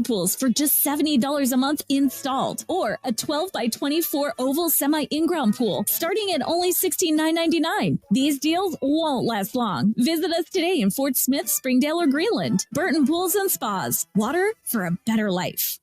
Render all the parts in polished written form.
pools for just $70 a month installed, or a 12 by 24 oval semi-in-ground pool starting at only $16,999. These deals won't last long. Visit us today in Fort Smith, Springdale, or Greenland. Burton Pools and Spas. Water for a better life.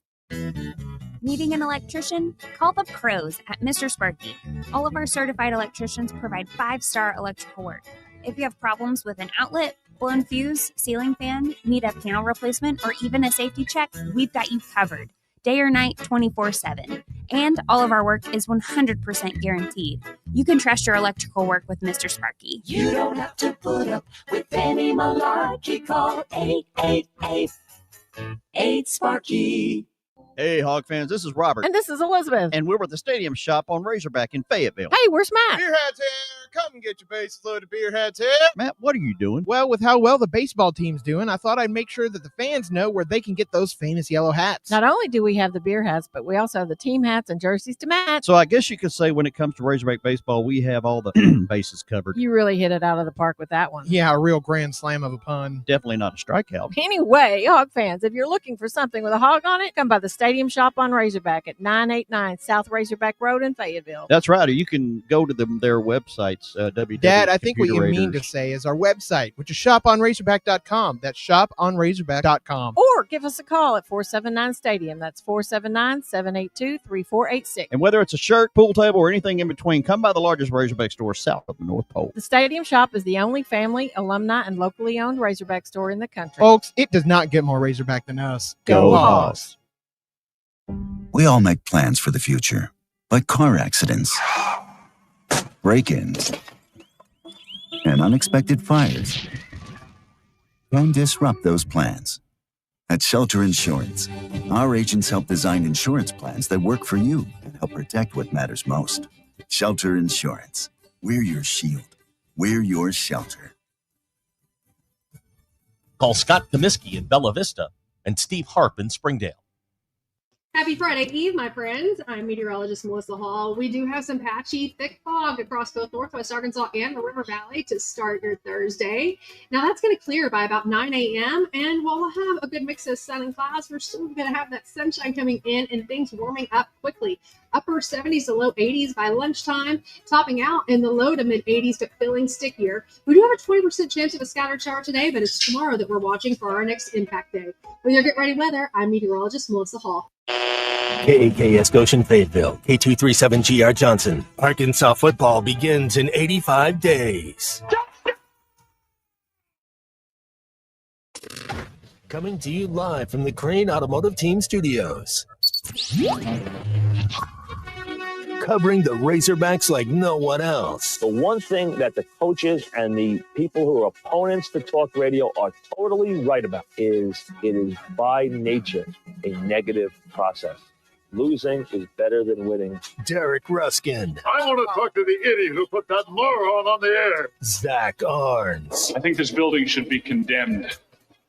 Needing an electrician? Call the pros at Mr. Sparky. All of our certified electricians provide 5-star electrical work. If you have problems with an outlet, blown fuse, ceiling fan, need a panel replacement, or even a safety check, we've got you covered. Day or night, 24/7. And all of our work is 100% guaranteed. You can trust your electrical work with Mr. Sparky. You don't have to put up with any malarkey. Call 888-8-SPARKY. Hey, Hog fans, this is Robert. And this is Elizabeth. And we're with the Stadium Shop on Razorback in Fayetteville. Hey, where's Matt? Beer hats here. Come and get your base load of beer hats here. Matt, what are you doing? Well, with how well the baseball team's doing, I thought I'd make sure that the fans know where they can get those famous yellow hats. Not only do we have the beer hats, but we also have the team hats and jerseys to match. So I guess you could say when it comes to Razorback baseball, we have all the bases covered. You really hit it out of the park with that one. Yeah, a real grand slam of a pun. Definitely not a strikeout. Anyway, Hog fans, if you're looking for something with a hog on it, come by the Stadium Shop on Razorback at 989 South Razorback Road in Fayetteville. That's right. Or you can go to their websites, Dad, I think what you mean to say is our website, which is shoponrazorback.com. That's shoponrazorback.com. Or give us a call at 479-STADIUM. That's 479-782-3486. And whether it's a shirt, pool table, or anything in between, come by the largest Razorback store south of the North Pole. The Stadium Shop is the only family, alumni, and locally owned Razorback store in the country. Folks, it does not get more Razorback than us. Go Hogs! We all make plans for the future, like car accidents, break-ins, and unexpected fires can disrupt those plans. At Shelter Insurance, our agents help design insurance plans that work for you and help protect what matters most. Shelter Insurance. We're your shield. We're your shelter. Call Scott Comiskey in Bella Vista and Steve Harp in Springdale. Happy Friday Eve, my friends. I'm meteorologist Melissa Hall. We do have some patchy, thick fog across both Northwest Arkansas and the River Valley to start your Thursday. Now, that's going to clear by about 9 a.m., and while we'll have a good mix of sun and clouds, we're still going to have that sunshine coming in and things warming up quickly. Upper 70s to low 80s by lunchtime, topping out in the low to mid 80s, but feeling stickier. We do have a 20% chance of a scattered shower today, but it's tomorrow that we're watching for our next impact day. With your Get Ready weather, I'm meteorologist Melissa Hall. KAKS Goshen Fayetteville, K237GR Johnson. Arkansas football begins in 85 days. Coming to you live from the Crane Automotive Team Studios. Covering the Razorbacks like no one else. The one thing that the coaches and the people who are opponents to talk radio are totally right about is it is by nature a negative process. Losing is better than winning. Derek Ruskin. I want to talk to the idiot who put that moron on the air. Zach Arns. I think this building should be condemned.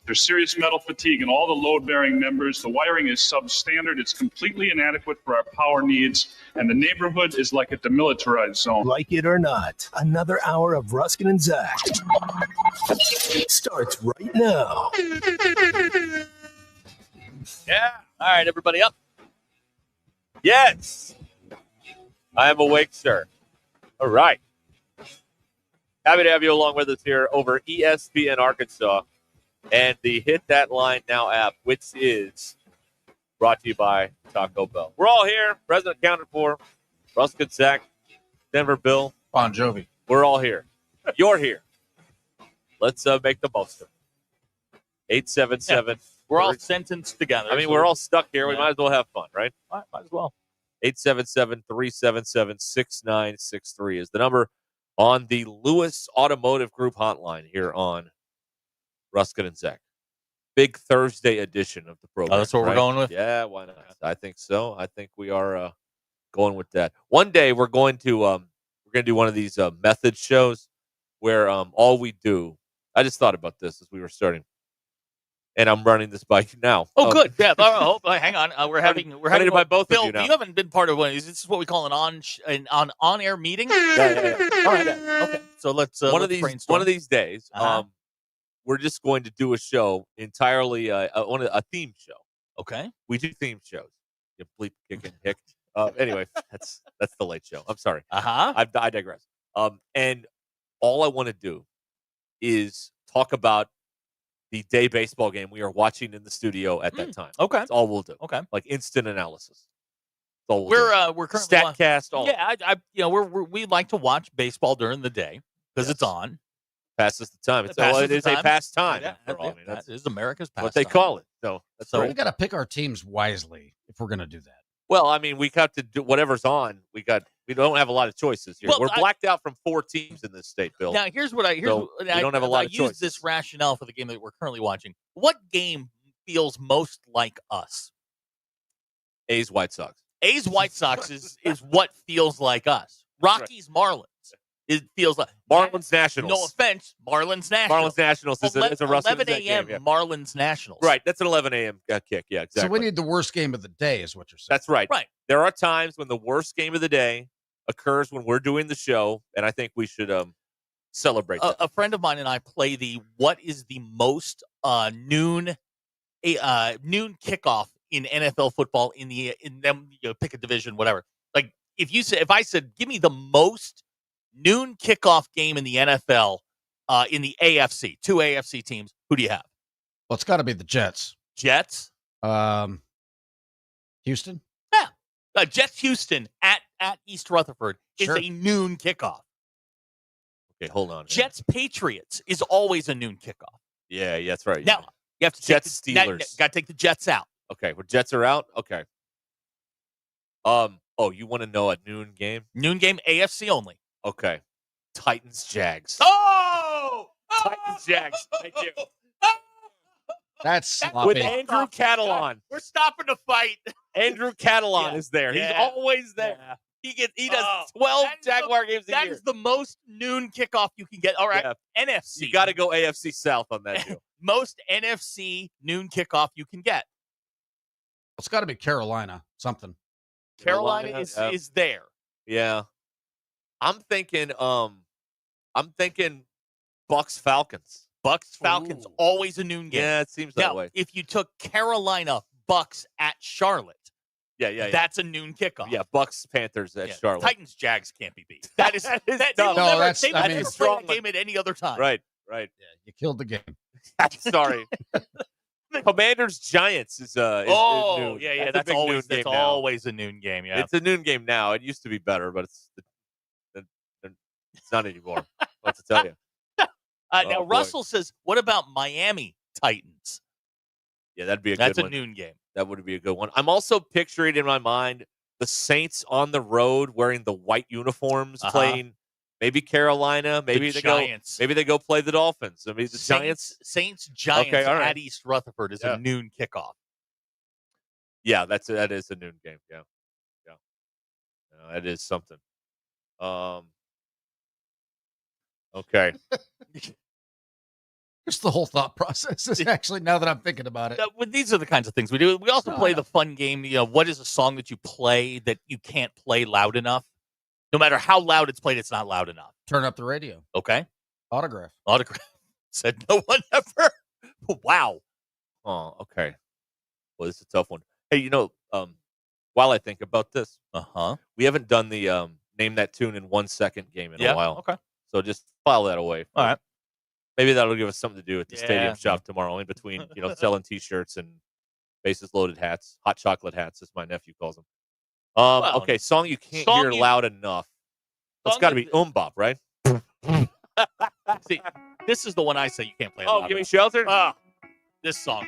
There's serious metal fatigue in all the load-bearing members. The wiring is substandard. It's completely inadequate for our power needs. And the neighborhood is like a demilitarized zone. Like it or not, another hour of Ruskin and Zach starts right now. Yeah. All right, everybody up. Yes. I am awake, sir. All right. Happy to have you along with us here over ESPN Arkansas and the Hit That Line Now app, which is brought to you by Taco Bell. We're all here. President accounted for. Ruskin, Zach, Denver Bill. Bon Jovi. We're all here. You're here. Let's make the most of it. 877. Yeah. We're all sentenced together. I mean, we're all stuck here. We might as well have fun, right? Might as well. 877-377-6963 is the number on the Lewis Automotive Group hotline here on Ruskin and Zach. Big Thursday edition of the program. Oh, that's what we're going with? Yeah, why not? I think so. I think we are going with that. One day we're going to do one of these method shows where all we do. I just thought about this as we were starting. And I'm running this by you now. Oh, good. Yeah. Hang on. We're having it by both Bill, of you now. You haven't been part of one of these. This is what we call an on-air meeting. Yeah. All right. Okay. So let's one brainstorm. of these days. We're just going to do a show entirely a theme show. Okay. We do theme shows. You bleep, kick, and hick. Anyway, that's the late show. I'm sorry. I digress. And all I want to do is talk about the day baseball game we are watching in the studio at that time. Okay. That's all we'll do. Okay. Like instant analysis. That's all we'll do. We're currently Statcast. All we like to watch baseball during the day because it's on. Passes the time. It is a pastime. That is America's pastime. What they call it. So we got to pick our teams wisely if we're going to do that. Well, I mean, we got to do whatever's on. We don't have a lot of choices here. We're blacked out from 4 teams in this state, Bill. Now, here's what we don't have a lot of choices. I use this rationale for the game that we're currently watching. What game feels most like us? A's White Sox. A's White Sox is what feels like us. Rockies Marlins. It feels like Marlins Nationals. No offense, Marlins Nationals. Marlins Nationals is a 11 a.m. game, Marlins Nationals. Right, that's an 11 a.m. Kick. Yeah, exactly. So we need the worst game of the day, is what you're saying. That's right. Right. There are times when the worst game of the day occurs when we're doing the show, and I think we should celebrate that. A friend of mine and I play what is the most noon kickoff in NFL football in them pick a division, whatever. Like if I said give me the most noon kickoff game in the NFL in the AFC, 2 AFC teams, who do you have? Well, it's got to be the Jets. Jets? Houston? Yeah. Jets Houston at East Rutherford is a noon kickoff. Okay, hold on. Jets Patriots is always a noon kickoff. Yeah, that's right. Now, you have to Jets Steelers. Got to take the Jets out. Okay, well, Jets are out? Okay. You want to know a noon game? Noon game, AFC only. Okay. Titans Jags. Oh! Titans Jags. Thank you. That's sloppy. With Andrew Catalon. We're stopping the fight. Andrew Catalon is there. He's always there. Yeah. He does 12 Jaguar games a year. That is the most noon kickoff you can get. All right. Yeah. NFC. You got to go AFC South on that deal. Most NFC noon kickoff you can get. It's got to be Carolina. Something. Carolina is there. Yeah. I'm thinking Bucks Falcons. Bucks Falcons always a noon game. Yeah, it seems that way. If you took Carolina Bucks at Charlotte, that's a noon kickoff. Yeah, Bucks Panthers at Charlotte. Titans Jags can't be beat. That is tough. They will never play the game at any other time. Right. Yeah, you killed the game. Sorry. Commanders Giants is noon. That's always a noon game. Yeah, it's a noon game now. It used to be better, but it's not anymore. What to tell you? Now Russell says, "What about Miami Titans?" Yeah, that'd be a good one. That's a noon game. That would be a good one. I'm also picturing in my mind the Saints on the road wearing the white uniforms, playing maybe Carolina, maybe the they Giants. Maybe they go play the Dolphins. I mean, the Giants. Saints Giants Okay, all right. at East Rutherford is a noon kickoff. Yeah, that is a noon game. Yeah. That is something. Okay. Just the whole thought process is actually, now that I'm thinking about it. These are the kinds of things we do. We also play the fun game. What is a song that you play that you can't play loud enough? No matter how loud it's played, it's not loud enough. Turn up the radio. Okay. Autograph. Said no one ever. Wow. Oh, okay. Well, this is a tough one. Hey, while I think about this, we haven't done the Name That Tune in 1 second game in a while. Okay. So just file that away. All right. Maybe that'll give us something to do at the stadium shop tomorrow, in between, selling T-shirts and bases loaded hats, hot chocolate hats, as my nephew calls them. Okay, song you can't hear loud enough. It's got to be Bop, right? See, this is the one I say you can't play. Oh, Give Me Shelter? This song.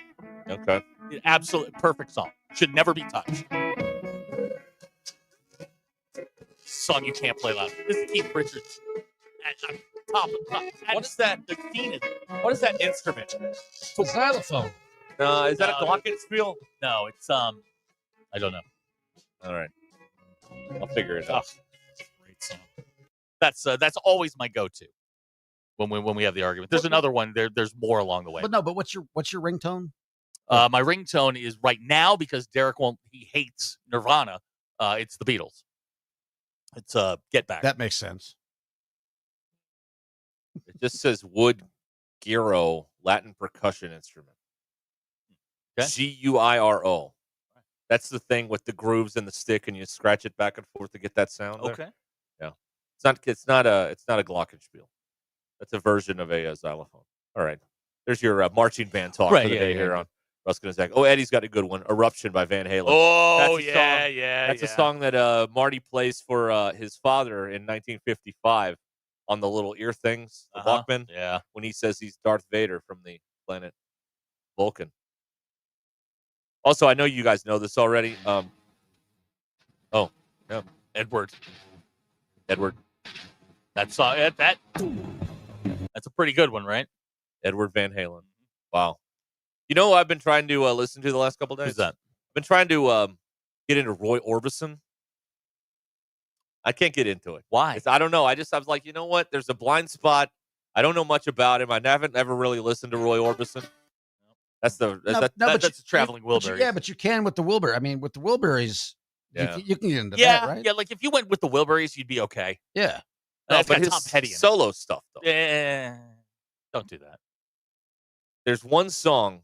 Okay. Absolute perfect song. Should never be touched. Song you can't play loud. This is Keith Richards. Top. What is that? The scene is. What is that instrument? It's a xylophone. Is that a glockenspiel? No, it's I don't know. All right, I'll figure it out. Great song. That's always my go-to when we have the argument. There's another one. There's more along the way. But what's your ringtone? My ringtone is right now, because Derek he hates Nirvana. It's the Beatles. It's Get Back. That makes sense. It just says wood gyro, Latin percussion instrument. Guiro. That's the thing with the grooves and the stick, and you scratch it back and forth to get that sound. There. Okay. Yeah. It's not a glockenspiel. That's a version of a xylophone. All right. There's your marching band talk for the day here on Ruscin and Zach. Oh, Eddie's got a good one. Eruption by Van Halen. Oh, That's a song that Marty plays for his father in 1955 on the little ear things, the Walkman. Yeah. When he says he's Darth Vader from the planet Vulcan. Also, I know you guys know this already. Edward. That's that's a pretty good one, right? Edward Van Halen. Wow. You know who I've been trying to listen to the last couple of days? Who's that? I've been trying to get into Roy Orbison. I can't get into it. Why? I don't know. I was like, you know what? There's a blind spot. I don't know much about him. I haven't ever really listened to Roy Orbison. That's that's a traveling Wilbury. But you can with the Wilbury. I mean, with the Wilburys, Yeah. you can get into that, right? Yeah, like if you went with the Wilburys, you'd be okay. Yeah. That's but got his Tom Petty in it. solo stuff, though. Yeah. Don't do that. There's one song.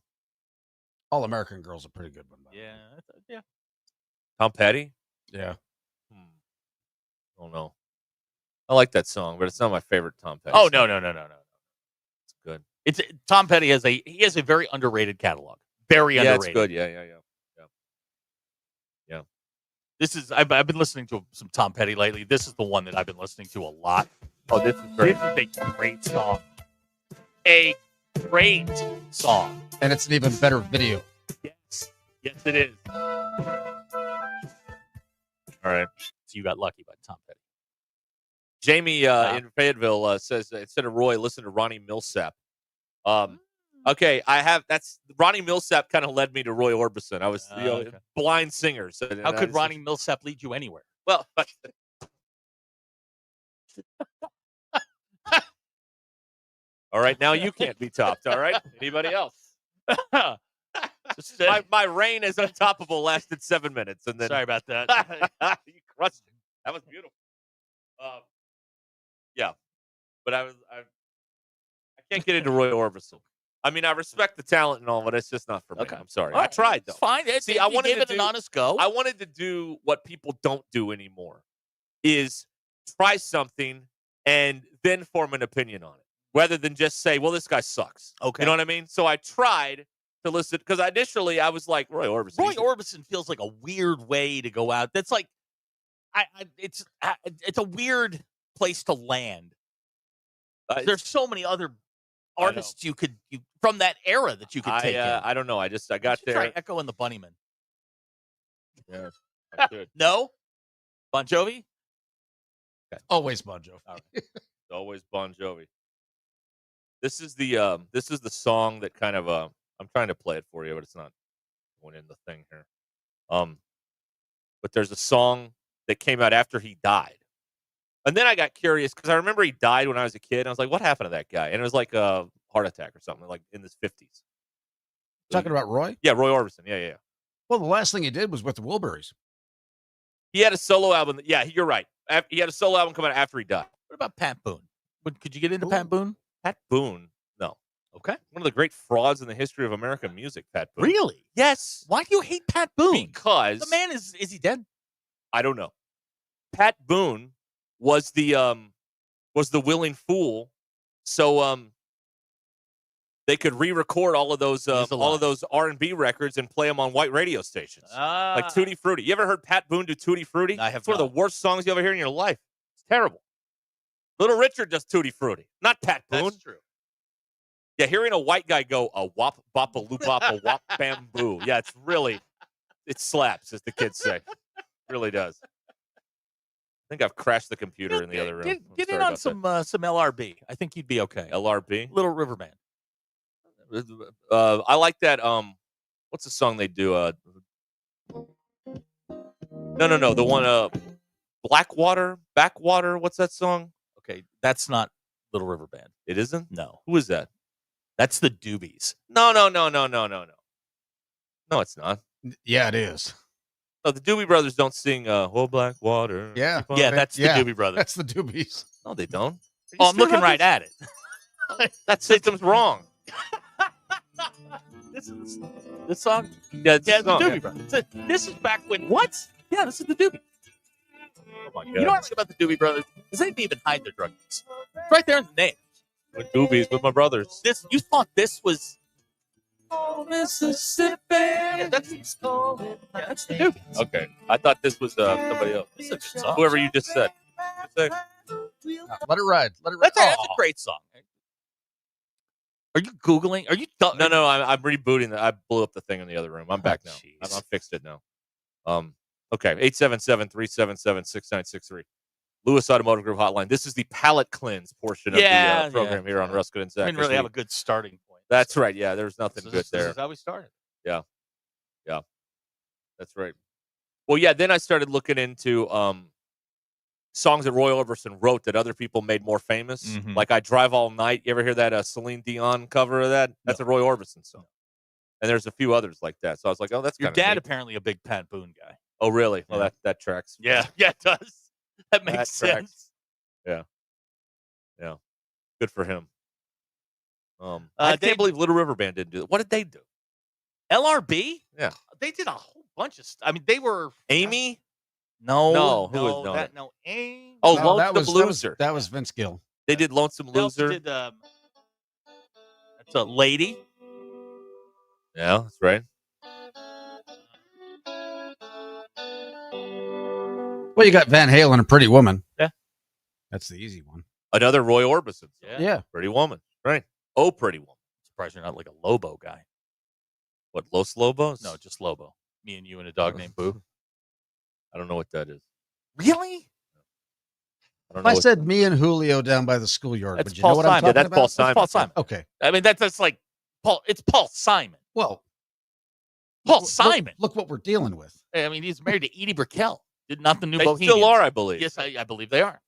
All American Girl's a pretty good one. Yeah. Tom Petty? Yeah. I don't know. I like that song, but it's not my favorite Tom Petty. Oh, song. no. It's good. Tom Petty has a very underrated catalog. Very underrated. It's good. Yeah. This is I've been listening to some Tom Petty lately. This is the one that I've been listening to a lot. Oh, this is great. This is a great song. A great song. And it's an even better video. Yes, it is. All right. So you got lucky by Tom Petty. Jamie in Fayetteville says instead of Roy, listen to Ronnie Millsap. Okay, that's Ronnie Millsap kind of led me to Roy Orbison. I was blind singer. So how could Ronnie Millsap lead you anywhere? Well, all right, now you can't be topped. All right, anybody else? My reign is untoppable lasted 7 minutes, and then sorry about that. You crushed it. That was beautiful. Yeah, but I can't get into Roy Orbison. I mean, I respect the talent and all, but it's just not for me. Okay. I'm sorry. All I right. tried though. It's fine. See, I wanted to give it an honest go. I wanted to do what people don't do anymore, is try something and then form an opinion on it, rather than just say, "Well, this guy sucks." Okay, you know what I mean? So I tried to listen because initially I was like, Roy Orbison. Roy Orbison feels like a weird way to go out. That's like, it's a weird place to land. There's so many other artists you from that era that you could take in. I don't know. I got there. Try Echo and the Bunnymen. Yeah, I could. No? Bon Jovi? Okay. Always Bon Jovi. Right. It's always Bon Jovi. This is the song that kind of I'm trying to play it for you, but it's not going in the thing here. But there's a song that came out after he died. And then I got curious because I remember he died when I was a kid. And I was like, what happened to that guy? And it was like a heart attack or something, like in his 50s. Talking about Roy? Yeah, Roy Orbison. Yeah. Well, the last thing he did was with the Wilburys. He had a solo album. Yeah, you're right. He had a solo album come out after he died. What about Pat Boone? Could you get into Pat Boone? Pat Boone? No. Okay. One of the great frauds in the history of American music, Pat Boone. Really? Yes. Why do you hate Pat Boone? Because the man is he dead? I don't know. Pat Boone was the willing fool, so they could re-record all of those R&B records and play them on white radio stations, like Tutti Frutti. You ever heard Pat Boone do Tutti Frutti? I have. It's one of the worst songs you ever hear in your life. It's terrible. Little Richard does Tutti Frutti, not Pat Boone. That's true. Yeah, hearing a white guy go a wop bop a loop bop a wop bamboo. Yeah, it slaps, as the kids say. It really does. I think I've crashed the computer in the other room. Get in on some LRB. I think you'd be okay. LRB? Little River Band. I like that. What's the song they do? No. The one, Backwater. What's that song? Okay, that's not Little River Band. It isn't? No. Who is that? That's the Doobies. No. No, it's not. Yeah, it is. No, the Doobie Brothers don't sing "Oh Blackwater." Yeah, that's the Doobie Brothers. That's the Doobies. No, they don't. I'm looking right at it. That system's wrong. This song? Yeah, it's Yeah, a the song, Doobie yeah. Brothers. This is back when what? Yeah, this is the Doobie. Oh my god! You know what I like about the Doobie Brothers? Is they didn't even hide their drug use. It's right there in the name. With Doobies with my brothers. This you thought this was Mississippi? Yeah, that's the Doobies. Okay, I thought this was somebody else. This is a good song. Whoever you just said. Let it ride. Let it ride. That's a great song. Are you Googling? Are you? No, I'm rebooting. I blew up the thing in the other room. I'm back now. I fixed it now. Okay, 877-377-6963. Lewis Automotive Group Hotline. This is the palate cleanse portion of the program here on Ruscin and Zach. We didn't really have a good starting point. That's right. Yeah, there's nothing good there. This is how we started. Yeah. That's right. Well, yeah, then I started looking into songs that Roy Orbison wrote that other people made more famous. Mhm. Like I Drive All Night. You ever hear that Celine Dion cover of that? That's a Roy Orbison song. And there's a few others like that. So I was like, oh, that's Your kinda dad neat. apparently a big Pat Boone guy. Oh, really? Well, that tracks. Yeah, it does. That makes sense. tracks. Yeah. Good for him. I can't believe Little River Band didn't do it. What did they do? LRB? Yeah. They did a whole bunch of I mean, they were Amy? No, who was no, that? no, Amy. Oh, No, Lonesome Loser. That was Vince Gill. They did Lonesome They also Loser. did, that's a lady. Yeah, that's right. Well, you got Van Halen and Pretty Woman. Yeah. That's the easy one. Another Roy Orbison. Yeah. Pretty Woman. Right. Oh, Pretty Woman. Surprised you're not like a Lobo guy. What, Los Lobos? No, just Lobo. Me and you and a dog named Boo. I don't know what that is. Really? I don't If know I what- said me and Julio down by the schoolyard, That's would you Paul know what I'm Simon. talking that's about? Paul Simon. Paul Simon. Okay. I mean, that's like Paul. It's Paul Simon. Well, Paul Simon. Look what we're dealing with. I mean, he's married to Edie Brickell. Did not the new They Bohemians. still are, I believe. Yes, I believe they are.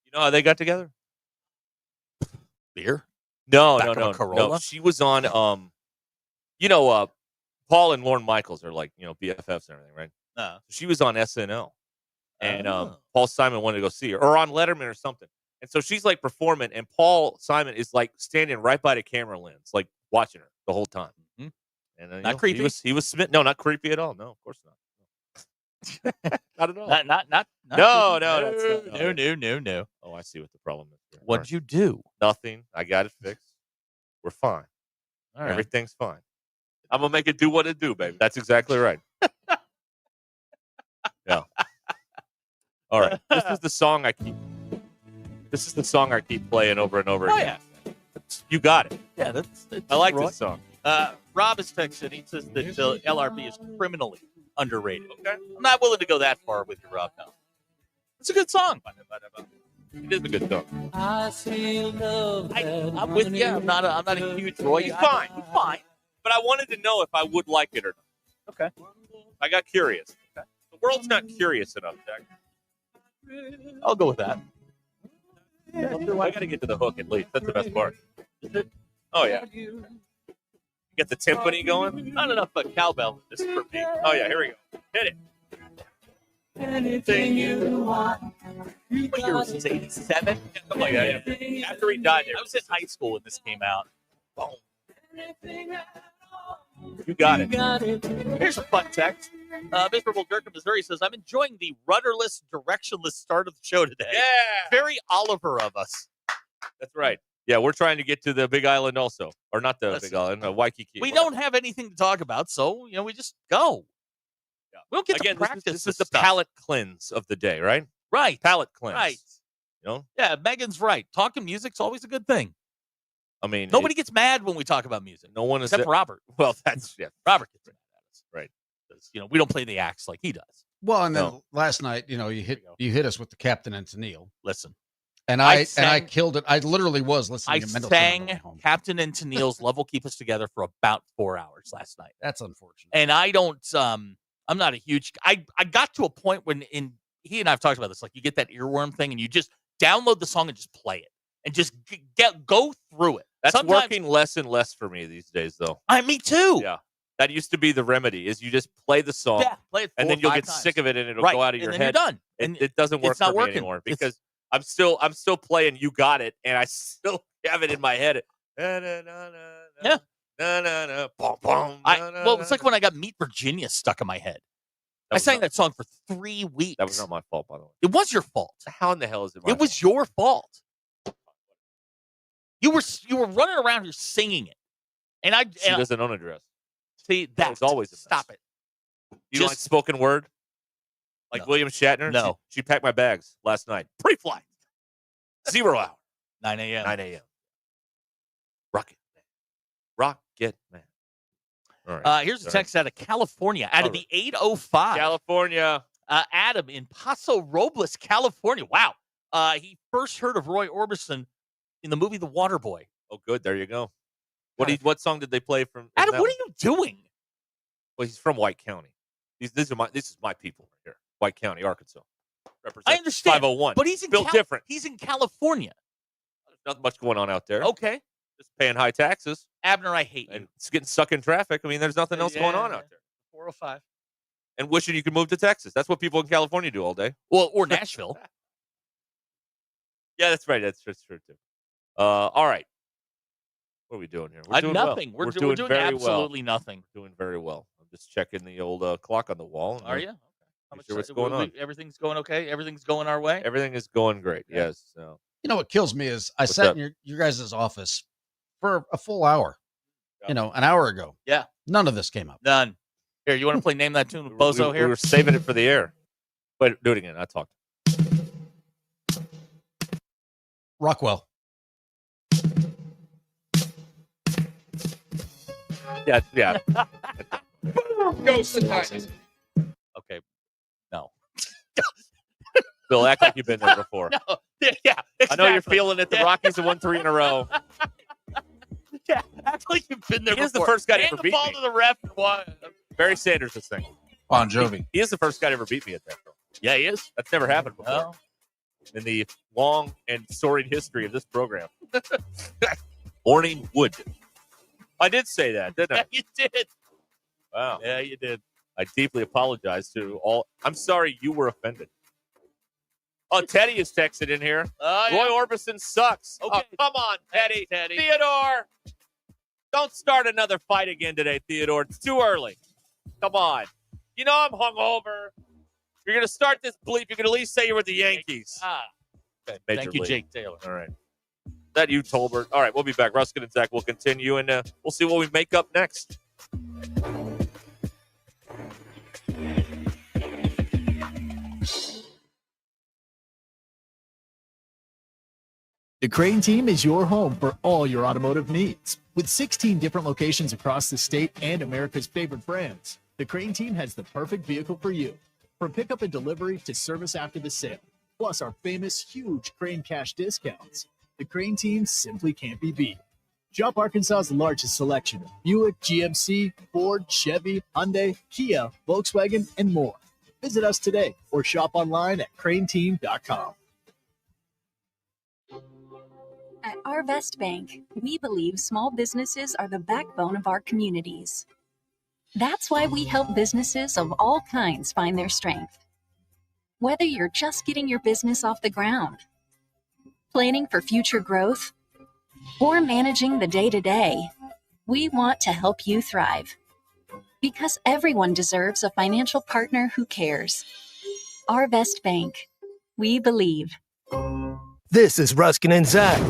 You know how they got together? Beer. No, Back of a no. Corolla? She was on, Paul and Lorne Michaels are like, BFFs and everything, right? No. She was on SNL. And Paul Simon wanted to go see her, or on Letterman or something. And so she's like performing, and Paul Simon is like standing right by the camera lens, like watching her the whole time. Mhm. And Not creepy? He was smitten. No, not creepy at all. No, of course not. Not at all. Not. No, No. Oh, I see what the problem is. Here. What'd you do? Nothing. I got it fixed. We're fine. All right. Everything's fine. I'm gonna make it do what it do, baby. That's exactly right. Yeah. All right. This is the song I keep playing over and over again. Yeah. You got it. Yeah, that's I like Roy. this song. Rob is texting. He says that the LRB is criminally underrated. Okay, I'm not willing to go that far with you, Rob. No, it's a good song. It is a good song. I'm with you. I'm not a huge Roy. He's guy. fine. He's fine. But I wanted to know if I would like it or not. Okay. I got curious. Okay. The world's not curious enough, Jack. I'll go with that. I got to get to the hook at least. That's the best part. Oh, yeah. You get the timpani going? Not enough cowbell. This is for me. Oh, yeah. Here we go. Hit it. Anything you want. What year was this? 87? Something like that. Yeah. After he died, I was in high school when this came out. Boom. You got it. Here's a fun text. Miserable Dirk of Missouri says, I'm enjoying the rudderless, directionless start of the show today. Yeah. Very Oliver of us. That's right. Yeah, we're trying to get to the Big Island also. Or not the Listen, Big Island, Waikiki. We don't have anything to talk about, so, we just go. Yeah. We don't get Again, to practice this is the stuff. palate cleanse of the day, right? Right. Palate cleanse. Right. You know? Yeah, Megan's right. Talking music's always a good thing. I mean, Nobody gets mad when we talk about music. no one is Except for Robert. Well, that's Robert gets mad at us. right. 'Cause, we don't play the axe like he does. Well, and then No. last night, you hit us with the Captain and Tennille. Listen. And I killed it. I literally was listening I to Mendelssohn on the way sang home. Captain and Tennille's Love Will Keep Us Together for about 4 hours last night. That's unfortunate. And I don't, I'm not a huge, I got to a point when he and I have talked about this, like you get that earworm thing and you just download the song and just play it and just go through it. That's Sometimes- working less and less for me these days, though. Me too. Yeah. That used to be the remedy, is you just play the song, Yeah, play it 4 and then or you'll 5 get times. sick of it, and it'll Right, go out of your and then head. you're done. And it doesn't work it's not for me working. anymore It's- because I'm still playing "You Got It," and I still have it in my head. Yeah. Na-na-na, boom, Well, it's like when I got Meet Virginia stuck in my head. I sang that song for 3 weeks. That was not my fault, by the way. It was your fault. How in the hell is it my It was your fault. You were running around here singing it. And She doesn't own a dress. See, that's always a mess. Stop it. You don't like spoken word? Like William Shatner? No. She packed my bags last night. Pre-flight. 0 hour. 9 a.m. 9 a.m. Rocket Man. All right. Here's a text out of California, out of the 805. California. Adam in Paso Robles, California. Wow. He first heard of Roy Orbison in the movie The Waterboy. Oh, good. There you go. What song did they play from? Adam, what are you doing? Well, he's from White County. This is my people right here. White County, Arkansas. I understand. 501. But he's in built different. He's in California. There's not much going on out there. Okay. Just paying high taxes. Abner, I hate you. And it's getting stuck in traffic. I mean, there's nothing else going on out there. 405. And wishing you could move to Texas. That's what people in California do all day. Well, or Nashville. Yeah, that's right. That's true too. All right. What are we doing here? We're doing nothing. Well. We're doing very absolutely well. nothing. Doing very well. I'm just checking the old clock on the wall. Are you? Okay. Sure what's going on? Everything's going okay? Everything's going our way? Everything is going great. Yeah. Yes. So. You know what kills me is I sat in your guys' office for a full hour, an hour ago. Yeah. None of this came up. None. Here, you want to play Name That Tune with Bozo here? We were saving it for the air. Wait, do it again. I talked. Rockwell. Yeah. Ghost of Titans. Okay. No. Bill, act like you've been there before. No. Yeah, exactly. I know you're feeling it. The Rockies have won 3 in a row. Yeah, act like you've been there He is before. the first guy to Hand ever the beat ball me. to the ref and what? Barry Sanders, this thing. Bon Jovi. He is the first guy to ever beat me at that. Though. Yeah, he is. That's never happened before. No. In the long and storied history of this program. Morning Wood. I did say that, didn't I? Yeah, you did. Wow. Yeah, you did. I deeply apologize to all. I'm sorry you were offended. Oh, Teddy is texted in here. Roy Orbison sucks. Okay. Oh, come on, Teddy. Thanks, Teddy. Theodore. Don't start another fight again today, Theodore. It's too early. Come on. You know I'm hungover. You're going to start this bleep. You can at least say you're with the Yankees. Okay. Major Thank you, league. Jake Taylor. All right. Is that you, Tolbert? All right, we'll be back. Ruskin and Zach will continue, and we'll see what we make up next. The Crane team is your home for all your automotive needs. With 16 different locations across the state and America's favorite brands, the Crane team has the perfect vehicle for you. From pickup and delivery to service after the sale, plus our famous huge Crane cash discounts, the Crane team simply can't be beat. Shop Arkansas's largest selection of Buick, GMC, Ford, Chevy, Hyundai, Kia, Volkswagen, and more. Visit us today or shop online at craneteam.com. At Arvest Bank, we believe small businesses are the backbone of our communities. That's why we help businesses of all kinds find their strength. Whether you're just getting your business off the ground, planning for future growth, or managing the day-to-day, we want to help you thrive. Because everyone deserves a financial partner who cares. Arvest Bank. We believe. This is Ruskin and Zach.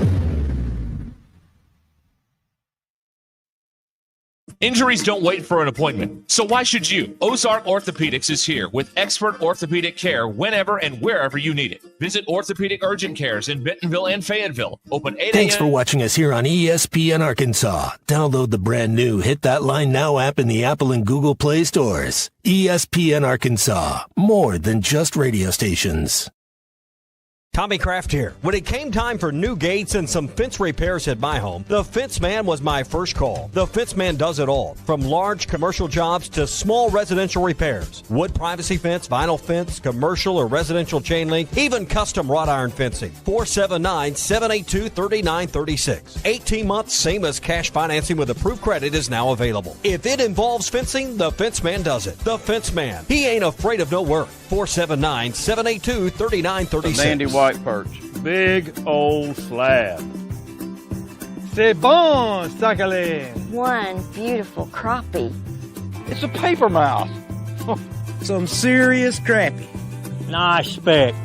Injuries don't wait for an appointment, so why should you? Ozark Orthopedics is here with expert orthopedic care whenever and wherever you need it. Visit Orthopedic Urgent Cares in Bentonville and Fayetteville. Open 8 a.m. Thanks for watching us here on ESPN Arkansas. Download the brand new Hit That Line Now app in the Apple and Google Play stores. ESPN Arkansas, more than just radio stations. Tommy Kraft here. When it came time for new gates and some fence repairs at my home, the Fence Man was my first call. The Fence Man does it all, from large commercial jobs to small residential repairs. Wood privacy fence, vinyl fence, commercial or residential chain link, even custom wrought iron fencing. 479-782-3936. 18 months, same as cash financing with approved credit is now available. If it involves fencing, the Fence Man does it. The Fence Man. He ain't afraid of no work. 479-782-3936. White perch. Big old slab. C'est bon, sacale. One beautiful crappie. It's a paper mouse. Some serious crappie. Nice speck.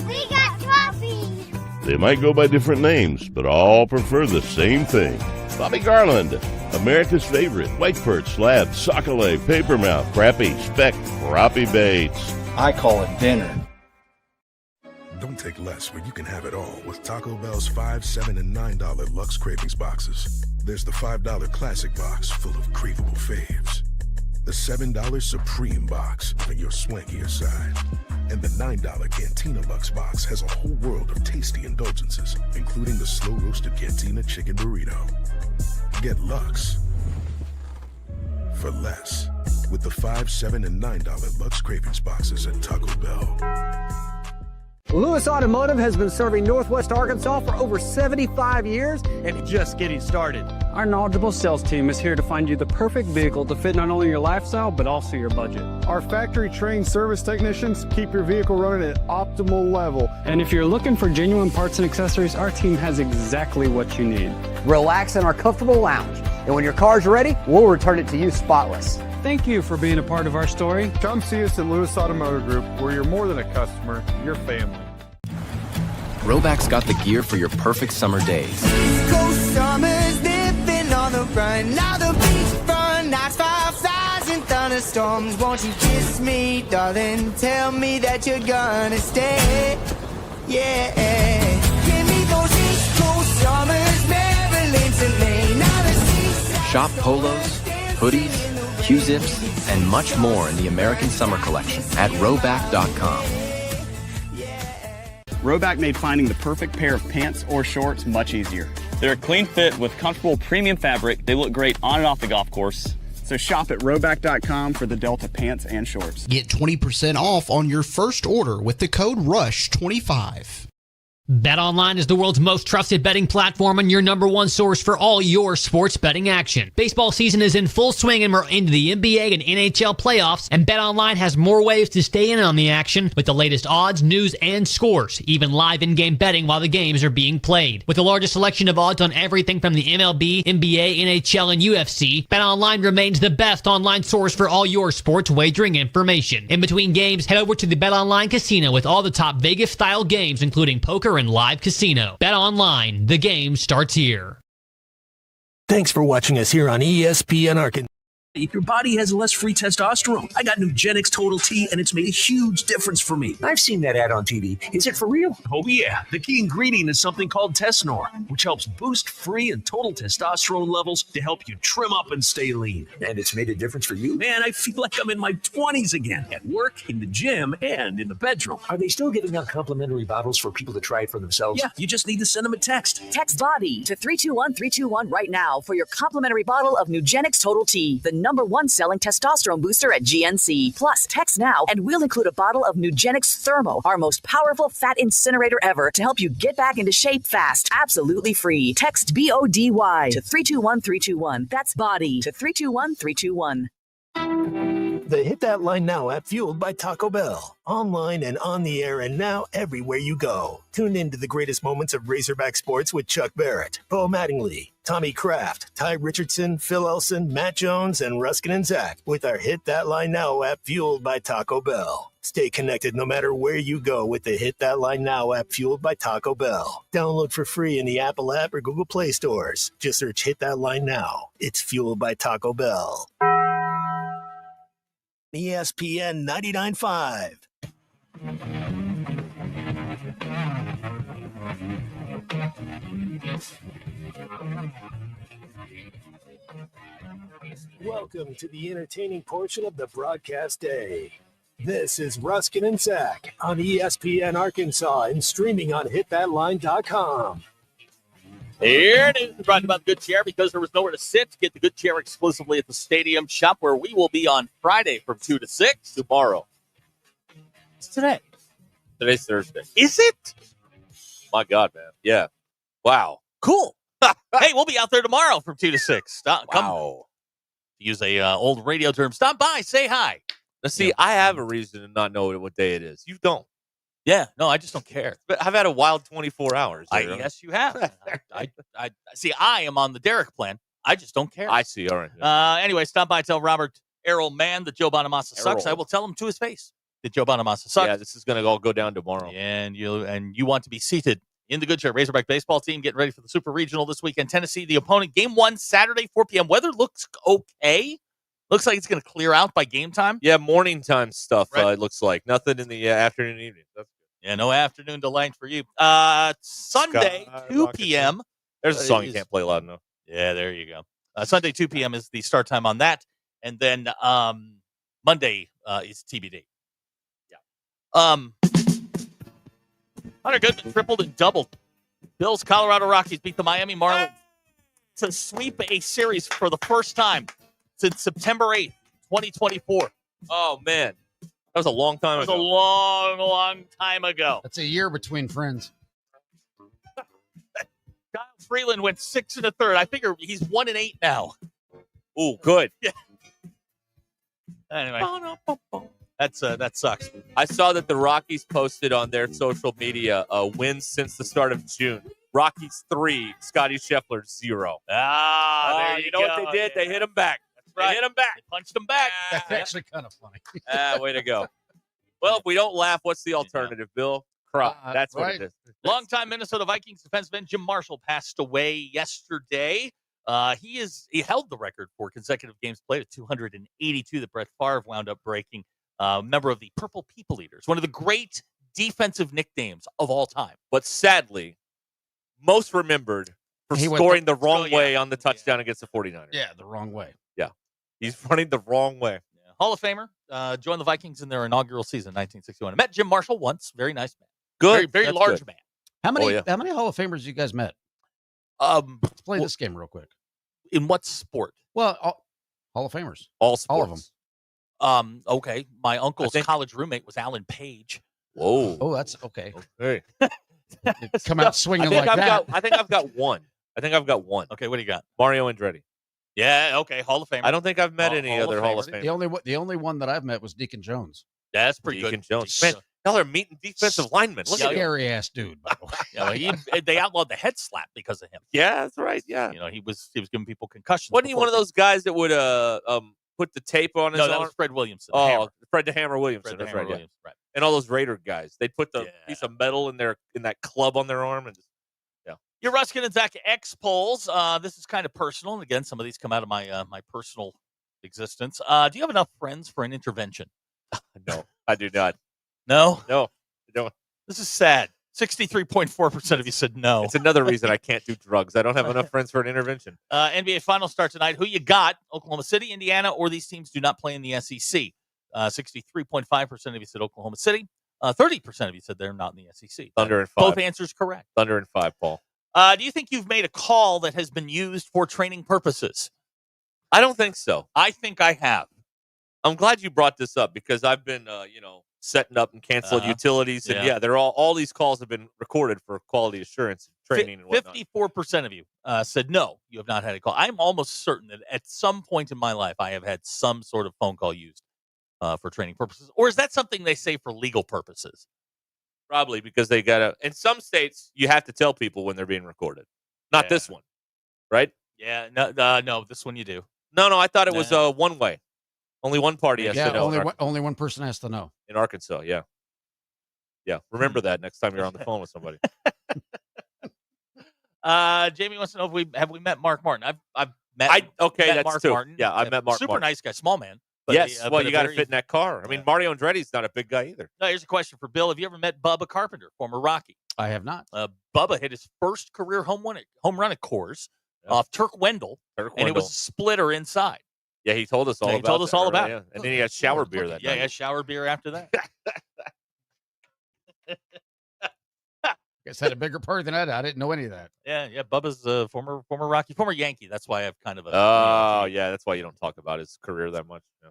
We got crappie. They might go by different names, but all prefer the same thing. Bobby Garland, America's favorite white perch, slab, sockeye, papermouth, crappie, speck, crappie baits. I call it dinner. Don't take less when you can have it all with Taco Bell's $5, $7, and $9 Lux Cravings boxes. There's the $5 Classic box full of craveable faves. The $7 Supreme box for your swankier side. And the $9 Cantina Lux box has a whole world of tasty indulgences, including the slow-roasted Cantina Chicken Burrito. Get Lux for less with the $5, $7, and $9 Lux Cravings boxes at Taco Bell. Lewis Automotive has been serving Northwest Arkansas for over 75 years and just getting started. Our knowledgeable sales team is here to find you the perfect vehicle to fit not only your lifestyle, but also your budget. Our factory-trained service technicians keep your vehicle running at optimal level. And if you're looking for genuine parts and accessories, our team has exactly what you need. Relax in our comfortable lounge, and when your car's ready, we'll return it to you spotless. Thank you for being a part of our story. Come see us at Lewis Automotive Group, where you're more than a customer, you're family. Roback's got the gear for your perfect summer days. East Coast summers living on the run. Now the beachfront nights, fireflies and thunderstorms. Won't you kiss me, darling? Tell me that you're gonna stay. Yeah. Give me those East Coast summers, Maryland to Maine. Now the seaside. Shop polos, hoodies, Q-zips, and much more in the American Summer Collection at Roback.com. Roback made finding the perfect pair of pants or shorts much easier. They're a clean fit with comfortable premium fabric. They look great on and off the golf course. So shop at Roback.com for the Delta pants and shorts. Get 20% off on your first order with the code RUSH25. BetOnline is the world's most trusted betting platform and your number one source for all your sports betting action. Baseball season is in full swing and we're into the NBA and NHL playoffs, and BetOnline has more ways to stay in on the action with the latest odds, news, and scores, even live in-game betting while the games are being played. With the largest selection of odds on everything from the MLB, NBA, NHL, and UFC, BetOnline remains the best online source for all your sports wagering information. In between games, head over to the BetOnline Casino with all the top Vegas-style games, including poker and live casino. Bet online. The game starts here. Thanks for watching us here on ESPN Arkansas. If your body has less free testosterone, I got Nugenix Total T, and it's made a huge difference for me. I've seen that ad on TV. Is it for real? Oh, yeah. The key ingredient is something called Tesnor, which helps boost free and total testosterone levels to help you trim up and stay lean. And it's made a difference for you? Man, I feel like I'm in my 20s again, at work, in the gym, and in the bedroom. Are they still giving out complimentary bottles for people to try it for themselves? Yeah, you just need to send them a text. Text BODY to 321-321 right now for your complimentary bottle of Nugenix Total T, the #1 selling testosterone booster at GNC. Plus, text now and we'll include a bottle of Nugenix Thermo, our most powerful fat incinerator ever, to help you get back into shape fast. Absolutely free. Text BODY to 321-321. That's BODY to 321-321. The Hit That Line Now app, fueled by Taco Bell. Online and on the air and now everywhere you go. Tune in to the greatest moments of Razorback sports with Chuck Barrett, Bo Mattingly, Tommy Kraft, Ty Richardson, Phil Elson, Matt Jones, and Ruskin and Zach with our Hit That Line Now app, fueled by Taco Bell. Stay connected no matter where you go with the Hit That Line Now app, fueled by Taco Bell. Download for free in the Apple app or Google Play stores. Just search Hit That Line Now. It's fueled by Taco Bell. ESPN 99.5. Welcome to the entertaining portion of the broadcast day. This is Ruskin and Zach on ESPN Arkansas and streaming on hitthatline.com. Here it is, brought to you by the Good Chair. Because there was nowhere to sit, get the Good Chair exclusively at the Stadium Shop, where we will be on Friday from 2 to 6 tomorrow. It's today. Today's Thursday. Is it? My God, man. Yeah. Wow. Cool. Hey, we'll be out there tomorrow from 2 to 6. Come. To use a old radio term, stop by, say hi. Now, see, I have a reason to not know what day it is. You don't. Yeah, no, I just don't care. But I've had a wild 24 hours. Yes, you have. I see. I am on the Derek plan. I just don't care. I see. All right. Anyway, stop by. Tell Robert Errol Mann that Joe Bonamassa sucks. I will tell him to his face that Joe Bonamassa sucks. Yeah, this is going to all go down tomorrow. And you want to be seated in the good chair. Razorback baseball team getting ready for the Super Regional this weekend. Tennessee, the opponent. Game 1, Saturday, 4 p.m. Weather looks okay. Looks like it's going to clear out by game time. Yeah, morning time stuff. Right. It looks like nothing in the afternoon, evening. That's Yeah, no afternoon delight for you. Sunday, 2 p.m. There's a song you can't play loud enough. Yeah, there you go. Sunday, 2 p.m. is the start time on that. And then Monday is TBD. Yeah. Hunter Goodman tripled and doubled. Bills, Colorado Rockies beat the Miami Marlins to sweep a series for the first time since September 8th, 2024. Oh, man. That was a long time ago. That was a long, long time ago. That's a year between friends. Kyle Freeland went 6 1/3. I figure he's 1-8 now. Ooh, good. Yeah. Anyway, that sucks. I saw that the Rockies posted on their social media wins since the start of June. Rockies 3, Scotty Scheffler 0. There you know what they did? Yeah. They hit him back. Right. They hit him back. They punched him back. That's actually kind of funny. Way to go. Well, if we don't laugh, what's the alternative, Bill? Crop. That's right. what it is. Longtime Minnesota Vikings defenseman Jim Marshall passed away yesterday. He held the record for consecutive games played at 282 that Brett Favre wound up breaking. Member of the Purple People Eaters, one of the great defensive nicknames of all time. But sadly, most remembered for scoring the wrong way on the touchdown against the 49ers. Yeah, the wrong way. Yeah. He's running the wrong way. Yeah. Hall of Famer, joined the Vikings in their inaugural season, 1961. I met Jim Marshall once. Very nice man. Good. Very large man. How many Hall of Famers you guys met? Let's play this game real quick. In what sport? Well, Hall of Famers. All sports. All of them. Okay. My uncle's college roommate was Alan Page. Whoa. Oh, that's okay. Okay. Come out swinging like that. I think I've got one. Okay, what do you got? Mario Andretti. Yeah, okay, Hall of Famer. I don't think I've met any other Hall of Famers. The only one that I've met was Deacon Jones. Yeah, that's pretty Deacon good. Jones. Man, y'all are meeting defensive linemen. Look at him. Scary ass dude, by the way. Yeah, they outlawed the head slap because of him. Yeah, that's right. Yeah. He was giving people concussions. Wasn't he one of those guys that would put the tape on his arm? No, that was Fred Williamson. Oh, Fred the Hammer Williamson. Fred the That's Hammer right. Williamson, Yeah. right. And all those Raider guys, they'd put the piece of metal in that club on their arm and just, Your Ruscin and Zach X polls. This is kind of personal, and again, some of these come out of my my personal existence. Do you have enough friends for an intervention? No, I do not. No, I don't. This is sad. 63.4% of you said no. It's another reason I can't do drugs. I don't have enough friends for an intervention. NBA Finals start tonight. Who you got? Oklahoma City, Indiana, or these teams do not play in the SEC? 63.5% of you said Oklahoma City. 30% of you said they're not in the SEC. Thunder and 5. Both answers correct. Thunder and 5, Paul. Do you think you've made a call that has been used for training purposes? I don't think so. I think I have. I'm glad you brought this up because I've been, setting up and canceling utilities. And they're all these calls have been recorded for quality assurance training and whatnot. 54% of you said no, you have not had a call. I'm almost certain that at some point in my life, I have had some sort of phone call used for training purposes. Or is that something they say for legal purposes? Probably because they got to. In some states, you have to tell people when they're being recorded. Not this one, right? Yeah, no, this one you do. No, I thought it was one way. Only one party has to know. Only one person has to know. In Arkansas, yeah. Yeah, remember that next time you're on the phone with somebody. Jamie wants to know if have we met Mark Martin. I've met. That's Mark too. Martin. Yeah, I've met Mark. Super Martin. nice guy, small man. But yes, well, you got to fit in that car. I mean, Mario Andretti's not a big guy either. No, here's a question for Bill. Have you ever met Bubba Carpenter, former Rocky? I have not. Bubba hit his first career home run at Coors off Turk Wendell, and it was a splitter inside. Yeah, he told us all about it. Yeah. And then he had shower beer that night. Yeah, he had shower beer after that. Guess had a bigger part than I didn't know any of that. Yeah. Bubba's former Rocky, former Yankee. That's why I have kind of a. That's why you don't talk about his career that much. Yeah.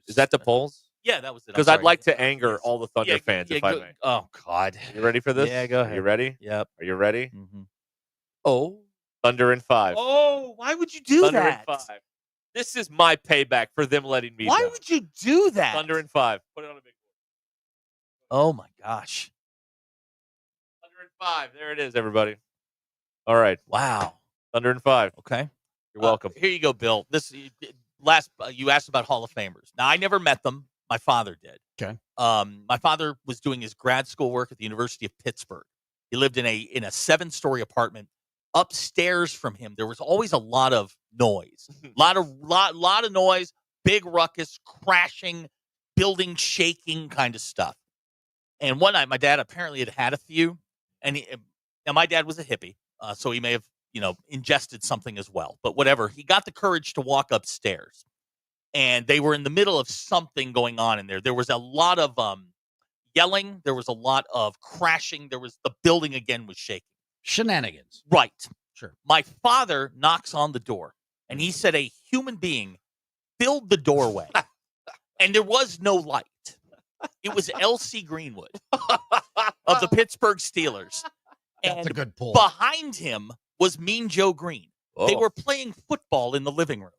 Is that the polls? Yeah, that was it. Because I'd like to anger all the Thunder fans if I may. Oh God! You ready for this? Yeah, go ahead. Are you ready? Yep. Are you ready? Mm-hmm. Oh, Thunder and 5. Oh, why would you do Thunder that? and 5. This is my payback for them letting me. Why down. would you do that? Thunder and 5. Put it on a big Oh, my gosh. 105. There it is, everybody. All right. Wow. 105. Okay. You're welcome. Here you go, Bill. You asked about Hall of Famers. Now, I never met them. My father did. Okay. My father was doing his grad school work at the University of Pittsburgh. He lived in a 7-story apartment. Upstairs from him, there was always a lot of noise. lot of noise, big ruckus, crashing, building shaking kind of stuff. And one night, my dad apparently had a few, and my dad was a hippie, so he may have ingested something as well. But whatever, he got the courage to walk upstairs, and they were in the middle of something going on in there. There was a lot of yelling. There was a lot of crashing. The building again was shaking. Shenanigans. Right. Sure. My father knocks on the door, and he said a human being filled the doorway, and there was no light. It was L.C. Greenwood of the Pittsburgh Steelers. That's a good pull. Behind him was Mean Joe Green. Oh. They were playing football in the living room.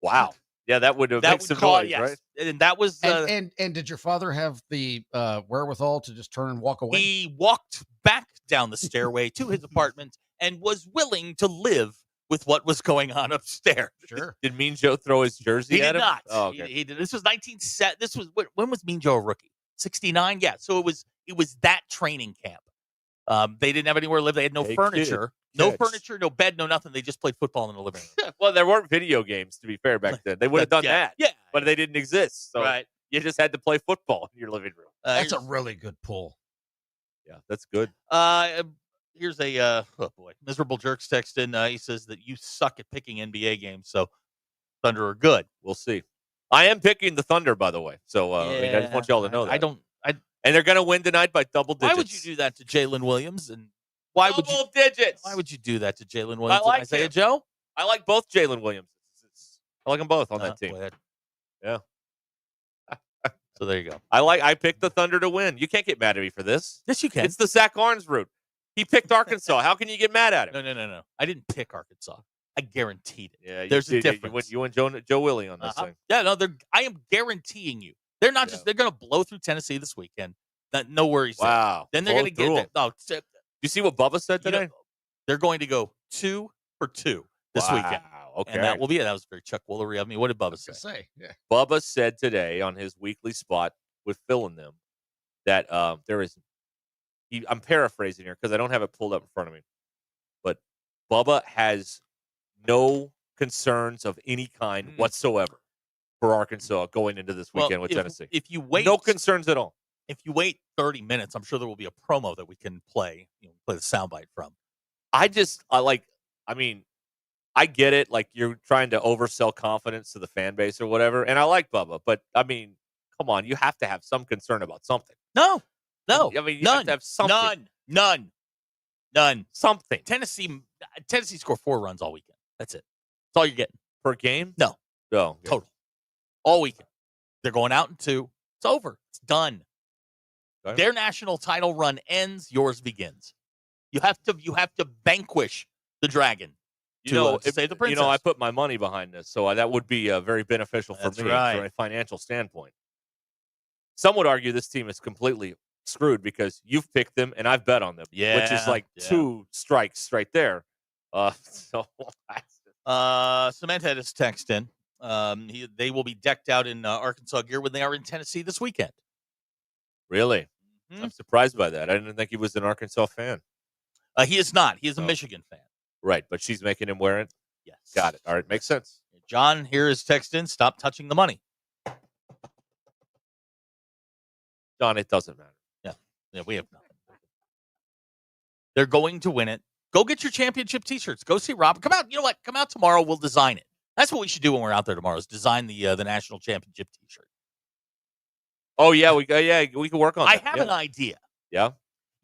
Wow. Yeah, that would have made some noise, right? And that was and did your father have the wherewithal to just turn and walk away? He walked back down the stairway to his apartment and was willing to live with what was going on upstairs. Sure. Did Mean Joe throw his jersey He at did him? not. Oh, okay. He did. This was 1970. This was when was Mean Joe a rookie? 69. Yeah. So it was that training camp. They didn't have anywhere to live. They had no furniture. No furniture, no bed, no nothing. They just played football in the living room. Well, there weren't video games, to be fair, back then. They would have done that. Yeah. But they didn't exist. So Right. you just had to play football in your living room. That's a really good pull. Yeah, that's good. Here's a miserable jerks text in. He says that you suck at picking NBA games, so Thunder are good. We'll see. I am picking the Thunder, by the way. So I just want y'all to know that. And they're going to win tonight by double digits. Why would you do that to Jalen Williams? And why would you digits? Why would you do that to Jalen Williams? I like and Isaiah him. Joe. I like both Jalen Williams. I like them both on that team. Yeah. So there you go. I picked the Thunder to win. You can't get mad at me for this. Yes, you can. It's the Zach Arns route. He picked Arkansas. How can you get mad at him? No. I didn't pick Arkansas. I guaranteed it. Yeah, there's a difference. You and Joe Willie on this thing. Yeah, no, I am guaranteeing you. They're not just. They're going to blow through Tennessee this weekend. No worries. Wow. Then they're going to get it. No, you see what Bubba said today? They're going to go 2 for 2 this weekend. Okay. And that will be it. That was very Chuck Woolery of me. What did Bubba say? Yeah. Bubba said today on his weekly spot with Phil and them that there is. I'm paraphrasing here because I don't have it pulled up in front of me, but Bubba has no concerns of any kind whatsoever for Arkansas going into this weekend with Tennessee. If you wait, no concerns at all. If you wait 30 minutes, I'm sure there will be a promo that we can play. Play the soundbite from. I get it. Like you're trying to oversell confidence to the fan base or whatever, and I like Bubba, but I mean, come on, you have to have some concern about something. No. I mean, you have to have something. None. Something. Tennessee scored 4 runs all weekend. That's it. That's all you're getting per game. No. Total. All weekend. They're going out in 2. It's over. It's done. Okay. Their national title run ends. Yours begins. You have to vanquish the dragon. To save the princess. I put my money behind this, so that would be very beneficial for me from a financial standpoint. Some would argue this team is completely screwed because you've picked them and I've bet on them. Yeah, which is like 2 strikes right there. Cement had his text in. They will be decked out in Arkansas gear when they are in Tennessee this weekend. Really? Mm-hmm. I'm surprised by that. I didn't think he was an Arkansas fan. He is not. He is a Michigan fan. Right, but she's making him wear it? Yes. Got it. All right, makes sense. John, here is text in. Stop touching the money. John, it doesn't matter. Yeah, we have nothing. They're going to win it. Go get your championship T-shirts. Go see Rob. Come out. You know what? Come out tomorrow. We'll design it. That's what we should do when we're out there tomorrow. Is design the national championship T-shirt. Oh yeah, we can work on that. I have an idea. Yeah.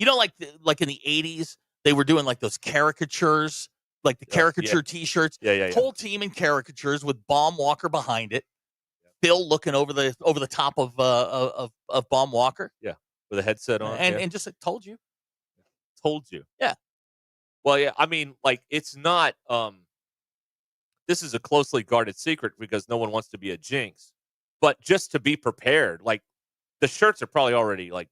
Like in the 80s, they were doing like those caricatures, like the caricature T-shirts. Yeah. Whole team in caricatures with Baum Walker behind it. Phil looking over the top of Baum Walker. Yeah. With a headset on. And just told you. Told you. Yeah. Well, yeah, I mean, like, it's not, this is a closely guarded secret because no one wants to be a jinx. But just to be prepared, like, the shirts are probably already, like,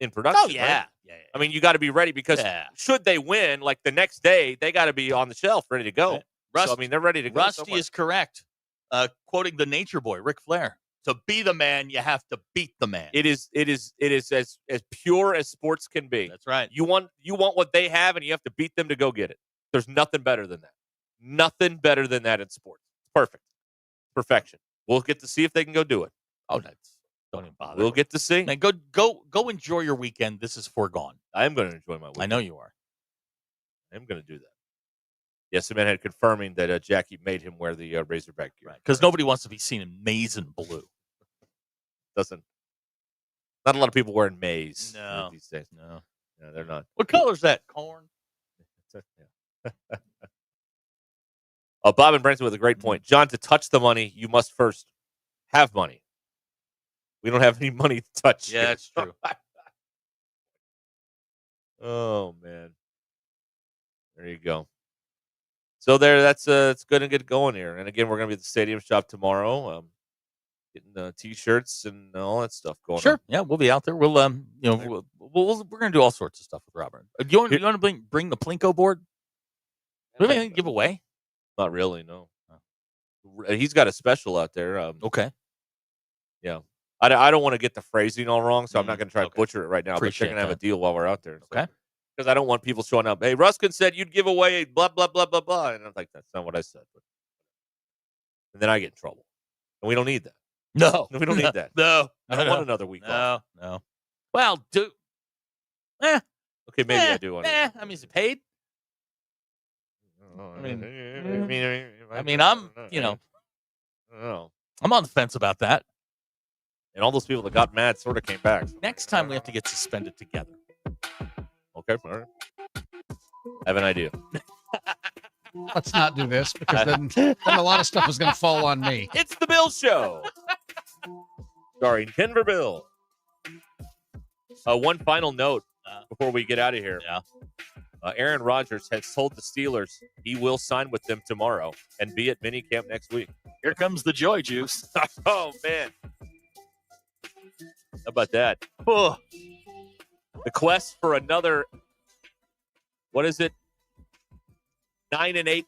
in production. Oh, yeah. Right? Yeah. I mean, you got to be ready because should they win, like the next day, they got to be on the shelf ready to go. Right. So, I mean, they're ready to go. Rusty somewhere. is correct. Quoting the Nature Boy, Ric Flair. To be the man, you have to beat the man. It is as pure as sports can be. That's right. You want what they have, and you have to beat them to go get it. There's nothing better than that. Nothing better than that in sports. It's perfect. Perfection. We'll get to see if they can go do it. Oh, don't even bother. We'll get to see. Man, go enjoy your weekend. This is foregone. I am going to enjoy my weekend. I know you are. I am going to do that. Yes, the man had confirming that Jackie made him wear the Razorback gear. Because nobody wants to be seen in maize and blue. Not a lot of people wearing maize these days. No, they're not. What color is that? Corn. Bob and Branson with a great point. John, to touch the money, you must first have money. We don't have any money to touch. Yeah, that's true. Oh man, there you go. So that's it's going to get going here. And again, we're going to be at the Stadium Shop tomorrow. Getting T-shirts and all that stuff going on. Sure. Yeah, we'll be out there. We'll we're going to do all sorts of stuff with Robert. You want to bring the Plinko board? Do we have anything to give away? Not really, no. He's got a special out there. Okay. Yeah. I don't want to get the phrasing all wrong, so I'm not going to try to butcher it right now. Appreciate but they're going to have that. a deal while we're out there. Okay. Because I don't want people showing up. Hey, Ruscin said you'd give away blah, blah, blah, blah, blah. And I'm like, that's not what I said. And then I get in trouble. And we don't need that. No. We don't need that. No. I don't want another week off. No. Well, Okay, maybe I do want I mean, is it paid? I mean, I'm, I'm on the fence about that. And all those people that got mad sort of came back. Next time we have to get suspended together. Okay, all right. I have an idea. Let's not do this because then a lot of stuff is going to fall on me. It's the Bill Show. Starring Denver Bill. One final note before we get out of here. Yeah. Aaron Rodgers has told the Steelers he will sign with them tomorrow and be at minicamp next week. Here comes the joy juice. Oh, man. How about that? Oh. The quest for another, 9-8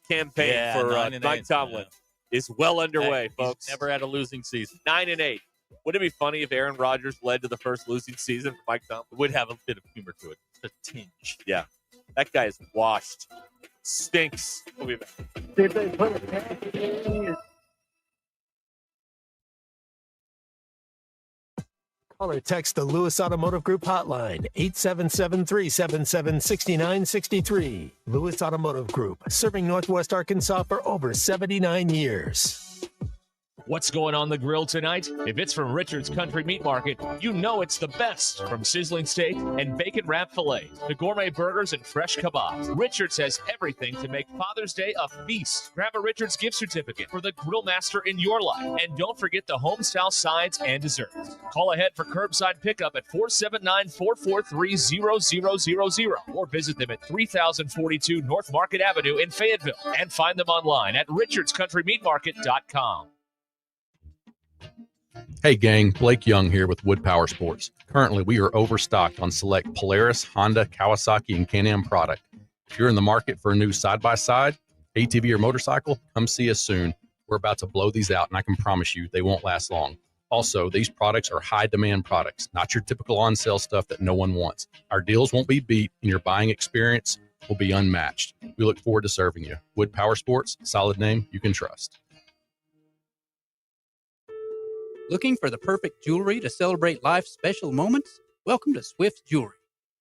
campaign for Mike Tomlin is well underway, folks. He's never had a losing season. 9-8. Wouldn't it be funny if Aaron Rodgers led to the first losing season for Mike Tomlin? It would have a bit of humor to it. A tinge. Yeah. That guy is washed. Stinks. We'll be back. Call or text the Lewis Automotive Group hotline, 877-377-6963. Lewis Automotive Group, serving Northwest Arkansas for over 79 years. What's going on the grill tonight? If it's from Richard's Country Meat Market, you know it's the best. From sizzling steak and bacon wrap filet to gourmet burgers and fresh kebabs, Richard's has everything to make Father's Day a feast. Grab a Richard's gift certificate for the grill master in your life. And don't forget the home-style sides and desserts. Call ahead for curbside pickup at 479-443-0000 or visit them at 3042 North Market Avenue in Fayetteville and find them online at richardscountrymeatmarket.com. Hey gang, Blake Young here with Wood Power Sports. Currently, we are overstocked on select Polaris, Honda, Kawasaki, and Can-Am product. If you're in the market for a new side-by-side, ATV, or motorcycle, come see us soon. We're about to blow these out, and I can promise you they won't last long. Also, these products are high-demand products, not your typical on-sale stuff that no one wants. Our deals won't be beat, and your buying experience will be unmatched. We look forward to serving you. Wood Power Sports, solid name you can trust. Looking for the perfect jewelry to celebrate life's special moments? Welcome to Swift's Jewelry.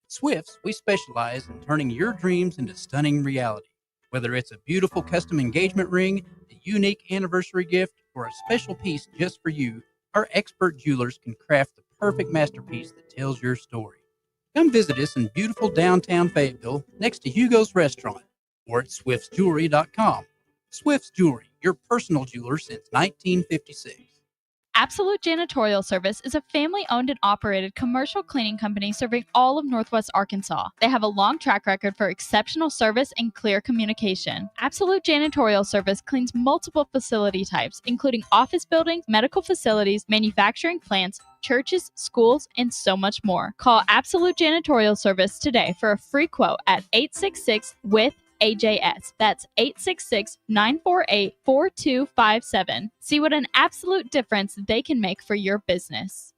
At Swift's, we specialize in turning your dreams into stunning reality. Whether it's a beautiful custom engagement ring, a unique anniversary gift, or a special piece just for you, our expert jewelers can craft the perfect masterpiece that tells your story. Come visit us in beautiful downtown Fayetteville next to Hugo's Restaurant or at swiftsjewelry.com. Swift's Jewelry, your personal jeweler since 1956. Absolute Janitorial Service is a family-owned and operated commercial cleaning company serving all of Northwest Arkansas. They have a long track record for exceptional service and clear communication. Absolute Janitorial Service cleans multiple facility types, including office buildings, medical facilities, manufacturing plants, churches, schools, and so much more. Call Absolute Janitorial Service today for a free quote at 866-WITH-AJS. That's 866-948-4257. See what an absolute difference they can make for your business.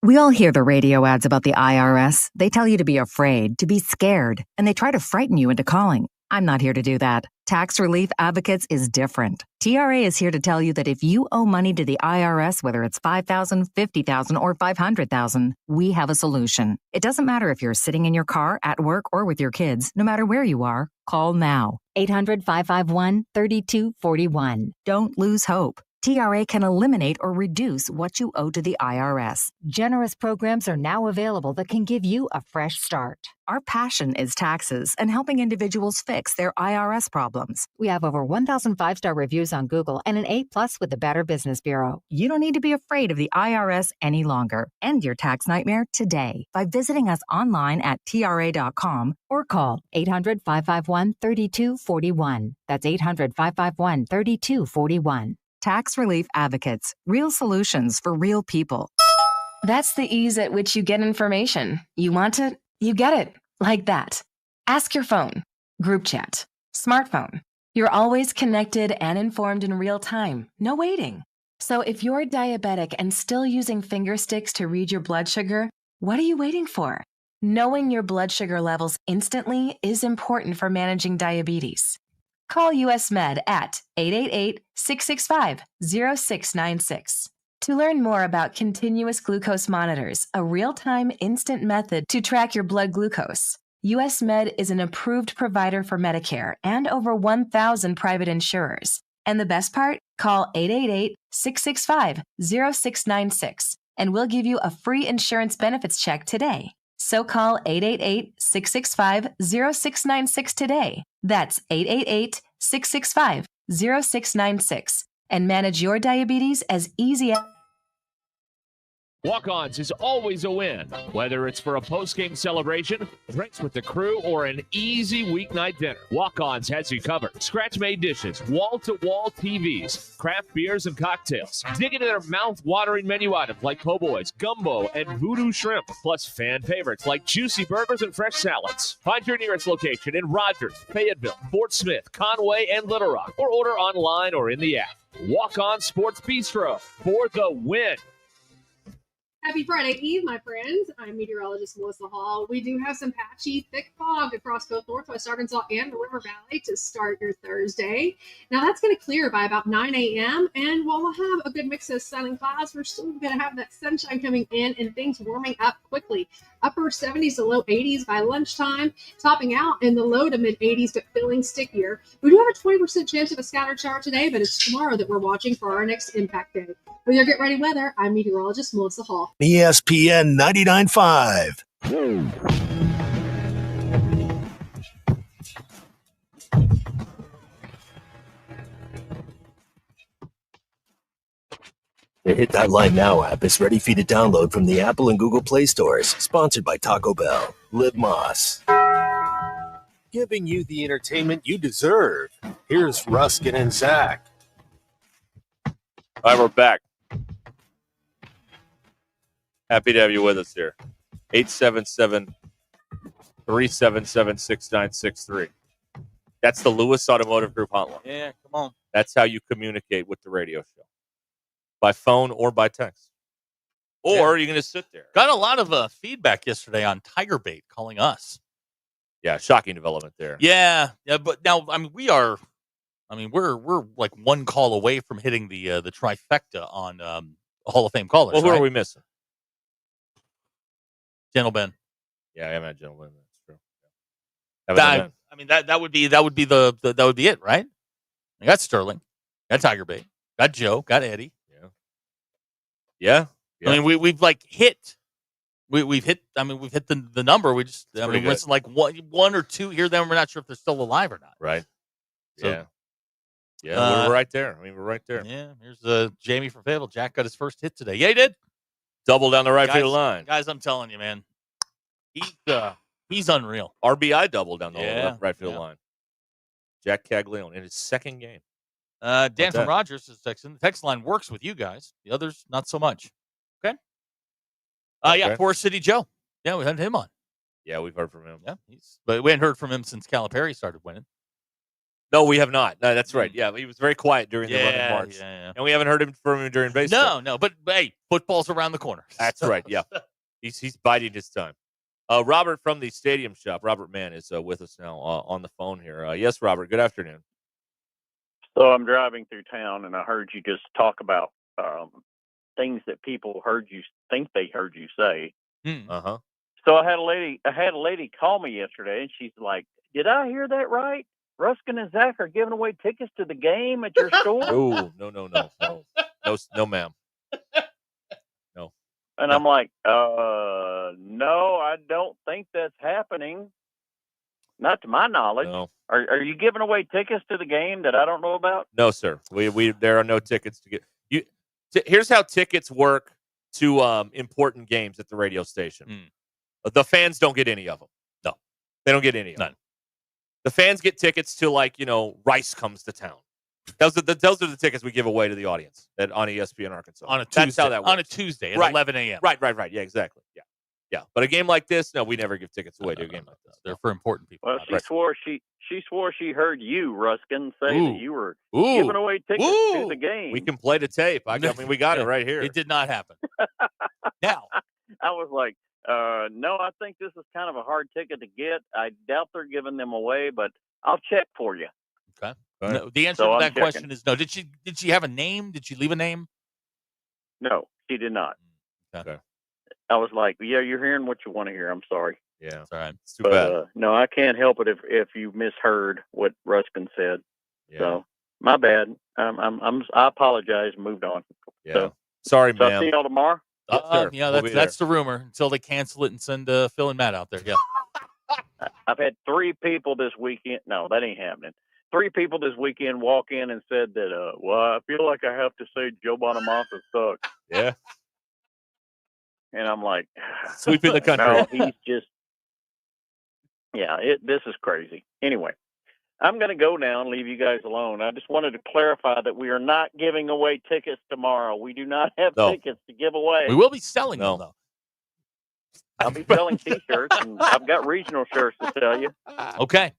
We all hear the radio ads about the IRS. They tell you to be afraid, to be scared, and they try to frighten you into calling. I'm not here to do that. Tax Relief Advocates is different. TRA is here to tell you that if you owe money to the IRS, whether it's $5,000, $50,000, or $500,000, we have a solution. It doesn't matter if you're sitting in your car, at work, or with your kids. No matter where you are, call now. 800-551-3241. Don't lose hope. TRA can eliminate or reduce what you owe to the IRS. Generous programs are now available that can give you a fresh start. Our passion is taxes and helping individuals fix their IRS problems. We have over 1,000 5-star reviews on Google and an A+ with the Better Business Bureau. You don't need to be afraid of the IRS any longer. End your tax nightmare today by visiting us online at TRA.com or call 800-551-3241. That's 800-551-3241. Tax Relief Advocates. Real solutions for real people. That's the ease at which you get information. You want it, you get it. Like that. Ask your phone. Group chat. Smartphone. You're always connected and informed in real time. No waiting. So if you're diabetic and still using finger sticks to read your blood sugar, what are you waiting for? Knowing your blood sugar levels instantly is important for managing diabetes. Call US Med at 888-665-0696 to learn more about continuous glucose monitors, a real-time instant method to track your blood glucose. US Med is an approved provider for Medicare and over 1,000 private insurers. And the best part? Call 888-665-0696 and we'll give you a free insurance benefits check today. So call 888-665-0696 today. That's 888-665-0696 and manage your diabetes as easy as... Walk-Ons is always a win, whether it's for a post-game celebration, drinks with the crew, or an easy weeknight dinner. Walk-Ons has you covered. Scratch-made dishes, wall-to-wall TVs, craft beers and cocktails. Dig into their mouth-watering menu items like po' boys, gumbo, and voodoo shrimp, plus fan favorites like juicy burgers and fresh salads. Find your nearest location in Rogers, Fayetteville, Fort Smith, Conway, and Little Rock, or order online or in the app. Walk-On Sports Bistro for the win. Happy Friday Eve, my friends. I'm meteorologist Melissa Hall. We do have some patchy, thick fog across both Northwest Arkansas and the River Valley to start your Thursday. Now, that's going to clear by about 9 a.m., and while we'll have a good mix of sun and clouds, we're still going to have that sunshine coming in and things warming up quickly. Upper 70s to low 80s by lunchtime, topping out in the low to mid 80s, but feeling stickier. We do have a 20% chance of a scattered shower today, but it's tomorrow that we're watching for our next impact day. With your Get Ready weather, I'm meteorologist Melissa Hall. ESPN 99.5. The Hit That Line Now app is ready for you to download from the Apple and Google Play stores. Sponsored by Taco Bell. Live Moss. Giving you the entertainment you deserve. Here's Ruscin and Zach. All right, we're back. Happy to have you with us here. 877-377-6963. That's the Lewis Automotive Group hotline. Yeah, come on. That's how you communicate with the radio show. By phone or by text. Or you're going to sit there. Got a lot of feedback yesterday on Tiger Bait calling us. Yeah, shocking development there. Yeah, but now we're like one call away from hitting the trifecta on Hall of Fame callers. Well, who are we missing? Gentle Ben. Yeah, I haven't had Gentle Ben. That's true. That would be it, right? I got Sterling, got Tiger Bait, got Joe, got Eddie. Yeah. I mean, we've like hit. We've hit. I mean, we've hit the number. We just. It's like one or two here. Then we're not sure if they're still alive or not. Right. So, Yeah, we're right there. I mean, we're right there. Yeah, here's Jamie from Fayetteville. Jack got his first hit today. Yeah, he did. Double down the right field line. Guys, I'm telling you, man. He's unreal. RBI double down the right field line. Jack Caglione in his second game. Dan from Rogers is texting. The text line works with you guys. The others, not so much. Okay. Yeah, Forest City Joe. Yeah, we had him on. Yeah, we've heard from him. Yeah, but we hadn't heard from him since Calipari started winning. No, we have not. No, that's right. Yeah, he was very quiet during the run of March. Yeah. And we haven't heard from him during baseball. No, but hey, football's around the corner. That's right, yeah. He's biding his time. Robert from the Stadium Shop, Robert Mann, is with us now on the phone here. Yes, Robert, good afternoon. So I'm driving through town, and I heard you just talk about things that people think they heard you say. Uh-huh. So I had a lady call me yesterday, and she's like, "Did I hear that right? Ruscin and Zach are giving away tickets to the game at your store?" Oh, no, ma'am. No. And I'm like, no, I don't think that's happening. Not to my knowledge. No. Are you giving away tickets to the game that I don't know about? No, sir. We there are no tickets to get. Here's how tickets work to important games at the radio station. The fans don't get any of them. No, they don't get any of them. The fans get tickets to, like, Rice comes to town. Those are the tickets we give away to the audience on ESPN Arkansas. On a Tuesday. That's how that works. On a Tuesday at 11 a.m. Right. Yeah, exactly. Yeah. But a game like this, no, we never give tickets away to a game like this. They're for important people. Well, she swore she heard you, Ruskin, say that you were giving away tickets to the game. We can play the tape. I mean, we got it right here. It did not happen. Now, I was like, no, I think this is kind of a hard ticket to get. I doubt they're giving them away, but I'll check for you. Okay. No, the answer to that question is no. Did she have a name? Did she leave a name? No, she did not. Okay. I was like, yeah, you're hearing what you want to hear. I'm sorry. Yeah. It's all right. It's too bad. No, I can't help it if you misheard what Ruskin said. Yeah. So my bad. I apologize. Moved on. Yeah. So, sorry, so ma'am. I'll see y'all tomorrow. Yeah, that's the rumor until they cancel it and send Phil and Matt out there. Yeah. I've had 3 people this weekend. No, that ain't happening. 3 people this weekend walk in and said that, well, I feel like I have to say Joe Bonamassa sucks. Yeah. And I'm like, sweeping the country. No, he's just, this is crazy. Anyway, I'm going to go now and leave you guys alone. I just wanted to clarify that we are not giving away tickets tomorrow. We do not have tickets to give away. We will be selling them, though. I'll be selling T-shirts, and I've got regional shirts to sell you. Okay.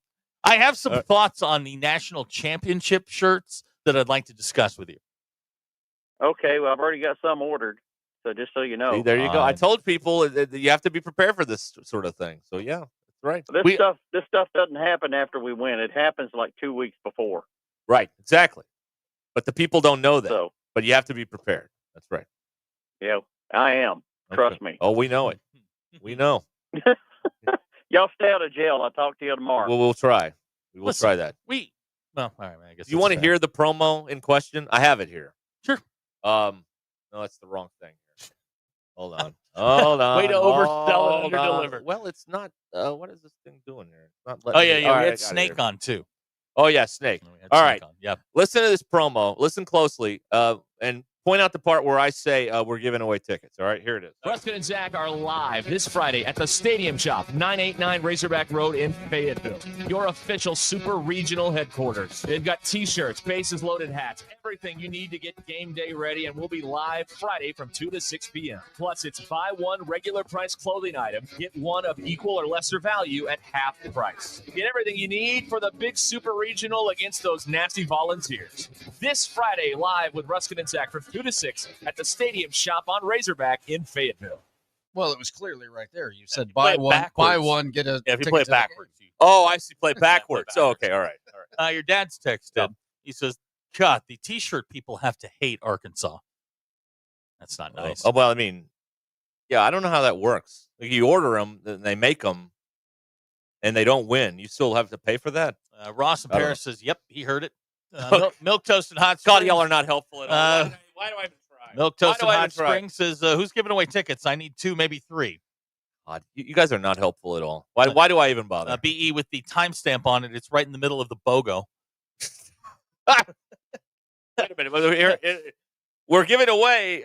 I have some thoughts on the national championship shirts that I'd like to discuss with you. Okay, well, I've already got some ordered, so just so you know. See, there you go. I told people that you have to be prepared for this sort of thing. So, yeah, that's right. This stuff doesn't happen after we win. It happens like 2 weeks before. Right, exactly. But the people don't know that. So, but you have to be prepared. That's right. Yeah, I am. Trust me. Oh, we know it. We know. Y'all stay out of jail. I'll talk to you tomorrow. Well, we'll try. We will try that. All right, man. I guess you want to hear the promo in question? I have it here. Sure. No, that's the wrong thing. Hold on. Hold on. Way to oversell it, underdeliver. Well, it's not. What is this thing doing here? It's not we had Snake on too. Oh yeah, Snake. All right. Yep. Listen to this promo. Listen closely. And point out the part where I say we're giving away tickets. All right, here it is. Ruscin and Zach are live this Friday at the Stadium Shop, 989 Razorback Road in Fayetteville, your official super regional headquarters. They've got T-shirts, bases loaded hats, everything you need to get game day ready, and we'll be live Friday from 2 to 6 p.m. Plus, it's buy one regular price clothing item, get one of equal or lesser value at half the price. Get everything you need for the big super regional against those nasty Volunteers. This Friday, live with Ruscin and Zach from 2 to 6 at the Stadium Shop on Razorback in Fayetteville. Well, it was clearly right there. You said buy one, get a. Yeah, if you play it backwards. Oh, I see. Play backwards. Oh, okay, all right. Your dad's texted. He says, God, the T-shirt people have to hate Arkansas. That's not nice. Oh, well, I mean, yeah, I don't know how that works. Like, you order them, then they make them, and they don't win. You still have to pay for that? Ross in Paris says, yep, he heard it. Milk Toast and Hot God, Springs. y'all are not helpful at all. Why do I even try? Milk Toast and Hot Springs says, who's giving away tickets? I need 2, maybe 3. God, you guys are not helpful at all. Why do I even bother? BE with the timestamp on it. It's right in the middle of the BOGO. Wait a minute. We're giving away,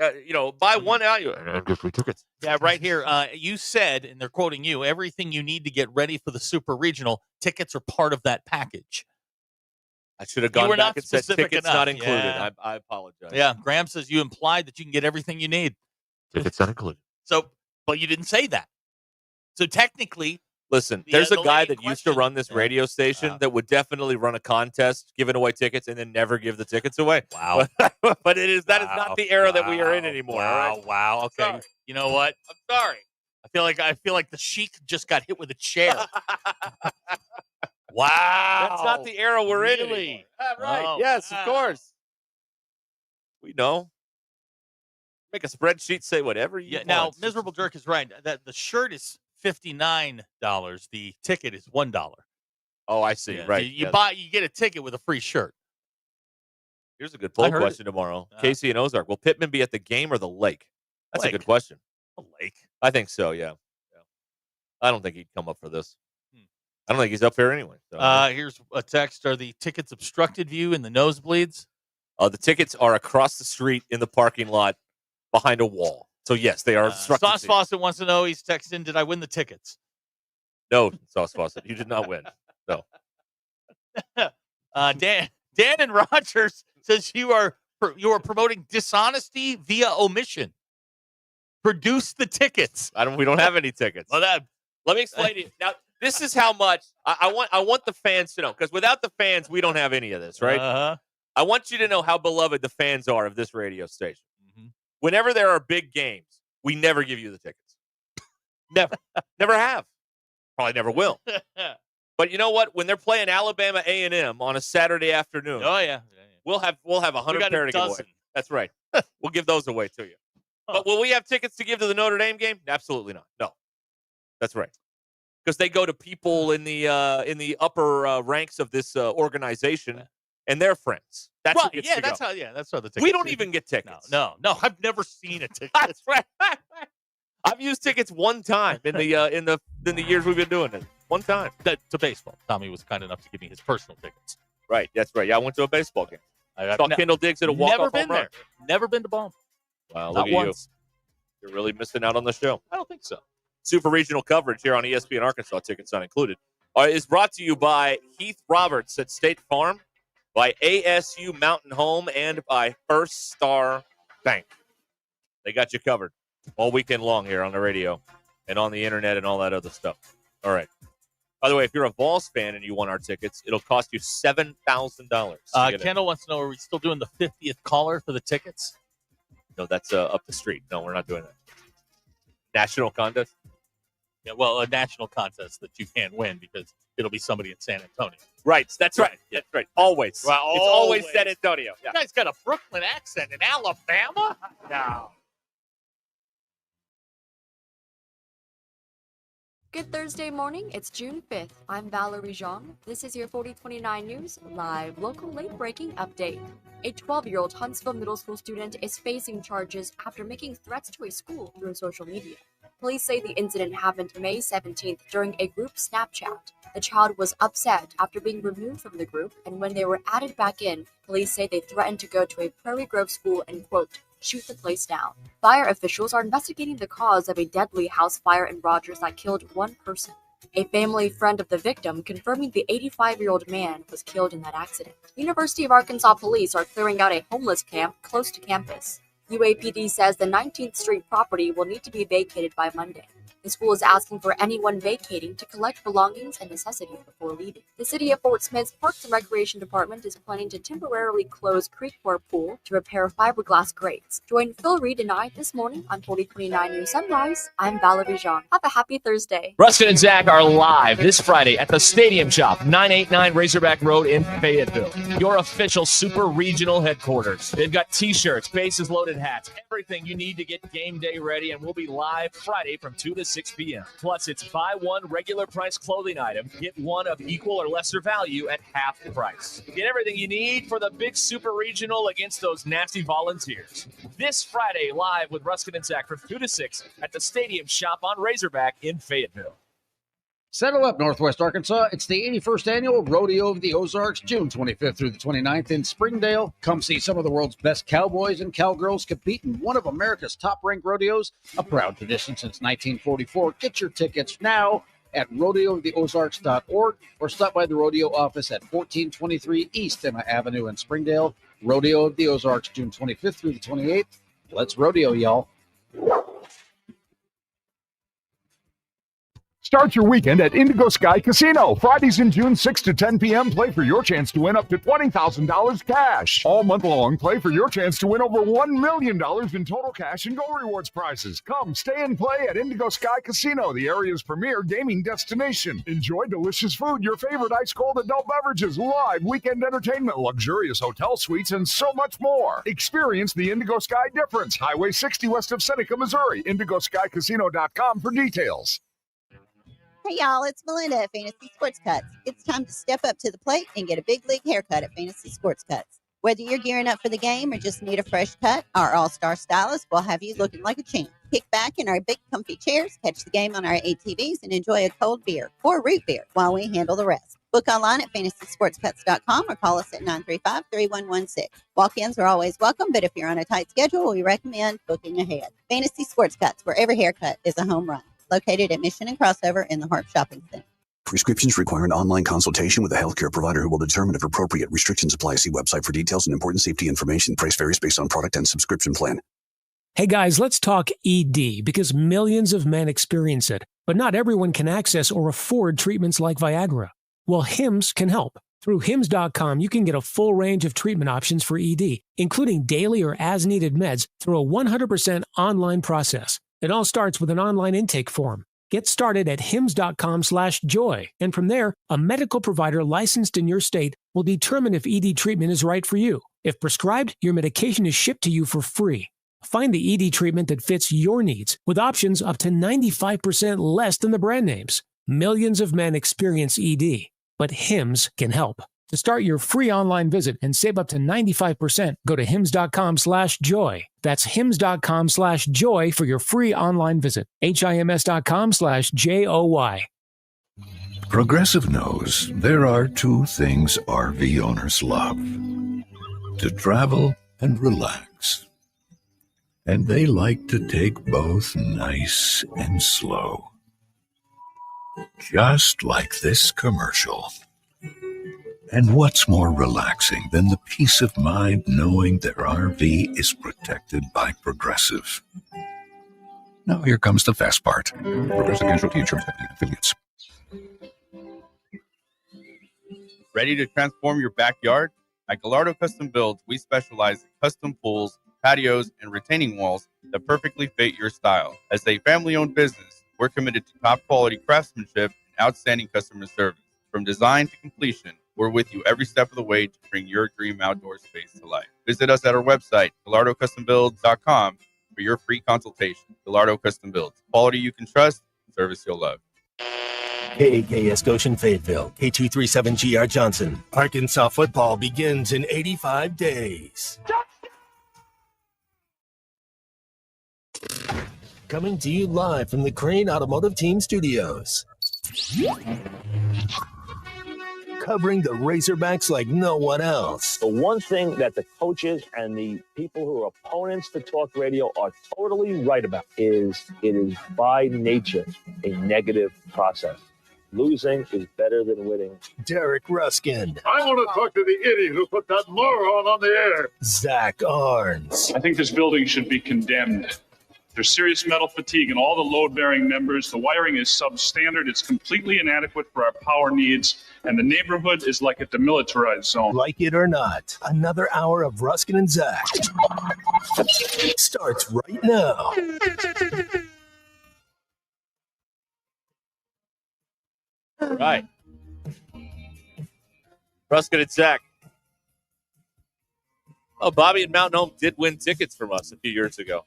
buy one out and get free tickets. Yeah, right here. You said, and they're quoting you, everything you need to get ready for the Super Regional, tickets are part of that package. I should have gone back and said tickets not included. Yeah. I apologize. Yeah, Graham says you implied that you can get everything you need. Tickets not included. So, but you didn't say that. So technically, listen, there's a guy that used to run this radio station Wow. that would definitely run a contest giving away tickets and then never give the tickets away. Wow. But that is not the era that we are in anymore. Wow, all right? wow. Okay. Sorry. You know what? I'm sorry. I feel like the Sheik just got hit with a chair. Wow. That's not the era we're in Really? anymore. Right. Oh, yes, wow. of course. We know. Make a spreadsheet, say whatever you want. Now, Miserable Jerk is right. That the shirt is $59. The ticket is $1. Oh, I see. Yeah, Right. You yes. you get a ticket with a free shirt. Here's a good poll heard question tomorrow. Uh, Casey and Ozark. Will Pittman be at the game or the lake? That's a Lake. good question. A lake. I think so, yeah. I don't think he'd come up for this. I don't think he's up here anyway. So. Here's a text. Are the tickets obstructed view in the nosebleeds? The tickets are across the street in the parking lot behind a wall. So, yes, they are obstructed. Sauce Fawcett wants to know, he's texting, did I win the tickets? No, Sauce Fawcett, you did not win. No. Dan and Rogers says you are promoting dishonesty via omission. Produce the tickets. We don't have any tickets. Well, let me explain to you. Now, this is how much I want the fans to know, because without the fans, we don't have any of this, right? Uh-huh. I want you to know how beloved the fans are of this radio station. Mm-hmm. Whenever there are big games, we never give you the tickets. Never. Never have. Probably never will. But you know what? When they're playing Alabama A&M on a Saturday afternoon, Oh, yeah. we'll have 100 We got pair a to give away. dozen. That's right. We'll give those away to you. But will we have tickets to give to the Notre Dame game? Absolutely not. No. That's right. Because they go to people in the upper ranks of this organization and their friends. That's Right, who gets yeah, to go. that's how the tickets. We don't even get tickets. No, I've never seen a ticket. That's right. I've used tickets one time in the years we've been doing it. One time. To baseball. Tommy was kind enough to give me his personal tickets. Right. That's right. Yeah, I went to a baseball game. I've Saw Kendall Diggs at a walk-off Never been home run. there. Never been to Balm. Wow, Not look at once. you. You're really missing out on the show. I don't think so. Super regional coverage here on ESPN Arkansas, tickets not included, is brought to you by Heath Roberts at State Farm, by ASU Mountain Home, and by First Star Bank. They got you covered all weekend long here on the radio and on the internet and all that other stuff. All right. By the way, if you're a Vols fan and you want our tickets, it'll cost you $7,000. Kendall wants to know, are we still doing the 50th caller for the tickets? No, that's up the street. No, we're not doing that. National contest? Yeah, well, a national contest that you can't win because it'll be somebody in San Antonio. Right. That's right. That's right. Always. Well, It's always San Antonio. Yeah. You guys got a Brooklyn accent in Alabama? No. Good Thursday morning. It's June 5th. I'm Valerie Zhang. This is your 4029 News live local late-breaking update. A 12-year-old Huntsville middle school student is facing charges after making threats to a school through social media. Police say the incident happened May 17th during a group Snapchat. The child was upset after being removed from the group, and when they were added back in, police say they threatened to go to a Prairie Grove school and, quote, shoot the place down. Fire officials are investigating the cause of a deadly house fire in Rogers that killed one person. A family friend of the victim confirming the 85-year-old man was killed in that accident. University of Arkansas police are clearing out a homeless camp close to campus. UAPD says the 19th Street property will need to be vacated by Monday. The school is asking for anyone vacating to collect belongings and necessities before leaving. The City of Fort Smith's Parks and Recreation Department is planning to temporarily close Creekmore Pool to repair fiberglass grates. Join Phil Reed and I this morning on 4029 News Sunrise. I'm Valerie Zhang. Have a happy Thursday. Ruscin and Zach are live this Friday at the Stadium Shop, 989 Razorback Road in Fayetteville, your official Super Regional headquarters. They've got T-shirts, bases loaded hats, everything you need to get game day ready, and we'll be live Friday from 2 to 6 p.m. Plus, it's buy one regular price clothing item, get one of equal or lesser value at half the price. Get everything you need for the big Super Regional against those nasty Volunteers. This Friday, live with Ruskin and Zach from 2 to 6 at the Stadium Shop on Razorback in Fayetteville. Settle up, Northwest Arkansas. It's the 81st Annual Rodeo of the Ozarks, June 25th through the 29th in Springdale. Come see some of the world's best cowboys and cowgirls compete in one of America's top-ranked rodeos, a proud tradition since 1944. Get your tickets now at rodeooftheozarks.org or stop by the rodeo office at 1423 East Emma Avenue in Springdale. Rodeo of the Ozarks, June 25th through the 28th. Let's rodeo, y'all. Start your weekend at Indigo Sky Casino. Fridays in June, 6 to 10 p.m. Play for your chance to win up to $20,000 cash. All month long, play for your chance to win over $1 million in total cash and Go Rewards prizes. Come, stay and play at Indigo Sky Casino, the area's premier gaming destination. Enjoy delicious food, your favorite ice-cold adult beverages, live weekend entertainment, luxurious hotel suites, and so much more. Experience the Indigo Sky difference. Highway 60 west of Seneca, Missouri. IndigoSkyCasino.com for details. Hey y'all, it's Melinda at Fantasy Sports Cuts. It's time to step up to the plate and get a big league haircut at Fantasy Sports Cuts. Whether you're gearing up for the game or just need a fresh cut, our all-star stylist will have you looking like a champ. Kick back in our big comfy chairs, catch the game on our ATVs, and enjoy a cold beer or root beer while we handle the rest. Book online at fantasysportscuts.com or call us at 935-3116. Walk-ins are always welcome, but if you're on a tight schedule, we recommend booking ahead. Fantasy Sports Cuts, where every haircut is a home run. Located at Mission and Crossover in the Harp Shopping Center. Prescriptions require an online consultation with a healthcare provider who will determine if appropriate. Restrictions apply. See website for details and important safety information. Price varies based on product and subscription plan. Hey guys, let's talk ED because millions of men experience it, but not everyone can access or afford treatments like Viagra. Well, Hims can help. Through Hims.com, you can get a full range of treatment options for ED, including daily or as-needed meds through a 100% online process. It all starts with an online intake form. Get started at hims.com/joy. And from there, a medical provider licensed in your state will determine if ED treatment is right for you. If prescribed, your medication is shipped to you for free. Find the ED treatment that fits your needs with options up to 95% less than the brand names. Millions of men experience ED, but Hims can help. To start your free online visit and save up to 95%, go to hims.com/joy. That's hims.com/joy for your free online visit. HIMS.com/JOY. Progressive knows there are two things RV owners love: to travel and relax. And they like to take both nice and slow. Just like this commercial. And what's more relaxing than the peace of mind knowing their RV is protected by Progressive? Now here comes the fast part. Progressive Casualty Insurance Company affiliates. Ready to transform your backyard? At Gallardo Custom Builds, we specialize in custom pools, patios, and retaining walls that perfectly fit your style. As a family-owned business, we're committed to top-quality craftsmanship and outstanding customer service. From design to completion, we're with you every step of the way to bring your dream outdoor space to life. Visit us at our website, GallardoCustomBuilds.com, for your free consultation. Gallardo Custom Builds. Quality you can trust, service you'll love. KAKS Goshen Fayetteville, K237GR Johnson. Arkansas football begins in 85 days. Coming to you live from the Crane Automotive Team Studios. Covering the Razorbacks like no one else. The one thing that the coaches and the people who are opponents to talk radio are totally right about is it is by nature a negative process. Losing is better than winning. Derek Ruskin. I want to talk to the idiot who put that moron on the air. Zach Arns. I think this building should be condemned. There's serious metal fatigue in all the load-bearing members. The wiring is substandard. It's completely inadequate for our power needs. And the neighborhood is like a demilitarized zone. Like it or not, another hour of Ruskin and Zach starts right now. All right. Ruskin and Zach. Oh, Bobby and Mountain Home did win tickets from us a few years ago.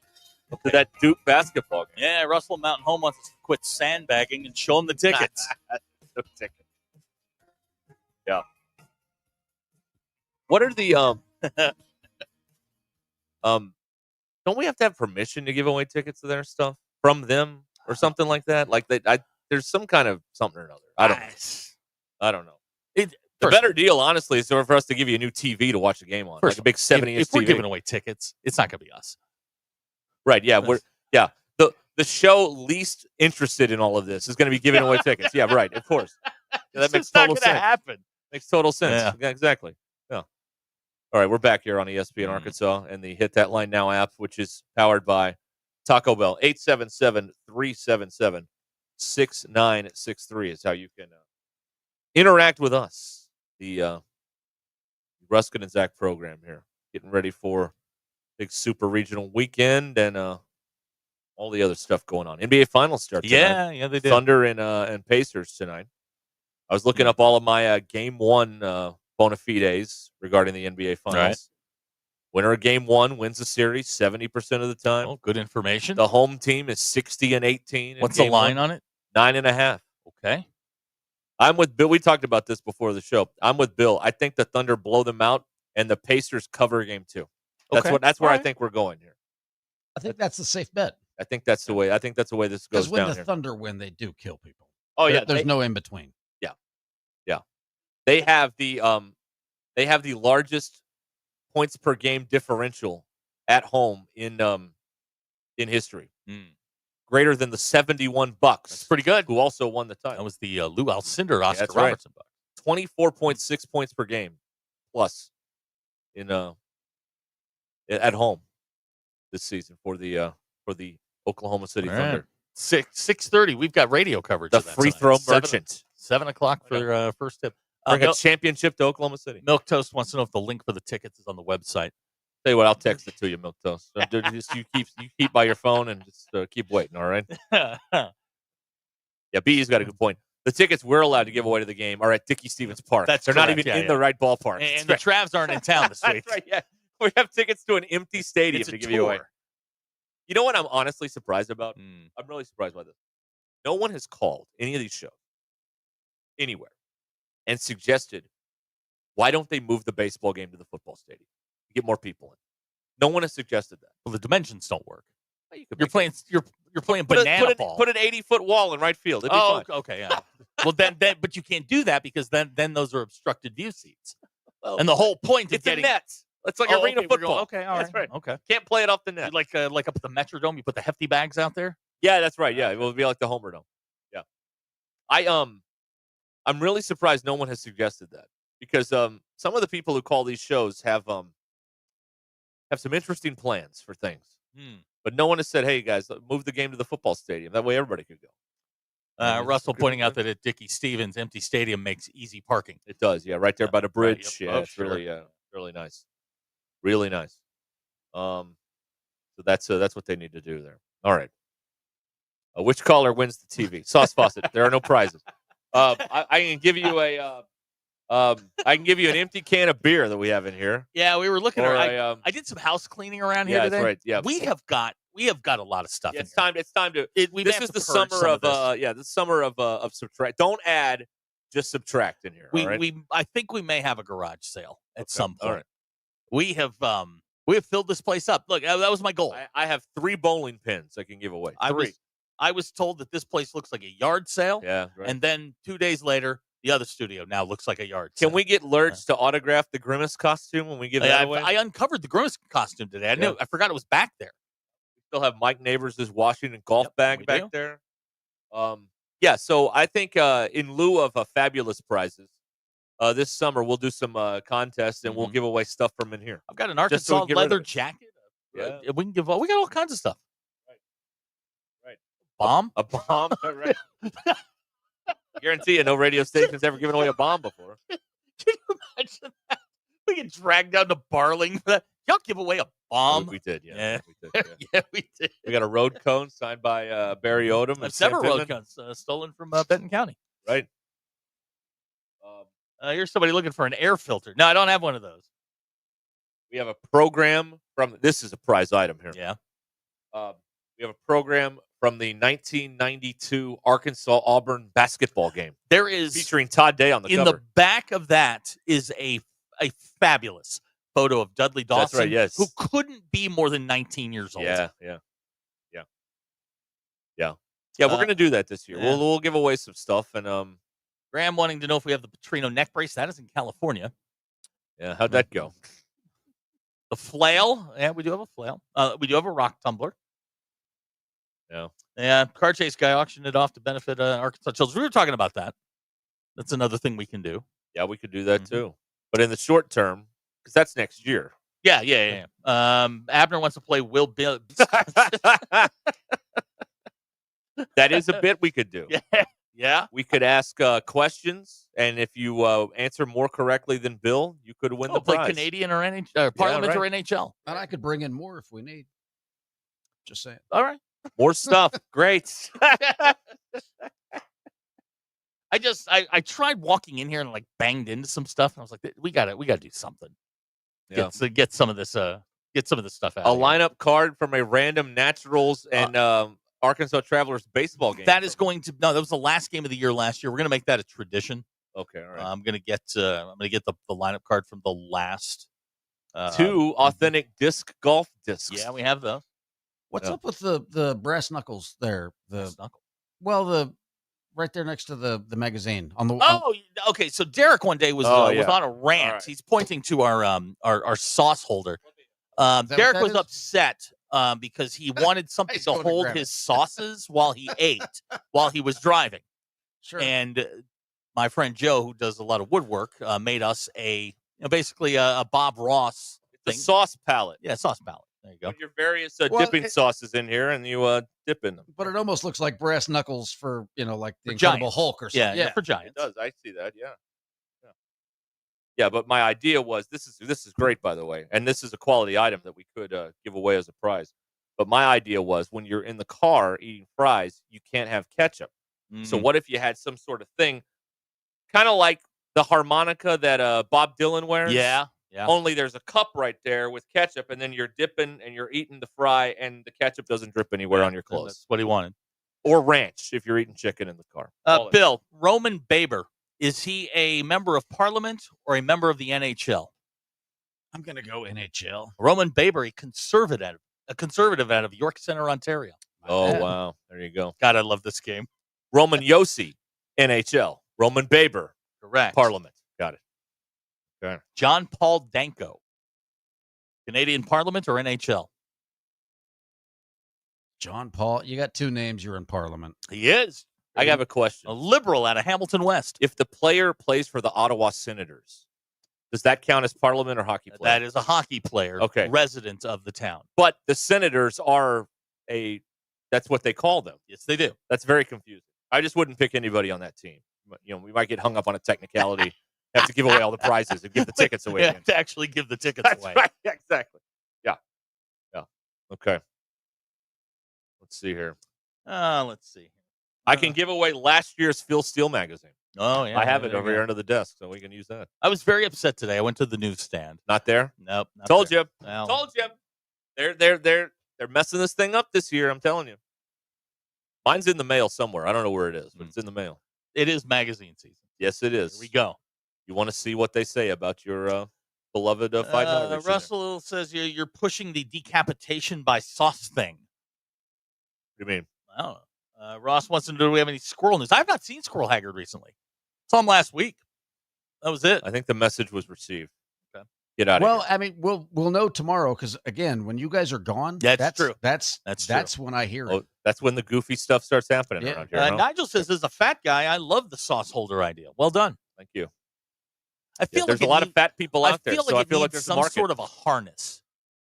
To that Duke basketball game. Yeah, Russell Mountain Home wants us to quit sandbagging and show them the tickets. No tickets. Yeah. What are the don't we have to have permission to give away tickets to their stuff from them or something like that? Like I there's some kind of something or another. I don't know. The better deal, honestly, is for us to give you a new TV to watch the game on, like a big 70-inch if we're TV. giving away tickets, it's not going to be us. Right? Yeah, the show least interested in all of this is going to be giving away tickets. Yeah, right. Of course. Yeah, that makes total sense. Happen. Makes total sense. Yeah, exactly. Yeah. All right, we're back here on ESPN Arkansas and the Hit That Line Now app, which is powered by Taco Bell. 877-377-6963 is how you can interact with us. The Ruscin and Zach program here, getting ready for big super regional weekend and all the other stuff going on. NBA Finals start tonight. Yeah, they did. Thunder and Pacers tonight. I was looking up all of my Game 1 bona fides regarding the NBA Finals. Right. Winner of Game 1 wins the series 70% of the time. Oh, good information. The home team is 60-18. What's the line on it? 9.5. Okay. I'm with Bill. We talked about this before the show. I'm with Bill. I think the Thunder blow them out, and the Pacers cover Game 2. That's where I think we're going here. I think that's the safe bet. I think that's the way. this goes down. Because when the here. Thunder win, they do kill people. Oh yeah, there's no in between. Yeah. They have the largest points per game differential at home in history. Greater than the 71 Bucks. That's pretty good. Who also won the title. That was the Lou Alcindor, Oscar that's Robertson Bucks. 24.6 points per game plus in at home this season for the Oklahoma City Thunder. 6:30. We've got radio coverage. The of that free tonight. throw merchant. 7:00 for first tip. Bring a championship to Oklahoma City. Milk Toast wants to know if the link for the tickets is on the website. Tell you what, I'll text it to you, Milk Toast. So you keep by your phone and just keep waiting. All right. Yeah, B's got a good point. The tickets we're allowed to give away to the game are at Dickey Stevens Park. They're not even in the right ballpark. And the Travs aren't in town this week. That's right. Yeah, we have tickets to an empty stadium to give you away. You know what I'm honestly surprised about? I'm really surprised by this. No one has called any of these shows anywhere and suggested, why don't they move the baseball game to the football stadium to get more people in? No one has suggested that. Well, the dimensions don't work. Well, You're playing banana ball. Put an 80-foot wall in right field. It'd be fine. Okay, yeah. Well, then, but you can't do that because then those are obstructed view seats. And the whole point is getting a net. It's like arena football. Okay, all right. That's right. Okay. Can't play it off the net. Like up at the Metrodome, you put the hefty bags out there? Yeah, that's right. Yeah, it will be like the Homer Dome. Yeah. I'm really surprised no one has suggested that because some of the people who call these shows have some interesting plans for things. But no one has said, hey, guys, move the game to the football stadium. That way everybody could go. Russell pointing out that at Dickey Stevens, empty stadium makes easy parking. It does, yeah, right there by the bridge. Right, yeah, it's really nice. Really nice. So that's what they need to do there. All right. Which caller wins the TV? Sauce Fawcett. There are no prizes. I can give you an empty can of beer that we have in here. Yeah, we were looking at. I did some house cleaning around here today. That's right. Yeah, we have got a lot of stuff. Yeah, in it's here. time. It's time to. This is the summer of the summer of subtract. Don't add, just subtract in here. I think we may have a garage sale at some point. All right. We have filled this place up. Look, that was my goal. I have 3 bowling pins I can give away. 3. I was told that this place looks like a yard sale. Yeah, right. And then 2 days later, the other studio now looks like a yard sale. Can we get Lurch to autograph the Grimace costume when we give that away? I uncovered the Grimace costume today. I forgot it was back there. We still have Mike Neighbors' Washington golf bag back there. Yeah, so I think in lieu of fabulous prizes, this summer we'll do some contests and we'll give away stuff from in here. I've got an Arkansas leather jacket. Yeah. We can we got all kinds of stuff. Right. Bomb? A bomb, right. Guarantee you no radio station's ever given away a bomb before. Can you imagine that? We get dragged down to Barling for that. Y'all give away a bomb? We did, yeah. We did, yeah. Yeah, we did. We got a road cone signed by Barry Odom. I've several road cones stolen from Benton County. Right. Here's somebody looking for an air filter. No, I don't have one of those. We have a program from, this is a prize item here. Yeah. We have a program from the 1992 Arkansas-Auburn basketball game. There is featuring Todd Day on the cover. In the back of that is a fabulous photo of Dudley Dawson, That's right, yes. who couldn't be more than 19 years old. Yeah. Yeah, we're going to do that this year. Yeah. We'll give away some stuff. And Graham wanting to know if we have the Petrino neck brace. That is in California. Yeah, how'd that go? The flail. Yeah, we do have a flail. We do have a rock tumbler. Yeah. Car chase guy auctioned it off to benefit Arkansas children. We were talking about that. That's another thing we can do. Yeah, we could do that too. But in the short term, because that's next year. Yeah. Abner wants to play Will Bill. That is a bit we could do. Yeah. We could ask questions, and if you answer more correctly than Bill, you could win the play prize. Canadian or NHL, Parliament or NHL. And I could bring in more if we need. Just saying. All right. More stuff. Great. I tried walking in here and like banged into some stuff, and I was like, we gotta do something. Yeah. Get some of this stuff out. A of here. lineup card from a random Naturals and Arkansas Travelers baseball game. That is going to that was the last game of the year last year. We're gonna make that a tradition. Okay, all right. I'm gonna get the lineup card from the last 2 authentic disc golf discs. Yeah, we have those. What's up with the brass knuckles there? Brass knuckle. Well, the right there next to the magazine on the. Okay. So Derek one day was on a rant. Right. He's pointing to our sauce holder. that Derek what that was is? upset because he wanted something to told him to hold grab his sauces while he ate while he was driving. Sure. And my friend Joe, who does a lot of woodwork, made us basically a Bob Ross The thing. sauce palette. Yeah, sauce palette. There you go. Put your various Well, dipping sauces in here, and you dip in them. But it almost looks like brass knuckles for like the For Incredible giants. Hulk or something. Yeah, for It giants. does. I see that. Yeah, but my idea was this is great, by the way, and this is a quality item that we could give away as a prize. But my idea was when you're in the car eating fries, you can't have ketchup. So what if you had some sort of thing, kind of like the harmonica that Bob Dylan wears? Yeah. Only there's a cup right there with ketchup, and then you're dipping and you're eating the fry, and the ketchup doesn't drip anywhere on your clothes. That's what he wanted. Or ranch if you're eating chicken in the car. Bill, Roman Baber, is he a member of Parliament or a member of the NHL? I'm gonna go NHL. Roman Baber, a conservative out of York Center, Ontario. Oh, wow. There you go. God, I love this game. Roman Yossi, NHL. Roman Baber, Correct. Parliament. Got it. Okay. John Paul Danko, Canadian Parliament or NHL? John Paul, you got 2 names. You're in Parliament. He is. I have a question. A liberal out of Hamilton West. If the player plays for the Ottawa Senators, does that count as Parliament or hockey player? That is a hockey player, Okay. resident of the town. But the Senators are that's what they call them. Yes, they do. That's very confusing. I just wouldn't pick anybody on that team. We might get hung up on a technicality, have to give away all the prizes and give the tickets away. Yeah, again. to actually give the tickets That's away. right. Yeah, exactly. Yeah. Okay. Let's see here. Let's see. I can give away last year's Phil Steele magazine. Oh, yeah. I have it there you over go. here under the desk, so we can use that. I was very upset today. I went to the newsstand. Not there? Nope. not Told there. you. Well, Told you. They're messing this thing up this year. I'm telling you. Mine's in the mail somewhere. I don't know where it is, but it's in the mail. It is magazine season. Yes, it is. Here we go. You want to see what they say about your beloved Fight Night? Russell says you're pushing the decapitation by sauce thing. What do you mean? I don't know. Ross wants to know, do we have any squirrel news? I have not seen Squirrel Haggard recently. Saw him last week. That was it. I think the message was received. Okay. Get out of Well, here. I mean, we'll know tomorrow because again, when you guys are gone, That's true. That's true. when I hear it. Oh, that's when the goofy stuff starts happening Yeah. around here. Huh? Nigel says, as a fat guy, I love the sauce holder idea. Well done. Thank you. I feel there's like a lot of fat people out there, I feel so like I it feel like needs there's a some market. sort of a harness.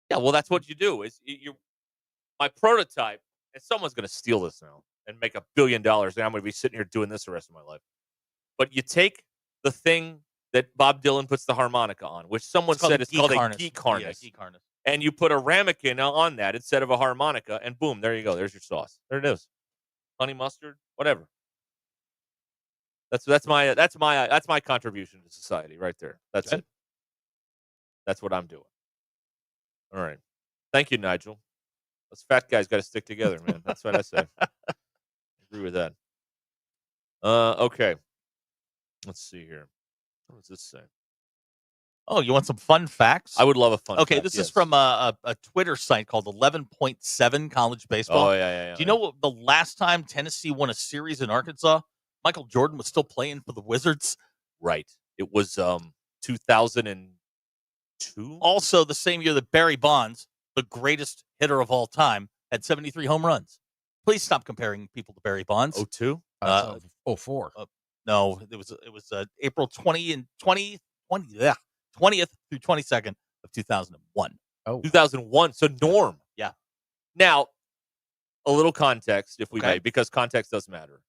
Yeah, well, that's what you do. Is you my prototype, and someone's going to steal this now and make $1 billion, and I'm going to be sitting here doing this the rest of my life. But you take the thing that Bob Dylan puts the harmonica on, which someone said is called a geek harness. Yeah, geek harness. And you put a ramekin on that instead of a harmonica, and boom, there you go. There's your sauce. There it is. Honey mustard, whatever. That's my contribution to society right there. That's it. That's what I'm doing. All right. Thank you, Nigel. Those fat guys got to stick together, man. That's what I say. I agree with that. Okay. Let's see here. What does this say? Oh, you want some fun facts? I would love a fun Okay, fact, this yes. is from a Twitter site called 11.7 College Baseball. Oh, yeah. Do you know what the last time Tennessee won a series in Arkansas? Michael Jordan was still playing for the Wizards. Right. It was 2002. Also, the same year that Barry Bonds, the greatest hitter of all time, had 73 home runs. Please stop comparing people to Barry Bonds. 02? 04. No, it was April 20th through 22nd of 2001. Oh, 2001. So Norm. Yeah. Now, a little context, if we Okay. may, because context does matter.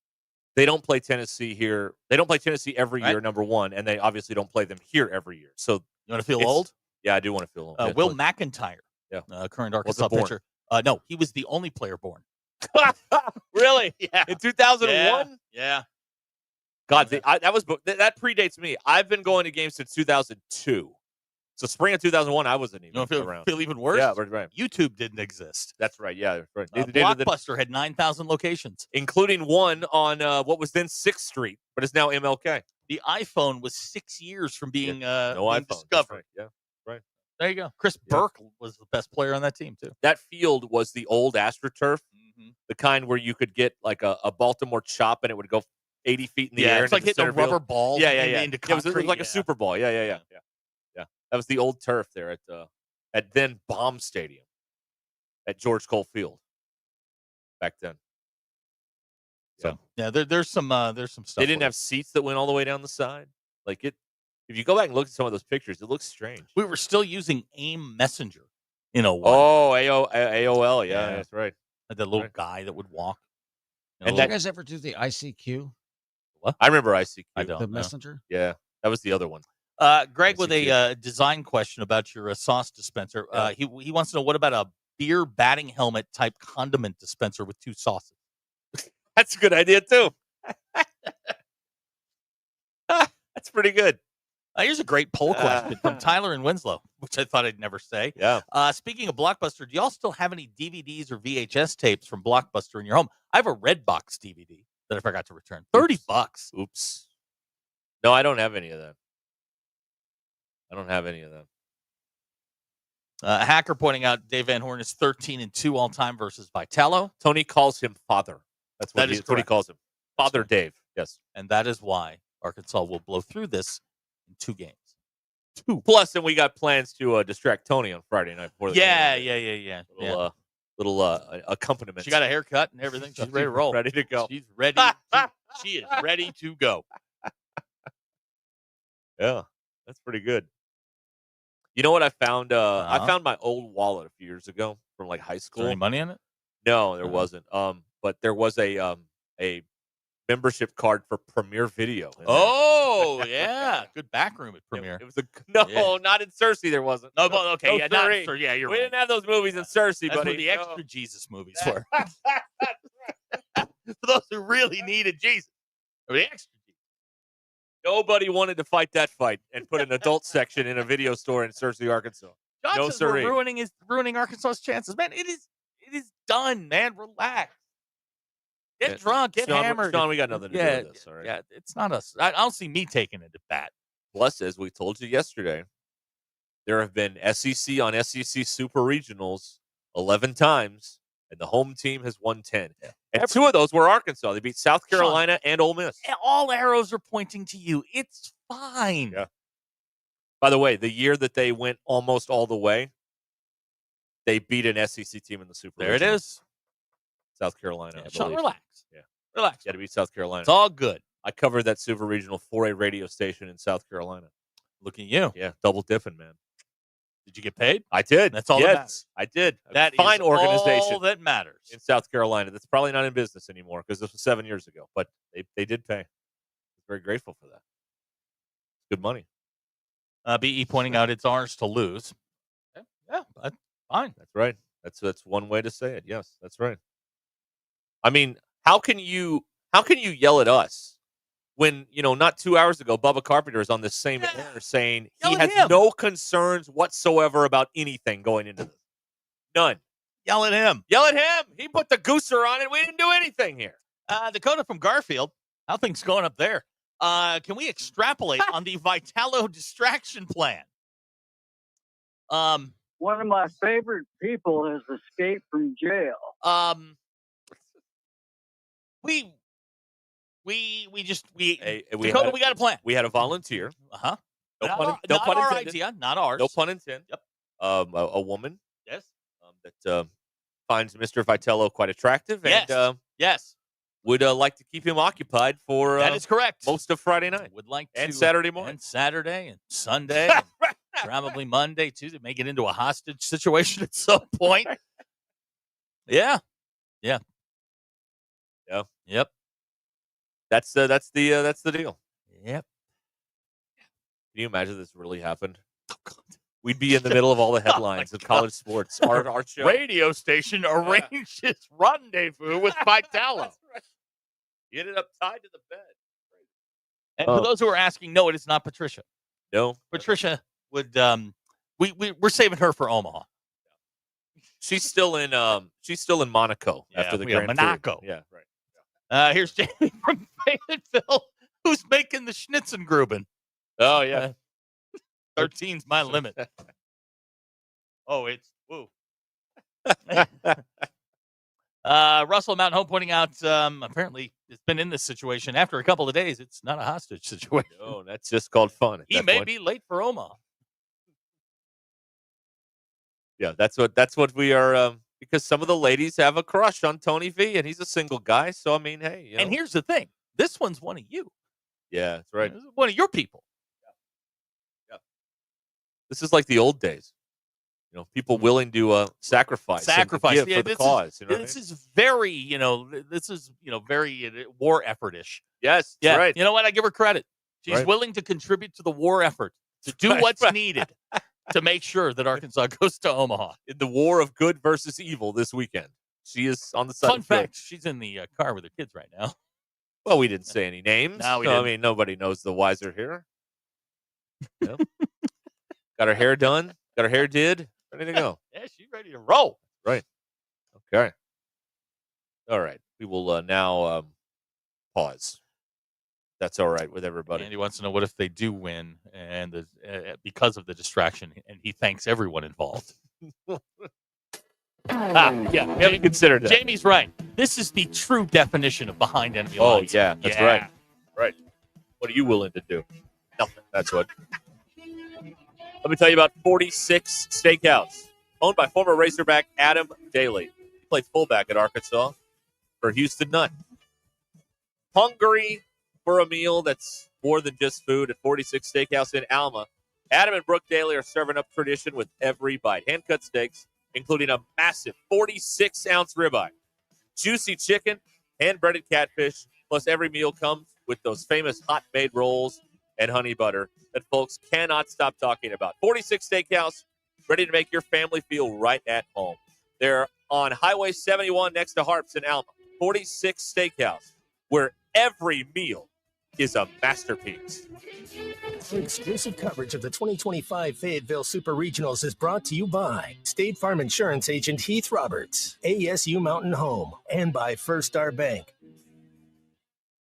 They don't play Tennessee here. They don't play Tennessee every year, number one, and they obviously don't play them here every year. So you want to feel old? Yeah, I do want to feel old. Yeah, Will McIntyre, current Arkansas born. pitcher. No, he was the only player born. Really? Yeah. In 2001? Yeah. God, that predates me. I've been going to games since 2002. So spring of 2001, I wasn't even around. Feel even worse? Yeah, right. YouTube didn't exist. That's right. Yeah, right. Blockbuster had 9,000 locations, including one on what was then 6th Street, but is now MLK. The iPhone was 6 years from being, being iPhone. discovered. Right. Yeah, right. There you go. Chris Burke was the best player on that team, too. That field was the old AstroTurf, the kind where you could get like a Baltimore chop and it would go 80 feet in the air. It's like hitting a rubber ball into concrete. It was like a Super Ball. Yeah. That was the old turf there at then Baum Stadium at George Cole Field back then. So there's some stuff. They didn't have seats that went all the way down the side. Like it, if you go back and look at some of those pictures, it looks strange. We were still using AIM Messenger in a way. Oh, AOL. Yeah, that's right. Like that little guy that would walk. Did you guys ever do the ICQ? What? I remember ICQ. I don't The know. messenger? Yeah, that was the other one. Greg with a design question about your sauce dispenser. He wants to know, what about a beer batting helmet type condiment dispenser with 2 sauces? That's a good idea too. That's pretty good. Here's a great poll question from Tyler in Winslow, which I thought I'd never say. Yeah. Speaking of Blockbuster, do y'all still have any DVDs or VHS tapes from Blockbuster in your home? I have a Redbox DVD that I forgot to return. $30. Oops. No, I don't have any of that. A hacker pointing out Dave Van Horn is 13-2 all time versus Vitello. Tony calls him father. That's what he calls him. Father Dave. Yes. And that is why Arkansas will blow through this in 2 games. 2. Plus, and we got plans to distract Tony on Friday night before the game. Little accompaniment. She got a haircut and everything. She's ready to roll. Ready to go. She's ready. She is ready to go. Yeah, that's pretty good. You know what I found? I found my old wallet a few years ago from like high school. Is there any money in it? No, there wasn't. But there was a membership card for Premiere Video. Oh, yeah. Good back room at Premiere. It was not in Cersei. There wasn't. No, but okay, no yeah, not Cersei. for, yeah, you're We right. didn't have those movies in Cersei, That's buddy. where the extra Jesus movies were. For those who really needed Jesus. Or the extra Jesus. Nobody wanted to fight that fight and put an adult section in a video store in Cersei, Arkansas. John No says we're siree. ruining Arkansas's chances. Man, it is done, man. Relax. Get drunk, get hammered. Sean, we got nothing to do with this. All right. Yeah, it's not us. I don't see me taking it at bat. Plus, as we told you yesterday, there have been SEC on SEC Super Regionals 11 times, and the home team has won 10. Yeah. And 2 of those were Arkansas. They beat South Carolina and Ole Miss. All arrows are pointing to you. It's fine. Yeah. By the way, the year that they went almost all the way, they beat an SEC team in the Super There Regional. it is. South Carolina. Yeah, I Sean, believe. relax. Yeah. Relax. You got to beat South Carolina. It's all good. I covered that Super Regional for a radio station in South Carolina. Look at you. Yeah, double dipping, man. Did you get paid? I did. That's all that matters. I did. That fine is organization all that matters. in South Carolina. That's probably not in business anymore because this was 7 years ago. But they did pay. I'm very grateful for that. Good money. BE pointing out it's ours to lose. Yeah, that's fine. That's right. That's one way to say it. Yes, that's right. I mean, how can you yell at us when, not 2 hours ago, Bubba Carpenter is on this same air saying he has no concerns whatsoever about anything going into this. None. Yell at him. Yell at him. He put the gooser on it. We didn't do anything here. Dakota from Garfield. How things going up there? Can we extrapolate on the Vitello distraction plan? One of my favorite people has escaped from jail. We Dakota, we got a plan. We had a volunteer. Uh-huh. No Not pun, our- no not pun our intended. idea, not ours. No pun intended. Yep. A woman. Yes. That finds Mr. Vitello quite attractive. Yes. And, yes. Would like to keep him occupied for That is correct. most of Friday night. Would like and to, Saturday morning. and Saturday and Sunday, and probably Monday, Tuesday. May get into a hostage situation at some point. Yeah. Yeah. Yep. That's the deal. Yep. Can you imagine this really happened? Oh, God. We'd be in the middle of all the headlines of college sports. Our show. Radio station arranges rendezvous with Vitello. He ended up tied to the bed. And for those who are asking, no, it is not Patricia. No. Patricia would we're saving her for Omaha. She's still in Monaco after the Grand Monaco. Tour. Yeah, right. Here's Jamie from Fayetteville, who's making the Schnitzengruben. Oh yeah. 13's my limit. Oh, it's woo. Russell Mountain Home pointing out apparently it's been in this situation. After a couple of days, it's not a hostage situation. No, that's just called fun. At He that may point. be late for Omaha. Yeah, that's what we are. Because some of the ladies have a crush on Tony V, and he's a single guy. So I mean, hey. You know. And here's the thing: this one's one of you. Yeah, that's right. This is one of your people. Yeah. This is like the old days. You know, people willing to sacrifice Yeah, for the cause. This is very, very war effort-ish. Yes, Yeah, right. You know what? I give her credit. She's Right. willing to contribute to the war effort, to do Right, what's right. needed to make sure that Arkansas goes to Omaha. In the war of good versus evil this weekend, she is on the side Fun of good. fact, she's in the car with her kids right now. Well, we didn't say any names. No, we I didn't. mean, nobody knows the wiser here. You know? Got her hair done. Got her hair did. Ready to go. Yeah, she's ready to roll. Right. Okay. All right. We will now pause. That's all right with everybody. And he wants to know what if they do win and because of the distraction, and he thanks everyone involved. Yeah. We haven't considered that. Jamie's right. This is the true definition of behind enemy Oh, lines. yeah. That's right. Right. What are you willing to do? Nothing. That's what. Let me tell you about 46 Steakhouse, owned by former Razorback Adam Daly. He played fullback at Arkansas for Houston Nutt. Hungry for a meal that's more than just food at 46 Steakhouse in Alma. Adam and Brooke Daly are serving up tradition with every bite. Hand-cut steaks, including a massive 46-ounce ribeye, juicy chicken, hand-breaded catfish, plus every meal comes with those famous hot-made rolls and honey butter that folks cannot stop talking about. 46 Steakhouse, ready to make your family feel right at home. They're on Highway 71 next to Harps in Alma. 46 Steakhouse, where every meal is a masterpiece. Exclusive coverage of the 2025 Fayetteville Super Regionals is brought to you by State Farm Insurance Agent Heath Roberts, ASU Mountain Home, and by First Star Bank.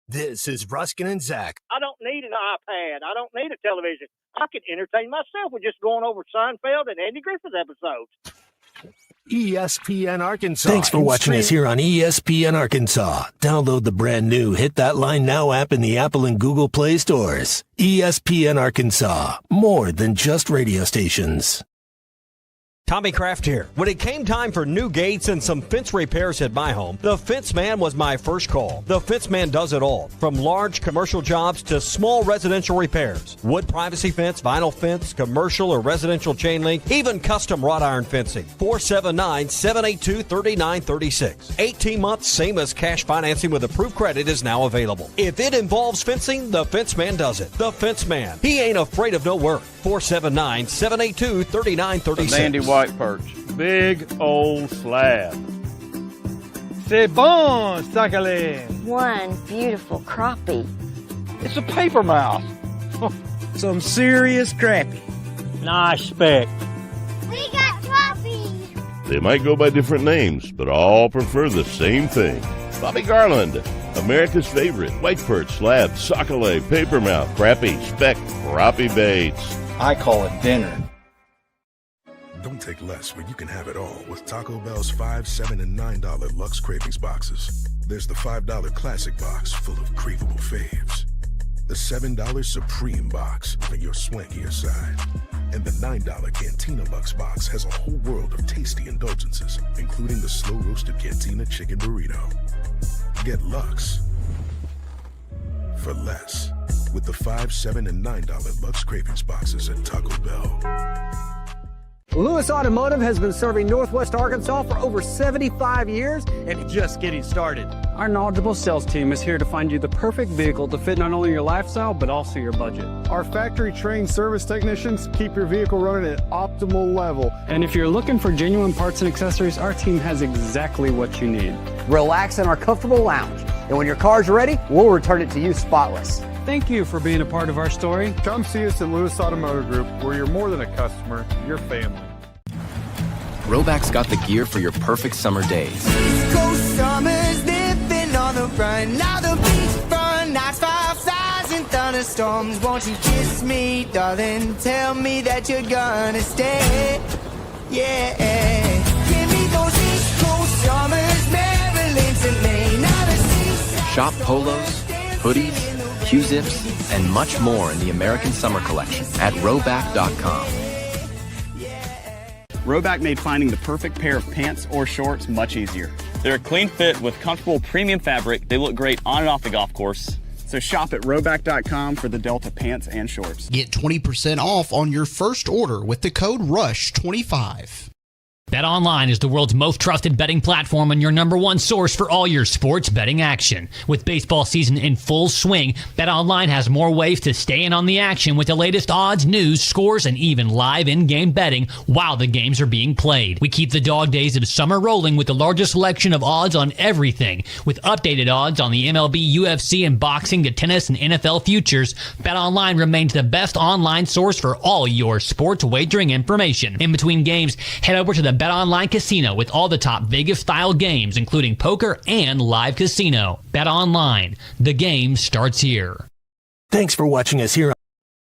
This is Ruscin and Zach. I don't need an iPad. I don't need a television. I can entertain myself with just going over Seinfeld and Andy Griffith episodes. ESPN Arkansas. Thanks for watching us here on ESPN Arkansas. Download the brand new Hit That Line Now app in the Apple and Google Play stores. ESPN Arkansas. More than just radio stations. Tommy Kraft here. When it came time for new gates and some fence repairs at my home, the Fence Man was my first call. The Fence Man does it all, from large commercial jobs to small residential repairs. Wood privacy fence, vinyl fence, commercial or residential chain link, even custom wrought iron fencing. 479-782-3936. 18 months, same as cash financing with approved credit is now available. If it involves fencing, the Fence Man does it. The Fence Man. He ain't afraid of no work. 479-782-3936. Sandy White perch. Big old slab. C'est bon, sacalé. One beautiful crappie. It's a paper mouse. Some serious crappie. Nice speck. We got crappie. They might go by different names, but all prefer the same thing. Bobby Garland, America's favorite white perch, slab, sockeye, papermouth, crappie, speck, crappie baits. I call it dinner. Don't take less when you can have it all with Taco Bell's $5, $7, and $9 Lux Cravings boxes. There's the $5 Classic box full of craveable faves. The $7 Supreme box for your swankier side. And the $9 Cantina Lux box has a whole world of tasty indulgences, including the slow-roasted Cantina Chicken Burrito. Get Lux for less with the $5, $7, and $9 Lux Cravings boxes at Taco Bell. Lewis Automotive has been serving Northwest Arkansas for over 75 years and just getting started. Our knowledgeable sales team is here to find you the perfect vehicle to fit not only your lifestyle, but also your budget. Our factory-trained service technicians keep your vehicle running at optimal level. And if you're looking for genuine parts and accessories, our team has exactly what you need. Relax in our comfortable lounge. And when your car's ready, we'll return it to you spotless. Thank you for being a part of our story. Come see us at Lewis Automotive Group, where you're more than a customer, you're family. Roback's got the gear for your perfect summer days. East Coast summers living on the run. Now the beachfront nights, 5,000 thunderstorms. Won't you kiss me, darling? Tell me that you're gonna stay. Yeah. Give me those East Coast summers, Maryland to Maine. Now the seaside. Shop polos, hoodies, Q-zips, and much more in the American Summer Collection at Roback.com. Roback made finding the perfect pair of pants or shorts much easier. They're a clean fit with comfortable premium fabric. They look great on and off the golf course. So shop at Roback.com for the Delta pants and shorts. Get 20% off on your first order with the code RUSH25. BetOnline is the world's most trusted betting platform and your number one source for all your sports betting action. With baseball season in full swing, BetOnline has more ways to stay in on the action with the latest odds, news, scores, and even live in-game betting while the games are being played. We keep the dog days of summer rolling with the largest selection of odds on everything. With updated odds on the MLB, UFC, and boxing to tennis and NFL futures, BetOnline remains the best online source for all your sports wagering information. In between games, head over to the BetOnline Casino with all the top Vegas-style games, including poker and live casino. BetOnline, the game starts here. Thanks for watching us here.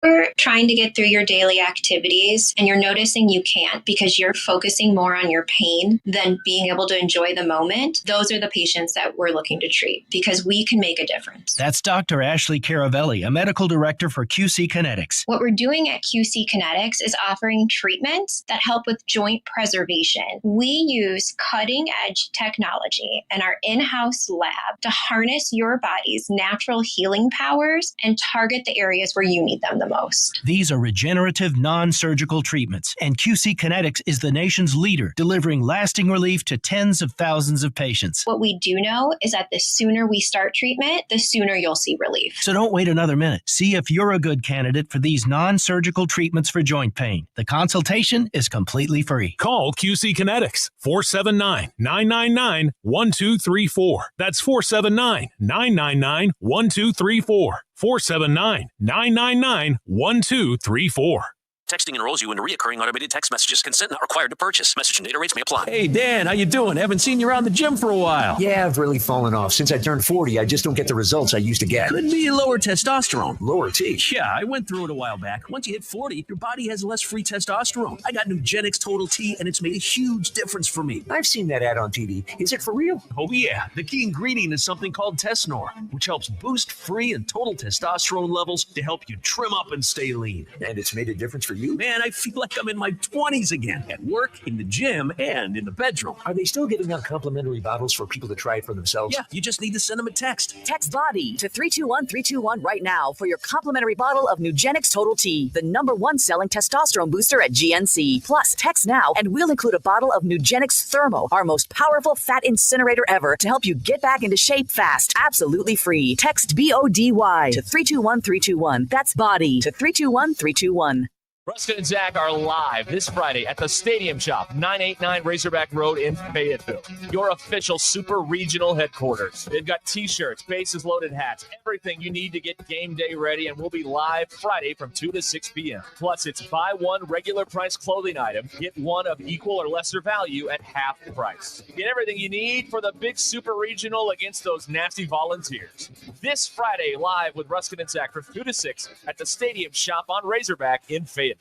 You're trying to get through your daily activities and you're noticing you can't because you're focusing more on your pain than being able to enjoy the moment. Those are the patients that we're looking to treat because we can make a difference. That's Dr. Ashley Caravelli, a medical director for QC Kinetics. What we're doing at QC Kinetics is offering treatments that help with joint preservation. We use cutting-edge technology in our in-house lab to harness your body's natural healing powers and target the areas where you need them the most. These are regenerative, non-surgical treatments, and QC Kinetics is the nation's leader, delivering lasting relief to tens of thousands of patients. What we do know is that the sooner we start treatment, the sooner you'll see relief. So don't wait another minute. See if you're a good candidate for these non-surgical treatments for joint pain. The consultation is completely free. Call QC Kinetics, 479-999-1234. That's 479-999-1234. 479-999-1234. Texting enrolls you into recurring automated text messages. Consent not required to purchase. Message and data rates may apply. Hey, Dan, how you doing? Haven't seen you around the gym for a while. Yeah, I've really fallen off. Since I turned 40, I just don't get the results I used to get. Could be lower testosterone. Lower T? Yeah, I went through it a while back. Once you hit 40, your body has less free testosterone. I got Nugenix Total T, and it's made a huge difference for me. I've seen that ad on TV. Is it for real? Oh, yeah. The key ingredient is something called Tesnor, which helps boost free and total testosterone levels to help you trim up and stay lean. And it's made a difference for you? Man, I feel like I'm in my 20s again, at work, in the gym, and in the bedroom. Are they still giving out complimentary bottles for people to try it for themselves? Yeah, you just need to send them a text. Text BODY to 321-321 right now for your complimentary bottle of Nugenix Total T, the #1 selling testosterone booster at GNC. Plus, text now and we'll include a bottle of Nugenix Thermo, our most powerful fat incinerator ever, to help you get back into shape fast. Absolutely free. Text BODY to 321-321. That's BODY to 321-321. Ruscin and Zach are live this Friday at the Stadium Shop, 989 Razorback Road in Fayetteville, your official super regional headquarters. They've got t-shirts, bases loaded hats, everything you need to get game day ready, and we'll be live Friday from 2 to 6 p.m. Plus, it's buy one regular price clothing item, get one of equal or lesser value at half the price. Get everything you need for the big super regional against those nasty Volunteers. This Friday, live with Ruscin and Zach from 2 to 6 at the Stadium Shop on Razorback in Fayetteville.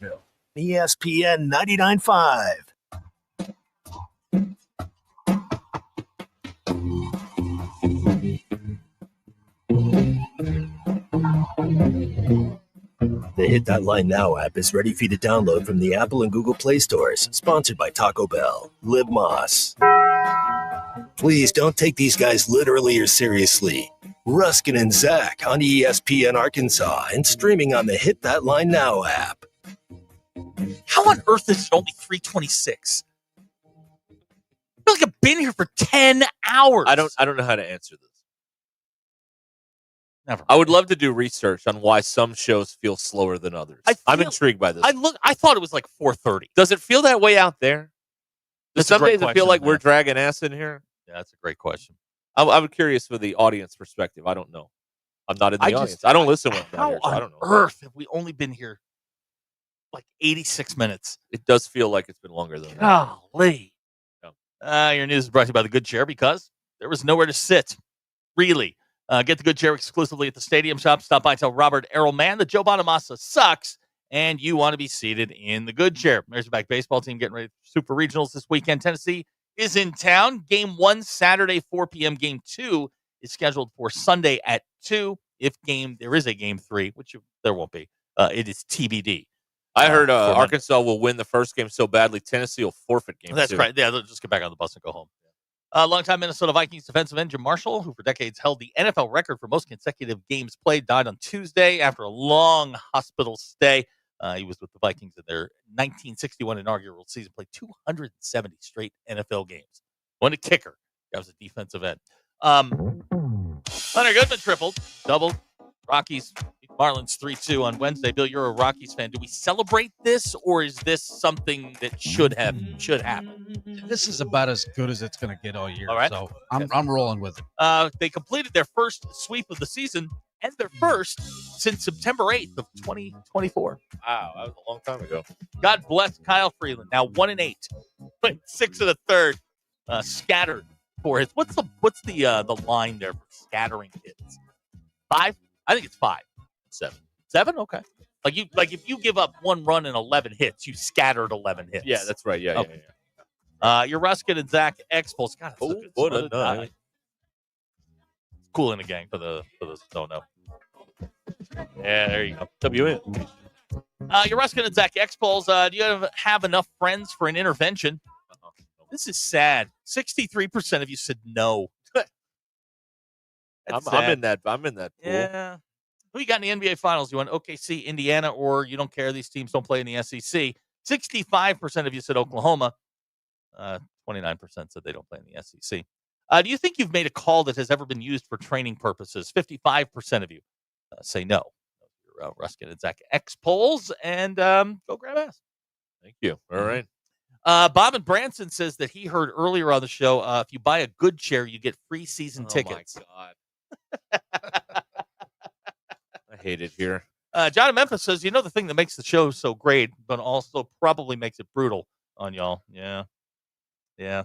ESPN 99.5. The Hit That Line Now app is ready for you to download from the Apple and Google Play stores. Sponsored by Taco Bell. Live Moss. Please don't take these guys literally or seriously. Ruscin and Zach on ESPN Arkansas and streaming on the Hit That Line Now app. How on earth is it only 3:26? I feel like I've been here for 10 hours. I don't know how to answer this. Never. I would love to do research on why some shows feel slower than others. I'm intrigued by this. I thought it was like 4:30. Does it feel that way out there? Does some days it feel like we're dragging ass in here? Yeah, that's a great question. I'm curious for the audience perspective. I don't know. I'm not in the audience. I don't listen when I'm down here, so I don't know. How on earth have we only been here like 86 minutes? It does feel like it's been longer than that. Golly. Your news is brought to you by the Good Chair because there was nowhere to sit. Really. Get the Good Chair exclusively at the Stadium Shop. Stop by and tell Robert Errolman that Joe Bonamassa sucks and you want to be seated in the Good Chair. Razorback baseball team getting ready for Super Regionals this weekend. Tennessee is in town. Game 1, Saturday, 4 p.m. Game 2 is scheduled for Sunday at 2. If there is a Game 3, which there won't be, it is TBD. I heard Arkansas will win the first game so badly, Tennessee will forfeit game 2. That's right. Yeah, they'll just get back on the bus and go home. Longtime Minnesota Vikings defensive end Jim Marshall, who for decades held the NFL record for most consecutive games played, died on Tuesday after a long hospital stay. He was with the Vikings in their 1961 inaugural season, played 270 straight NFL games. Won a kicker. That was a defensive end. Hunter Goodman tripled, doubled. Rockies beat Marlins 3-2 on Wednesday. Bill, you're a Rockies fan. Do we celebrate this, or is this something that should happen? This is about as good as it's going to get all year. All right. So I'm rolling with it. They completed their first sweep of the season and their first since September 8th of 2024. Wow, that was a long time ago. God bless Kyle Freeland. Now 1-8, 6 1/3, scattered for his. What's the line there for scattering hits? 5? I think it's 5. 7. 7? Okay. If you give up 1 run and 11 hits, you scattered 11 hits. Yeah, that's right. Yeah, okay. Yeah. Your Ruscin and Zach Expos. God, what a night. Cool in the gang for the don't know. Yeah, there you go. WN. Your Ruscin and Zach Expos. Do you have enough friends for an intervention? This is sad. 63% of you said no. I'm in that pool. Yeah. Who you got in the NBA Finals? You want OKC, Indiana, or you don't care? These teams don't play in the SEC. 65% of you said Oklahoma. 29% said they don't play in the SEC. Do you think you've made a call that has ever been used for training purposes? 55% of you say no. Your Ruscin and Zach X polls, and go grab ass. Thank you. All right. Bob and Branson says that he heard earlier on the show, if you buy a Good Chair, you get free season tickets. Oh, my God. I hate it here. John in Memphis says, the thing that makes the show so great, but also probably makes it brutal on y'all. Yeah. Yeah.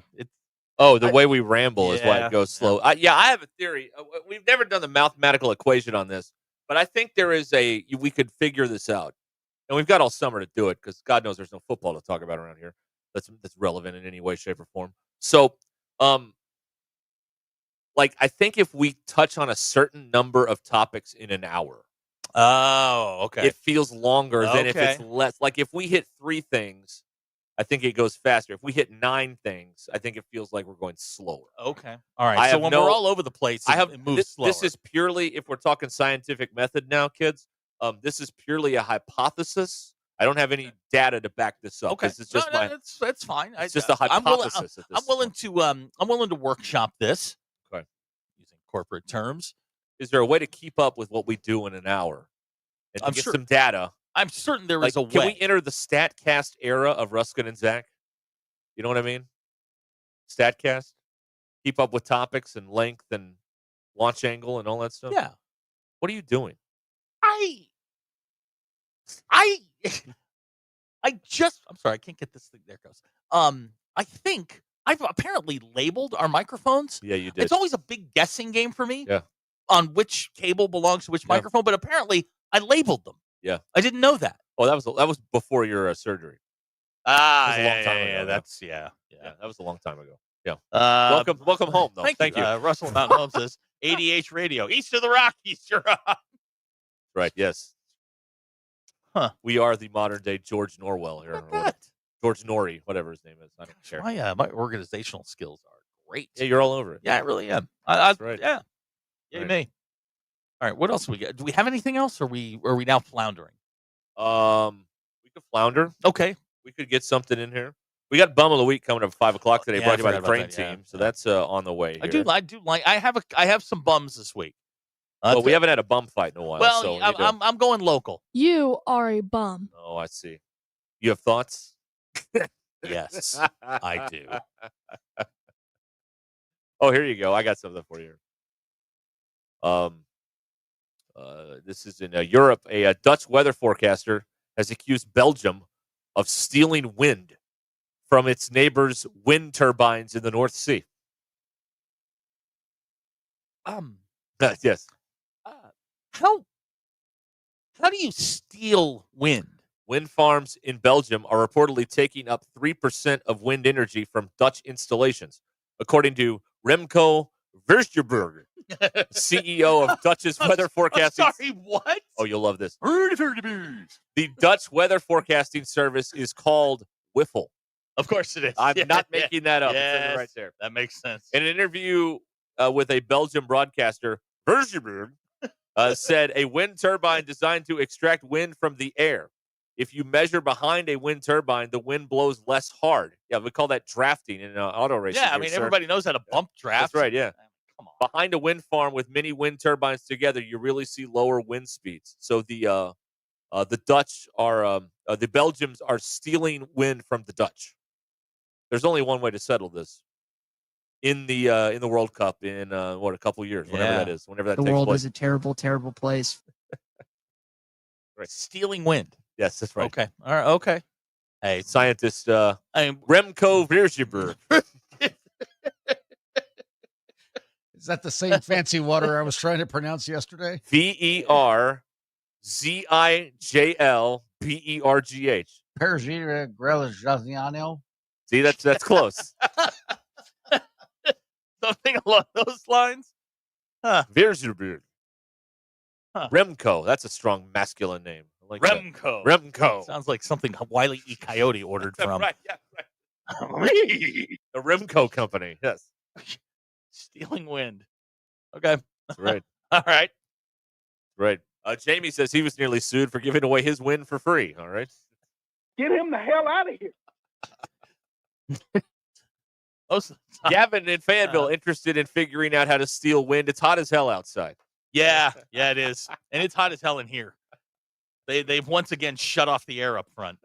The way we ramble is why it goes slow. I have a theory. We've never done the mathematical equation on this, but I think we could figure this out. And we've got all summer to do it because God knows there's no football to talk about around here that's relevant in any way, shape, or form. So, I think if we touch on a certain number of topics in an hour. Oh, okay. It feels longer than if it's less. Like if we hit 3 things, I think it goes faster. If we hit 9 things, I think it feels like we're going slower. Okay. All right. So when we're all over the place, it moves slower. This is purely, if we're talking scientific method now, kids, this is purely a hypothesis. I don't have any data to back this up. Okay. It's just that's fine. It's just a hypothesis. I'm willing to workshop this. Okay. Using corporate terms. Is there a way to keep up with what we do in an hour and to get some data? I'm certain there is a way. Can we enter the StatCast era of Ruscin and Zach? You know what I mean? StatCast? Keep up with topics and length and launch angle and all that stuff? Yeah. What are you doing? I'm sorry, I can't get this thing. There it goes. I think I've apparently labeled our microphones. Yeah, you did. It's always a big guessing game for me. Yeah. On which cable belongs to which microphone, but apparently I labeled them. Yeah. I didn't know that. Oh, that was before your surgery. Ah, that was a long time ago. yeah. That's yeah. That was a long time ago. Yeah. Welcome home, though. Thank you. you. Russell Mountain Home says ADH Radio, east of the Rockies. You're on. Right. Yes. Huh. We are the modern day George Norwell here. George Norrie, whatever his name is. I don't care. My organizational skills are great. Yeah, you're all over it. Yeah, I really am. That's right. Yeah. Yay Right. me. All right. What else do we got? Do we have anything else? Or are we now floundering? We could flounder. Okay. We could get something in here. We got Bum of the Week coming up at 5 o'clock today, Yeah, brought to you I by the forgot about Crane that, yeah. Team. So that's on the way. Here. I do like. I have some bums this week. Well, we haven't had a bum fight in a while. Well, so I'm going local. You are a bum. Oh, I see. You have thoughts? Yes, I do. Oh, here you go. I got something for you. This is in Europe. A Dutch weather forecaster has accused Belgium of stealing wind from its neighbors' wind turbines in the North Sea. Yes. How do you steal wind? Wind farms in Belgium are reportedly taking up 3% of wind energy from Dutch installations, according to Remco Versterberg, CEO of Dutch's weather forecasting. Sorry, what? Oh, you'll love this. The Dutch weather forecasting service is called Wiffle. Of course it is. I'm not making that up. Yes, It says it right there. That makes sense. In an interview with a Belgian broadcaster, Versterberg said a wind turbine designed to extract wind from the air. If you measure behind a wind turbine, the wind blows less hard. Yeah, we call that drafting in auto racing. Yeah, I mean, everybody knows how to bump draft. That's right, yeah. Come on. Behind a wind farm with many wind turbines together, you really see lower wind speeds. So the Dutch are the Belgians are stealing wind from the Dutch. There's only one way to settle this. In the World Cup in a couple years, whenever that is, whenever that the takes world place. is a terrible, terrible place. Right. Stealing wind. Yes, that's right. Okay. All right. Okay. Hey, Scientist Remco Versterberg. Is that the same fancy water I was trying to pronounce yesterday? Verzijlbergh. Persia Greligiano. See, that's close. Something along those lines. Huh. Versterberg. Huh. Remco. That's a strong masculine name. I like that. Remco. Remco. Sounds like something Wile E. Coyote ordered from. Right, yeah, right. The Remco Company. Yes. Stealing wind. Okay. That's right. All right. Right. Jamie says he was nearly sued for giving away his wind for free. All right. Get him the hell out of here. Gavin in Fayetteville interested in figuring out how to steal wind. It's hot as hell outside. Yeah, it is. And it's hot as hell in here. They've once again shut off the air up front.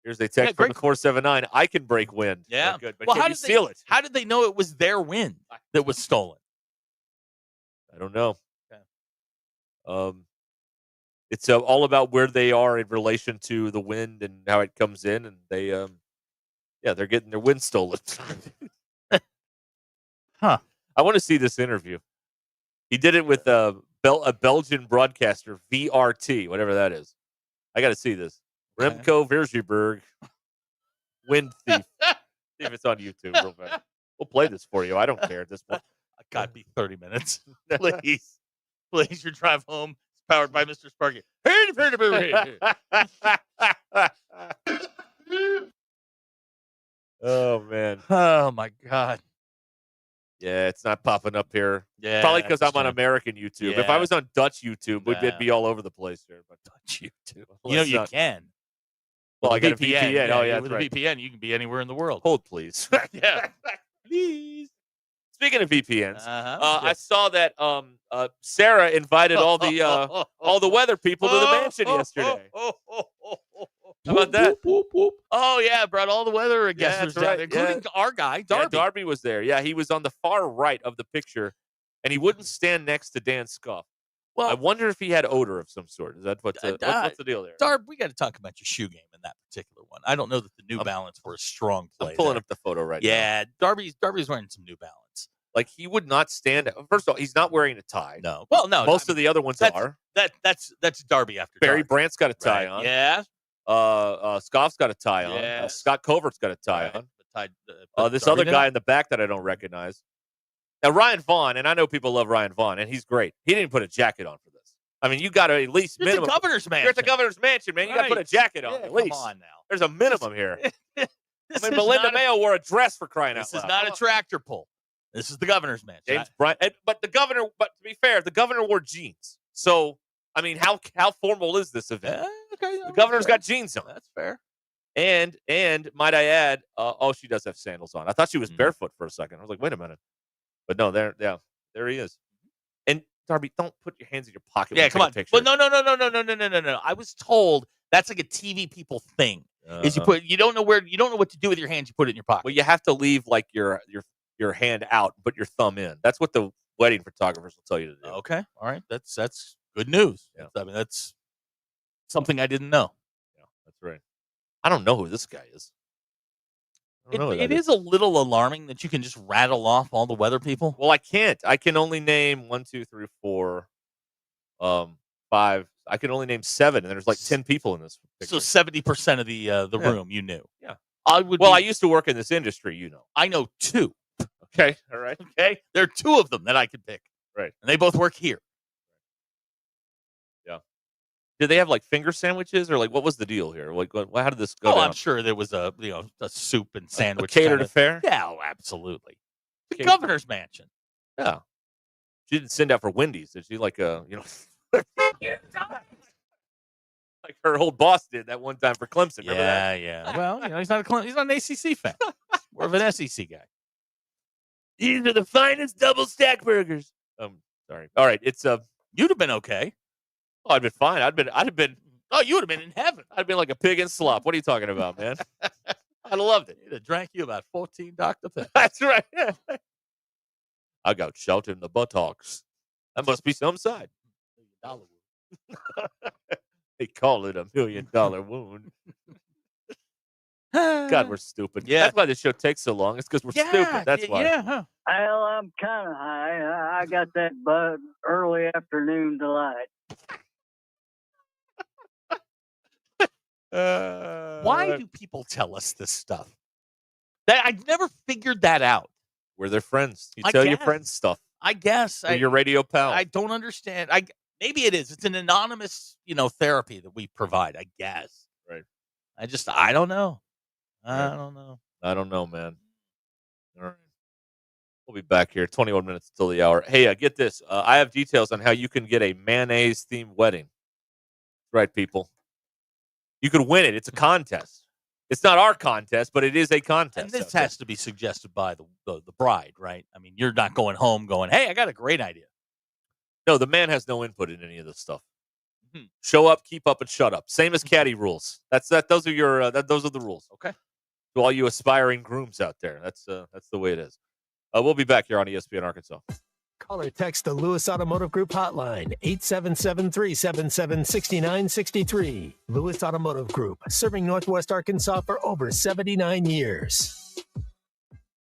Here's a text from the 479. I can break wind. Yeah. Oh, good. But well, can you steal it? How did they know it was their wind that was stolen? I don't know. Okay. It's all about where they are in relation to the wind and how it comes in, and they, they're getting their wind stolen. Huh. I want to see this interview. He did it with a Belgian broadcaster, VRT, whatever that is. I got to see this. Remco Versterberg, wind thief. See if it's on YouTube real fast. We'll play this for you. I don't care at this point. I got to be 30 minutes. Please. Please, your drive home is powered by Mr. Sparky. Oh, man. Oh, my God. Yeah, it's not popping up here. Yeah, probably because that's I'm on true. American YouTube. If Yeah. I was on Dutch YouTube, Nah. it'd be all over the place here. But Dutch YouTube. Let's You not- can. Well, I got a VPN. VPN. Oh, yeah, with that's a right. VPN, you can be anywhere in the world. Hold, please. Yeah. Please. Speaking of VPNs, Uh-huh. I saw that Sarah invited all the weather people to the mansion yesterday. How about that? Oh, yeah. Brought all the weather guests that's down right, there, including our guy, Yeah, Darby. Darby was there. Yeah, he was on the far right of the picture, and he wouldn't stand next to Dan Scuff. Well, I wonder if he had odor of some sort. Is that what's the deal there? Darb, we got to talk about your shoe game in that particular one. I don't know that the New Balance were a strong play. I'm pulling there. up the photo right Yeah, Darby's wearing some New Balance. Like, he would not stand. First of all, he's not wearing a tie. No. Well, no. Most of the other ones are. That's Darby after Barry dark. Brandt's got a tie Right. on. Yeah. Scoff's got a tie on. Yes. Scott Covert's got a tie Right. on. This Darby other guy in the back that I don't recognize. Now, Ryan Vaughn, and I know people love Ryan Vaughn, and he's great. He didn't put a jacket on for this. I mean, you got to at least It's minimum. the governor's mansion. You're at the governor's mansion, man. You got to put a jacket on at least. Come on now. There's a minimum here. This I mean, is Melinda not a- Mayo wore a dress for crying out This loud. is not a tractor pull. This is the governor's mansion. James Bryant, but the governor. But to be fair, the governor wore jeans. So I mean, how formal is this event? Okay, the governor's got jeans on. That's fair. And might I add, she does have sandals on. I thought she was barefoot for a second. I was like, wait a minute. But no, there he is. And Darby, don't put your hands in your pocket. Yeah, when you come on. take a picture. But no. I was told that's like a TV people thing. Is you don't know what to do with your hands. You put it in your pocket. Well, you have to leave like your hand out, put your thumb in. That's what the wedding photographers will tell you to do. Okay, all right. That's good news. Yeah. I mean, that's something I didn't know. Yeah, that's right. I don't know who this guy is. It is a little alarming that you can just rattle off all the weather people. Well, I can't. I can only name 1, 2, 3, 4, 5. I can only name 7, and there's like 10 people in this picture. So 70% of the room you knew. Yeah. I used to work in this industry, you know. I know 2. Okay. All right. Okay. There are 2 of them that I could pick. Right. And they both work here. Yeah. Did they have like finger sandwiches or like what was the deal here? Like how did this go down? I'm sure there was a soup and sandwich. A catered kinda affair? Yeah, absolutely. The governor's mansion. Yeah. She didn't send out for Wendy's. Did she like like her old boss did that one time for Clemson. Remember that? Yeah. Well, he's not an ACC fan. More of an SEC guy. These are the finest double stack burgers. Sorry. All right. It's you'd have been okay. Oh, I'd been fine. I'd have been. Oh, you would have been in heaven. I'd been like a pig in slop. What are you talking about, man? I'd have loved it. He'd have drank you about 14 Dr. Pepper. That's right. I got shot in the buttocks. That must be some side. They call it $1 million wound. God, we're stupid. Yeah. That's why this show takes so long. It's because we're stupid. That's why. Yeah. Huh. Well, I'm kind of high. I got that early afternoon delight. Why do people tell us this stuff? I've never figured that out. We're their friends. You I tell your guess. friends stuff. I guess. We're your radio pal. I don't understand. Maybe it is. It's an anonymous, therapy that we provide, I guess. Right. I don't know. Yeah. I don't know, man. All right. We'll be back here 21 minutes until the hour. Hey, get this. I have details on how you can get a mayonnaise-themed wedding. Right, people. You could win it. It's a contest. It's not our contest, but it is a contest. And this has to be suggested by the bride, right? I mean, you're not going home going, hey, I got a great idea. No, the man has no input in any of this stuff. Show up, keep up, and shut up. Same as caddy rules. Those are those are the rules. Okay. To all you aspiring grooms out there, that's the way it is. We'll be back here on ESPN Arkansas. Call or text the Lewis Automotive Group hotline, 877-377-6963. Lewis Automotive Group, serving Northwest Arkansas for over 79 years.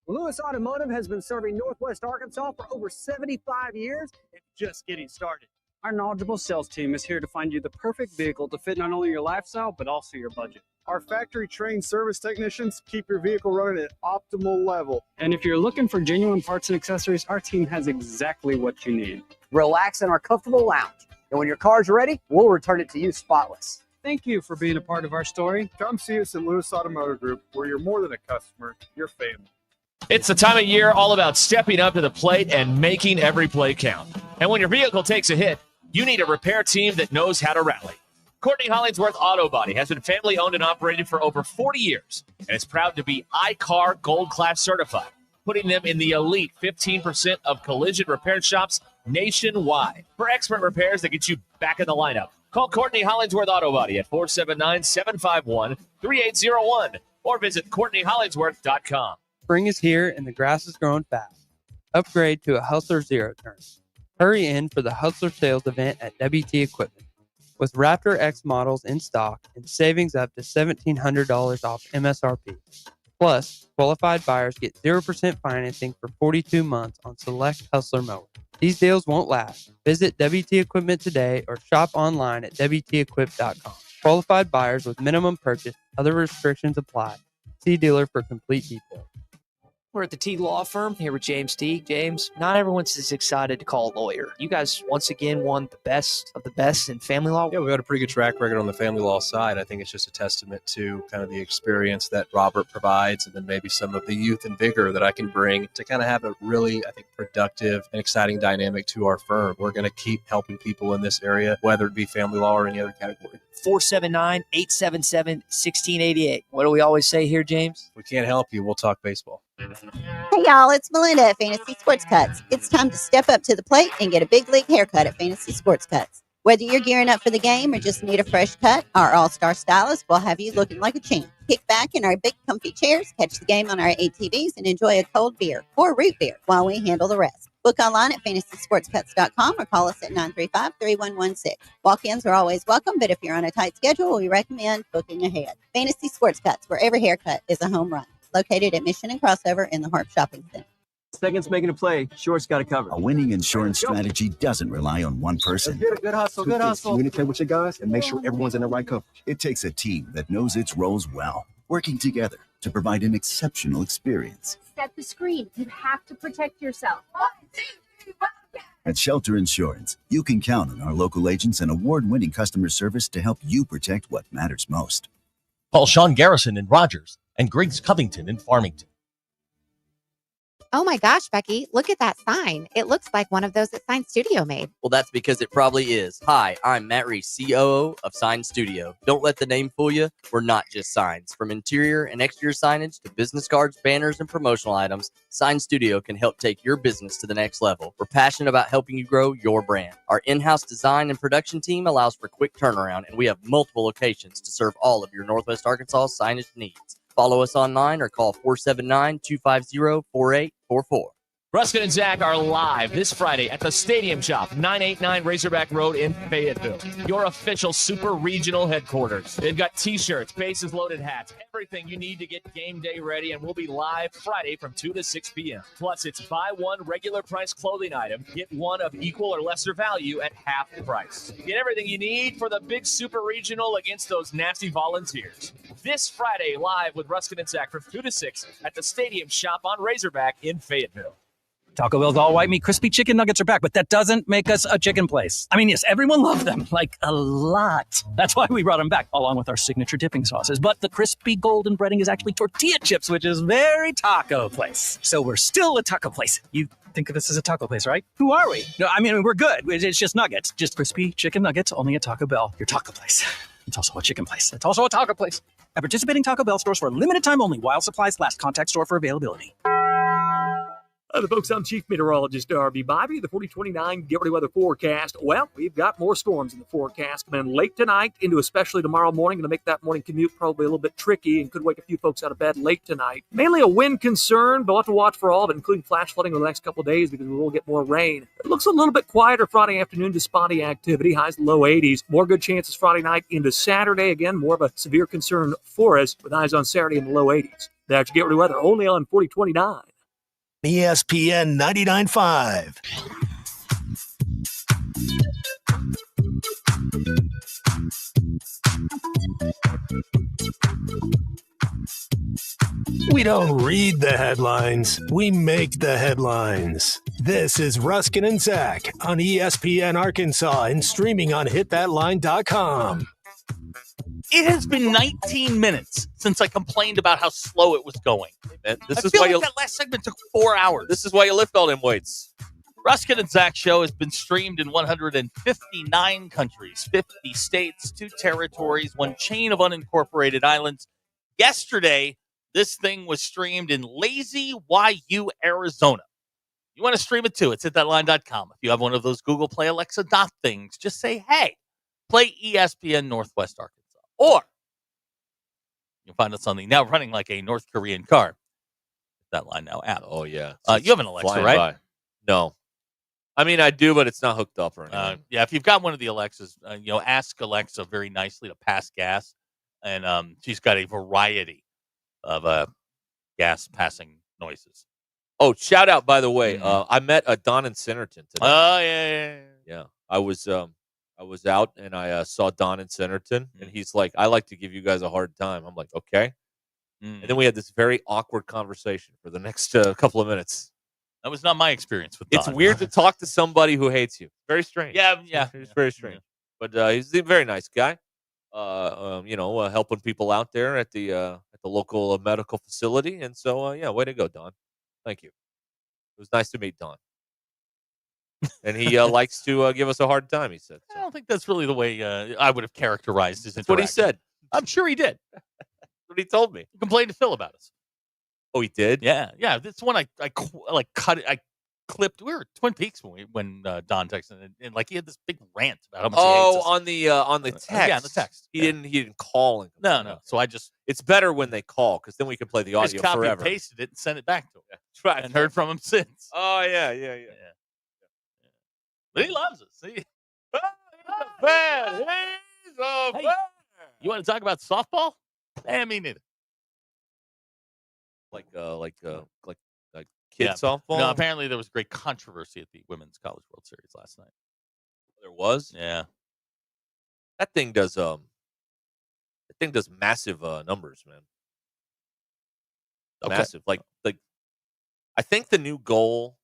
Lewis Automotive has been serving Northwest Arkansas for over 75 years and just getting started. Our knowledgeable sales team is here to find you the perfect vehicle to fit not only your lifestyle, but also your budget. Our factory-trained service technicians keep your vehicle running at optimal level. And if you're looking for genuine parts and accessories, our team has exactly what you need. Relax in our comfortable lounge. And when your car's ready, we'll return it to you spotless. Thank you for being a part of our story. Come see us at Lewis Automotive Group, where you're more than a customer, you're family. It's the time of year all about stepping up to the plate and making every play count. And when your vehicle takes a hit, you need a repair team that knows how to rally. Courtney Hollingsworth Auto Body has been family owned and operated for over 40 years and is proud to be iCar Gold Class certified, putting them in the elite 15% of collision repair shops nationwide. For expert repairs that get you back in the lineup, call Courtney Hollingsworth Auto Body at 479-751-3801 or visit CourtneyHollingsworth.com. Spring is here and the grass is growing fast. Upgrade to a Hustler Zero Turn. Hurry in for the Hustler sales event at WT Equipment. With Raptor X models in stock and savings up to $1,700 off MSRP. Plus, qualified buyers get 0% financing for 42 months on select Hustler mowers. These deals won't last. Visit WT Equipment today or shop online at WTEquip.com. Qualified buyers with minimum purchase. Other restrictions apply. See dealer for complete details. We're at the T Law Firm here with James T. James, not everyone's as excited to call a lawyer. You guys, once again, won the best of the best in family law. Yeah, we've got a pretty good track record on the family law side. I think it's just a testament to kind of the experience that Robert provides and then maybe some of the youth and vigor that I can bring to kind of have a really, I think, productive and exciting dynamic to our firm. We're going to keep helping people in this area, whether it be family law or any other category. 479-877-1688. What do we always say here, James? If we can't help you, we'll talk baseball. Hey y'all, it's Melinda at Fantasy Sports Cuts. It's time to step up to the plate and get a big league haircut at Fantasy Sports Cuts. Whether you're gearing up for the game or just need a fresh cut, our all-star stylist will have you looking like a champ. Kick back in our big comfy chairs, catch the game on our ATVs, and enjoy a cold beer or root beer while we handle the rest. Book online at fantasysportscuts.com or call us at 935-3116. Walk-ins are always welcome, but if you're on a tight schedule, we recommend booking ahead. Fantasy Sports Cuts, where every haircut is a home run. Located at Mission and Crossover in the Harp Shopping Center. Seconds making a play. Short's got it covered. A winning insurance strategy doesn't rely on one person. Good hustle, good hustle. Communicate with your guys and make sure everyone's in the right coverage. It takes a team that knows its roles well, working together to provide an exceptional experience. Set the screen. You have to protect yourself. At Shelter Insurance, you can count on our local agents and award-winning customer service to help you protect what matters most. Call Sean Garrison in Rogers and Griggs Covington in Farmington. Oh my gosh, Becky, look at that sign. It looks like one of those that Sign Studio made. Well, that's because it probably is. Hi, I'm Matt Reese, COO of Sign Studio. Don't let the name fool you. We're not just signs. From interior and exterior signage to business cards, banners, and promotional items, Sign Studio can help take your business to the next level. We're passionate about helping you grow your brand. Our in-house design and production team allows for quick turnaround, and we have multiple locations to serve all of your Northwest Arkansas signage needs. Follow us online or call 479-250-4844. Ruscin and Zach are live this Friday at the Stadium Shop, 989 Razorback Road in Fayetteville, your official super regional headquarters. They've got t-shirts, bases loaded hats, everything you need to get game day ready, and we'll be live Friday from 2 to 6 p.m. Plus, it's buy one regular price clothing item, get one of equal or lesser value at half the price. Get everything you need for the big super regional against those nasty Volunteers. This Friday, live with Ruscin and Zach from 2 to 6 at the Stadium Shop on Razorback in Fayetteville. Taco Bell's all white meat crispy chicken nuggets are back, but that doesn't make us a chicken place. I mean, yes, everyone loved them, like a lot. That's why we brought them back, along with our signature dipping sauces. But the crispy golden breading is actually tortilla chips, which is very taco place. So we're still a taco place. You think of us as a taco place, right? Who are we? No, I mean, we're good. It's just nuggets. Just crispy chicken nuggets, only at Taco Bell, your taco place. It's also a chicken place. It's also a taco place. At participating Taco Bell stores for a limited time only while supplies last. Contact store for availability. The folks, I'm Chief Meteorologist RB Bobby. The 4029 Get Ready Weather forecast. Well, we've got more storms in the forecast coming in late tonight into especially tomorrow morning. Going to make that morning commute probably a little bit tricky and could wake a few folks out of bed late tonight. Mainly a wind concern, but we'll have to watch for all of it, including flash flooding over the next couple of days because we will get more rain. It looks a little bit quieter Friday afternoon to spotty activity. Highs low 80s. More good chances Friday night into Saturday. Again, more of a severe concern for us with highs on Saturday in the low 80s. That's your Get Ready Weather only on 4029. ESPN 99.5. We don't read the headlines, we make the headlines. This is Ruscin and Zach on ESPN Arkansas and streaming on hitthatline.com. It has been 19 minutes since I complained about how slow it was going. Hey man, I feel like that last segment took 4 hours. This is why you lift all them weights. Ruscin and Zach show has been streamed in 159 countries, 50 states, 2 territories, 1 chain of unincorporated islands. Yesterday, this thing was streamed in Lazy YU, Arizona. You want to stream it too? It's hitthatline.com. If you have one of those Google Play Alexa dot things, just say, hey, play ESPN Northwest Arkansas. Or you'll find us on the now running like a North Korean car That Line Now app. Oh, yeah. You have an Alexa, right? By. No. I mean, I do, but it's not hooked up or anything. Yeah, if you've got one of the Alexas, ask Alexa very nicely to pass gas. And she's got a variety of gas passing noises. Oh, shout out, by the way. I met Don in Centerton today. Oh, yeah. Yeah. I was out and I saw Don in Centerton, and he's like, I like to give you guys a hard time. I'm like, okay. And then we had this very awkward conversation for the next couple of minutes. That was not my experience with Don. It's weird to talk to somebody who hates you. Very strange. Yeah. It's very strange. But he's a very nice guy. Helping people out there at the local medical facility. And so, way to go, Don. Thank you. It was nice to meet Don. And he likes to give us a hard time, he said. I don't think that's really the way I would have characterized his That's what he interaction. said. I'm sure he did. That's what he told me. He complained to Phil about us. Oh, he did? Yeah. That's one I cut it. I clipped. We were at Twin Peaks when Don texted, and like he had this big rant about how much he hates us. On the text. Yeah, on the text. He didn't call. And No. So it's better when they call because then we can play the audio just copy forever. and pasted it and sent it back to him. That's right. And heard from him since. Oh yeah. But he loves us. He's a fan. Hey, you want to talk about softball? Me neither. Like kid softball. No, apparently there was great controversy at the Women's College World Series last night. There was. Yeah. That thing does massive numbers, man. Okay. Massive. Like I think the new goal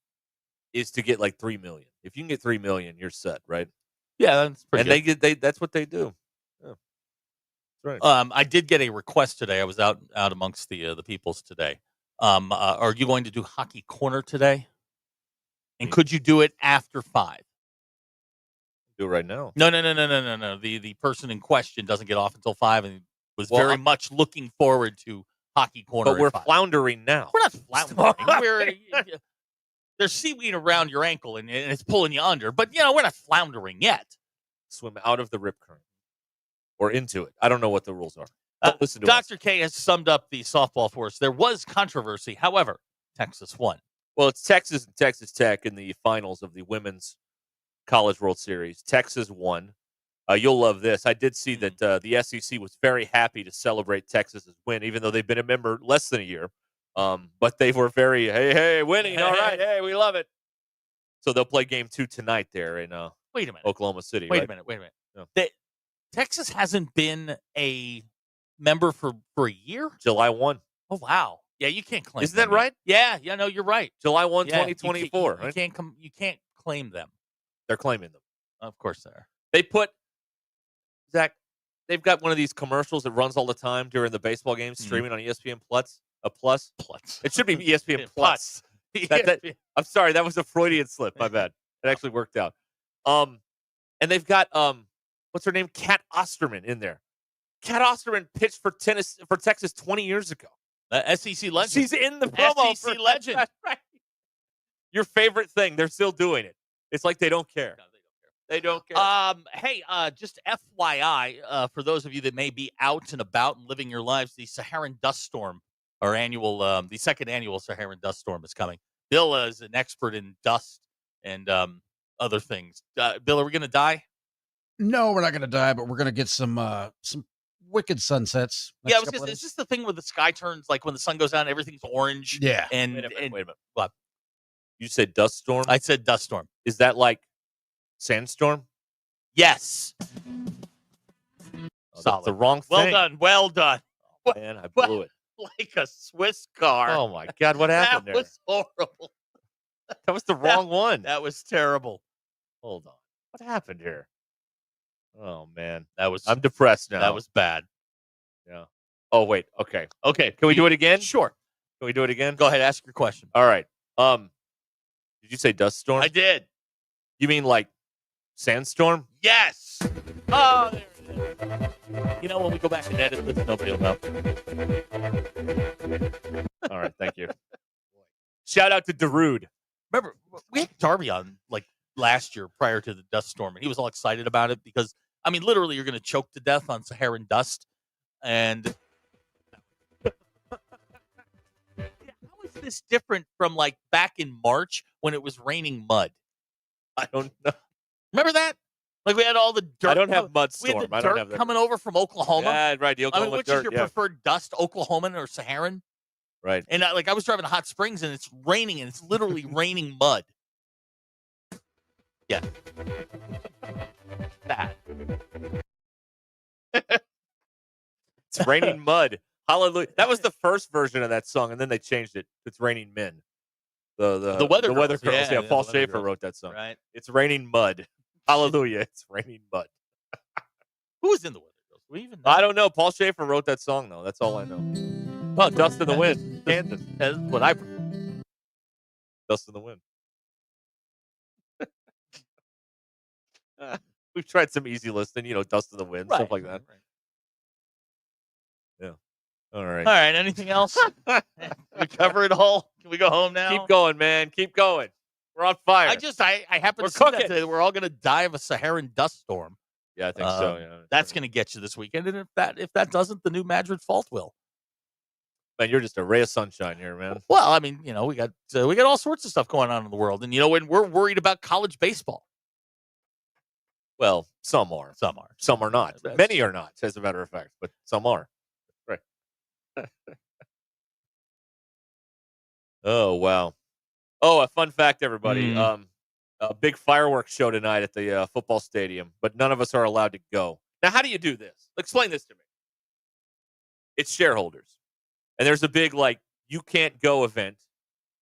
is to get like 3 million. If you can get 3 million, you're set, right? Yeah, that's pretty good. They that's what they do. Yeah. That's right. I did get a request today. I was out amongst the peoples today. Are you going to do Hockey Corner today? And could you do it after 5? Do it right now. No. The person in question doesn't get off until 5 and was very much looking forward to Hockey Corner. But we're at 5. floundering now. We're not floundering. There's seaweed around your ankle and it's pulling you under. But, we're not floundering yet. Swim out of the rip current or into it. I don't know what the rules are. Listen to Dr. K has summed up the softball for us. There was controversy. However, Texas won. Well, it's Texas and Texas Tech in the finals of the Women's College World Series. Texas won. You'll love this. I did see that the SEC was very happy to celebrate Texas's win, even though they've been a member less than a year. But they were very, hey, winning. All right. Hey, we love it. So they'll play game 2 tonight there in wait a minute. Oklahoma City. Wait a minute. Yeah. Texas hasn't been a member for a year? July 1. Oh, wow. Yeah, you can't claim Isn't them. that right? Yeah, no, you're right. July 1, Yeah, 2024. You can't claim them. They're claiming them. Of course they are. They put, Zach, they've got one of these commercials that runs all the time during the baseball games, streaming on ESPN Plus. It should be ESPN Plus. I'm sorry, that was a Freudian slip. My bad. It actually worked out. And they've got what's her name? Kat Osterman in there. Kat Osterman pitched for Texas 20 years ago. SEC legend. She's in the promo. SEC legend. Right. Your favorite thing. They're still doing it. It's like they don't care. No, they don't care. Hey, just FYI, for those of you that may be out and about and living your lives, the Saharan dust storm, our annual, the second annual Saharan dust storm is coming. Bill is an expert in dust and other things. Bill, are we going to die? No, we're not going to die, but we're going to get some wicked sunsets. Yeah, it's just the thing where the sky turns, like when the sun goes down, everything's orange. Yeah. And Wait a minute. What? You said dust storm? I said dust storm. Is that like sandstorm? Yes. That's the wrong thing. Well done. Oh, man, I blew it. Like a Swiss car. Oh, my God. What happened there? That was horrible. That was the wrong one. That was terrible. Hold on. What happened here? Oh, man. I'm depressed now. That was bad. Yeah. Oh, wait. Okay. Okay. Can we do it again? Sure. Can we do it again? Go ahead. Ask your question. All right. Did you say dust storm? I did. You mean like sandstorm? Yes. Oh, there it is. When we go back and edit this, nobody will know. All right. Thank you. Shout out to Darude. Remember, we had Darby on like last year prior to the dust storm, and he was all excited about it because, literally, you're going to choke to death on Saharan dust. And how is this different from like back in March when it was raining mud? I don't know. Remember that? Like we had all the dirt. I don't have mud We had storm. the I don't dirt have that. coming over from Oklahoma. Yeah, right. The Oklahoma which dirt, is your yeah. preferred dust, Oklahoman or Saharan? Right. And I was driving to Hot Springs, and it's raining, and it's literally raining mud. Yeah. Bad. It's raining mud. Hallelujah. That was the first version of that song, and then they changed it. It's raining men. The Weather Girls. Girls. Yeah, Paul the Weather Schaefer Girls. wrote that song. Right. It's raining mud. Hallelujah. It's raining mud. Who was in the Weather Girls? Do we even know? I don't know. Paul Schaefer wrote that song, though. That's all I know. Oh, Dust in the Wind. Kansas. That's what I. Dust in the Wind. We've tried some easy listening, Dust in the Wind, stuff like that. Right. Yeah. All right. All right. Anything else? We cover it all. Can we go home now? Keep going, man. Keep going. We're on fire. I happen We're to see that cooking. today. We're all going to die of a Saharan dust storm. Yeah, I think so. Yeah. That's going to get you this weekend. And if that doesn't, the new Madrid fault will. Man, you're just a ray of sunshine here, man. Well, I mean, we got all sorts of stuff going on in the world, and when we're worried about college baseball. Well, some are. Some are not. Many are not, as a matter of fact, but some are. Right. Oh, wow. Oh, a fun fact, everybody. A big fireworks show tonight at the football stadium, but none of us are allowed to go. Now, how do you do this? Explain this to me. It's shareholders. And there's a big, you can't go event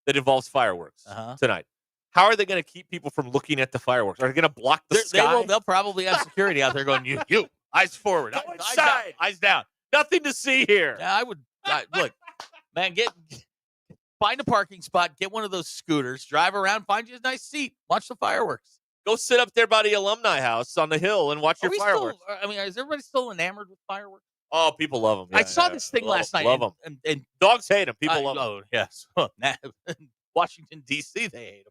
that involves fireworks tonight. How are they going to keep people from looking at the fireworks? Are they going to block the sky? They'll probably have security out there going, you, eyes forward, eyes down. Nothing to see here. Yeah, I would look, man. Find a parking spot, get one of those scooters, drive around, find you a nice seat, watch the fireworks. Go sit up there by the alumni house on the hill and watch your fireworks. Is everybody still enamored with fireworks? Oh, people love them. Yeah, I saw this thing last night. Love them. And dogs hate them. People love them. Oh, yes. Washington, D.C., they hate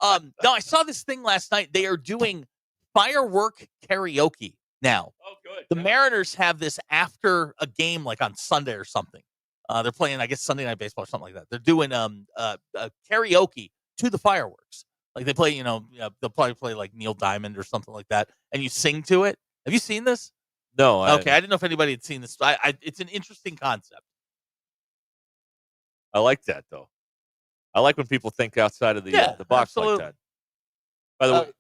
them. No, I saw this thing last night. They are doing firework karaoke now. Oh, good. The Mariners have this after a game, like on Sunday or something. They're playing, I guess, Sunday Night Baseball or something like that. They're doing karaoke to the fireworks. Like they play, they'll probably play like Neil Diamond or something like that, and you sing to it. Have you seen this? No. Okay, I didn't know if anybody had seen this. It's an interesting concept. I like that, though. I like when people think outside of the box absolutely. like that. By the way,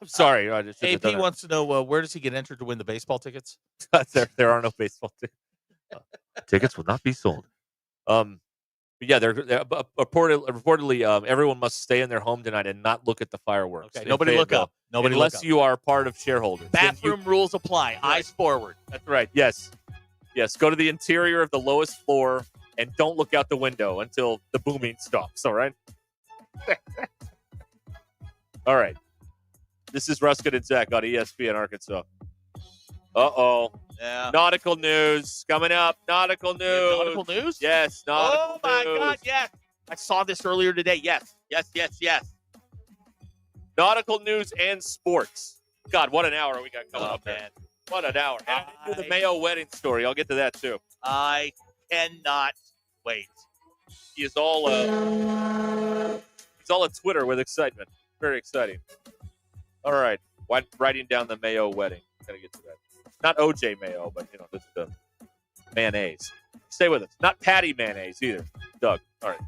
I'm sorry. I just AP wants to know where does he get entered to win the baseball tickets? There are no baseball tickets. Tickets will not be sold. But yeah, they're reportedly everyone must stay in their home tonight and not look at the fireworks. Okay, nobody look up. Nobody unless look up. you are part of shareholders. Bathroom rules apply. Right. Eyes forward. That's right. Yes. Go to the interior of the lowest floor and don't look out the window until the booming stops. All right. All right. This is Ruscin and Zach on ESPN Arkansas. Yeah. Nautical news coming up. Nautical news. Nautical news? Yes. Nautical Oh my news. God! Yes. I saw this earlier today. Yes. Nautical news and sports. God, what an hour we got coming up, man. What an hour. And do the Mayo wedding story. I'll get to that too. I cannot wait. He is all he's all at Twitter with excitement. Very exciting. All right. Writing down the Mayo wedding. Gotta get to that. Not OJ Mayo, but just the mayonnaise. Stay with us. Not Patty mayonnaise either. Doug. All right.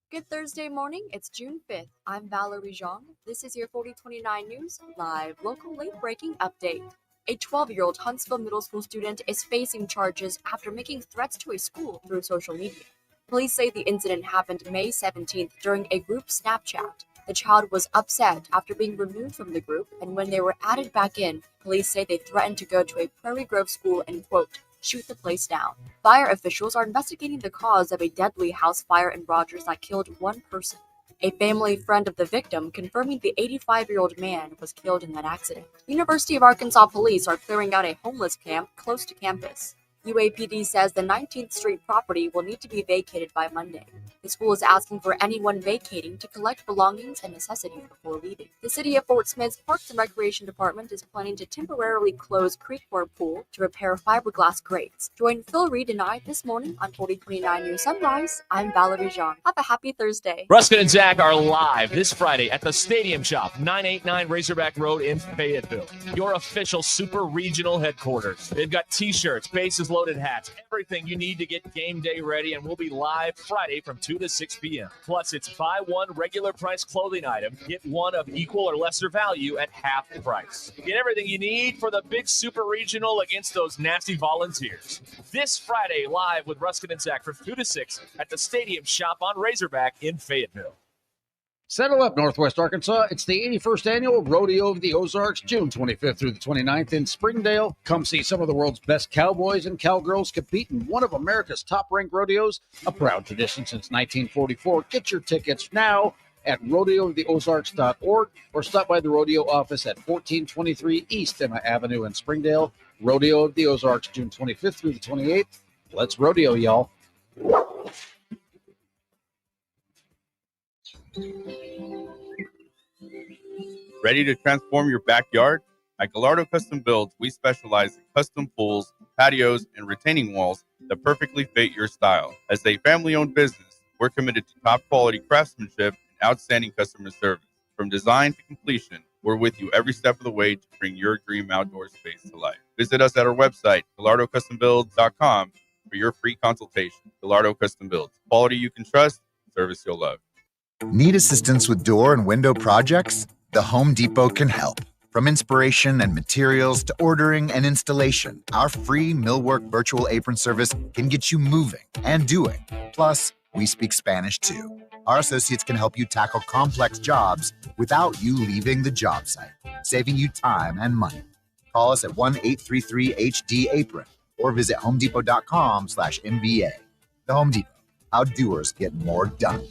Good Thursday morning. It's June 5th. I'm Valerie Zhang. This is your 4029 News Live local late-breaking update. A 12-year-old Huntsville Middle School student is facing charges after making threats to a school through social media. Police say the incident happened May 17th during a group Snapchat. The child was upset after being removed from the group, and when they were added back in, police say they threatened to go to a Prairie Grove school and, quote, shoot the place down. Fire officials are investigating the cause of a deadly house fire in Rogers that killed one person. A family friend of the victim confirming the 85-year-old man was killed in that accident. University of Arkansas police are clearing out a homeless camp close to campus. UAPD says the 19th Street property will need to be vacated by Monday. The school is asking for anyone vacating to collect belongings and necessities before leaving. The City of Fort Smith's Parks and Recreation Department is planning to temporarily close Creekmore Pool to repair fiberglass grates. Join Phil Reed and I this morning on 4029 News Sunrise. I'm Valerie Jean. Have a happy Thursday. Ruscin and Zach are live this Friday at the Stadium Shop, 989 Razorback Road in Fayetteville, your official super regional headquarters. They've got t-shirts, bases loaded hats, everything you need to get game day ready, and we'll be live Friday from 2 to 6 p.m. Plus, it's buy one regular price clothing item, get one of equal or lesser value at half the price. Get everything you need for the big super regional against those nasty Volunteers. This Friday, live with Ruscin and Zach from 2 to 6 at the Stadium Shop on Razorback in Fayetteville. Settle up, Northwest Arkansas. It's the 81st Annual Rodeo of the Ozarks, June 25th through the 29th in Springdale. Come see some of the world's best cowboys and cowgirls compete in one of America's top-ranked rodeos, a proud tradition since 1944. Get your tickets now at rodeooftheozarks.org or stop by the rodeo office at 1423 East Emma Avenue in Springdale. Rodeo of the Ozarks, June 25th through the 28th. Let's rodeo, y'all. Ready to transform your backyard? At Gallardo Custom Builds, we specialize in custom pools, patios, and retaining walls that perfectly fit your style. As a family-owned business, we're committed to top-quality craftsmanship and outstanding customer service. From design to completion, we're with you every step of the way to bring your dream outdoor space to life. Visit us at our website, GallardoCustomBuilds.com, for your free consultation. Gallardo Custom Builds. Quality you can trust, service you'll love. Need assistance with door and window projects? The Home Depot can help. From inspiration and materials to ordering and installation, our free Millwork virtual apron service can get you moving and doing. Plus, we speak Spanish too. Our associates can help you tackle complex jobs without you leaving the job site, saving you time and money. Call us at 1-833-HD-APRON or visit homedepot.com/MBA. The Home Depot. How doers get more done.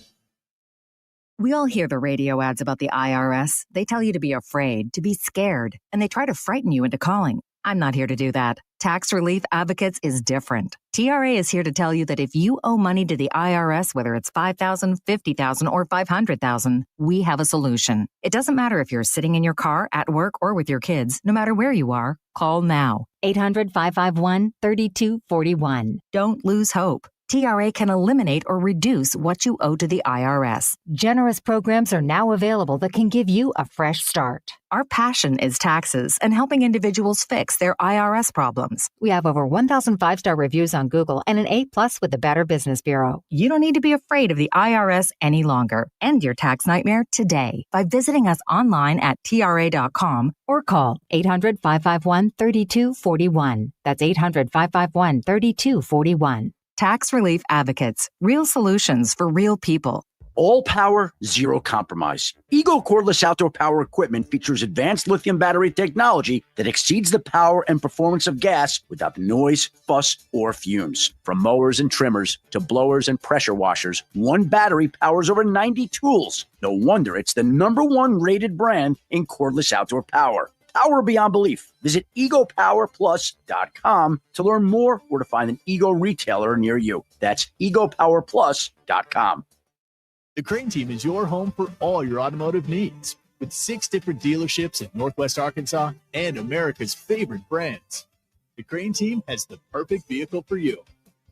We all hear the radio ads about the IRS. They tell you to be afraid, to be scared, and they try to frighten you into calling. I'm not here to do that. Tax Relief Advocates is different. TRA is here to tell you that if you owe money to the IRS, whether it's $5,000, $50,000, or $500,000, we have a solution. It doesn't matter if you're sitting in your car, at work, or with your kids. No matter where you are, call now. 800-551-3241. Don't lose hope. TRA can eliminate or reduce what you owe to the IRS. Generous programs are now available that can give you a fresh start. Our passion is taxes and helping individuals fix their IRS problems. We have over 1,000 5-star reviews on Google and an A+ with the Better Business Bureau. You don't need to be afraid of the IRS any longer. End your tax nightmare today by visiting us online at TRA.com or call 800-551-3241. That's 800-551-3241. Tax Relief Advocates. Real solutions for real people. All power, zero compromise. Ego cordless outdoor power equipment features advanced lithium battery technology that exceeds the power and performance of gas without the noise, fuss, or fumes. From mowers and trimmers to blowers and pressure washers, one battery powers over 90 tools. No wonder it's the #1 rated brand in cordless outdoor power. Power beyond belief. Visit egopowerplus.com to learn more or to find an Ego retailer near you. That's egopowerplus.com. The Crane Team is your home for all your automotive needs, with 6 different dealerships in Northwest Arkansas and America's favorite brands. The Crane Team has the perfect vehicle for you,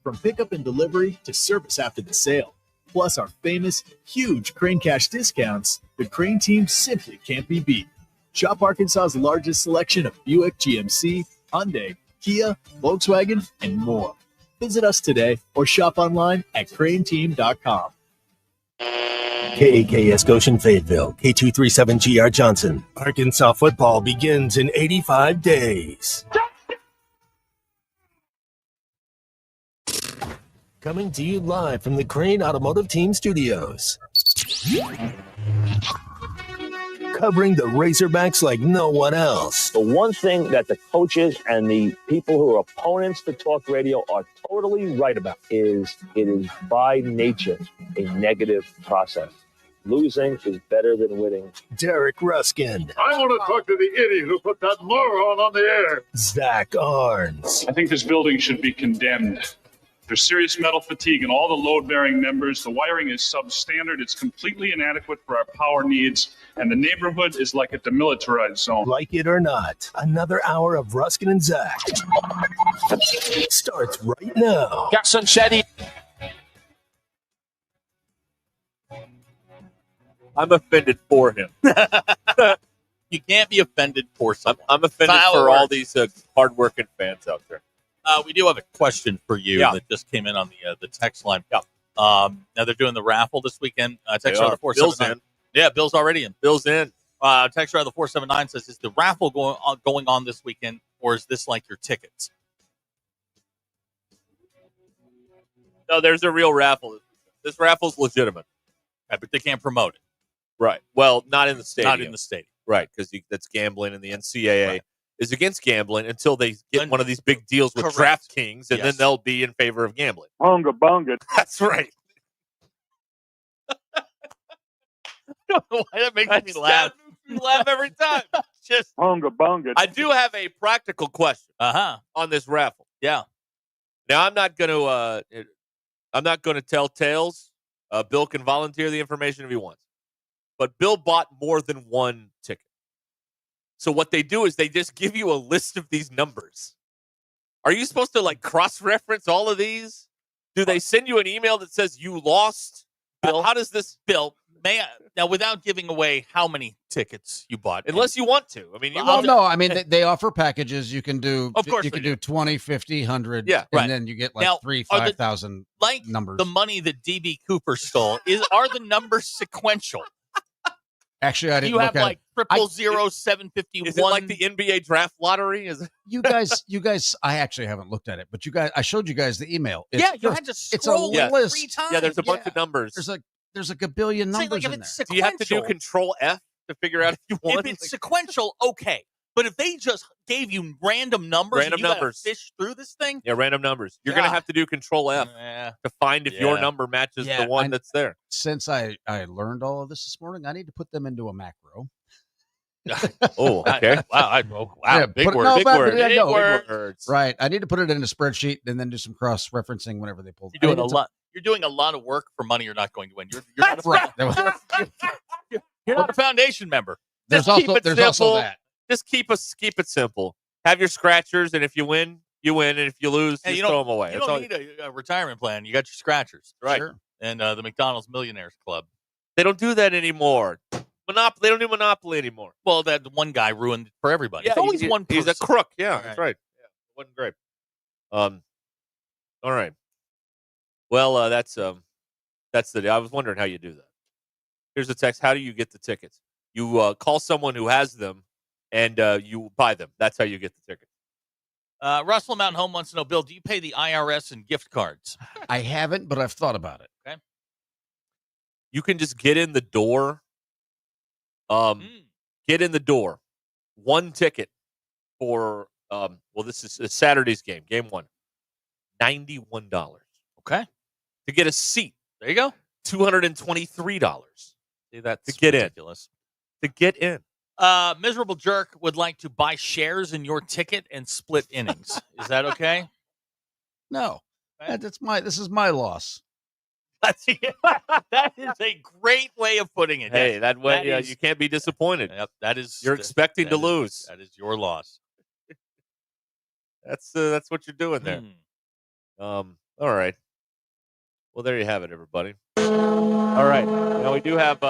from pickup and delivery to service after the sale. Plus our famous, huge Crane Cash discounts, the Crane Team simply can't be beat. Shop Arkansas's largest selection of Buick, GMC, Hyundai, Kia, Volkswagen, and more. Visit us today or shop online at craneteam.com. KAKS Goshen Fayetteville, K237GR Johnson. Arkansas football begins in 85 days. Coming to you live from the Crane Automotive Team Studios. Covering the Razorbacks like no one else. The one thing that the coaches and the people who are opponents to talk radio are totally right about is it is by nature a negative process. Losing is better than winning. Derek Ruskin, I want to talk to the idiot who put that moron on the air. Zach Arns, I think this building should be condemned. There's serious metal fatigue in all the load-bearing members. The wiring is substandard. It's completely inadequate for our power needs. And the neighborhood is like a demilitarized zone. Like it or not, another hour of Ruskin and Zach starts right now. Got some Shetty. I'm offended for him. You can't be offended for something. I'm offended for all these hardworking fans out there. We do have a question for you that just came in on the text line. Yeah. Now they're doing the raffle this weekend. Text on the 479. Yeah, Bill's already in. Bill's in. Text on the 479 says, "Is the raffle going on this weekend, or is this like your tickets?" No, there's a real raffle. This raffle's legitimate. Right, but they can't promote it. Right. Well, not in the stadium. Not in the stadium. Right, because that's gambling, and the NCAA is against gambling until they get one of these big deals with DraftKings, and then they'll be in favor of gambling. Bunga bunga. That's right. I don't know why that makes me laugh. You laugh every time. Just bunga bunga. I do have a practical question on this raffle. Yeah. Now I'm not gonna tell tales. Bill can volunteer the information if he wants. But Bill bought more than one ticket. So what they do is they just give you a list of these numbers. Are you supposed to cross-reference all of these? Do they send you an email that says you lost? Bill, how does this? Bill, now without giving away how many tickets you bought, unless you want to. I mean, they offer packages. You can do. Of course, you can do 20, 50, 100. Yeah, and then you get now, 5,000 numbers. The money that DB Cooper stole are the numbers sequential? Actually, I didn't. You have look at it. 000-751. Is it like the NBA draft lottery? Is it? You guys. I actually haven't looked at it, but I showed you guys the email. You had to scroll it's a list. 3 times. Yeah, there's a bunch of numbers. There's a gabillion numbers in there. Do you have to do Control F to figure out if you won? If it's sequential, okay. But if they just gave you random numbers, and you gotta fish through this thing. Yeah, random numbers. You're going to have to do Control F to find if your number matches the one that's there. Since I learned all of this morning, I need to put them into a macro. Oh, okay. Wow. Yeah, big word. Words. Right. I need to put it in a spreadsheet and then do some cross-referencing whenever they pull. You're doing a lot. You're doing a lot of work for money you're not going to win. You're not you're not a foundation member. There's also that. Just keep it simple. Have your scratchers, and if you win, you win, and if you lose, just throw them away. You don't need a retirement plan. You got your scratchers, right? Sure. And the McDonald's Millionaires Club. They don't do that anymore. Monopoly. They don't do Monopoly anymore. Well, that one guy ruined it for everybody. Yeah, it's always one person. He's a crook. Yeah, right. That's right. Yeah, it wasn't great. All right. Well, that's the day. I was wondering how you do that. Here's a text. How do you get the tickets? You call someone who has them, and you buy them. That's how you get the tickets. Russell Mountain Home wants to know, Bill, do you pay the IRS in gift cards? I haven't, but I've thought about it. Okay. You can just get in the door. Get in the door. One ticket for this is Saturday's game, game 1. $91. Okay. To get a seat. There you go. $223. See, that's to get ridiculous. To get in. Miserable Jerk would like to buy shares in your ticket and split innings. Is that okay? No. This is my loss. That is a great way of putting it. Hey, that way you can't be disappointed. Yep, that is. You're expecting to lose. That is your loss. That's what you're doing there. All right. Well, there you have it, everybody. All right. Now we do have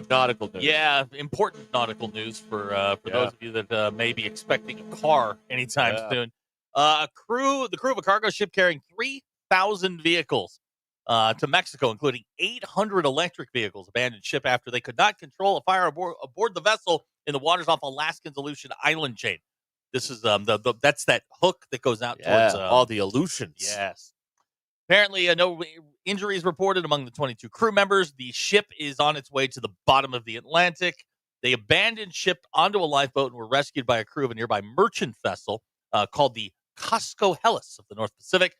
nautical news. Yeah, important nautical news for those of you that may be expecting a car anytime soon. The crew of a cargo ship carrying 3,000 vehicles to Mexico, including 800 electric vehicles, abandoned ship after they could not control a fire aboard the vessel in the waters off Alaskan's Aleutian Island chain. This is that's that hook that goes out towards all the Aleutians. Yes. Apparently, no injuries reported among the 22 crew members. The ship is on its way to the bottom of the Atlantic. They abandoned ship onto a lifeboat and were rescued by a crew of a nearby merchant vessel called the Costco Hellas of the North Pacific.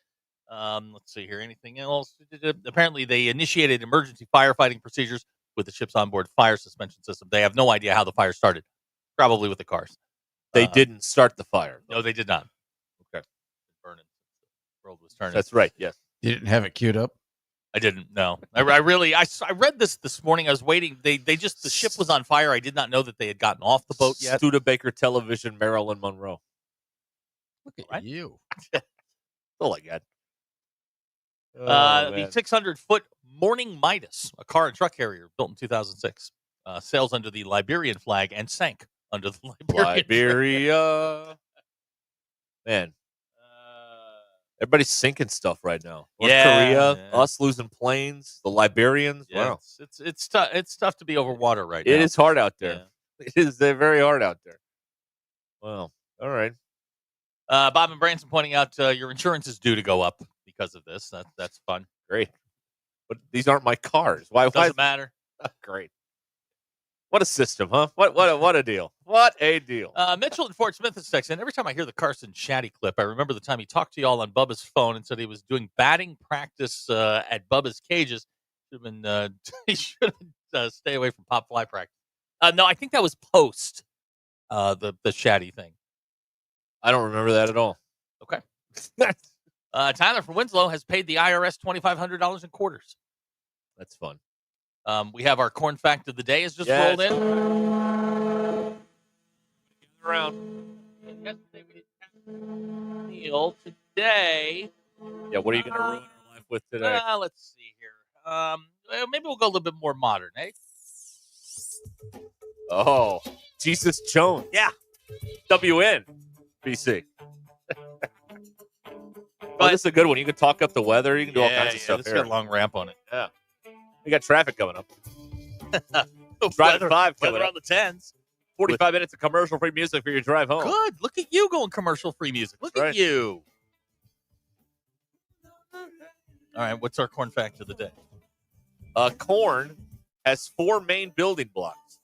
Let's see here. Anything else? Apparently, they initiated emergency firefighting procedures with the ship's onboard fire suspension system. They have no idea how the fire started. Probably with the cars. They didn't start the fire. No, they did not. Okay. Burning. The world was turning. That's right. Yes. You didn't have it queued up? I didn't. No. I read this morning. I was waiting. The ship was on fire. I did not know that they had gotten off the boat yet. Studebaker Television, Marilyn Monroe. Look at you. That's all I got. The 600-foot Morning Midas, a car and truck carrier built in 2006, sails under the Liberian flag and sank under the Liberian Liberia. Man. Everybody's sinking stuff right now. North Korea, us losing planes, the Liberians. Yeah, wow, it's tough. It's tough to be over water right now. It is hard out there. Yeah. It is very hard out there. Well, all right. Bob and Branson pointing out your insurance is due to go up because of this. That's fun. Great. But these aren't my cars. Why doesn't matter? Great. What a system, huh? What a deal. What a deal. Mitchell in Fort Smith is texting. Every time I hear the Carson Shaddy clip, I remember the time he talked to y'all on Bubba's phone and said he was doing batting practice at Bubba's cages. He should stay away from pop fly practice. No, I think that was post the Shaddy thing. I don't remember that at all. Okay. Tyler from Winslow has paid the IRS $2,500 in quarters. That's fun. We have our corn fact of the day has just rolled in. Around. Yesterday we didn't have Neil. Today. Yeah, what are you going to ruin our life with today? Let's see here. Maybe we'll go a little bit more modern, eh? Oh, Jesus Jones. Yeah. WN. BC. This is a good one. You can talk up the weather. You can do all kinds of stuff this here. got a long ramp on it. Yeah. We got traffic coming up. Driving 5 coming weather up. on the 10s. 45 minutes of commercial-free music for your drive home. Good. Look at you going commercial-free music. Look at you. All right. What's our corn fact of the day? Corn has 4 main building blocks: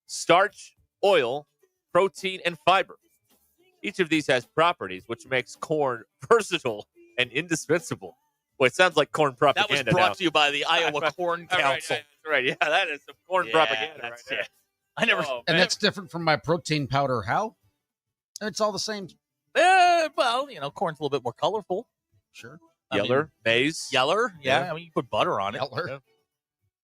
starch, oil, protein, and fiber. Each of these has properties which makes corn versatile and indispensable. Boy, it sounds like corn propaganda. That was brought now. to you by the Iowa Corn Council. That's right. Yeah, that is some corn propaganda right there. I never. And that's different from my protein powder. How? It's all the same. Well, corn's a little bit more colorful. Sure. Yeller, maize. Yeller. Yeah. Yeah. I mean, you put butter on it. Yeller. Yeah.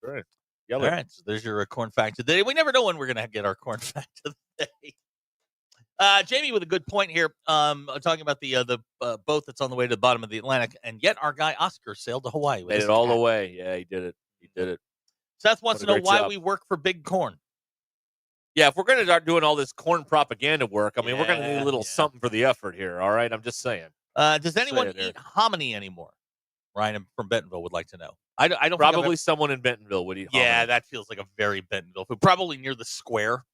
Right. All Yeller. right. So there's your corn fact of the day. We never know when we're going to get our corn fact of the day. Jamie with a good point here, talking about the boat that's on the way to the bottom of the Atlantic, and yet our guy Oscar sailed to Hawaii. Made it all the way. Yeah, he did it. He did it. Seth wants to know why we work for Big Corn. Yeah, if we're going to start doing all this corn propaganda work, I mean, we're going to need a little something for the effort here, all right? I'm just saying. Does anyone eat hominy anymore? Ryan from Bentonville would like to know. I don't Probably someone in Bentonville would eat hominy. Yeah, that feels like a very Bentonville food. Probably near the square.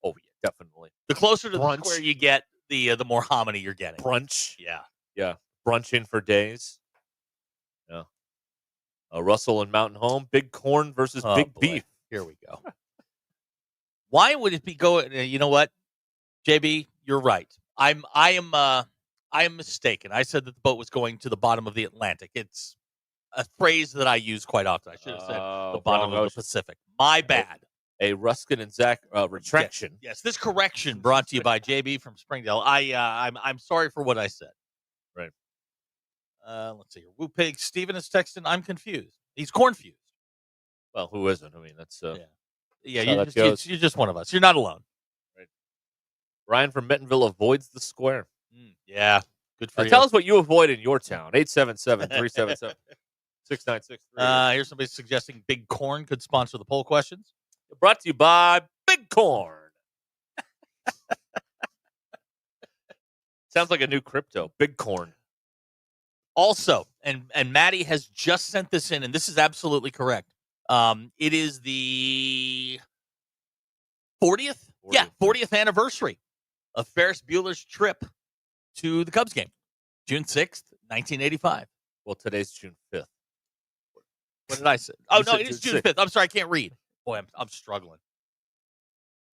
Oh, yeah, definitely. The closer to Brunch. the square you get, the more hominy you're getting. Brunch. Yeah. Yeah. Brunching for days. Yeah. Russell and Mountain Home. Big corn versus big beef. Here we go. Why would it be going? You know what, JB, you're right. I am mistaken. I said that the boat was going to the bottom of the Atlantic. It's a phrase that I use quite often. I should have said the bottom of the Pacific. My bad. A Ruscin and Zach retraction. Yes, this correction brought to you by JB from Springdale. I'm sorry for what I said. Right. Let's see here. Woo Pig Steven is texting. I'm confused. He's cornfused. Well, who isn't? I mean, that's Yeah, that's how that you're just one of us. You're not alone. Right. Ryan from Bentonville avoids the square. Yeah, good for you. Tell us what you avoid in your town. 877-377-6963. Here's somebody suggesting Big Corn could sponsor the poll questions. Brought to you by Big Corn. Sounds like a new crypto. Big Corn. Also, and Maddie has just sent this in, and this is absolutely correct. It is the 40th? Yeah, 40th anniversary of Ferris Bueller's trip to the Cubs game. June 6th, 1985. Well, today's June 5th. What did I say? Oh, You no, said it is June June 6th. 5th. I'm sorry, I can't read. Boy, I'm struggling.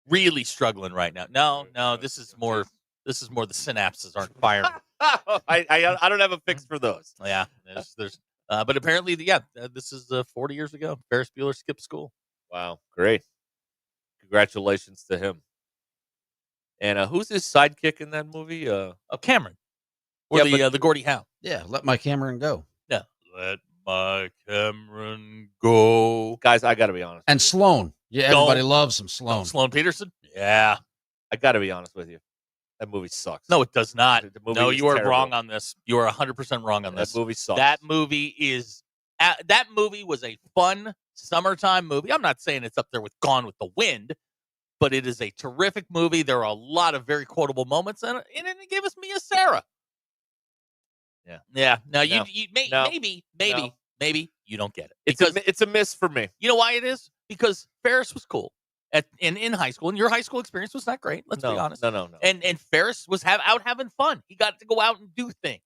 Really struggling right now. No, this is more the synapses aren't firing I don't have a fix for those. Yeah, but apparently, this is 40 years ago. Ferris Bueller skipped school. Wow, great! Congratulations to him. And who's his sidekick in that movie? Cameron, or the Gordie Howe. Yeah, let my Cameron go. Yeah, let my Cameron go. Guys, I got to be honest. And Sloan. Yeah, everybody loves him. Sloan. Sloan Peterson. Yeah, I got to be honest with you. That movie sucks. No, it does not. No, you are terrible. wrong on this. You are 100% wrong on this. That movie sucks. That movie was a fun summertime movie. I'm not saying it's up there with Gone with the Wind, but it is a terrific movie. There are a lot of very quotable moments in it, and it gave us Mia Sarah. Yeah. Now, maybe you don't get it. It's a miss for me. You know why it is? Because Ferris was cool in high school, and your high school experience was not great. Let's be honest. No. And Ferris was out having fun. He got to go out and do things.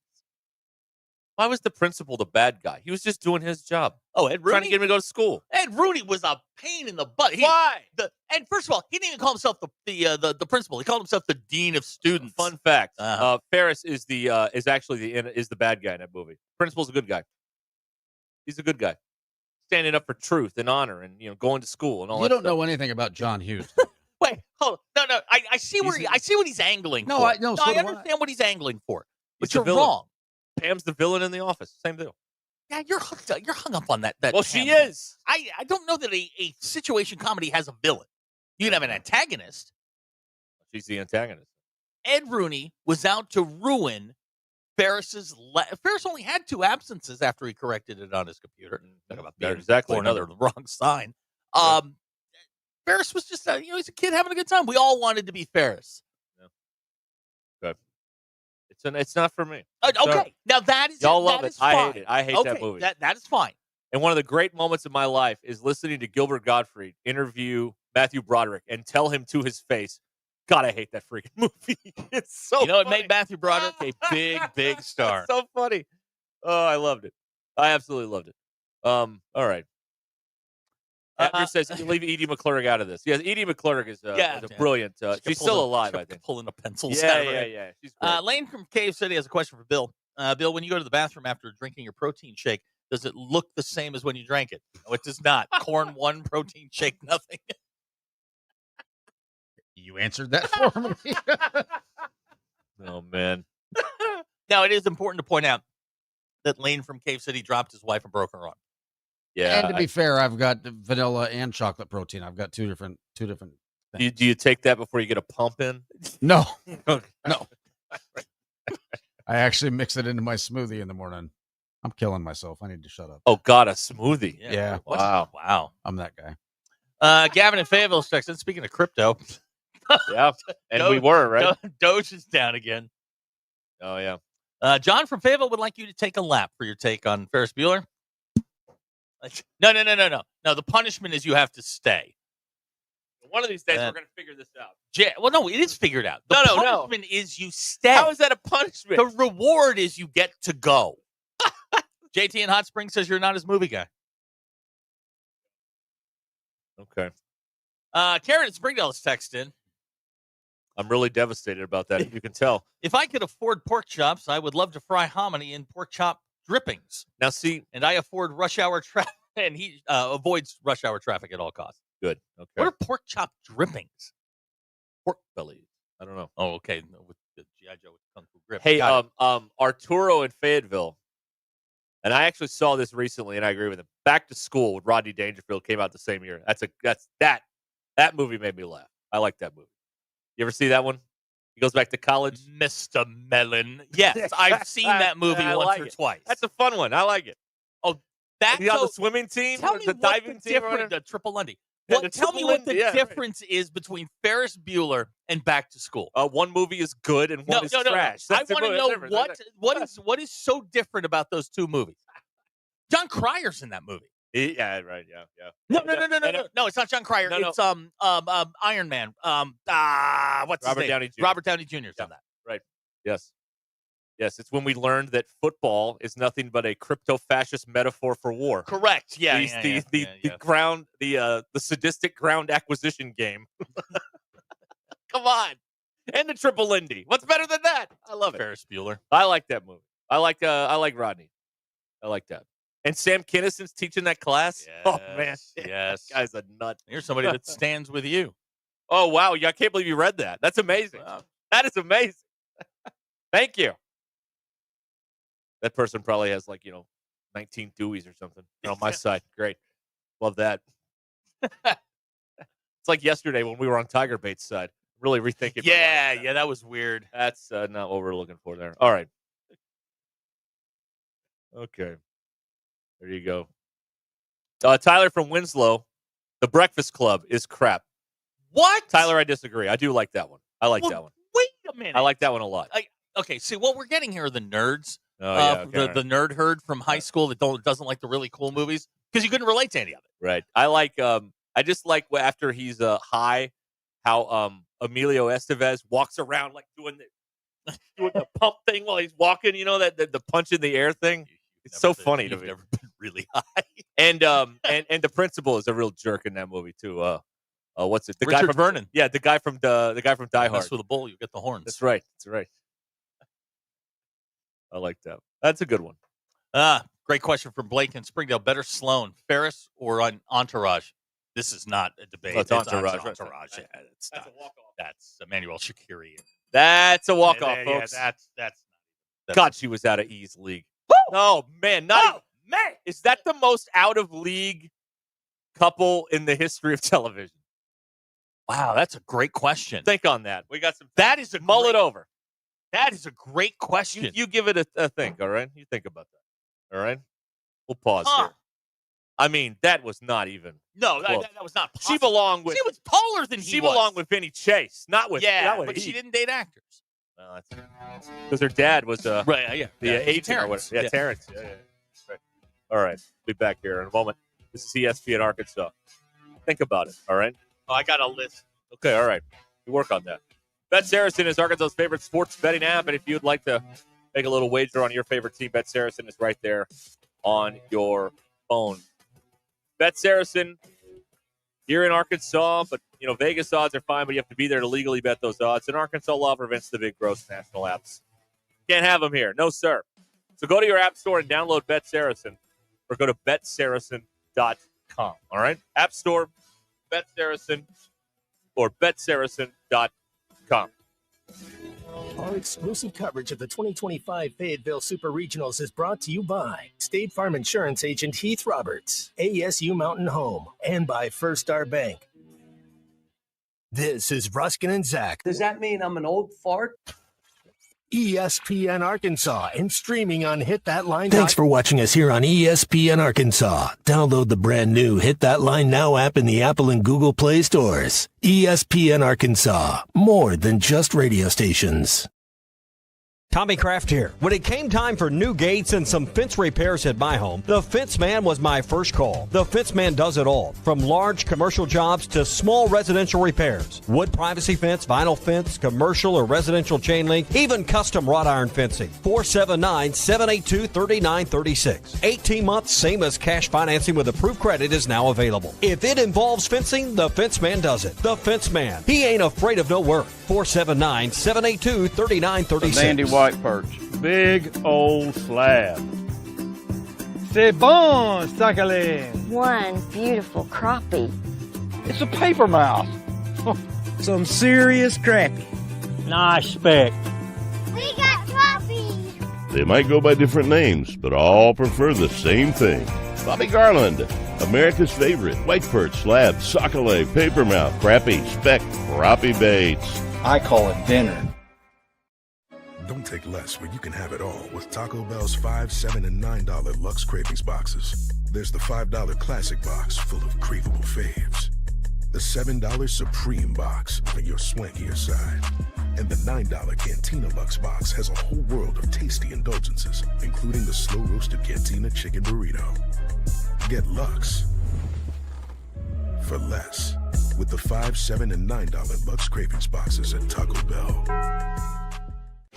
Why was the principal the bad guy? He was just doing his job. Oh, Ed Rooney? Trying to get him to go to school. Ed Rooney was a pain in the butt. Why? And first of all, he didn't even call himself the principal. He called himself the dean of students. Fun fact: Ferris is actually the bad guy in that movie. Principal's a good guy. He's a good guy, standing up for truth and honor, and going to school and all. You that don't know anything about John Hughes. Wait, hold on. No. I see what he's angling for. I understand what he's angling for, but He's you're the villain. wrong. Pam's the villain in The Office. Same deal. Yeah, you're hung up on that. Well, she is. I don't know that a situation comedy has a villain. You can have an antagonist. She's the antagonist. Ed Rooney was out to ruin Ferris's. Ferris only had 2 absences after he corrected it on his computer. Talk about being exactly born under the wrong sign. Ferris was just he's a kid having a good time. We all wanted to be Ferris. Good. It's not for me. Okay, now that is y'all love that it. is fine. I hate it. I hate that movie. That is fine. And one of the great moments of my life is listening to Gilbert Gottfried interview Matthew Broderick and tell him to his face, God, I hate that freaking movie. It's so it made Matthew Broderick a big star. It's so funny. Oh, I loved it. I absolutely loved it. All right. Andrew says leave Edie McClurg out of this. Yes, Edie McClurg is a brilliant. She's still alive, I think. Pulling the pencils. Yeah. She's great. Lane from Cave City has a question for Bill. Bill, when you go to the bathroom after drinking your protein shake, does it look the same as when you drank it? No, it does not. Corn 1, protein shake nothing. You answered that for me. Oh, man. Now, it is important to point out that Lane from Cave City dropped his wife and broke her arm. Yeah. And to be fair, I've got vanilla and chocolate protein. I've got two different things. Do you take that before you get a pump in? No. No. I actually mix it into my smoothie in the morning. I'm killing myself. I need to shut up. Oh, God, a smoothie. Yeah. Wow. I'm that guy. Gavin in Fayetteville checks in. Speaking of crypto. Yeah. And we were, right? Doge is down again. Oh, yeah. John from Fayetteville would like you to take a lap for your take on Ferris Bueller. No. No, the punishment is you have to stay. One of these days, we're going to figure this out. Well, no, it is figured out. The punishment is you stay. How is that a punishment? The reward is you get to go. JT in Hot Springs says you're not his movie guy. Okay. Karen in Springdale is texted in. I'm really devastated about that. You can tell. If I could afford pork chops, I would love to fry hominy in pork chop drippings. Now, see. And I afford rush hour traffic, and he avoids rush hour traffic at all costs. Good. Okay. What are pork chop drippings? Pork bellies. I don't know. Oh, okay. With the G.I. Joe with Kung Fu grip. Hey, Arturo in Fayetteville, and I actually saw this recently, and I agree with him. Back to School with Rodney Dangerfield came out the same year. That movie made me laugh. I like that movie. You ever see that one? He goes back to college. Mr. Mellon. Yes, I've seen that movie once or twice. That's a fun one. I like it. Oh, that's on the swimming team? Tell me the diving team? The Triple Lundy. Yeah, tell me what the difference is between Ferris Bueller and Back to School. One movie is good and one is trash. I want to know what is so different about those two movies. John Cryer's in that movie. Yeah, right. Yeah. No, it's not John Cryer. It's Iron Man. What's his name? Downey Jr. Robert Downey Jr. is on that. Right. Yes. It's when we learned that football is nothing but a crypto-fascist metaphor for war. Correct. Yeah. The sadistic ground acquisition game. Come on. And the Triple Indy. What's better than that? I love it. Ferris Bueller. I like that movie. I like Rodney. I like that. And Sam Kinnison's teaching that class. Yes, Oh man, yes. that guy's a nut. Here's somebody that stands with you. Oh wow, I can't believe you read that. That's amazing. Wow. That is amazing. Thank you. That person probably has 19 Deweys or something on my side. Great, love that. It's like yesterday when we were on Tiger Bait's side. Really rethinking. Yeah, that was weird. That's not what we're looking for there. All right. Okay. There you go. Tyler from Winslow, The Breakfast Club is crap. What? Tyler, I disagree. I do like that one. I like that one. Wait a minute. I like that one a lot. Okay, see, what we're getting here are the nerds. Oh, yeah, okay. The nerd herd from high school that doesn't like the really cool movies because you couldn't relate to any of it. Right. I like. I just like after he's high, how Emilio Estevez walks around like doing the pump thing while he's walking. You know that the punch in the air thing. It's so funny to me. Never been really high. And the principal is a real jerk in that movie too. What's it? The Richard guy from Vernon. Yeah, the guy from Die Hard. Mess with a bull, you get the horns. That's right. I like that. That's a good one. Great question from Blake in Springdale. Better Sloan, Ferris, or Entourage? This is not a debate. Oh, it's Entourage. Entourage. Yeah, that's a walk-off. That's Emmanuel Shaqiri. That's a walk-off, Yeah, folks. that's God, she was out of E's league. Oh man, is that the most out of league couple in the history of television? Wow, that's a great question. Think on that. We got some. That is a mull it over. That is a great question. You give it a think. All right, you think about that. All right, we'll pause here. I mean, that was not even. No, that was not possible. She belonged with. She was taller than he was. She belonged with Vinny Chase, not with. Yeah, not with but she didn't date actors. No, that's because her dad was right. Yeah, the agent or whatever. Yeah, Terrence. Yeah. Right. All right, be back here in a moment. This is ESPN Arkansas. Think about it. All right. Oh, I got a list. Okay. All right. We work on that. Bet Saracen is Arkansas's favorite sports betting app, and if you'd like to make a little wager on your favorite team, Bet Saracen is right there on your phone. Bet Saracen here in Arkansas, but Vegas odds are fine, but you have to be there to legally bet those odds. And Arkansas law prevents the big gross national apps. Can't have them here. No, sir. So go to your app store and download Bet Saracen, or go to betsaracen.com. All right? App Store, Bet Saracen, or betsaracen.com. Our exclusive coverage of the 2025 Fayetteville Super Regionals is brought to you by State Farm Insurance Agent Heath Roberts, ASU Mountain Home, and by First Star Bank. This is Ruscin and Zach. Does that mean I'm an old fart? ESPN Arkansas and streaming on Hit That Line. Thanks for watching us here on ESPN Arkansas. Download the brand new Hit That Line Now app in the Apple and Google Play stores. ESPN Arkansas, more than just radio stations. Tommy Kraft here. When it came time for new gates and some fence repairs at my home, the Fence Man was my first call. The Fence Man does it all, from large commercial jobs to small residential repairs. Wood privacy fence, vinyl fence, commercial or residential chain link, even custom wrought iron fencing. 479-782-3936. 18 months, same as cash financing with approved credit is now available. If it involves fencing, the Fence Man does it. The Fence Man. He ain't afraid of no work. 479-782-3936. Sandy White perch. Big old slab. C'est bon, sacalé. One beautiful crappie. It's a paper mouse. Some serious crappie. Nice speck. We got crappie. They might go by different names, but all prefer the same thing. Bobby Garland, America's favorite white perch, slab, sockeye, papermouth, crappie, speck, crappie baits. I call it dinner. Don't take less when you can have it all with Taco Bell's $5, $7, and $9 Luxe Cravings boxes. There's the $5 Classic box full of craveable faves. The $7 Supreme box for your swankier side. And the $9 Cantina Luxe box has a whole world of tasty indulgences, including the slow-roasted Cantina Chicken Burrito. Get Luxe for less with the $5, $7, and $9 Luxe Cravings boxes at Taco Bell.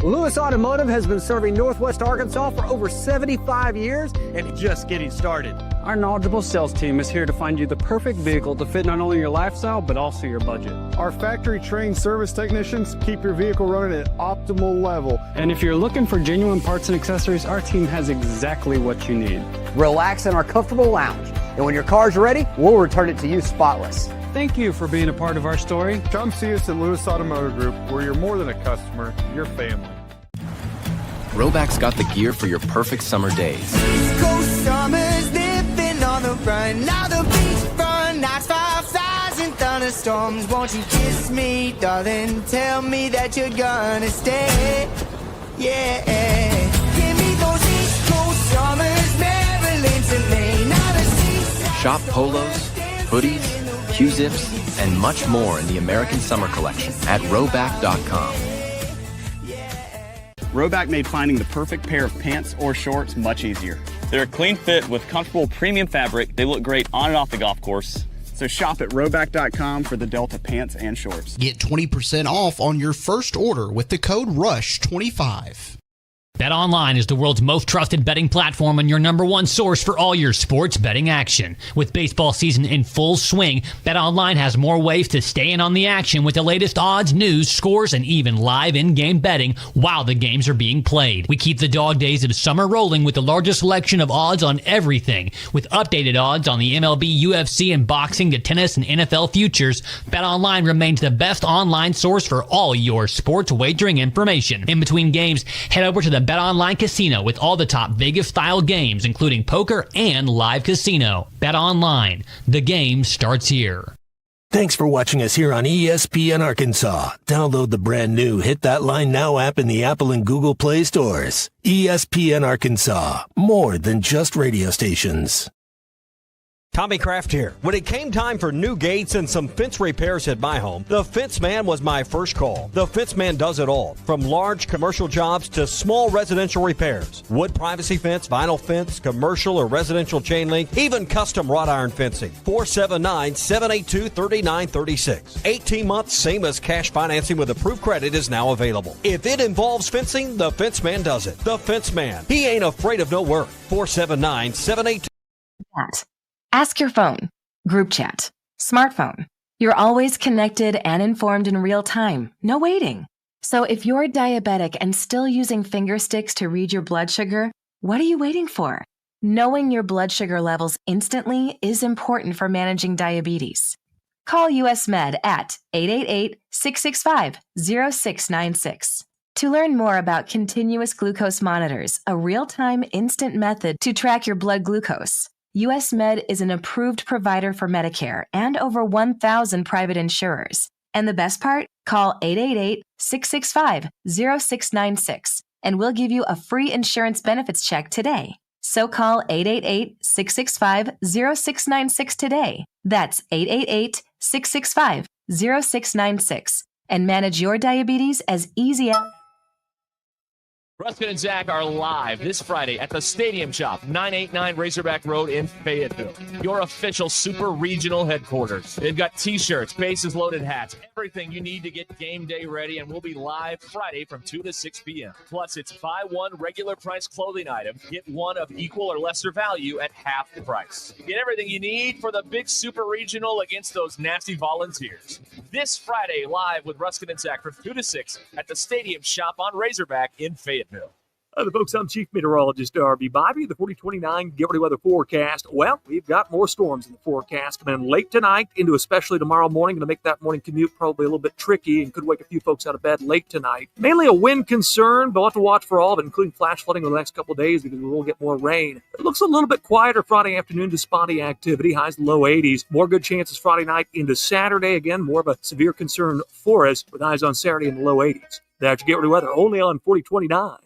Lewis Automotive has been serving Northwest Arkansas for over 75 years and just getting started. Our knowledgeable sales team is here to find you the perfect vehicle to fit not only your lifestyle, but also your budget. Our factory-trained service technicians keep your vehicle running at optimal level. And if you're looking for genuine parts and accessories, our team has exactly what you need. Relax in our comfortable lounge. And when your car's ready, we'll return it to you spotless. Thank you for being a part of our story. Come see us at Lewis Automotive Group, where you're more than a customer, you're family. Roback's got the gear for your perfect summer days. East Coast summers living on the run. Now the beachfront nights, 5,000 thunderstorms. Won't you kiss me, darling? Tell me that you're gonna stay. Yeah. Give me those East Coast summers, Maryland to Maine. Now the seaside. Shop polos, hoodies, Q-zips, and much more in the American Summer Collection at Roback.com. Roback made finding the perfect pair of pants or shorts much easier. They're a clean fit with comfortable premium fabric. They look great on and off the golf course. So shop at Roback.com for the Delta pants and shorts. Get 20% off on your first order with the code RUSH25. BetOnline is the world's most trusted betting platform and your number one source for all your sports betting action. With baseball season in full swing, BetOnline has more ways to stay in on the action with the latest odds, news, scores, and even live in-game betting while the games are being played. We keep the dog days of summer rolling with the largest selection of odds on everything. With updated odds on the MLB, UFC, and boxing to tennis and NFL futures, BetOnline remains the best online source for all your sports wagering information. In between games, head over to the BetOnline Casino with all the top Vegas-style games, including poker and live casino. BetOnline. The game starts here. Thanks for watching us here on ESPN Arkansas. Download the brand new Hit That Line Now app in the Apple and Google Play stores. ESPN Arkansas. More than just radio stations. Tommy Kraft here. When it came time for new gates and some fence repairs at my home, the Fence Man was my first call. The Fence Man does it all, from large commercial jobs to small residential repairs. Wood privacy fence, vinyl fence, commercial or residential chain link, even custom wrought iron fencing. 479-782-3936. 18 months, same as cash financing with approved credit is now available. If it involves fencing, the Fence Man does it. The Fence Man. He ain't afraid of no work. 479-782. Ask your phone, group chat, smartphone. You're always connected and informed in real time. No waiting. So if you're diabetic and still using finger sticks to read your blood sugar, what are you waiting for? Knowing your blood sugar levels instantly is important for managing diabetes. Call US Med at 888-665-0696. To learn more about continuous glucose monitors, a real-time instant method to track your blood glucose, US Med is an approved provider for Medicare and over 1,000 private insurers. And the best part? Call 888-665-0696 and we'll give you a free insurance benefits check today. So call 888-665-0696 today. That's 888-665-0696 and manage your diabetes as easy as... Ruscin and Zach are live this Friday at the Stadium Shop, 989 Razorback Road in Fayetteville, your official super regional headquarters. They've got t-shirts, bases loaded hats, everything you need to get game day ready, and we'll be live Friday from 2 to 6 p.m. Plus, it's buy one regular price clothing item, get one of equal or lesser value at half the price. Get everything you need for the big super regional against those nasty Volunteers. This Friday, live with Ruscin and Zach from 2 to 6 at the Stadium Shop on Razorback in Fayetteville. The folks, I'm Chief Meteorologist Darby Bobby. The 4029 Get Ready Weather forecast. Well, we've got more storms in the forecast coming in late tonight into especially tomorrow morning. Going to make that morning commute probably a little bit tricky and could wake a few folks out of bed late tonight. Mainly a wind concern, but we'll have to watch for all of it, including flash flooding over the next couple of days because we will get more rain. It looks a little bit quieter Friday afternoon to spotty activity, highs low 80s. More good chances Friday night into Saturday. Again, more of a severe concern for us with highs on Saturday in the low 80s. That's your Get Ready Weather only on 4029.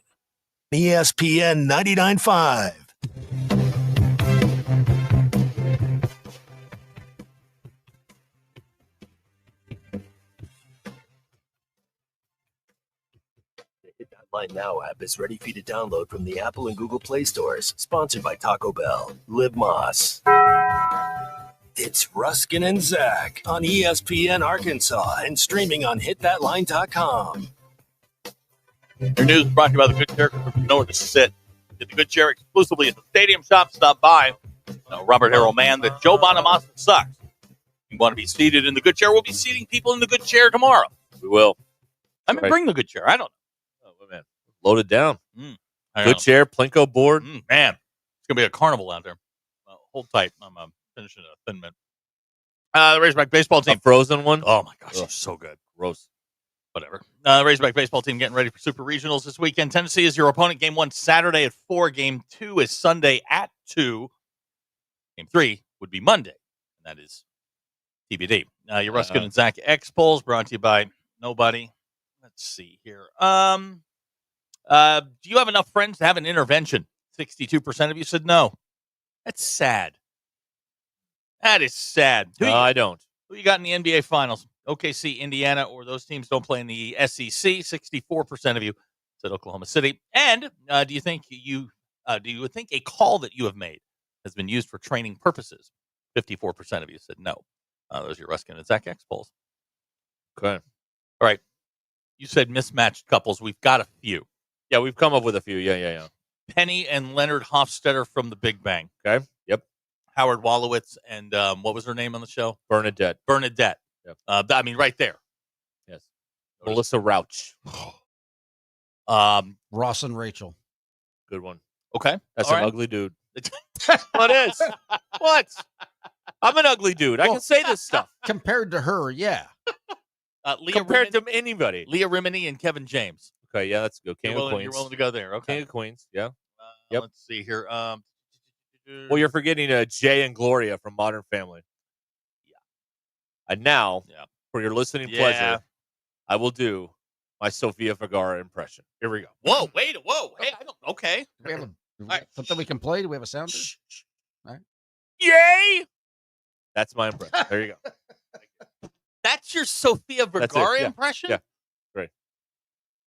ESPN 99.5. The Hit That Line Now app is ready for you to download from the Apple and Google Play stores. Sponsored by Taco Bell. Live Moss. It's Ruscin and Zach on ESPN Arkansas and streaming on hitthatline.com. Your news is brought to you by the Good Chair, because there's nowhere to sit. Get the Good Chair exclusively at the Stadium Shop. Stop by. Robert Harrell Man, the Joe Bonamassa sucks. You want to be seated in the Good Chair? We'll be seating people in the Good Chair tomorrow. We will. I mean, bring the Good Chair. I don't know. Oh, man. Load it down. I Good know. Chair, Plinko board. Man, it's going to be a carnival out there. Hold tight. I'm finishing a Thin Mint. The Razorback baseball team. A frozen one? Oh, my gosh. It's so good. Gross. Whatever. The Razorback baseball team getting ready for Super Regionals this weekend. Tennessee is your opponent. Game 1 Saturday at 4. Game 2 is Sunday at 2. Game 3 would be Monday. And that is TBD. Your Ruscin and Zach X polls brought to you by nobody. Let's see here. Do you have enough friends to have an intervention? 62% of you said no. That's sad. That is sad. I don't. Who you got in the NBA Finals? OKC, Indiana, or those teams don't play in the SEC? 64% of you said Oklahoma City. And do you think a call that you have made has been used for training purposes? 54% of you said no. Those are your Ruscin and Zach X polls. Okay. All right. You said mismatched couples. We've got a few. Yeah, we've come up with a few. Yeah. Penny and Leonard Hofstetter from The Big Bang. Okay. Yep. Howard Wolowitz and what was her name on the show? Bernadette. Yep. I mean, right there. Yes. Melissa Rauch. Ross and Rachel. Good one. Okay. That's All an right. ugly dude. What is? What? I'm an ugly dude. I can say this stuff. Compared to her, yeah. Compared to anybody. Leah Remini and Kevin James. Okay, yeah, that's good. King of Queens. You're willing to go there. Okay. King of Queens, yeah. Let's see here. Well, you're forgetting Jay and Gloria from Modern Family. Yeah. And now, for your listening pleasure, I will do my Sofia Vergara impression. Here we go. Whoa. Hey, I don't. Okay. Do we have something we can play? Do we have a sounder? All right. Yay! That's my impression. There you go. That's your Sofia Vergara impression? Yeah. Great.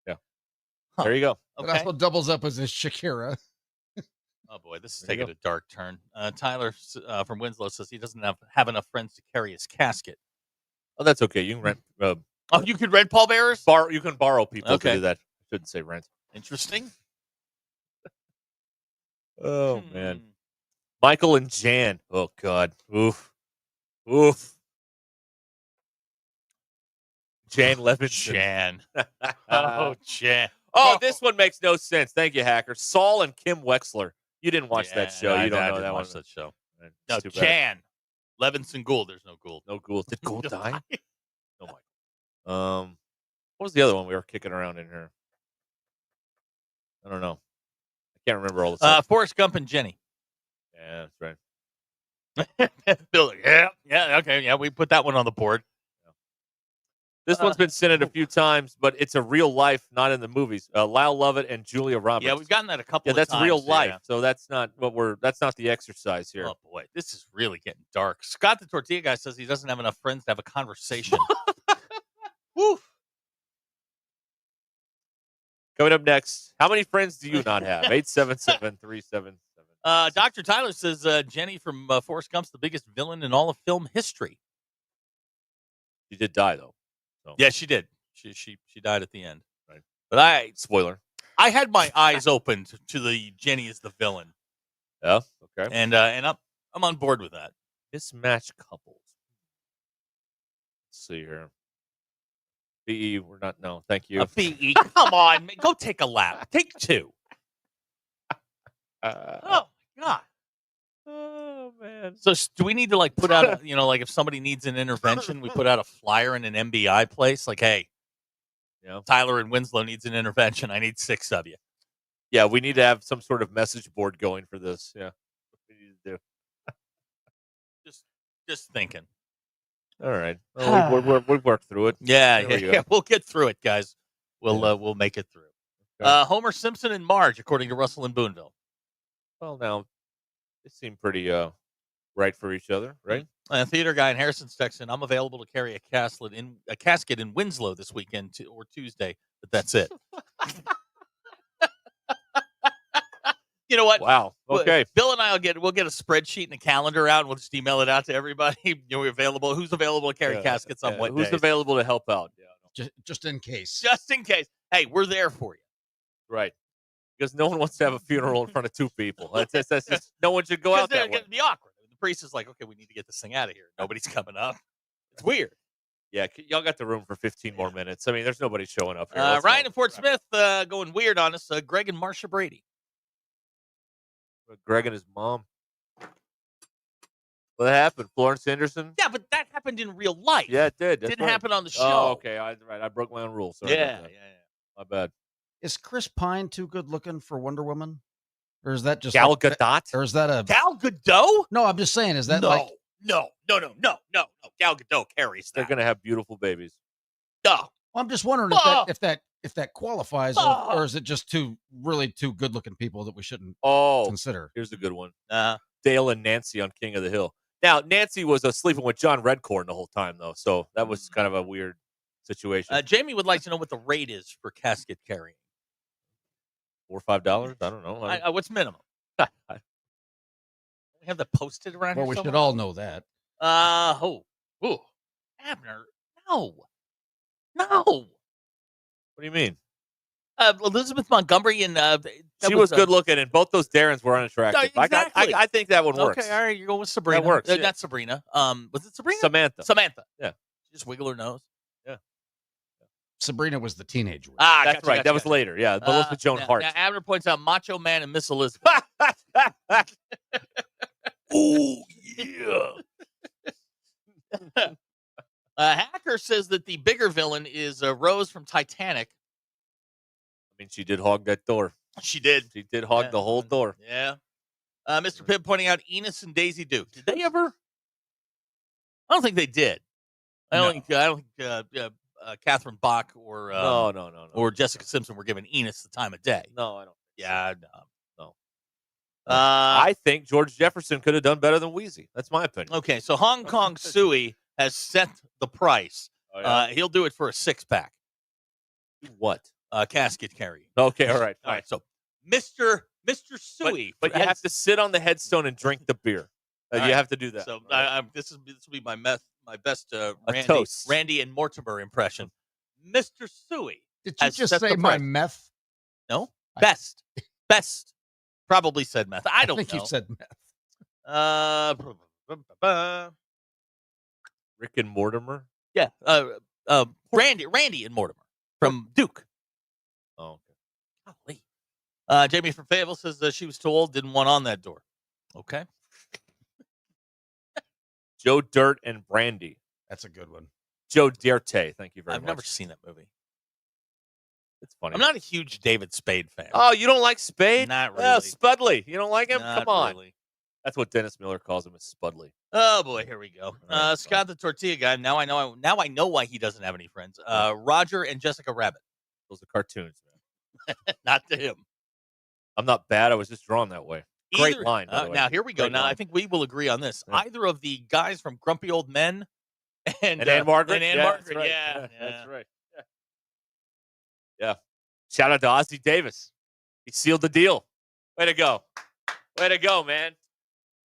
Yeah. There you go. It also doubles up as a Shakira. Oh, boy. This is taking a dark turn. Tyler from Winslow says he doesn't have enough friends to carry his casket. Oh, that's okay. You can rent. You could rent pallbearers? You can borrow people to do that. I shouldn't say rent. Interesting. Oh, man. Michael and Jan. Oh, God. Oof. Jan Levinson. Jan. Jan. Oh, this one makes no sense. Thank you, hacker. Saul and Kim Wexler. You didn't watch that show. You don't know that one. Watch that show. No, Jan. Levinson Gould. There's no Gould. No Gould. Did Gould die? Oh, my. What was the other one we were kicking around in here? I don't know. I can't remember all the stuff. Forrest Gump and Jenny. Yeah, that's right. Bill, okay, we put that one on the board. This one's been sent in a few times, but it's a real life, not in the movies. Lyle Lovett and Julia Roberts. Yeah, we've gotten that a couple of times. Yeah, that's real life. Yeah. So that's not that's not the exercise here. Oh boy, this is really getting dark. Scott the Tortilla Guy says he doesn't have enough friends to have a conversation. Woo. Coming up next, how many friends do you not have? 877-377. Dr. Tyler says Jenny from Forrest Gump's the biggest villain in all of film history. She did die, though. So. Yeah, she did. She died at the end. Right. But spoiler. I had my eyes opened to the Jenny is the villain. Yeah. Okay. And I'm on board with that. Mismatched couples. Let's see here. BE, we're not. No, thank you. BE, come on, man, go take a lap. Take two. Oh my God. Oh man. So do we need to put out if somebody needs an intervention, we put out a flyer in an MBI place hey, Tyler in Winslow needs an intervention. I need 6 of you. Yeah, we need to have some sort of message board going for this. Yeah. What we need to do. Just thinking. All right. Well, we've worked through it. Yeah. We'll get through it, guys. We'll make it through. Okay. Homer Simpson and Marge, according to Russell and Boonville. Well, now they seem pretty right for each other, right? Theater guy in Harrison's texting, I'm available to carry a casket in Winslow this weekend or Tuesday, but that's it. You know what? Wow. Okay. Bill and I we'll get a spreadsheet and a calendar out, and we'll just email it out to everybody. We're available. Who's available to carry caskets on what Who's days? available to help out? Yeah. Just in case. Just in case. Hey, we're there for you. Right. Because no one wants to have a funeral in front of two people. That's just no one should go out that way. It'd be awkward. The priest is like, okay, we need to get this thing out of here. Nobody's coming up. It's weird. Yeah, y'all got the room for 15 more minutes. I mean, there's nobody showing up here. Ryan in Fort Smith going weird on us. Greg and Marsha Brady. Greg and his mom. What happened? Florence Henderson? Yeah, but that happened in real life. Yeah, it did. It didn't happen on the show. Oh, okay. I broke my own rule. Sorry Yeah. My bad. Is Chris Pine too good looking for Wonder Woman? Or is that just Gal Gadot? Or is that a Gal Gadot? No, I'm just saying, is that No. like No. Gal Gadot carries that. They're going to have beautiful babies. No. Well, I'm just wondering if that qualifies, or is it just really two good looking people that we shouldn't consider? Here's a good one. Dale and Nancy on King of the Hill. Now, Nancy was sleeping with John Redcorn the whole time, though, so that was kind of a weird situation. Jamie would like to know what the rate is for casket carrying. $4 or $5? I don't know. What's minimum? We have that posted around Well, here we somewhere? should all know that. Abner, no. What do you mean? Elizabeth Montgomery and she was good looking, and both those Darrens were unattractive. Exactly. I think that one works. Okay, all right, you're going with Sabrina. That works. Not Sabrina. Was it Sabrina? Samantha. Yeah. Just wiggle her nose. Yeah. Sabrina was the teenage one. That's gotcha, right. gotcha, That was gotcha. later. Yeah, Melissa Joan Hart. Now, Abner points out Macho Man and Miss Elizabeth. Oh, yeah. Hacker says that the bigger villain is Rose from Titanic. I mean, she did hog that door. She did. She did hog the whole door. Yeah. Mr. Pibb pointing out Enos and Daisy Duke. Did they ever? I don't think they did. I don't think Catherine Bach or no. or Jessica Simpson were giving Enos the time of day. No, I don't. Yeah, no. I think George Jefferson could have done better than Wheezy. That's my opinion. Okay, so Hong Kong Suey has set the price. Oh, yeah? He'll do it for a 6-pack. What? Casket carrying. Okay, all right. All right, so Mr. Suey. But you have to sit on the headstone and drink the beer. You have to do that. So this will be my best toast. Randy and Mortimer impression. Mr. Suey. Did you just say my meth? No. Best. Probably said meth. I don't think know. you said meth. Rick and Mortimer? Yeah. Randy and Mortimer from Duke. Oh, okay. Jamie from Fayetteville says she was too old, didn't want on that door. Okay. Joe Dirt and Brandy. That's a good one. Joe Dirt. Thank you very much. I've never seen that movie. It's funny. I'm not a huge David Spade fan. Oh, you don't like Spade? Not really. Oh, Spudley. You don't like him? Not Come on. really. That's what Dennis Miller calls him, is Spudley. Oh boy, here we go. Scott the Tortilla Guy. Now I know why he doesn't have any friends. Roger and Jessica Rabbit. Those are cartoons, man. Not to him. I'm not bad. I was just drawn that way. Great line. By the way. Now here we go. Great now line. I think we will agree on this. Yeah. Either of the guys from Grumpy Old Men and Ann Margaret. Margaret. That's right. Yeah, That's right. Yeah. Shout out to Ozzie Davis. He sealed the deal. Way to go. Way to go, man.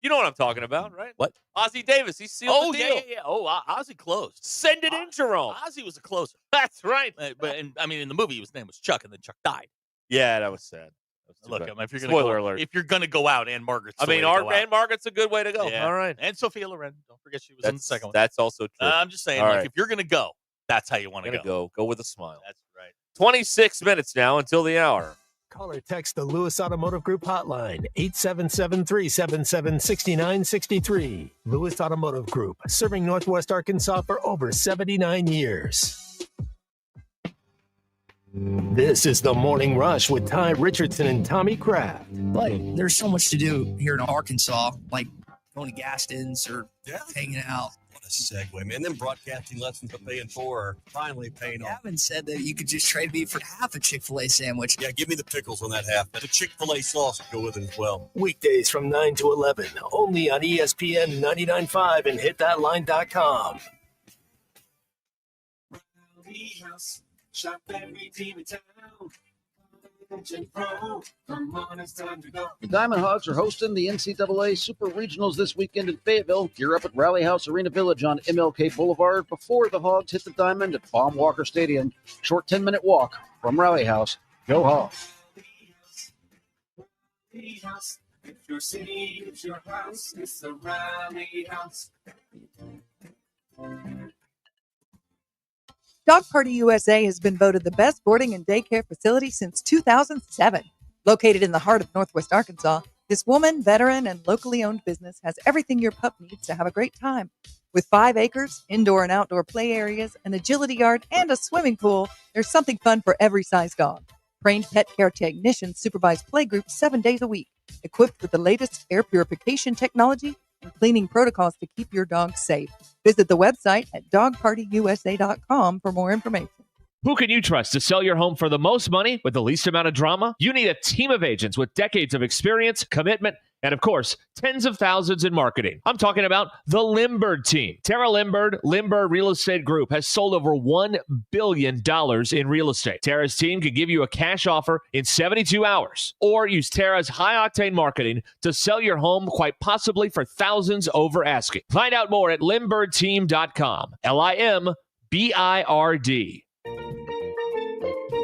You know what I'm talking about, right? What? Ozzie Davis. He sealed the deal. Yeah. Oh, Ozzie closed. Send it in, Jerome. Ozzie was a closer. That's right. But in the movie, his name was Chuck, and then Chuck died. Yeah, that was sad. Look, if you're Spoiler alert. If you're gonna go out, Ann Margaret's. Ann Margaret's a good way to go. Yeah. All right. And Sophia Loren. Don't forget she was in the second one. That's also true. I'm just saying, All like, right. if you're gonna go, that's how you want to go. Go with a smile. That's right. 26 minutes now until the hour. Call or text the Lewis Automotive Group hotline, 877-377-6963. Lewis Automotive Group, serving Northwest Arkansas for over 79 years. This is the Morning Rush with Ty Richardson and Tommy Kraft. Like, there's so much to do here in Arkansas, like going to Gaston's or hanging out. What a segue, man. Them broadcasting lessons I'm paying for are finally paying off. Gavin said that you could just trade me for half a Chick-fil-A sandwich. Yeah, give me the pickles on that half. But the Chick-fil-A sauce will go with it as well. Weekdays from 9 to 11, only on ESPN 99.5 and hitthatline.com. Shop every team in town. The Diamond Hogs are hosting the NCAA Super Regionals this weekend in Fayetteville. Gear up at Rally House Arena Village on MLK Boulevard before the Hogs hit the Diamond at Baum Walker Stadium. Short 10-minute walk from Rally House. Go Hogs. Rally House. If your city, it's your house, it's the Rally House. Dog Party USA has been voted the best boarding and daycare facility since 2007. Located in the heart of Northwest Arkansas, this woman, veteran, and locally owned business has everything your pup needs to have a great time. With 5 acres, indoor and outdoor play areas, an agility yard, and a swimming pool, there's something fun for every size dog. Trained pet care technicians supervise play groups 7 days a week, equipped with the latest air purification technology and cleaning protocols to keep your dog safe. Visit the website at dogpartyusa.com for more information. Who can you trust to sell your home for the most money with the least amount of drama? You need a team of agents with decades of experience, commitment, and of course, tens of thousands in marketing. I'm talking about the Limbird team. Tara Limbird Real Estate Group has sold over $1 billion in real estate. Tara's team can give you a cash offer in 72 hours, or use Tara's high-octane marketing to sell your home quite possibly for thousands over asking. Find out more at LimbirdTeam.com. LIMBIRD.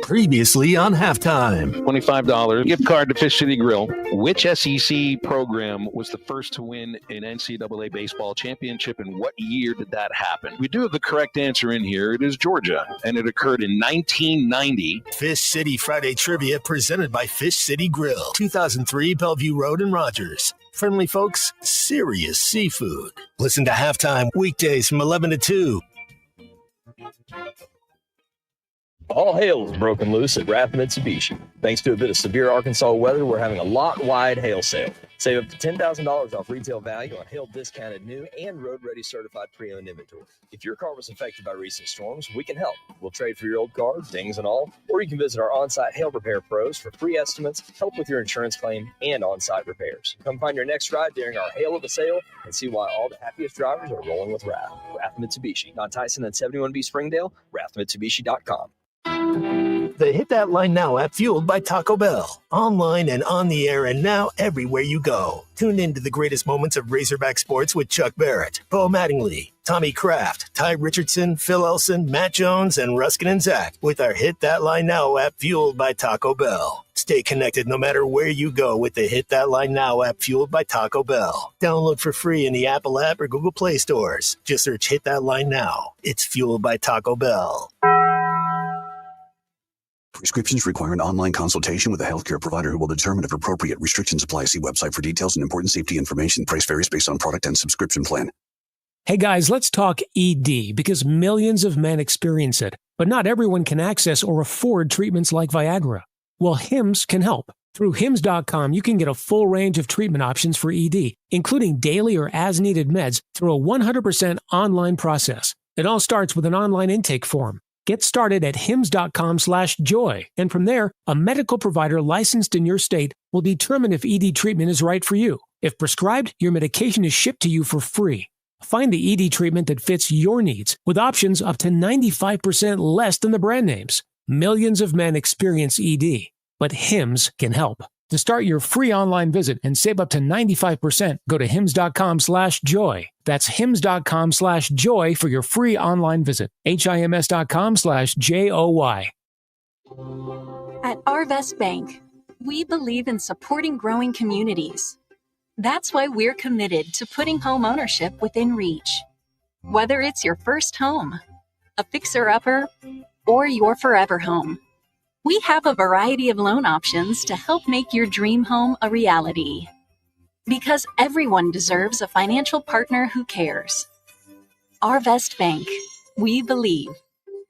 Previously on Halftime. $25 gift card to Fish City Grill. Which SEC program was the first to win an NCAA baseball championship, and what year did that happen? We do have the correct answer in here. It is Georgia, and it occurred in 1990. Fish City Friday Trivia presented by Fish City Grill. 2003 Bellevue Road in Rogers. Friendly folks, serious seafood. Listen to Halftime weekdays from 11 to 2. All hail is broken loose at Rath Mitsubishi. Thanks to a bit of severe Arkansas weather, we're having a lot-wide hail sale. Save up to $10,000 off retail value on hail discounted new and road-ready certified pre-owned inventory. If your car was affected by recent storms, we can help. We'll trade for your old car, dings and all, or you can visit our on-site hail repair pros for free estimates, help with your insurance claim, and on-site repairs. Come find your next ride during our hail of a sale and see why all the happiest drivers are rolling with Rath. Rath Mitsubishi, on Tyson and 71B Springdale, rathmitsubishi.com. The Hit That Line Now app, fueled by Taco Bell. Online and on the air and now everywhere you go. Tune in to the greatest moments of Razorback sports with Chuck Barrett, Bo Mattingly, Tommy Kraft, Ty Richardson, Phil Elson, Matt Jones, and Ruscin and Zach with our Hit That Line Now app, fueled by Taco Bell. Stay connected no matter where you go with the Hit That Line Now app, fueled by Taco Bell. Download for free in the Apple app or Google Play stores. Just search Hit That Line Now. It's fueled by Taco Bell. Prescriptions require an online consultation with a healthcare provider who will determine if appropriate restrictions apply. See website for details and important safety information. Price varies based on product and subscription plan. Hey guys, let's talk ED, because millions of men experience it, but not everyone can access or afford treatments like Viagra. Well, Hims can help. Through Hims.com, you can get a full range of treatment options for ED, including daily or as-needed meds through a 100% online process. It all starts with an online intake form. Get started at hims.com/joy, and from there, a medical provider licensed in your state will determine if ED treatment is right for you. If prescribed, your medication is shipped to you for free. Find the ED treatment that fits your needs, with options up to 95% less than the brand names. Millions of men experience ED, but Hims can help. To start your free online visit and save up to 95%, go to hims.com/joy. That's hims.com/joy for your free online visit. HIMS.com/JOY. At Arvest Bank, we believe in supporting growing communities. That's why we're committed to putting home ownership within reach. Whether it's your first home, a fixer-upper, or your forever home, we have a variety of loan options to help make your dream home a reality. Because everyone deserves a financial partner who cares. Arvest Bank, we believe.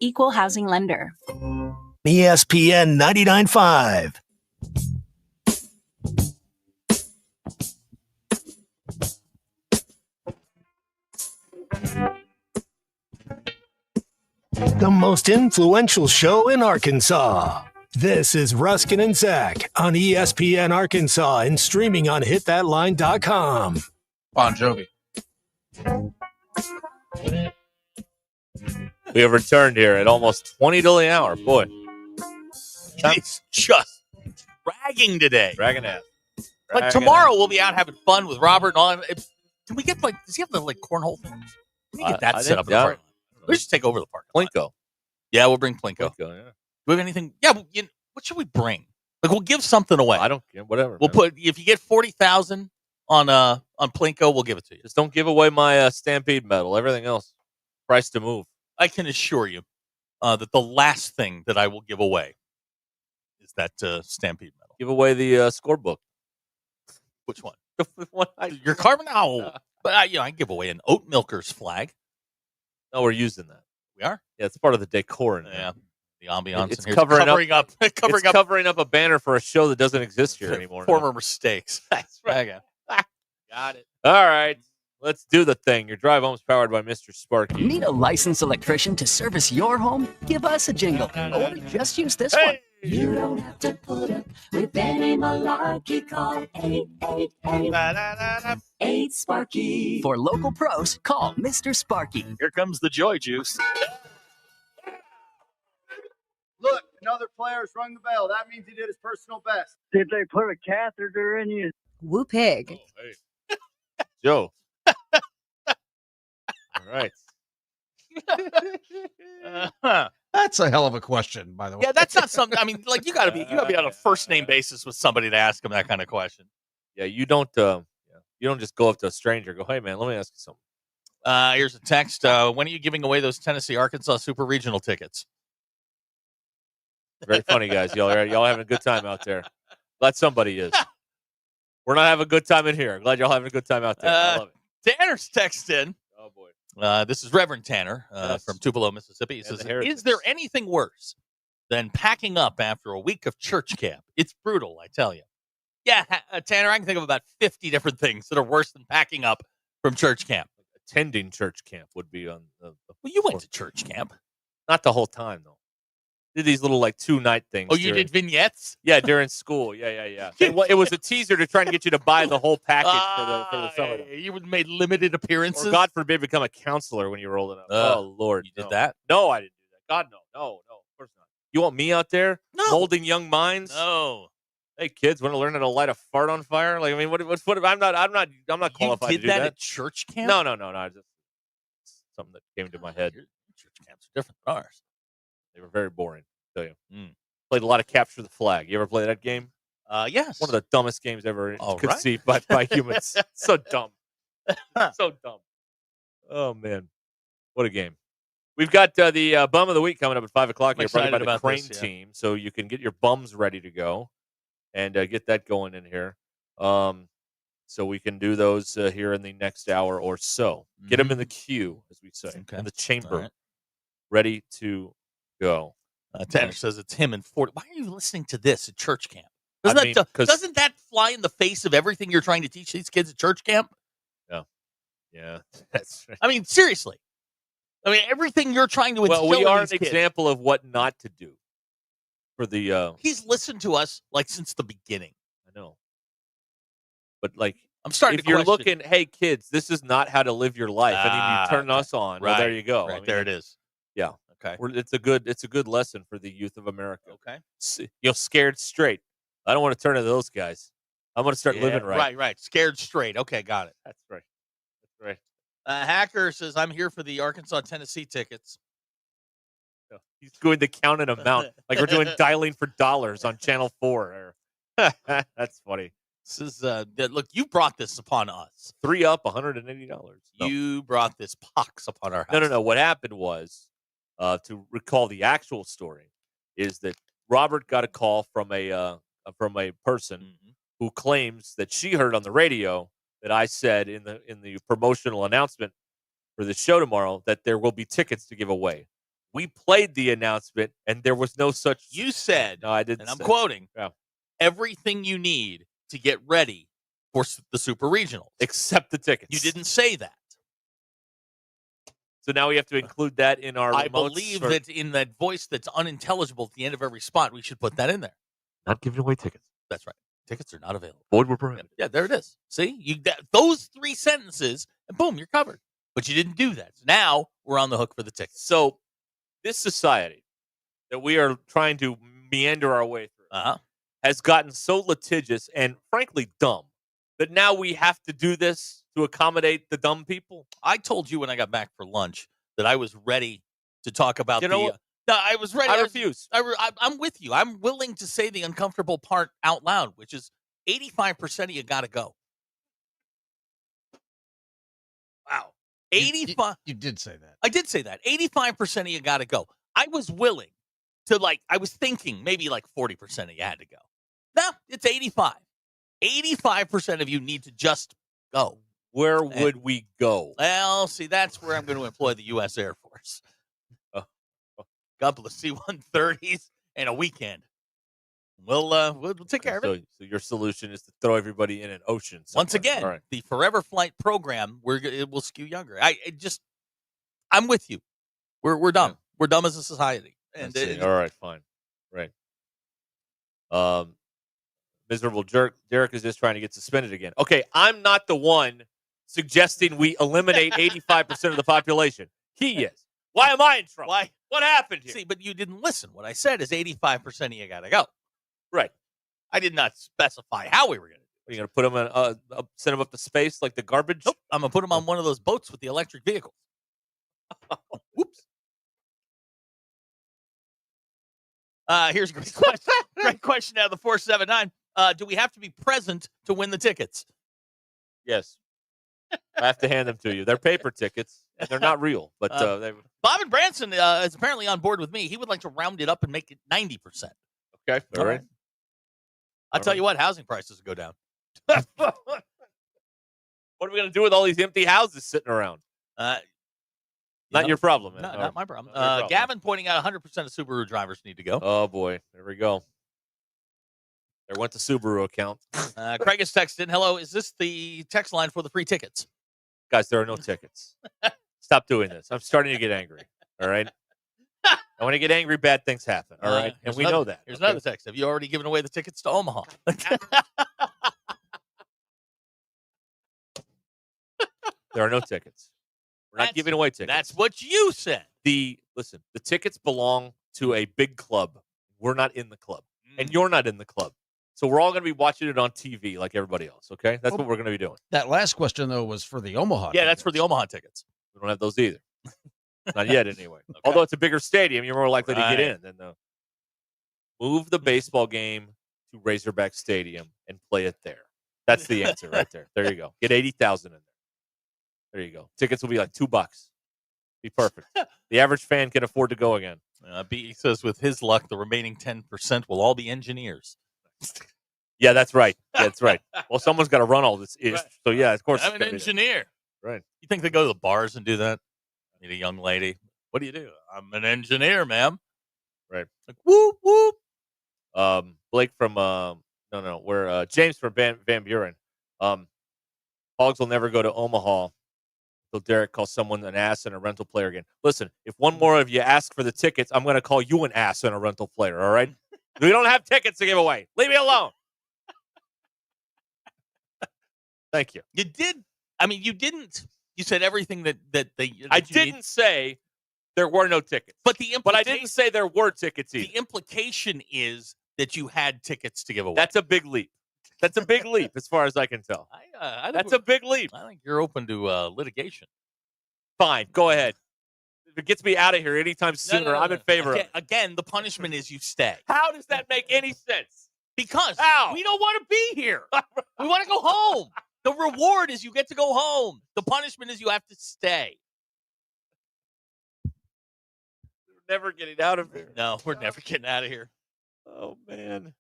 Equal housing lender. ESPN 99.5. The most influential show in Arkansas. This is Ruscin and Zach on ESPN Arkansas and streaming on hitthatline.com. Bon Jovi. We have returned here at almost 20 to the hour. Boy. It's just dragging today. Dragging ass. But tomorrow we'll be out having fun with Robert and all. Can we get, does he have the cornhole thing? Can we get that set up in the park? Let's just take over the park. Plinko. Yeah, we'll bring Plinko. Yeah. Do we have anything? Yeah, what should we bring? Like, we'll give something away. I don't care. Whatever. We'll put, if you get 40,000 on Plinko, we'll give it to you. Just don't give away my Stampede medal. Everything else, price to move. I can assure you that the last thing that I will give away is that Stampede medal. Give away the scorebook. Which one? The one You're carving out. But I give away an oat milker's flag. No, we're using that. We are? Yeah, it's part of the decor in Yeah. The ambiance. It's in here. covering up. covering up a banner for a show that doesn't exist here anymore. Former mistakes. That's right. Okay. Got it. All right. Let's do the thing. Your drive home is powered by Mr. Sparky. Need a licensed electrician to service your home? Give us a jingle. Or just use this one. You don't have to put up with any malarkey. Call 888-8-Sparky. For local pros, call Mr. Sparky. Here comes the joy juice. Look, another player's rung the bell. That means he did his personal best. Did they put a catheter in you? Woo pig. Joe. All right. That's a hell of a question, by the way. Yeah, that's not something. I mean, like you gotta be on a first name basis with somebody to ask them that kind of question. Yeah, you don't just go up to a stranger and go, hey man, let me ask you something. Here's a text. When are you giving away those Tennessee Arkansas Super Regional tickets? Very funny, guys. Y'all having a good time out there. Glad somebody is. We're not having a good time in here. Glad y'all having a good time out there. I love it. Tanner's text in. Oh boy. This is Reverend Tanner from Tupelo, Mississippi. He says, "Is there anything worse than packing up after a week of church camp? It's brutal, I tell you." Yeah, Tanner, I can think of about 50 different things that are worse than packing up from church camp. Attending church camp would be on the Well, you went to church camp. Not the whole time though. Did these little like 2-night things. Oh, you did vignettes? Yeah, during school. Yeah. It was a teaser to try and get you to buy the whole package for the summer. You made limited appearances. Or God forbid, become a counselor when you're old enough. Oh Lord, you did that? No, I didn't do that. God, no, of course not. You want me out there molding young minds? No. Hey, kids, want to learn how to light a fart on fire? Like, I mean, what I'm not qualified you to did do that that at church camp? No. Just something that came to my head. Your church camps are different than ours. They were very boring. Tell you. Played a lot of Capture the Flag. You ever play that game? Yes. One of the dumbest games ever All conceived by humans. So dumb. So dumb. Oh, man. What a game. We've got the Bum of the Week coming up at 5 o'clock. You're brought by the Crane team. So you can get your bums ready to go and get that going in here. So we can do those here in the next hour or so. Get them in the queue, as we say, in the chamber, ready to go. Tanner says it's him and 40. Why are you listening to this at church camp? Doesn't that fly in the face of everything you're trying to teach these kids at church camp? Yeah, that's right. I mean, seriously. I mean, everything you're trying to instill we in are these an kids. example of what not to do for the. He's listened to us like since the beginning. I know, but like I'm starting if to you're question. looking, hey kids, this is not how to live your life, and then you turn us on. Well, there you go. Right, I mean, there it is. Yeah. Okay. It's a good lesson for the youth of America. Okay. Scared straight. I don't want to turn to those guys. I'm going to start living right. Right. Scared straight. Okay, got it. That's right. Hacker says, I'm here for the Arkansas-Tennessee tickets. He's going to count an amount like we're doing dialing for dollars on Channel 4. That's funny. This is look, you brought this upon us. 3 up, $180. No. You brought this pox upon our house. No. What happened was, to recall the actual story, is that Robert got a call from a person who claims that she heard on the radio that I said in the promotional announcement for the show tomorrow that there will be tickets to give away. We played the announcement, and there was no such. You said, no, I didn't. And I'm quoting, yeah. Everything you need to get ready for the Super Regionals, except the tickets. You didn't say that. So now we have to include that in our. I believe that in that voice that's unintelligible at the end of every spot, we should put that in there. Not giving away tickets. That's right. Tickets are not available. Void were prohibited. Yeah, there it is. See, those 3 sentences, and boom, you're covered. But you didn't do that. So now we're on the hook for the tickets. So this society that we are trying to meander our way through has gotten so litigious and frankly dumb that now we have to do this to accommodate the dumb people. I told you when I got back for lunch that I was ready to talk about No, I was ready. I refuse. I'm with you. I'm willing to say the uncomfortable part out loud, which is 85% of you got to go. Wow. 85. You did say that. I did say that. 85% of you got to go. I was willing to, I was thinking maybe 40% of you had to go. No, it's 85. 85% of you need to just go. Where would we go? Well, see, that's where I'm going to employ the U.S. Air Force. Couple of C-130s and a weekend. We'll take care of it. So your solution is to throw everybody in an ocean somewhere. Once again, right. The Forever Flight program, it will skew younger. I'm with you. We're dumb. Yeah. We're dumb as a society. And all right, fine. Right. Miserable jerk. Derek is just trying to get suspended again. Okay, I'm not the one suggesting we eliminate 85% of the population. He is. Why am I in trouble? Why? What happened here? See, but you didn't listen. What I said is 85% of you got to go. Right. I did not specify how we were going to do it. Are you going to put them in, send them up to space like the garbage? Nope. I'm going to put them on one of those boats with the electric vehicles. Whoops. Here's a great question. Great question out of the 479. Do we have to be present to win the tickets? Yes. I have to hand them to you. They're paper tickets, and they're not real. But Bob and Branson is apparently on board with me. He would like to round it up and make it 90%. Okay. All right. I'll tell you what, housing prices will go down. What are we going to do with all these empty houses sitting around? Not your problem, man. Not my problem. Gavin pointing out 100% of Subaru drivers need to go. Oh, boy. There we go. There went the Subaru account. Craig has texted, hello, is this the text line for the free tickets? Guys, there are no tickets. Stop doing this. I'm starting to get angry. All right? And when I get angry, bad things happen. All right? And we know that. Here's another text. Have you already given away the tickets to Omaha? There are no tickets. We're not giving away tickets. That's what you said. Listen, the tickets belong to a big club. We're not in the club. And you're not in the club. So we're all going to be watching it on TV like everybody else, okay? That's what we're going to be doing. That last question, though, was for the Omaha tickets. That's for the Omaha tickets. We don't have those either. Not yet, anyway. Okay. Although it's a bigger stadium, you're more likely to get in. Move the baseball game to Razorback Stadium and play it there. That's the answer right there. There you go. Get 80,000 in there. There you go. Tickets will be like $2. Be perfect. The average fan can afford to go again. B says, with his luck, the remaining 10% will all be engineers. Yeah, that's right. That's right. Well, someone's got to run all this ish. Right. So, yeah, of course. I'm an engineer. Right. You think they go to the bars and do that? Meet a young lady. What do you do? I'm an engineer, ma'am. Right. Like, whoop, whoop. Blake from, James from Van Buren. Hogs will never go to Omaha until Derek calls someone an ass and a rental player again. Listen, if one more of you ask for the tickets, I'm going to call you an ass and a rental player, all right? We don't have tickets to give away. Leave me alone. Thank you. You did. I mean, you didn't. You said everything that they. I didn't say there were no tickets. But I didn't say there were tickets either. The implication is that you had tickets to give away. That's a big leap. That's a big leap as far as I can tell. That's a big leap. I think you're open to litigation. Fine. Go ahead. If it gets me out of here anytime sooner, I'm in favor of it. Again, the punishment is you stay. How does that make any sense? Because we don't want to be here. We want to go home. The reward is you get to go home. The punishment is you have to stay. We're never getting out of here. No, we're never getting out of here. Oh, man.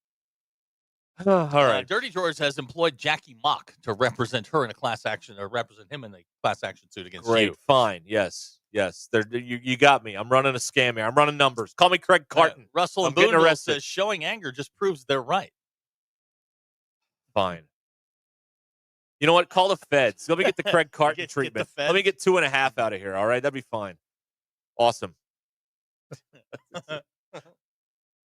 All right. Dirty Drawers has employed Jackie Mock to represent her in a class action, or represent him in a class action suit against you. Great. Fine. Yes. You got me. I'm running a scam here. I'm running numbers. Call me Craig Carton. Russell and Boonville says showing anger just proves they're right. Fine. You know what? Call the feds. Let me get the Craig Carton treatment. Let me get 2.5 out of here. All right, that'd be fine. Awesome.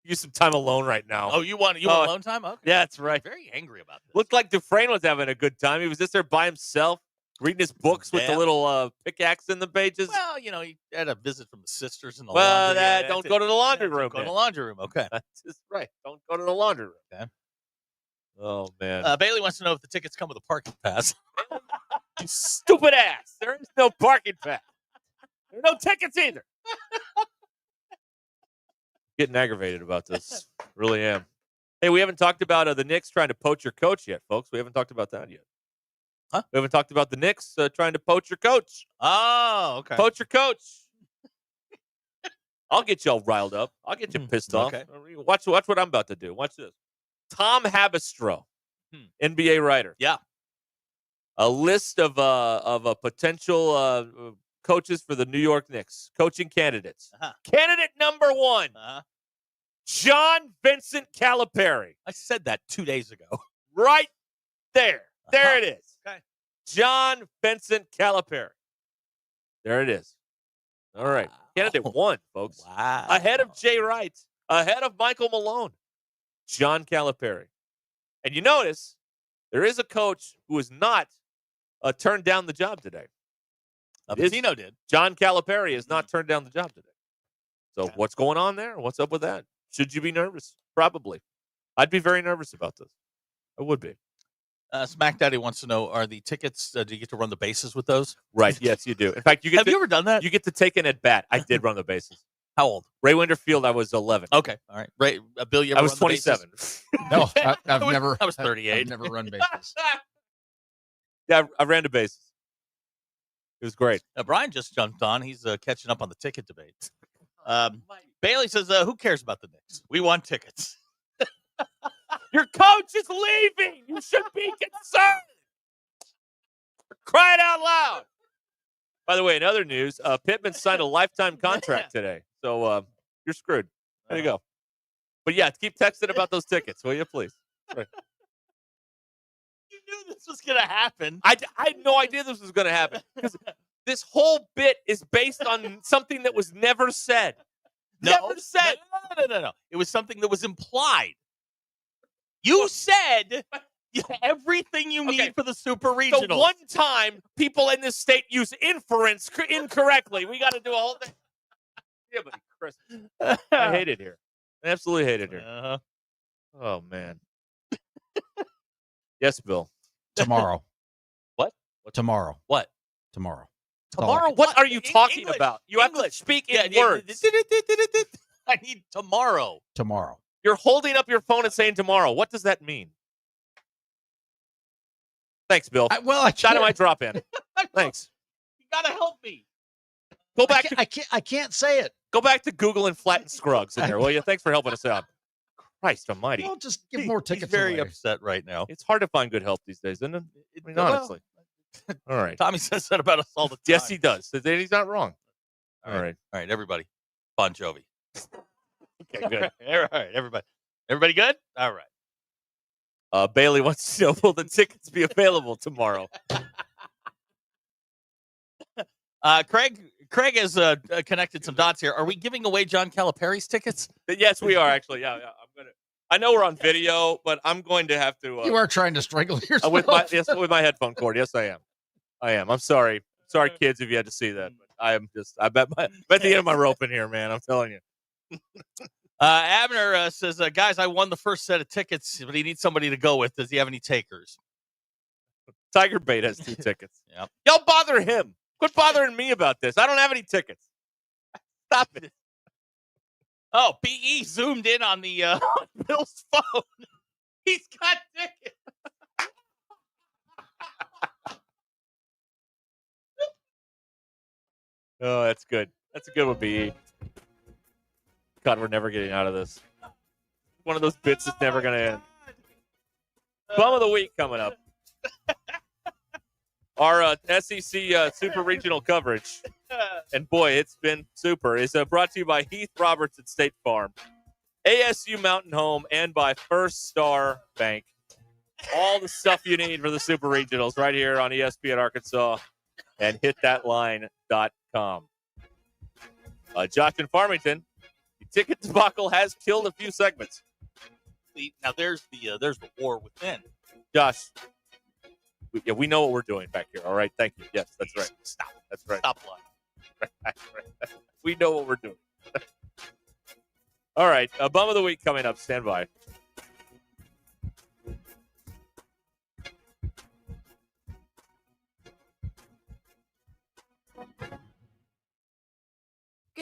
Use some time alone right now. Oh, you want alone time? Okay. Yeah, that's right. Very angry about this. Looked like Dufresne was having a good time. He was just there by himself, reading his books with the little pickaxe in the pages. Well, he had a visit from the sisters in the laundry. Don't go to the laundry room. Go to the laundry room. Okay. That's just right. Don't go to the laundry room. Okay. Oh, man. Bailey wants to know if the tickets come with a parking pass. You stupid ass. There is no parking pass. There are no tickets either. Getting aggravated about this. Really am. Hey, we haven't talked about the Knicks trying to poach your coach yet, folks. We haven't talked about that yet. Huh? We haven't talked about the Knicks trying to poach your coach. Oh, okay. Poach your coach. I'll get y'all riled up. I'll get you pissed off. Okay. Watch what I'm about to do. Watch this. Tom Habistro, NBA writer. Yeah. A list of potential coaches for the New York Knicks, coaching candidates. Candidate number 1, John Vincent Calipari. I said that 2 days ago. Right there. There it is. Okay. John Vincent Calipari. There it is. All right. Candidate 1, folks. Wow. Ahead of Jay Wright. Ahead of Michael Malone. John Calipari. And you notice there is a coach who has not turned down the job today. Patino did. John Calipari has not turned down the job today. So what's going on there? What's up with that? Should you be nervous? Probably. I'd be very nervous about this. I would be. Smack Daddy wants to know, are the tickets, do you get to run the bases with those? Right. Yes, you do. In fact, Have you ever done that? You get to take an at-bat. I did run the bases. How old? Ray Winterfield, I was 11. Okay. All right. Ray, Bill, you ever I was run the bases? 27. No, I've never. I was 38. I've never run bases. Yeah, I ran the bases. It was great. Brian just jumped on. He's catching up on the ticket debate. Bailey says, who cares about the Knicks? We want tickets. Your coach is leaving. You should be concerned. Cry it out loud. By the way, in other news, Pittman signed a lifetime contract today. So you're screwed. There you go. But yeah, keep texting about those tickets, will you, please? Right. You knew this was going to happen. I had no idea this was going to happen. Because this whole bit is based on something that was never said. Never said. No. It was something that was implied. You said everything you need for the Super Regionals. The one time people in this state use inference incorrectly, we got to do a whole thing. Yeah, but Chris, I hate it here. I absolutely hate it here. Oh, man. Yes, Bill. Tomorrow. What? Tomorrow. What? Tomorrow. Tomorrow? What are you talking English. about? You have to speak in words. I need tomorrow. Tomorrow. You're holding up your phone and saying tomorrow. What does that mean? Thanks, Bill. Dynamite drop in. Thanks. You gotta help me. Go back. I can't say it. Go back to Google and flatten Scruggs in there, will you? Thanks for helping us out. Christ Almighty. Well, just give more tickets. He's very away. upset right now. It's hard to find good help these days, isn't it? I mean, honestly. All right. Tommy says that about us all the time. Yes, he does. He's not wrong. All right. All right, everybody. Bon Jovi. Okay, good. All right, everybody. Everybody good? All right. Bailey wants to know, will the tickets be available tomorrow? Craig has connected some dots here. Are we giving away John Calipari's tickets? Yes, we are actually. Yeah. I know we're on video, but I'm going to have to. You are trying to strangle yourself with my headphone cord. Yes, I am. I'm sorry. Sorry, kids, if you had to see that. But I bet the end of my rope in here, man. I'm telling you. Abner says, guys, I won the first set of tickets, but he needs somebody to go with. Does he have any takers? Tiger Bait has 2 tickets. Yep. Y'all bother him. Quit bothering me about this. I don't have any tickets. Stop it. Oh, PE zoomed in on the Bill's phone. He's got tickets. Oh, that's good. That's a good one, BE. God, we're never getting out of this. One of those bits that's never going to end. Bum of the week coming up. Our SEC Super Regional coverage, and boy, it's been super, is brought to you by Heath Roberts at State Farm, ASU Mountain Home, and by First Star Bank. All the stuff you need for the Super Regionals right here on ESPN Arkansas and hitthatline.com. Josh in Farmington, the ticket debacle has killed a few segments. See, now there's the war within. Josh, we know what we're doing back here. All right, thank you. Yes, that's right. Stop. That's right. Stop lying. We know what we're doing. All right, bum of the week coming up. Stand by.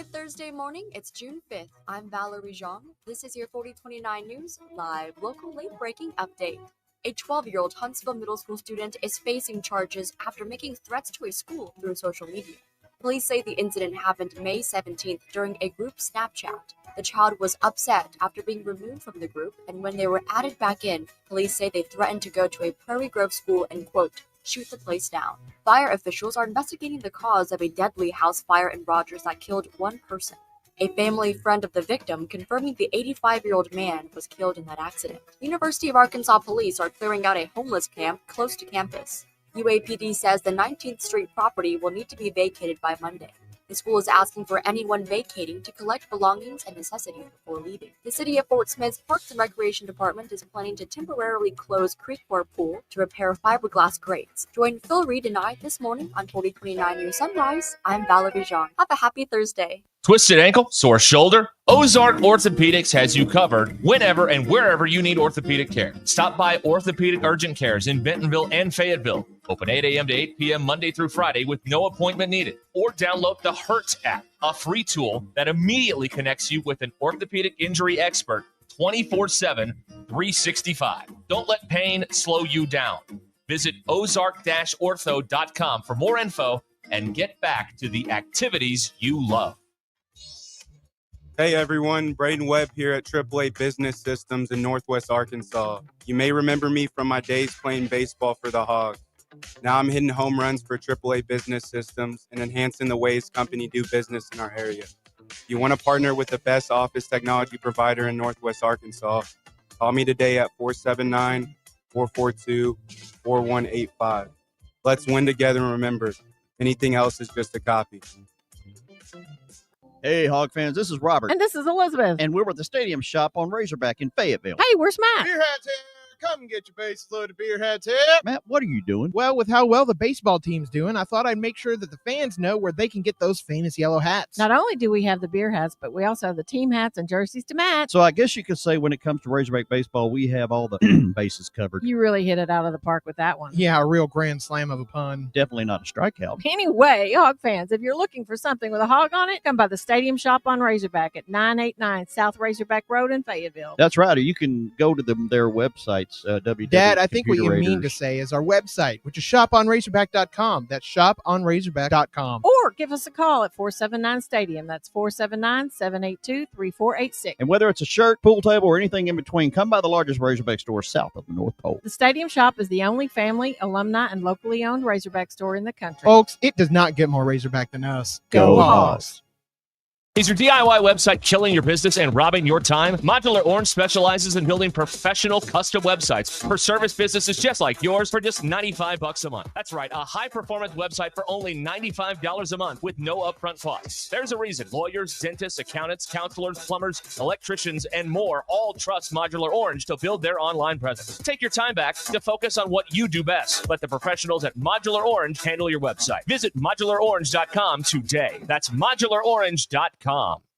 Good Thursday morning. It's June 5th. I'm Valerie Jean. This is your 4029 News Live local late breaking update. A 12-year-old Huntsville Middle School student is facing charges after making threats to a school through social media. Police say the incident happened May 17th during a group Snapchat. The child was upset after being removed from the group, and when they were added back in, police say they threatened to go to a Prairie Grove school and, quote, shoot the place down. Fire officials are investigating the cause of a deadly house fire in Rogers that killed one person. A family friend of the victim confirming the 85-year-old man was killed in that accident. University of Arkansas police are clearing out a homeless camp close to campus. UAPD says the 19th Street property will need to be vacated by Monday. The school is asking for anyone vacating to collect belongings and necessities before leaving. The City of Fort Smith's Parks and Recreation Department is planning to temporarily close Creekmore Pool to repair fiberglass grates. Join Phil Reed and I this morning on 4029 News Sunrise. I'm Valerie Jean. Have a happy Thursday. Twisted ankle, sore shoulder? Ozark Orthopedics has you covered whenever and wherever you need orthopedic care. Stop by Orthopedic Urgent Cares in Bentonville and Fayetteville. Open 8 a.m. to 8 p.m. Monday through Friday with no appointment needed. Or download the HURT app, a free tool that immediately connects you with an orthopedic injury expert 24/7, 365. Don't let pain slow you down. Visit ozark-ortho.com for more info and get back to the activities you love. Hey everyone, Braden Webb here at AAA Business Systems in Northwest Arkansas. You may remember me from my days playing baseball for the Hogs. Now I'm hitting home runs for AAA Business Systems and enhancing the ways company do business in our area. If you want to partner with the best office technology provider in Northwest Arkansas, call me today at 479-442-4185. Let's win together, and remember, anything else is just a copy. Hey, Hog fans, this is Robert. And this is Elizabeth. And we're at the Stadium Shop on Razorback in Fayetteville. Hey, where's Matt? Beer hats here. Come get your bases loaded of beer hats here. Matt, what are you doing? Well, with how well the baseball team's doing, I thought I'd make sure that the fans know where they can get those famous yellow hats. Not only do we have the beer hats, but we also have the team hats and jerseys to match. So I guess you could say when it comes to Razorback baseball, we have all the bases covered. You really hit it out of the park with that one. Yeah, a real grand slam of a pun. Definitely not a strikeout. Anyway, Hog fans, if you're looking for something with a hog on it, come by the Stadium Shop on Razorback at 989 South Razorback Road in Fayetteville. That's right. Or you can go to their websites, Dad, I think what you mean to say is our website, which is shoponrazorback.com. That's shoponrazorback.com. Or give us a call at 479-STADIUM. That's 479-782-3486. And whether it's a shirt, pool table, or anything in between, come by the largest Razorback store south of the North Pole. The Stadium Shop is the only family, alumni, and locally owned Razorback store in the country. Folks, it does not get more Razorback than us. Go Hogs! Is your DIY website killing your business and robbing your time? Modular Orange specializes in building professional custom websites for service businesses just like yours for just $95 a month. That's right, a high-performance website for only $95 a month with no upfront costs. There's a reason lawyers, dentists, accountants, counselors, plumbers, electricians, and more all trust Modular Orange to build their online presence. Take your time back to focus on what you do best. Let the professionals at Modular Orange handle your website. Visit modularorange.com today. That's modularorange.com.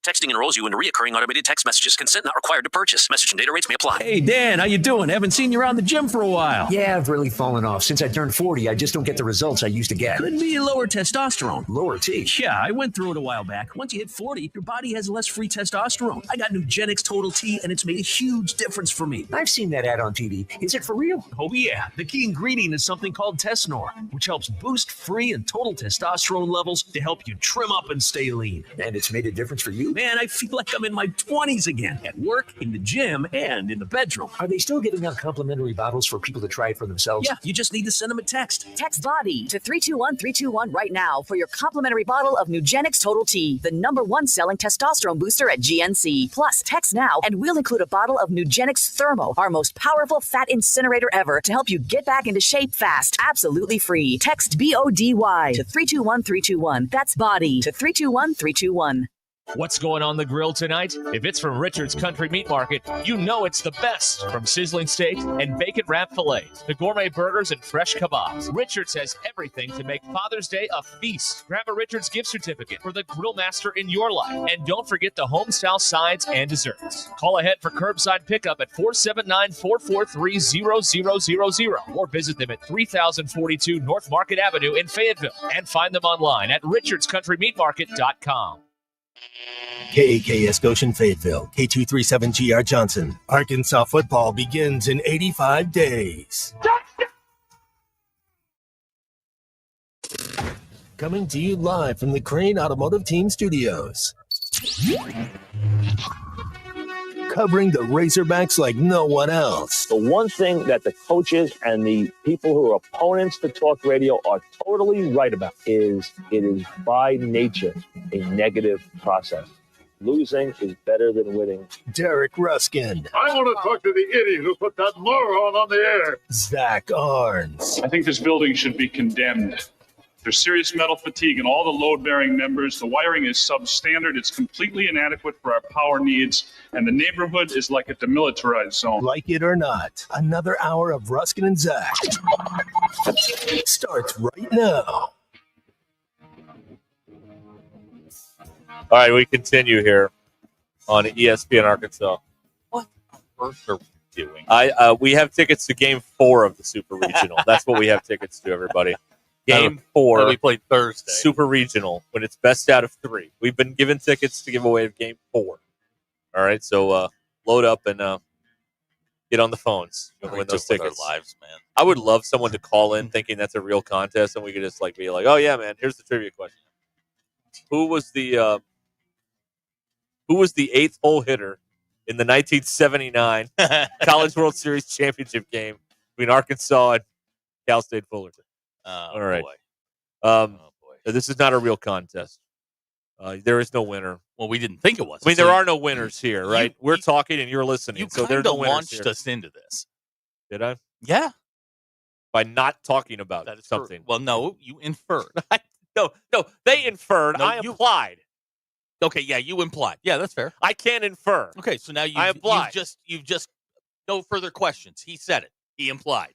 Texting enrolls you in recurring automated text messages. Consent not required to purchase. Message and data rates may apply. Hey, Dan, how you doing? Haven't seen you around the gym for a while. Yeah, I've really fallen off. Since I turned 40, I just don't get the results I used to get. Could be lower testosterone. Lower T? Yeah, I went through it a while back. Once you hit 40, your body has less free testosterone. I got Nugenix Total T, and it's made a huge difference for me. I've seen that ad on TV. Is it for real? Oh, yeah. The key ingredient is something called Tesnor, which helps boost free and total testosterone levels to help you trim up and stay lean. And it's made a difference for you? Man, I feel like I'm in my 20s again, at work, in the gym, and in the bedroom. Are they still giving out complimentary bottles for people to try it for themselves? Yeah, you just need to send them a text. Text BODY to 321-321 right now for your complimentary bottle of Nugenix Total T, the #1 selling testosterone booster at GNC. Plus, text now and we'll include a bottle of Nugenix Thermo, our most powerful fat incinerator ever, to help you get back into shape fast. Absolutely free. Text BODY to 321-321. That's BODY to 321-321. What's going on the grill tonight? If it's from Richard's Country Meat Market, you know it's the best. From sizzling steak and bacon wrap fillets to gourmet burgers and fresh kebabs, Richard's has everything to make Father's Day a feast. Grab a Richard's gift certificate for the grill master in your life. And don't forget the home-style sides and desserts. Call ahead for curbside pickup at 479-443-0000 or visit them at 3042 North Market Avenue in Fayetteville and find them online at richardscountrymeatmarket.com. KAKS Goshen Fayetteville, K237GR Johnson. Arkansas football begins in 85 days. Coming to you live from the Crane Automotive Team Studios. Covering the Razorbacks like no one else. The one thing that the coaches and the people who are opponents to talk radio are totally right about is it is by nature a negative process. Losing is better than winning. Derek Ruskin. I want to talk to the idiot who put that moron on the air. Zach Arns. I think this building should be condemned. There's serious metal fatigue in all the load-bearing members. The wiring is substandard. It's completely inadequate for our power needs. And the neighborhood is like a demilitarized zone. Like it or not, another hour of Ruskin and Zach starts right now. All right, we continue here on ESPN Arkansas. What on earth are we doing? We have tickets to Game 4 of the Super Regional. That's what we have tickets to, everybody. Game 4. We played Thursday. Super Regional, when it's best out of 3. We've been given tickets to give away of Game 4. All right, so load up and get on the phones. You win those tickets. Our lives, man. I would love someone to call in thinking that's a real contest, and we could just be like, "Oh yeah, man, here's the trivia question: Who was the 8th hole hitter in the 1979 College World Series championship game between Arkansas and Cal State Fullerton?" All right. Boy. This is not a real contest. There is no winner. Well, we didn't think it was. I mean, there are no winners here, right? We're talking and you're listening, so there's no winners launched here. us into this. Did I? Yeah. By not talking about something. Well, no, you inferred. No, they inferred. No, I implied. Okay, yeah, you implied. Yeah, that's fair. I can't infer. Okay, so now I implied. You've just no further questions. He said it. He implied.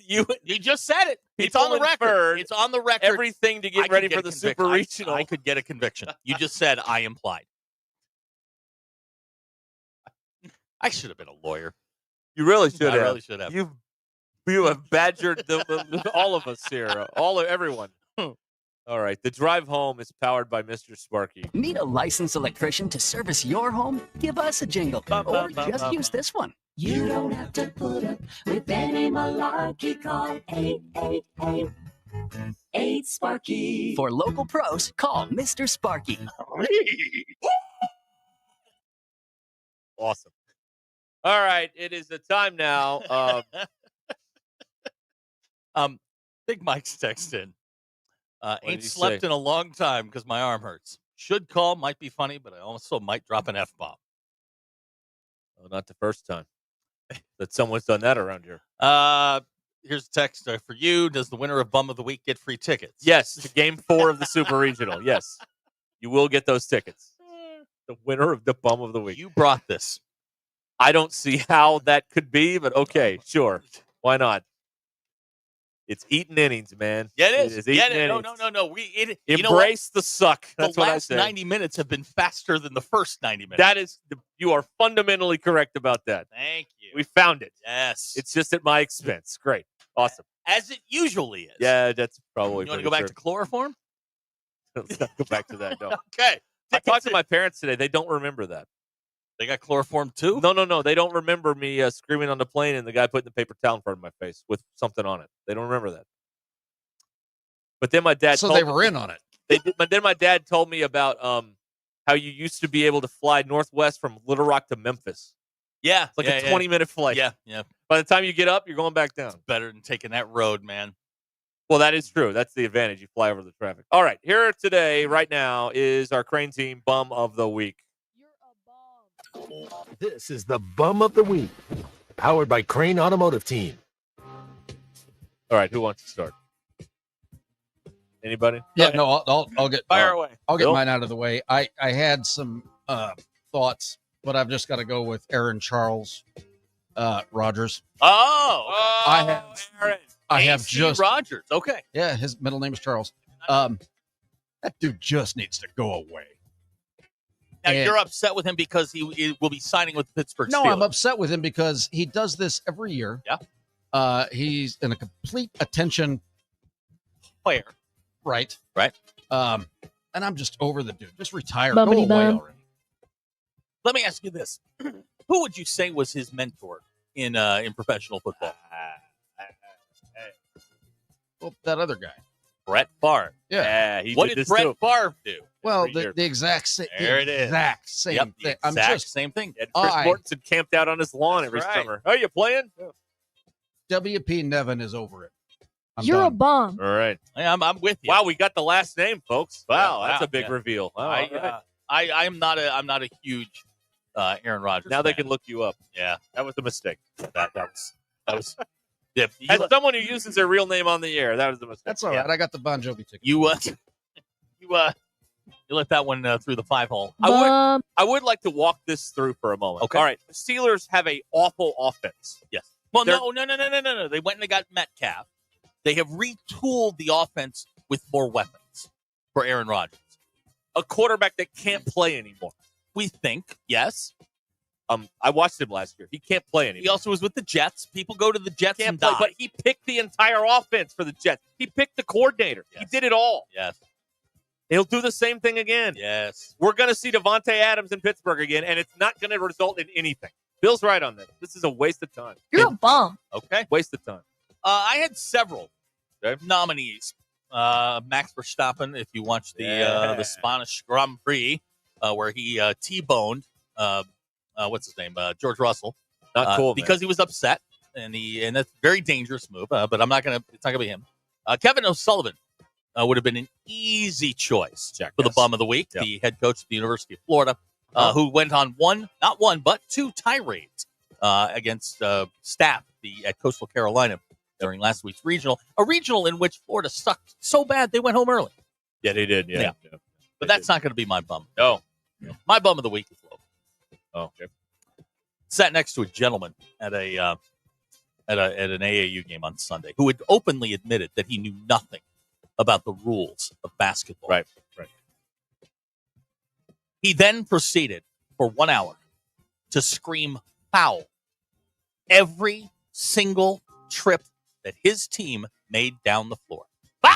You just said it. It's on the record. It's on the record. Everything to get ready for the Super Regional. I could get a conviction. You just said I implied. I should have been a lawyer. You really should have. I really should have. You have badgered all of us here. Everyone. All right. The drive home is powered by Mr. Sparky. Need a licensed electrician to service your home? Give us a jingle. Or just use this one. You don't have to put up with any malarkey. Call 888-8-SPARKY. For local pros, call Mr. Sparky. Awesome. All right. It is the time now. Big Mike's texted. Ain't he slept say? in a long time because my arm hurts. Should call, might be funny, but I also might drop an F-bomb. Well, not the first time that someone's done that around here. Here's a text for you. Does the winner of Bum of the Week get free tickets? Yes, to Game 4 of the Super Regional. Yes, you will get those tickets. The winner of the Bum of the Week. You brought this. I don't see how that could be, but okay, sure. Why not? It's eating innings, man. Yeah, it is. It is eating No. Embrace the suck. That's the what I last say. 90 minutes have been faster than the first 90 minutes. You are fundamentally correct about that. Thank you. We found it. Yes. It's just at my expense. Great. Awesome. As it usually is. Yeah, that's probably You want to go back to chloroform? Let's not go back to that, no. Okay. I talked to my parents today. They don't remember that. They got chloroform too? No. They don't remember me screaming on the plane and the guy putting the paper towel in front of my face with something on it. They don't remember that. But then my dad So they were in on it. But then my dad told me about how you used to be able to fly Northwest from Little Rock to Memphis. Yeah. It's like a 20-minute flight. Yeah. By the time you get up, you're going back down. It's better than taking that road, man. Well, that is true. That's the advantage. You fly over the traffic. All right. Here today, right now, is our Crane Team Bum of the Week. This is the Bum of the Week, powered by Crane Automotive Team. All right, who wants to start? Anybody? Yeah, no, I'll get fire away. I'll get Bill? mine out of the way. I had some thoughts, but I've just got to go with Aaron Charles Rogers. Oh, I have AC just Rogers. Okay. Yeah, his middle name is Charles. That dude just needs to go away. Now, you're upset with him because he will be signing with the Pittsburgh Steelers. No, I'm upset with him because he does this every year. Yeah. He's in a complete attention player. Right. Right. And And I'm just over the dude. Just retire. Go away already. Let me ask you this: who would you say was his mentor in professional football? Well, that other guy, Brett Favre. Yeah. What did Brett Favre do? Well, the exact same. There it is. Exact same Yep, thing. the exact same thing. Chris Mortensen camped out on his lawn every summer. Are you playing? W.P. Nevin is over it. You're a bum. All right. I'm with you. Wow, we got the last name, folks. Wow, Yeah, that's a big reveal. Wow, all right. I'm not a huge Aaron Rodgers. Now they fan. can look you up. Yeah, that was a mistake. That was. Yeah, as someone who uses their real name on the air, that was a mistake. That's all right. I got the Bon Jovi ticket. You let that one through the 5-hole. I would like to walk this through for a moment. Okay. All right. The Steelers have a awful offense. Yes. Well, no. They went and they got Metcalf. They have retooled the offense with more weapons for Aaron Rodgers. A quarterback that can't play anymore. We think, yes. I watched him last year. He can't play anymore. He also was with the Jets. People go to the Jets and play, die. but he picked the entire offense for the Jets. He picked the coordinator. Yes. He did it all. Yes. He'll do the same thing again. Yes. We're going to see Devontae Adams in Pittsburgh again, and it's not going to result in anything. Bill's right on this. This is a waste of time. You're a bum. Okay. Waste of time. I had several nominees. Max Verstappen, if you watch the Spanish Grand Prix, where he T-boned, what's his name? George Russell. Not cool, because he was upset, and that's a very dangerous move. But it's not gonna be him. Kevin O'Sullivan would have been an easy choice for the bum of the week, the head coach of the University of Florida, who went on not one but two tirades against staff at Coastal Carolina during last week's regional, a regional in which Florida sucked so bad they went home early. Yeah, they did. Yeah. But that's not going to be my bum. No. My bum of the week is local. Oh, okay. Sat next to a gentleman at an AAU game on Sunday who had openly admitted that he knew nothing about the rules of basketball. Right. He then proceeded for 1 hour to scream foul every single trip that his team made down the floor. Foul!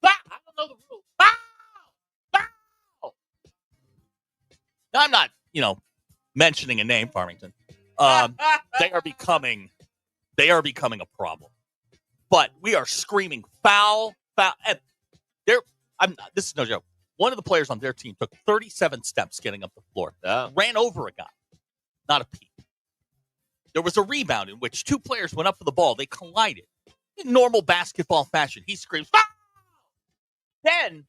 Foul! I don't know the rules. Foul! Foul! Now, I'm not, mentioning a name, Farmington. They are becoming a problem. But we are screaming foul, foul. And this is no joke. One of the players on their team took 37 steps getting up the floor. Ran over a guy. Not a peep. There was a rebound in which two players went up for the ball. They collided in normal basketball fashion. He screams, foul! Then,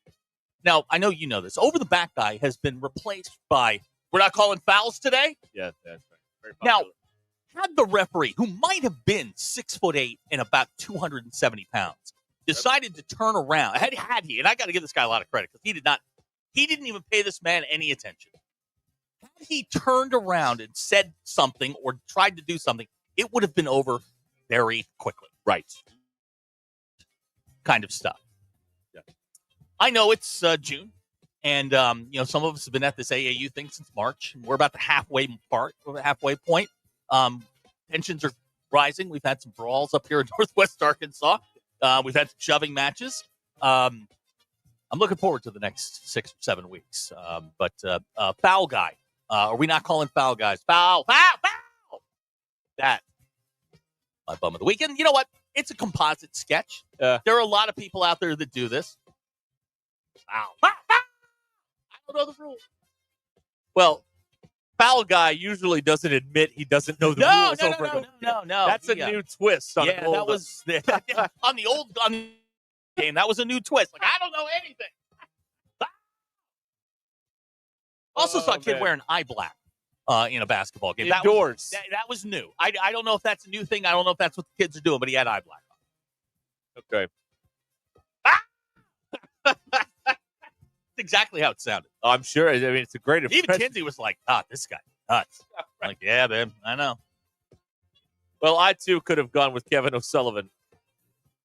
now, I know you know this. Over the back guy has been replaced by, we're not calling fouls today? Yeah, that's right. Very now, had the referee, who might have been 6'8" and about 270 pounds, decided to turn around, had he, and I got to give this guy a lot of credit because he didn't even pay this man any attention. Had he turned around and said something or tried to do something, it would have been over very quickly. Right. Kind of stuff. Yeah. I know it's June, and some of us have been at this AAU thing since March. We're about the halfway point. Tensions are rising. We've had some brawls up here in Northwest Arkansas. We've had some shoving matches. I'm looking forward to the next 6 or 7 weeks. But foul guy. Are we not calling foul guys? Foul! That. My bum of the weekend. You know what? It's a composite sketch. There are a lot of people out there that do this. Foul! I don't know the rules. Well, foul guy usually doesn't admit he doesn't know the rules. No. That's a new twist. On that was on the old game. That was a new twist. Like, I don't know anything. Also saw a kid wearing eye black in a basketball game. Indoors. That was new. I don't know if that's a new thing. I don't know if that's what the kids are doing, but he had eye black on. Okay. That's exactly how it sounded. Oh, I'm sure. I mean, it's a great impression. Even Kinsey was like, this guy nuts. Like, yeah, man, I know. Well, I, too, could have gone with Kevin O'Sullivan.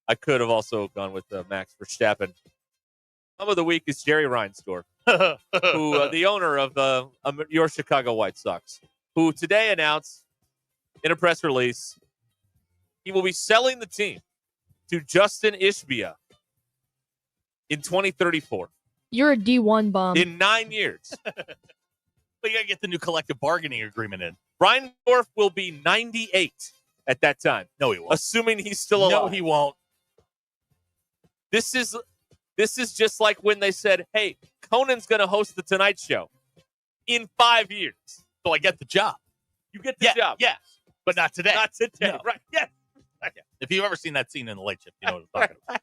I could have also gone with Max Verstappen. Some of the week is Jerry Reinsdorf, who the owner of your Chicago White Sox, who today announced in a press release he will be selling the team to Justin Ishbia in 2034. You're a D1 bum. In 9 years. But you got to get the new collective bargaining agreement in. Reinsdorf will be 98 at that time. No, he won't. Assuming he's still alive. No, he won't. This is just like when they said, hey, Conan's going to host the Tonight Show in 5 years. So I get the job. You get the job. Yes, but not today. Not today. No. Right. Yes. Yeah. If you've ever seen that scene in The Late Shift, you know what I'm talking about.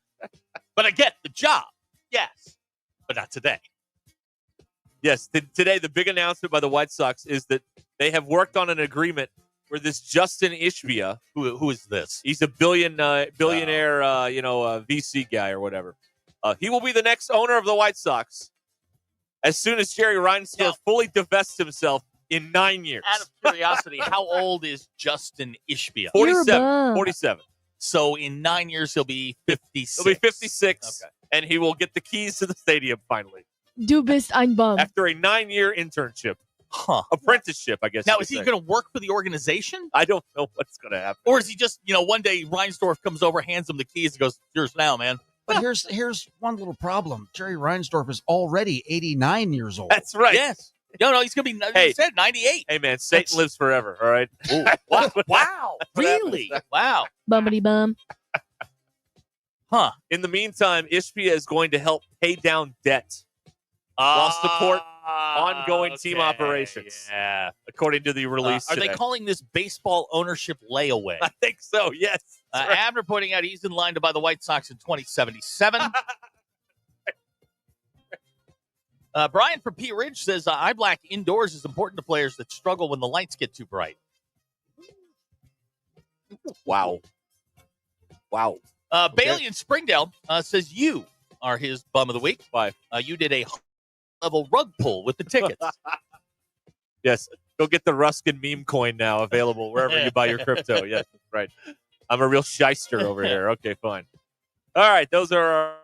But I get the job. Yes, but not today. Yes. Today, the big announcement by the White Sox is that they have worked on an agreement where this Justin Ishbia, who is this? He's a billionaire, VC guy or whatever. He will be the next owner of the White Sox as soon as Jerry Reinsdorf fully divests himself in 9 years. Out of curiosity, how old is Justin Ishbia? 47. So in 9 years, he'll be 56. He'll be 56, and he will get the keys to the stadium finally. Du bist ein Bum. After a 9-year internship. Apprenticeship, I guess. Now, is he going to work for the organization? I don't know what's going to happen. Or is he just, one day Reinsdorf comes over, hands him the keys, and goes, yours now, man. But here's one little problem. Jerry Reinsdorf is already 89 years old. That's right. Yes. No, he's going to be, he said 98. Hey, man, Satan lives forever, all right? Wow. Really? Wow. Bummity bum. Huh. In the meantime, Ishbia is going to help pay down debt while support ongoing team operations. Yeah. According to the release Are today. they calling this baseball ownership layaway? I think so, yes. Abner pointing out he's in line to buy the White Sox in 2077. Brian from P. Ridge says, eye black indoors is important to players that struggle when the lights get too bright. Wow. Bailey in Springdale says you are his bum of the week. Why? You did a level rug pull with the tickets. Yes. Go get the Ruscin meme coin now available wherever you buy your crypto. Yes, right. I'm a real shyster over here. Okay, fine. All right. Those are our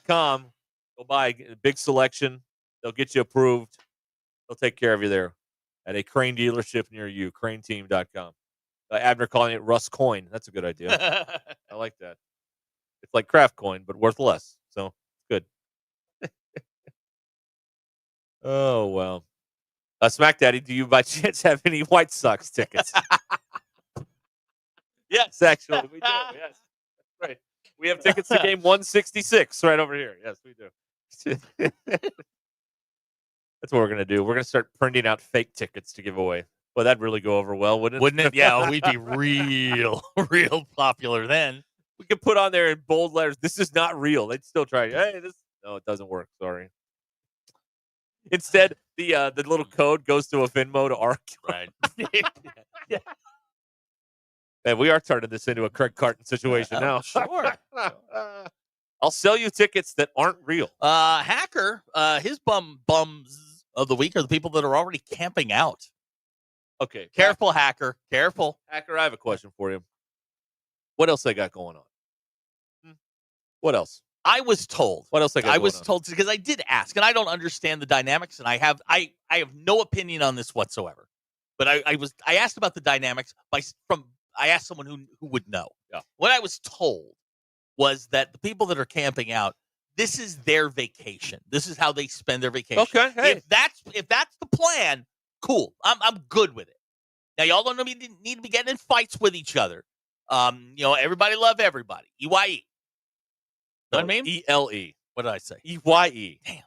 .com. Go buy a big selection. They'll get you approved. They'll take care of you there at a Crane dealership near you. CraneTeam.com. Abner calling it Russ Coin. That's a good idea. I like that. It's like Kraft Coin, but worth less. So good. Oh well. Smack Daddy, do you by chance have any White Sox tickets? Yes, actually, we do. Yes, right. We have tickets to game 166 right over here. Yes, we do. That's what we're going to do. We're going to start printing out fake tickets to give away. Well, that'd really go over well, wouldn't it? Wouldn't it? Yeah, we'd be real popular then. We could put on there in bold letters, this is not real. They'd still try. Hey, no, it doesn't work. Sorry. Instead, the little code goes to a Venmo to ARC. Right. Yeah. Man, we are turning this into a Craig Carton situation now. Sure. I'll sell you tickets that aren't real. Hacker, his bums of the week are the people that are already camping out. Okay. Careful, Hacker. Careful. Hacker, I have a question for you. What else they got going on? What else? I was told. What else they got I going was on? told because I did ask, and I don't understand the dynamics, and I have no opinion on this whatsoever. But I asked about the dynamics I asked someone who would know. Yeah. What I was told was that the people that are camping out, this is their vacation. This is how they spend their vacation. Okay. Hey. If that's the plan, cool. I'm good with it. Now y'all don't need to be getting in fights with each other. Everybody love everybody. EYE. Know what I mean? ELE. What did I say? EYE. Damn.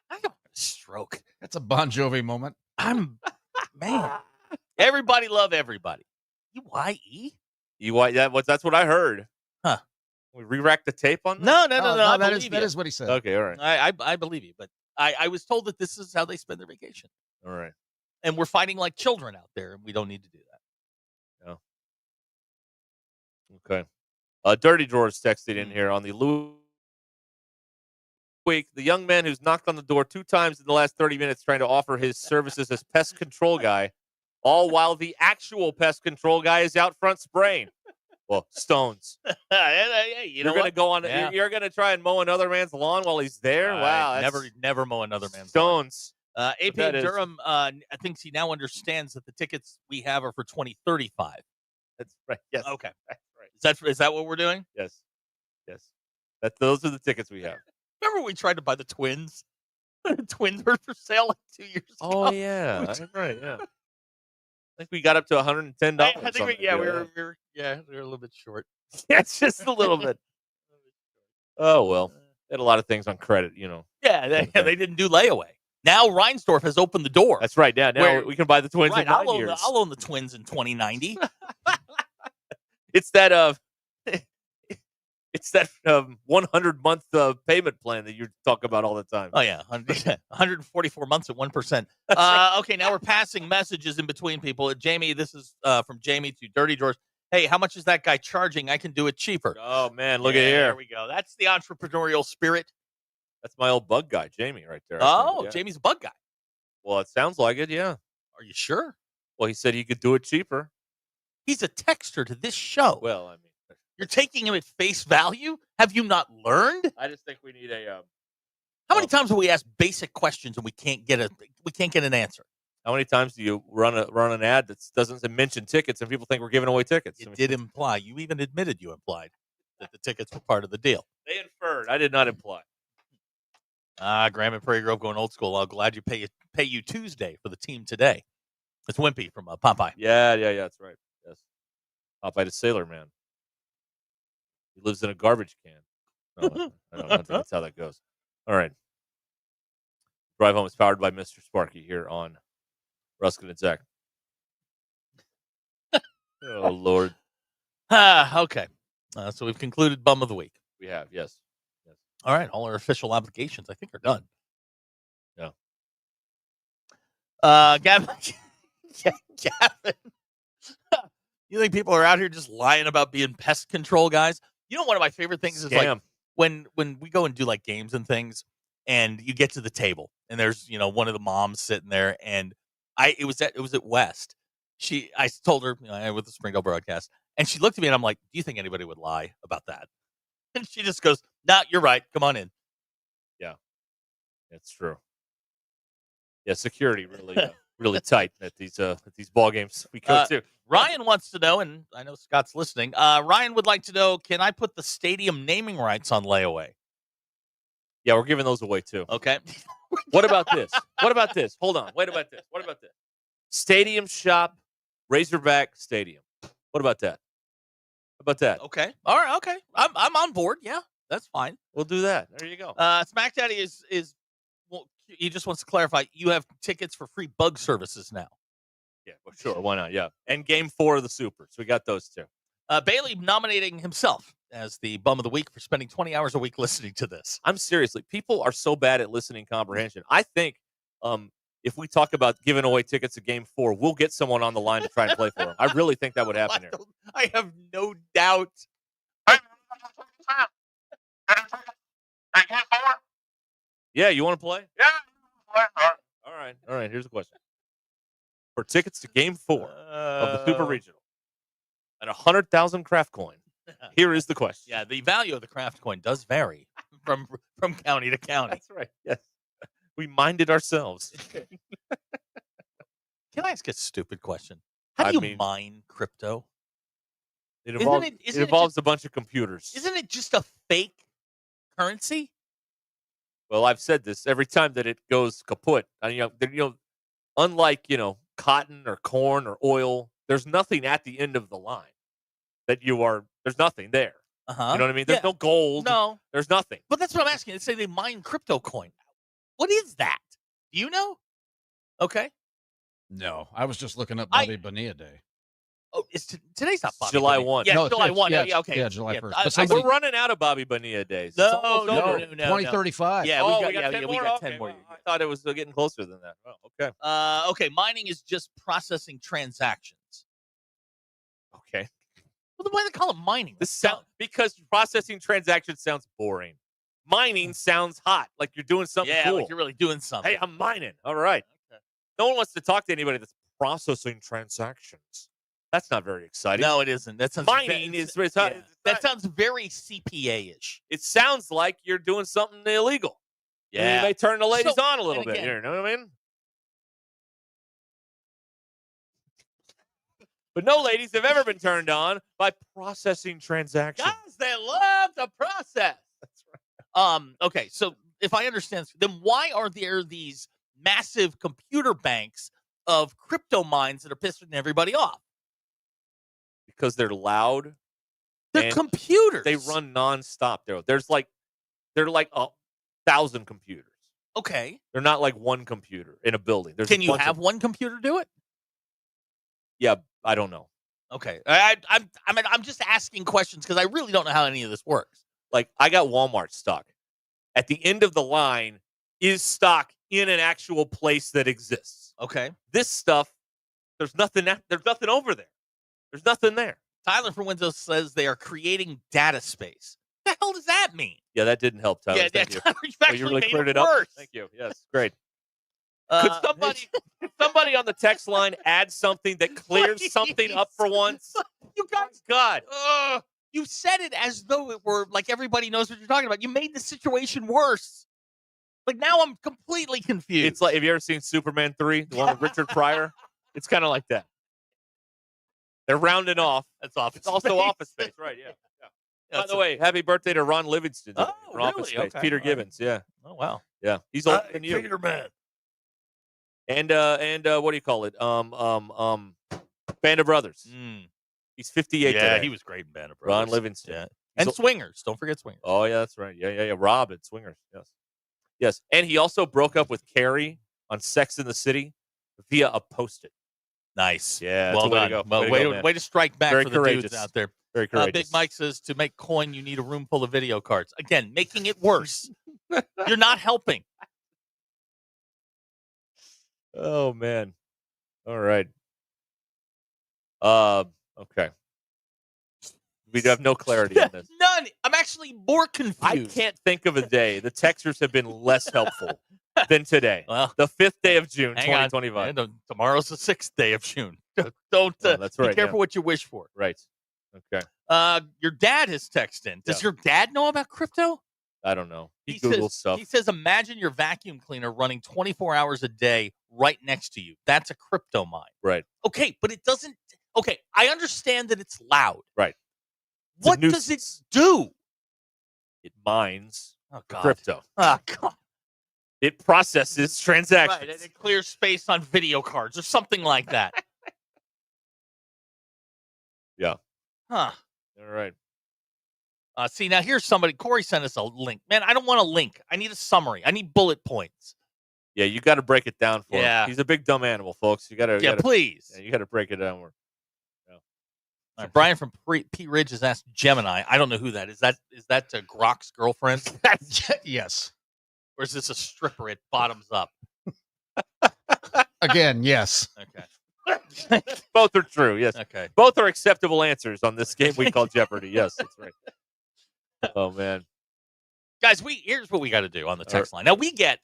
I got a stroke. That's a Bon Jovi moment. Man. Everybody love everybody. EYE? That's what I heard. Huh. We re-racked the tape on that? No. That is what he said. Okay, all right. I believe you, but I was told that this is how they spend their vacation. All right. And we're fighting like children out there, and we don't need to do that. No. Okay. Dirty Drawers texted in here on the week. The young man who's knocked on the door 2 times in the last 30 minutes trying to offer his services as pest control guy, all while the actual pest control guy is out front spraying. Well, stones. Hey, You're going to go on. Yeah. You're going to try and mow another man's lawn while he's there. Wow, never mow another man's stones. lawn. AP Durham, I think he now understands that the tickets we have are for 2035. That's right. Yes. Okay. That's right. Is that what we're doing? Yes. Those are the tickets we have. Remember we tried to buy the Twins? The Twins were for sale like 2 years ago. Oh yeah, that's right. Yeah. I think we got up to $110. I think we were a little bit short. Yeah, it's just a little bit. Oh well, they had a lot of things on credit, Yeah, they didn't do layaway. Now Reinsdorf has opened the door. That's right. Yeah, now we can buy the Twins in 9 years. I'll own the Twins in 2090. It's that it's that 100-month payment plan that you talk about all the time. Oh yeah, 144 months at 1%. Okay, now we're passing messages in between people. Jamie, this is from Jamie to Dirty George. Hey, how much is that guy charging? I can do it cheaper. Oh man, look at here. There we go. That's the entrepreneurial spirit. That's my old bug guy, Jamie, right there. Oh, Jamie's a bug guy. Well, it sounds like it. Yeah. Are you sure? Well, he said he could do it cheaper. He's a texter to this show. Well, I mean, you're taking him at face value? Have you not learned? I just think we need a. How many times have we asked basic questions and we can't get an answer? How many times do you run an ad that doesn't mention tickets and people think we're giving away tickets? It did imply. You even admitted you implied that the tickets were part of the deal. They inferred. I did not imply. Graham and Prairie Grove going old school. I'm glad you pay you Tuesday for the team today. It's Wimpy from Popeye. Yeah, that's right. Yes, Popeye the Sailor Man. He lives in a garbage can. No, I don't think that's how that goes. All right. Drive Home is powered by Mr. Sparky here on Ruscin and Zach. Oh, Lord. Okay. So we've concluded Bum of the Week. We have, yes. All right. All our official applications, I think, are done. Yeah. Gavin. Gavin. You think people are out here just lying about being pest control guys? You know, one of my favorite things is like when we go and do like games and things, and you get to the table, and there's one of the moms sitting there, and it was at West. I told her with the Springdale broadcast, and she looked at me, and I'm like, "Do you think anybody would lie about that?" And she just goes, "Nah, you're right. Come on in." Yeah, that's true. Yeah, security really tight at these ball games we go to. Ryan wants to know, and I know Scott's listening. Ryan would like to know, can I put the stadium naming rights on layaway? Yeah, we're giving those away too. Okay. What about this? Hold on. What about this? Stadium Shop, Razorback Stadium. What about that? How about that? Okay. All right. Okay. I'm on board. Yeah, that's fine. We'll do that. There you go. Smack Daddy is well, he just wants to clarify. You have tickets for free bug services now. Yeah, well, sure. Why not? Yeah. And Game 4 of the Supers. We got those two. Bailey nominating himself as the Bum of the Week for spending 20 hours a week listening to this. I'm seriously. People are so bad at listening comprehension. I think if we talk about giving away tickets to Game 4, we'll get someone on the line to try and play for them. I really think that would happen here. I have no doubt. Yeah, you want to play? Yeah. All right. Here's the question. For tickets to Game 4 of the Super Regional and 100,000 craft coin, here is the question. Yeah, the value of the craft coin does vary from county to county. That's right. Yes, we minded ourselves. Can I ask a stupid question? How do you mine crypto? It involves a bunch of computers. Isn't it just a fake currency? Well, I've said this every time that it goes kaput. Unlike cotton or corn or oil, there's nothing at the end of the line there's nothing there. Uh-huh. You know what I mean? There's no gold. No. There's nothing. But that's what I'm asking. They say they mine crypto coin. What is that? Do you know? Okay. No, I was just looking up Bobby Bonilla Day. Oh, today's not Bobby July Bonilla. 1. Yeah, No, July 1. Yeah, okay. Yeah, July 1st. We're running out of Bobby Bonilla days. No, 2035. Yeah, we got 10 more. We got 10 more. I thought it was getting closer than that. Oh, okay. Okay, mining is just processing transactions. Okay. Well, why do they call it mining? Because processing transactions sounds boring. Mining sounds hot, like you're doing something cool. Like you're really doing something. Hey, I'm mining. All right. Okay. No one wants to talk to anybody that's processing transactions. That's not very exciting. No, it isn't. That sounds mining that sounds very CPA-ish. It sounds like you're doing something illegal. Yeah. You may turn the ladies on a little bit here. You know what I mean? But no ladies have ever been turned on by processing transactions. Guys, they love the process. That's right. Okay, so if I understand, then why are there these massive computer banks of crypto mines that are pissing everybody off? Because they're loud. They're computers. They run nonstop. They're like 1,000 computers. Okay. They're not like one computer in a building. Can you have one computer do it? Yeah, I don't know. Okay. I'm just asking questions because I really don't know how any of this works. Like, I got Walmart stock. At the end of the line is stock in an actual place that exists. Okay. This stuff, there's nothing over there. There's nothing there. Tyler from Windows says they are creating data space. What the hell does that mean? Yeah, that didn't help, Tyler. Yeah, Thank you. Tyler, you've actually you really made cleared it it up. worse. Thank you. Yes, great. Could somebody on the text line add something that clears something up for once? You guys, God. You said it as though it were like everybody knows what you're talking about. You made the situation worse. Like, now I'm completely confused. It's like, have you ever seen Superman 3, the one with Richard Pryor? It's kind of like that. They're rounding off. That's Office It's also Space. Office Space, right? Yeah. By the way, happy birthday to Ron Livingston. Oh, from Office really? Space. Okay. Peter Gibbons, yeah. Oh, wow. Yeah, he's older than you. Peter Man. And what do you call it? Band of Brothers. He's 58 today. He was great in Band of Brothers. Ron Livingston. Yeah. And Swingers. Don't forget Swingers. Oh, yeah, that's right. Yeah. Rob at Swingers. Yes. And he also broke up with Carrie on Sex in the City via a Post-it. Nice. Yeah, well that's done. a way to go. Way to strike back Very for courageous. the dudes out there. Very courageous. Big Mike says, to make coin, you need a room full of video cards. Again, making it worse. You're not helping. Oh, man. All right. Okay. We have no clarity on this. None. I'm actually more confused. I can't think of a day the texters have been less helpful than today. Well, the 5th day of June, hang on. 2025. And, tomorrow's the 6th day of June. Don't that's right, be careful what you wish for. Right. Okay. Your dad has texted in. Does your dad know about crypto? I don't know. He Googles stuff. He says, imagine your vacuum cleaner running 24 hours a day right next to you. That's a crypto mine. Right. Okay, but it doesn't. Okay, I understand that it's loud. Right. What does it do? It mines God. crypto. Oh, God. It processes transactions. Right, and it clears space on video cards or something like that. Yeah. Huh. All right. See, now here's somebody. Corey sent us a link. Man, I don't want a link. I need a summary. I need bullet points. Yeah, you got to break it down for Yeah. him. He's a big dumb animal, folks. You got to. Yeah, please. Yeah, you got to break it down. All right, Brian from P Ridge has asked Gemini. I don't know who that is. Is that Grok's girlfriend? Yes. Or is this a stripper at Bottoms Up? Again, yes. Okay. Both are true. Yes. Okay. Both are acceptable answers on this game we call Jeopardy. Yes, that's right. Oh man, guys, here's what we got to do on the text line. Now we get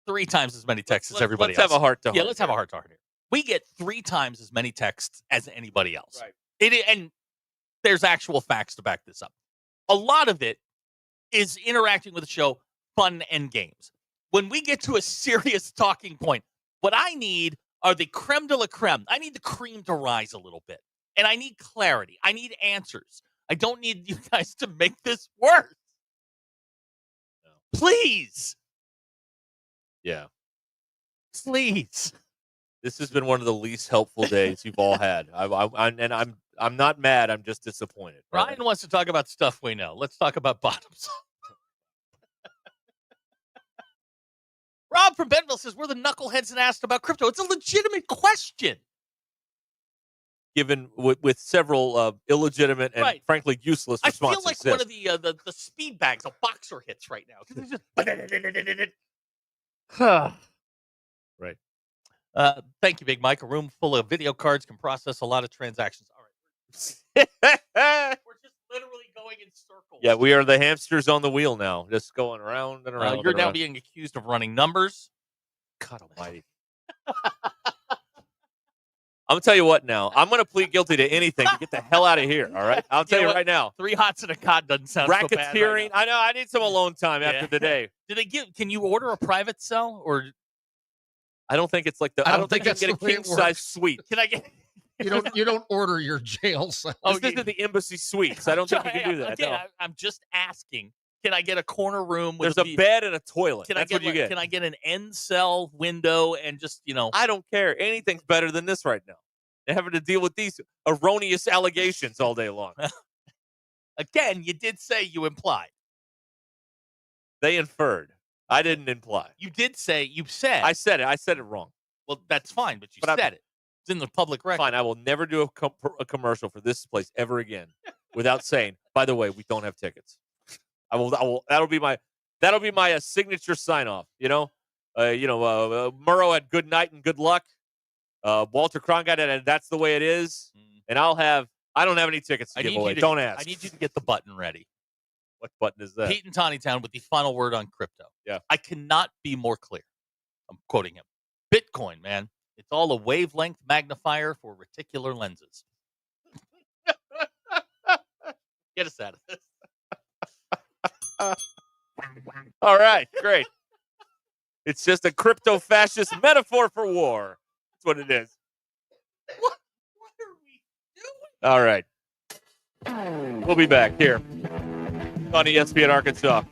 3 times as many texts as everybody else. Let's have a heart to heart. Yeah, let's have a heart to heart here. We get 3 times as many texts as anybody else. Right. And there's actual facts to back this up. A lot of it is interacting with the show, fun and games. When we get to a serious talking point, what I need are the creme de la creme. I need the cream to rise a little bit. And I need clarity. I need answers. I don't need you guys to make this worse. No. Please. Yeah. Please. This has been one of the least helpful days you've all had. I'm not mad. I'm just disappointed. Ryan wants to talk about stuff we know. Let's talk about Bottoms. Rob from Bentonville says, we're the knuckleheads and asked about crypto. It's a legitimate question. Given with several illegitimate and frankly useless responses. I feel like one of the speed bags a boxer hits right now. Right. Thank you, Big Mike. A room full of video cards can process a lot of transactions. All right. We're just literally going in circles. Yeah, we are the hamsters on the wheel now, just going around and around. You're and now around. being accused of running numbers. God almighty. I'm going to tell you what now. I'm going to plead guilty to anything to get the hell out of here, all right? I'll tell you right now. 3 hots and a cot doesn't sound so bad. Racketeering. I know. I need some alone time after today. Can you order a private cell? Or I don't think it's like the. I don't think you can get a king-size suite. Can I get... You don't order your jail cell. This isn't the embassy suites. I don't think you can do that. Again, No. I'm just asking. Can I get a corner room with There's a bed and a toilet. That's what you get. Can I get an end cell window and just, I don't care. Anything's better than this right now. They're having to deal with these erroneous allegations all day long. Again, you did say you implied. They inferred. I didn't imply. You did say, you said. I said it. I said it wrong. Well, that's fine, but you said it. It's in the public record. Fine. I will never do a commercial for this place ever again without saying, by the way, we don't have tickets. I will. That'll be my signature sign off. Murrow had good night and good luck. Walter Cronkite and that's the way it is. And I don't have any tickets to give away. Don't ask. I need you to get the button ready. What button is that? Pete and Tawny Town with the final word on crypto. Yeah. I cannot be more clear. I'm quoting him. Bitcoin, man. It's all a wavelength magnifier for reticular lenses. Get us out of this. All right, great. It's just a crypto-fascist metaphor for war. That's what it is. What are we doing? All right. We'll be back here on ESPN Arkansas.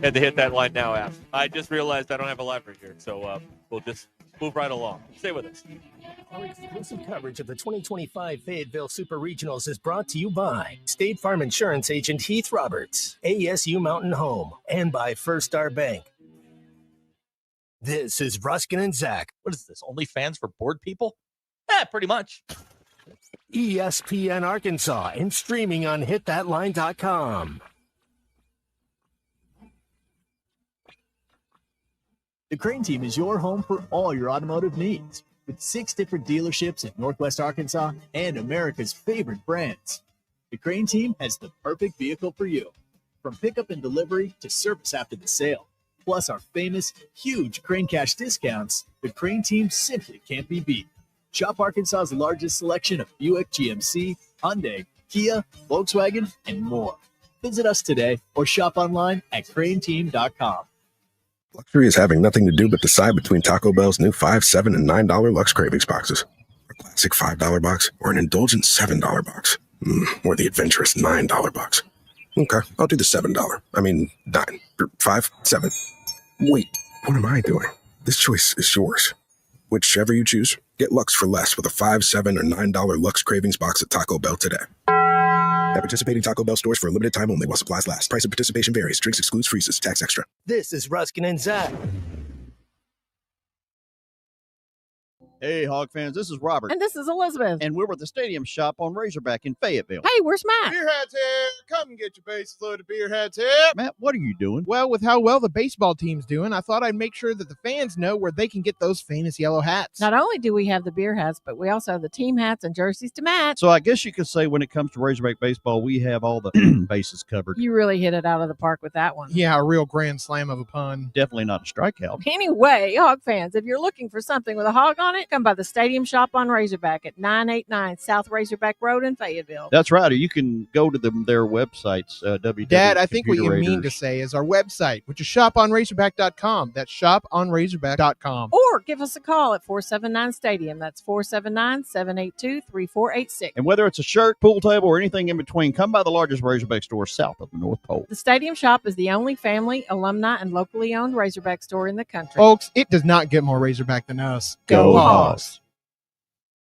Had to hit that line now app. I just realized I don't have a live right here, so we'll just move right along. Stay with us. Our exclusive coverage of the 2025 Fayetteville Super Regionals is brought to you by State Farm Insurance Agent Heath Roberts, ASU Mountain Home, and by First Star Bank. This is Ruscin and Zach. What is this? Only fans for bored people? Pretty much. ESPN Arkansas and streaming on hitthatline.com. The Crane Team is your home for all your automotive needs. With 6 different dealerships in Northwest Arkansas and America's favorite brands, the Crane Team has the perfect vehicle for you. From pickup and delivery to service after the sale. Plus our famous, huge Crane Cash discounts, the Crane Team simply can't be beat. Shop Arkansas's largest selection of Buick, GMC, Hyundai, Kia, Volkswagen, and more. Visit us today or shop online at craneteam.com. Luxury is having nothing to do but decide between Taco Bell's new $5, $7, and $9 Lux Cravings boxes. A classic $5 box or an indulgent $7 box. Or the adventurous $9 box. Okay, I'll do the $7. I mean, 9. 5, 7. Wait, what am I doing? This choice is yours. Whichever you choose, get Lux for less with a $5, $7, or $9 Lux Cravings box at Taco Bell today. At participating Taco Bell stores for a limited time only while supplies last. Price of participation varies. Drinks excludes freezes. Tax extra. This is Ruscin and Zach. Hey, Hog fans, this is Robert. And this is Elizabeth. And we're with the Stadium Shop on Razorback in Fayetteville. Hey, where's Matt? Beer hats here. Come get your bases loaded beer hats here. Matt, what are you doing? Well, with how well the baseball team's doing, I thought I'd make sure that the fans know where they can get those famous yellow hats. Not only do we have the beer hats, but we also have the team hats and jerseys to match. So I guess you could say when it comes to Razorback baseball, we have all the bases covered. You really hit it out of the park with that one. Yeah, a real grand slam of a pun. Definitely not a strikeout. Anyway, Hog fans, if you're looking for something with a hog on it, come by the Stadium Shop on Razorback at 989 South Razorback Road in Fayetteville. That's right. Or you can go to their websites, Dad, I think what you mean to say is our website, which is shoponrazorback.com. That's shoponrazorback.com. Or give us a call at 479-STADIUM. That's 479-782-3486. And whether it's a shirt, pool table, or anything in between, come by the largest Razorback store south of the North Pole. The Stadium Shop is the only family, alumni, and locally owned Razorback store in the country. Folks, it does not get more Razorback than us. Go Hogs!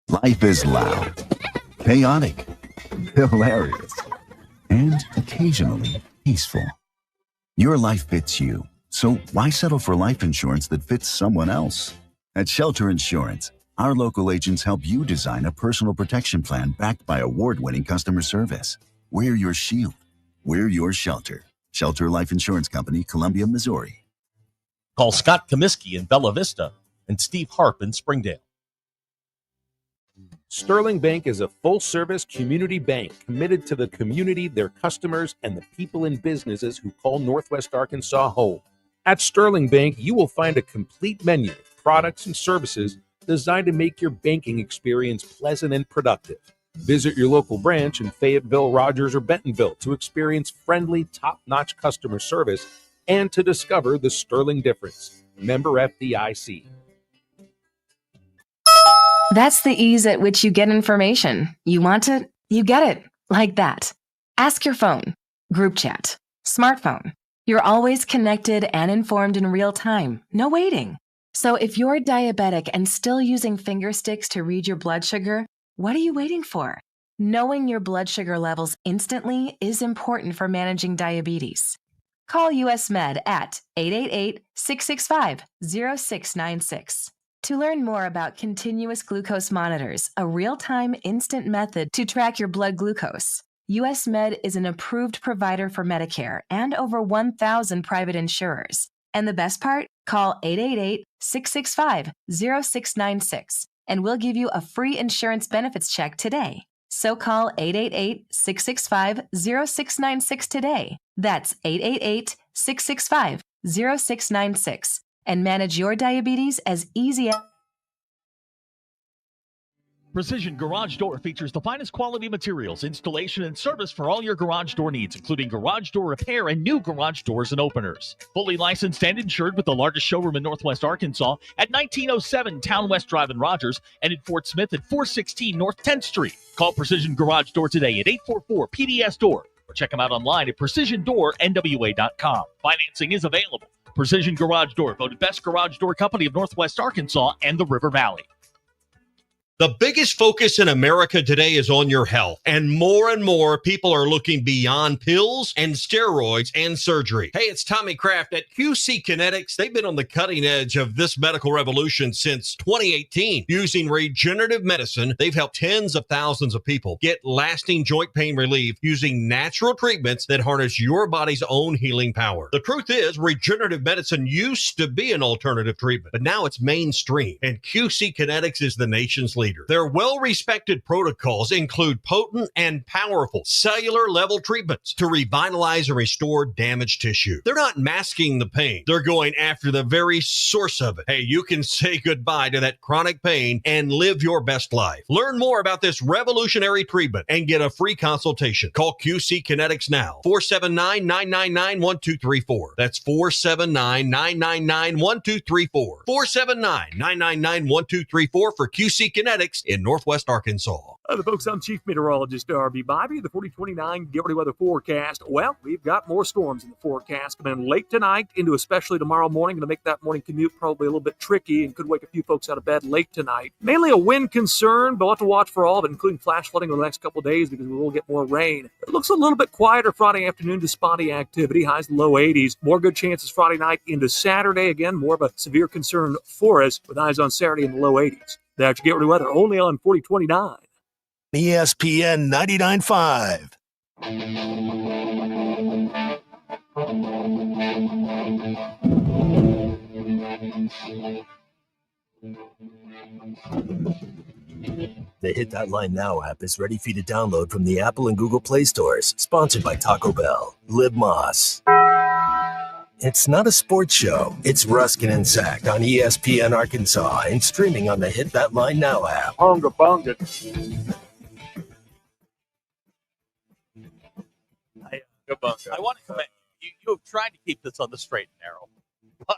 Life is loud, chaotic, hilarious, and occasionally peaceful. Your life fits you, so why settle for life insurance that fits someone else? At Shelter Insurance, our local agents help you design a personal protection plan backed by award-winning customer service. We're your shield. We're your shelter. Shelter Life Insurance Company, Columbia, Missouri. Call Scott Comiskey in Bella Vista and Steve Harp in Springdale. Sterling Bank is a full-service community bank committed to the community, their customers, and the people and businesses who call Northwest Arkansas home. At Sterling Bank, you will find a complete menu of products and services designed to make your banking experience pleasant and productive. Visit your local branch in Fayetteville, Rogers, or Bentonville to experience friendly, top-notch customer service and to discover the sterling difference. Member FDIC. That's the ease at which you get information. You want it, you get it, like that. Ask your phone, group chat, smartphone. You're always connected and informed in real time, no waiting. So if you're diabetic and still using finger sticks to read your blood sugar, what are you waiting for? Knowing your blood sugar levels instantly is important for managing diabetes. Call US Med at 888-665-0696. To learn more about continuous glucose monitors, a real-time instant method to track your blood glucose, US Med is an approved provider for Medicare and over 1,000 private insurers. And the best part? Call 888-665-0696 and we'll give you a free insurance benefits check today. So call 888-665-0696 today. That's 888-665-0696 and manage your diabetes as easy as... Precision Garage Door features the finest quality materials, installation, and service for all your garage door needs, including garage door repair and new garage doors and openers. Fully licensed and insured with the largest showroom in Northwest Arkansas at 1907 Town West Drive in Rogers and in Fort Smith at 416 North 10th Street. Call Precision Garage Door today at 844-PDS-DOOR or check them out online at precisiondoornwa.com. Financing is available. Precision Garage Door, voted best garage door company of Northwest Arkansas and the River Valley. The biggest focus in America today is on your health, and more people are looking beyond pills and steroids and surgery. Hey, it's Tommy Kraft at QC Kinetics. They've been on the cutting edge of this medical revolution since 2018. Using regenerative medicine, they've helped tens of thousands of people get lasting joint pain relief using natural treatments that harness your body's own healing power. The truth is, regenerative medicine used to be an alternative treatment, but now it's mainstream, and QC Kinetics is the nation's leader. Their well-respected protocols include potent and powerful cellular-level treatments to revitalize and restore damaged tissue. They're not masking the pain. They're going after the very source of it. Hey, you can say goodbye to that chronic pain and live your best life. Learn more about this revolutionary treatment and get a free consultation. Call QC Kinetics now. 479-999-1234. That's 479-999-1234. 479-999-1234 for QC Kinetics in Northwest Arkansas. The folks, I'm Chief Meteorologist R.B. Bobby. The 4029 Get Ready Weather forecast. Well, we've got more storms in the forecast coming in late tonight into especially tomorrow morning. Going to make that morning commute probably a little bit tricky and could wake a few folks out of bed late tonight. Mainly a wind concern, but we'll have to watch for all of it, including flash flooding over the next couple of days because we will get more rain. It looks a little bit quieter Friday afternoon to spotty activity. Highs low 80s. More good chances Friday night into Saturday. Again, more of a severe concern for us with highs on Saturday in the low 80s. That's your Get Ready Weather only on 4029. ESPN 99.5. The Hit That Line Now app is ready for you to download from the Apple and Google Play stores. Sponsored by Taco Bell. Liv Moss. It's not a sports show. It's Ruscin and Zach on ESPN Arkansas and streaming on the Hit That Line Now app. Hunga bunga. I want to commend you. You have tried to keep this on the straight and narrow, but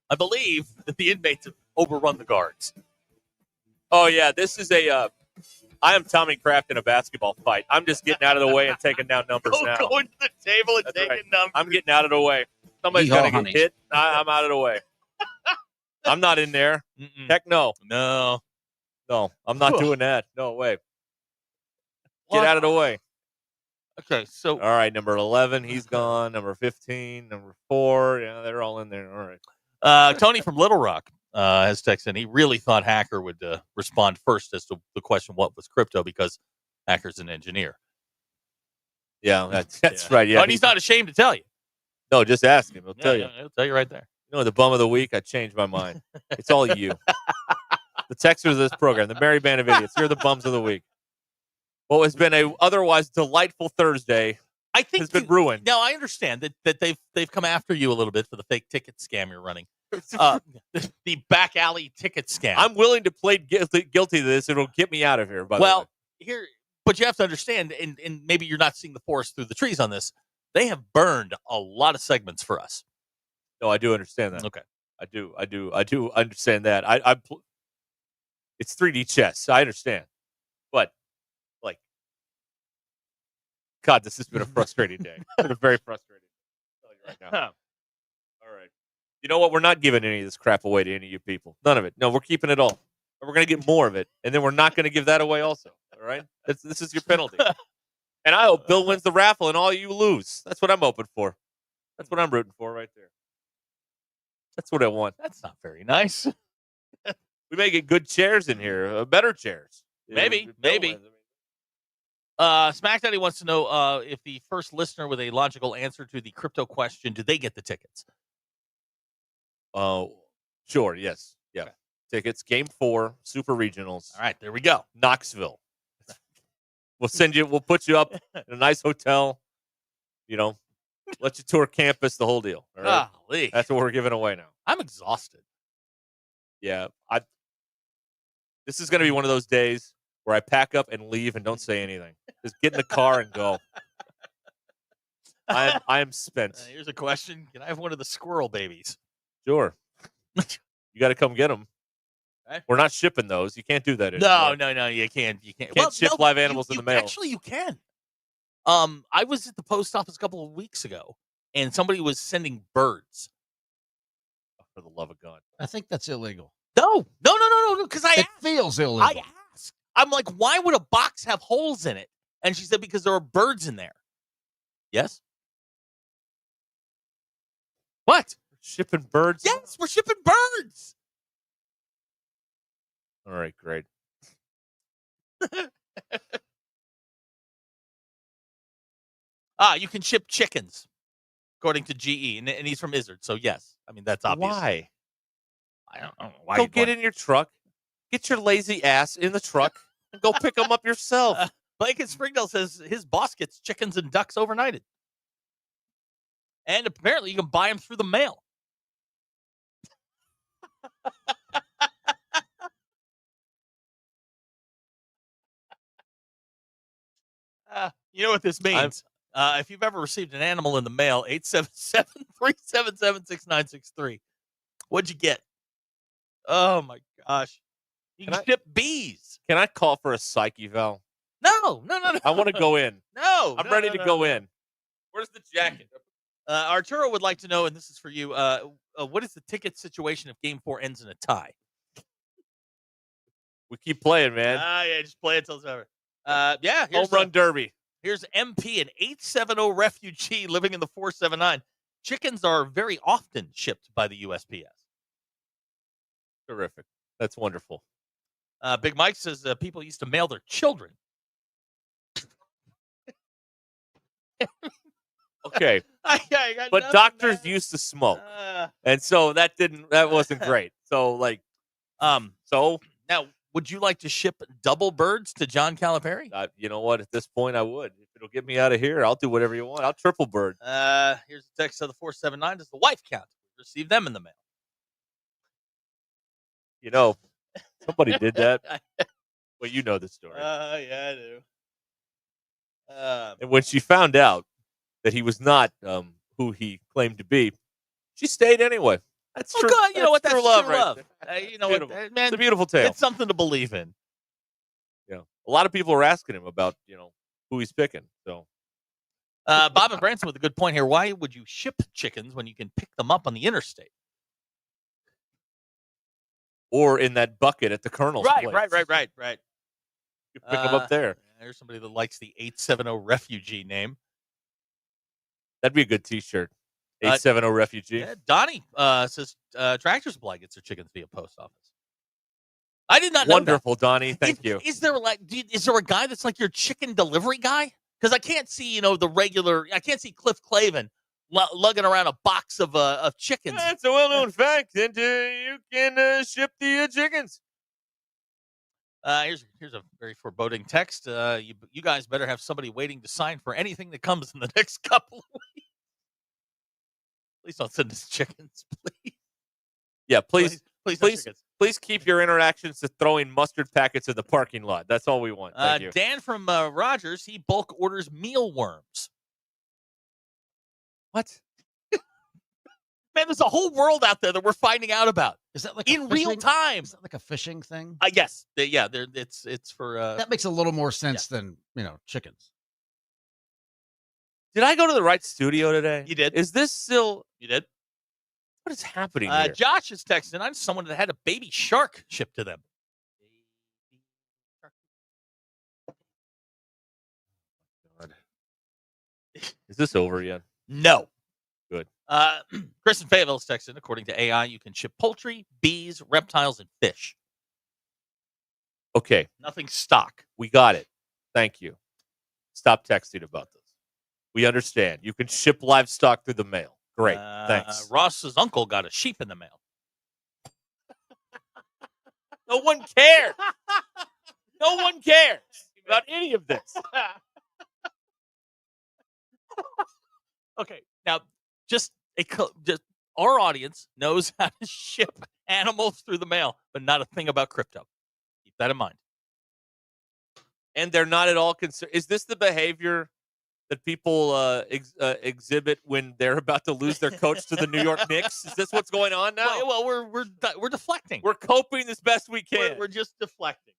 I believe that the inmates have overrun the guards. Oh, yeah, this is I am Tommy Kraft in a basketball fight. I'm just getting out of the way and taking down numbers now. Going to the table and taking numbers. I'm getting out of the way. Somebody's going to get hit. I'm out of the way. I'm not in there. Mm-mm. Heck no. No, I'm not doing that. No way. Get out of the way. Okay, so. All right, number 11, he's gone. Number 15, number 4. Yeah, they're all in there. All right. Tony from Little Rock has texted in. He really thought Hacker would respond first as to the question, what was crypto, because Hacker's an engineer. Yeah, that's right. Yeah, and he's not ashamed to tell you. No, just ask him. He'll tell you. Yeah, he'll tell you right there. You know, the bum of the week, I changed my mind. It's all you. The texters of this program, the Merry Band of Idiots, you're the bums of the week. What has been a otherwise delightful Thursday, I think, has been ruined. No, I understand that they've come after you a little bit for the fake ticket scam you're running. the back alley ticket scam. I'm willing to plead guilty to this. It'll get me out of here. By the way. Here, but you have to understand, and maybe you're not seeing the forest through the trees on this. They have burned a lot of segments for us. No, I do understand that. Okay, I do understand that. It's 3D chess. I understand, but like, God, this has been a frustrating day. It's been a very frustrating day. I'll tell you right now. All right, you know what? We're not giving any of this crap away to any of you people. None of it. No, we're keeping it all. We're going to get more of it, and then we're not going to give that away also. All right? This is your penalty. And I hope Bill wins the raffle and all you lose. That's what I'm hoping for. That's what I'm rooting for right there. That's what I want. That's not very nice. We may get good chairs in here, better chairs. Maybe. Smack Daddy wants to know if the first listener with a logical answer to the crypto question, do they get the tickets? Oh, sure. Yes. Yeah. Okay. Tickets, Game 4, Super Regionals. All right, there we go. Knoxville. We'll put you up in a nice hotel, let you tour campus, the whole deal. All right? Golly. That's what we're giving away now. I'm exhausted. Yeah. This is going to be one of those days where I pack up and leave and don't say anything. Just get in the car and go. I am spent. Here's a question. Can I have one of the squirrel babies? Sure. You got to come get them. Okay. We're not shipping those. You can't do that anymore. No, you can't. You can't. Ship live animals in the mail. Actually, you can. I was at the post office a couple of weeks ago, and somebody was sending birds. Oh, for the love of God. I think that's illegal. No, because it feels illegal. I asked. I'm like, why would a box have holes in it? And she said, because there are birds in there. Yes? What? Shipping birds? Yes, we're shipping birds. All right, great. You can ship chickens, according to GE, and he's from Izzard, so yes. I mean, that's obvious. Why? I don't know. Why go get in your truck. Get your lazy ass in the truck and go pick them up yourself. Blake in Springdale says his boss gets chickens and ducks overnighted. And apparently you can buy them through the mail. You know what this means? If you've ever received an animal in the mail, 877-377-6963. What'd you get? Oh, my gosh. You can ship bees. Can I call for a psych eval? No. I want to go in. No. I'm ready to go in. Where's the jacket? Arturo would like to know, and this is for you, what is the ticket situation if Game 4 ends in a tie? We keep playing, man. Yeah, just play it until it's over. Home run derby. Here's MP, an 870 refugee living in the 479. Chickens are very often shipped by the USPS. Terrific. That's wonderful. Big Mike says people used to mail their children. Okay. But doctors used to smoke. And so that wasn't great. So now would you like to ship double birds to John Calipari? You know what? At this point I would. If it'll get me out of here, I'll do whatever you want. I'll triple bird. Here's a text of the 479. Does the wife count? Receive them in the mail. Somebody did that. Well, you know the story. Yeah, I do. And when she found out that he was not who he claimed to be, she stayed anyway. That's true. God, you know what? That's true love. Right You know what, man? It's a beautiful tale. It's something to believe in. Yeah, a lot of people are asking him about who he's picking. So, Bob and Branson with a good point here. Why would you ship chickens when you can pick them up on the interstate? Or in that bucket at the Colonel's place. Right. You pick them up there. There's somebody that likes the 870 refugee name. That'd be a good T-shirt. 870 refugee. Yeah, Donnie says Tractor Supply gets their chickens via post office. I did not know Wonderful, Donnie. Thank you. Is there a guy that's like your chicken delivery guy? Because I can't see the regular. I can't see Cliff Clavin lugging around a box of chickens. That's a well-known fact. And you can ship the chickens. Here's a very foreboding text. You guys better have somebody waiting to sign for anything that comes in the next couple of weeks. Please don't send us chickens, please. Yeah, please please keep your interactions to throwing mustard packets in the parking lot. That's all we want. Thank you. Dan from Rogers, he bulk orders mealworms. What? Man, there's a whole world out there that we're finding out about. Is that like in real time? Is that like a fishing thing? Yes. It's for. That makes a little more sense than chickens. Did I go to the right studio today? You did. Is this still? You did. What is happening here? Josh is texting. I'm someone that had a baby shark shipped to them. God. Is this over yet? No. Good. Chris in Fayetteville is texting. According to AI, you can ship poultry, bees, reptiles, and fish. Okay. Nothing stock. We got it. Thank you. Stop texting about this. We understand. You can ship livestock through the mail. Great. Thanks. Ross's uncle got a sheep in the mail. No one cares. No one cares about any of this. Okay. Now, just our audience knows how to ship animals through the mail, but not a thing about crypto. Keep that in mind. And they're not at all concerned. Is this the behavior that people exhibit when they're about to lose their coach to the New York Knicks? Is this what's going on now? Well, we're deflecting. We're coping as best we can. We're just deflecting.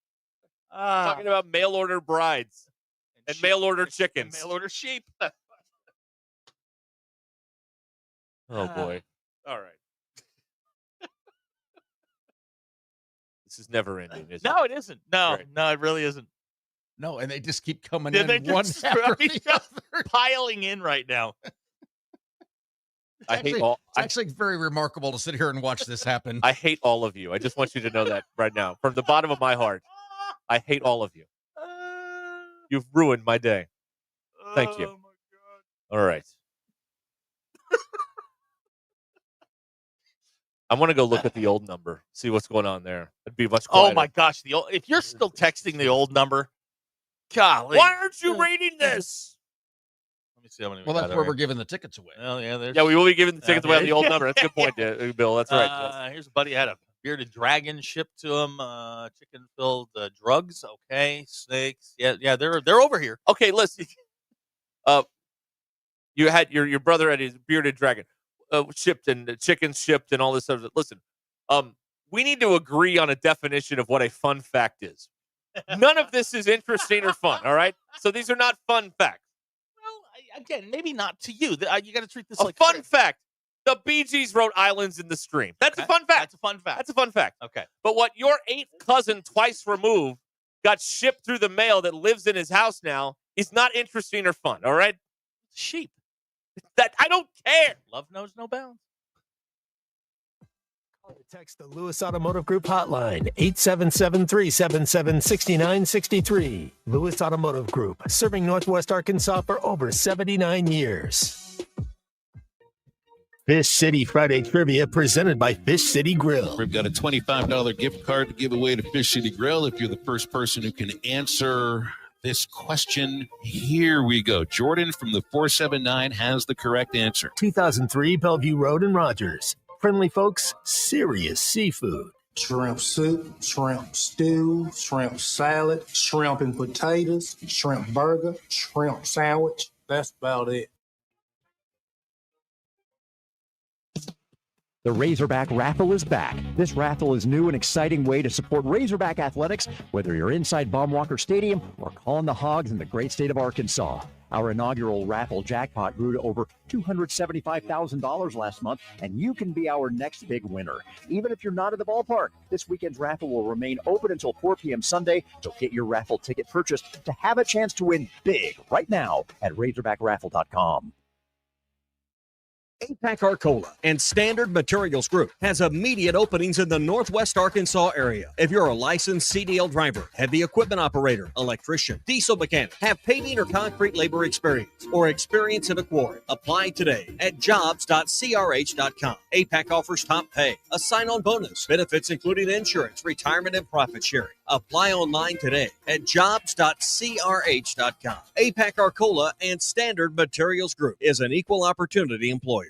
Talking about mail order brides and mail order chickens, mail order sheep. Oh boy! All right. This is never ending, is it? No, it isn't. No, Right. no, it really isn't. No, and they just keep coming Then in they one just after the other. piling in right now. I hate all. It's actually very remarkable to sit here and watch this happen. I hate all of you. I just want you to know that right now, from the bottom of my heart. I hate all of you. You've ruined my day. Thank you. Oh, my God. All right. I want to go look at the old number, see what's going on there. It'd be much quieter. Oh my gosh! If you're still texting the old number, golly, Why aren't you reading this? Let me see how many. Well, that's where we're giving the tickets away. Well, yeah, Yeah, we will be giving the tickets away on the old yeah. number. That's a good point, Bill. That's right. Here's a buddy had a bearded dragon shipped to him. Chicken-filled drugs. Okay, snakes. Yeah, they're over here. Okay, listen. You had your brother had his bearded dragon shipped and chickens shipped and all this stuff. Listen, we need to agree on a definition of what a fun fact is. None of this is interesting or fun. All right, so these are not fun facts. Well, again, maybe not to you. You got to treat this A like fun fact. The Bee Gees wrote "Islands in the Stream." That's a fun fact. That's a fun fact. That's a fun fact. Okay. But what your 8th cousin, twice removed, got shipped through the mail that lives in his house now is not interesting or fun. All right. Sheep. That I don't care. Love knows no bounds. Call or text the Lewis Automotive Group hotline, 877-377-6963. Lewis Automotive Group, serving Northwest Arkansas for over 79 years. Fish City Friday Trivia presented by Fish City Grill. We've got a $25 gift card to give away to Fish City Grill if you're the first person who can answer this question. Here we go. Jordan from the 479 has the correct answer. 2003 Bellevue Road in Rogers. Friendly folks, serious seafood. Shrimp soup, shrimp stew, shrimp salad, shrimp and potatoes, shrimp burger, shrimp sandwich. That's about it. The Razorback Raffle is back. This raffle is new and exciting way to support Razorback athletics, whether you're inside Baumwalker Stadium or calling the Hogs in the great state of Arkansas. Our inaugural raffle jackpot grew to over $275,000 last month, and you can be our next big winner. Even if you're not at the ballpark, this weekend's raffle will remain open until 4 p.m. Sunday, so get your raffle ticket purchased to have a chance to win big right now at RazorbackRaffle.com. APAC Arcola and Standard Materials Group has immediate openings in the Northwest Arkansas area. If you're a licensed CDL driver, heavy equipment operator, electrician, diesel mechanic, have paving or concrete labor experience, or experience in a quarry, apply today at jobs.crh.com. APAC offers top pay, a sign-on bonus, benefits including insurance, retirement, and profit sharing. Apply online today at jobs.crh.com. APAC Arcola and Standard Materials Group is an equal opportunity employer.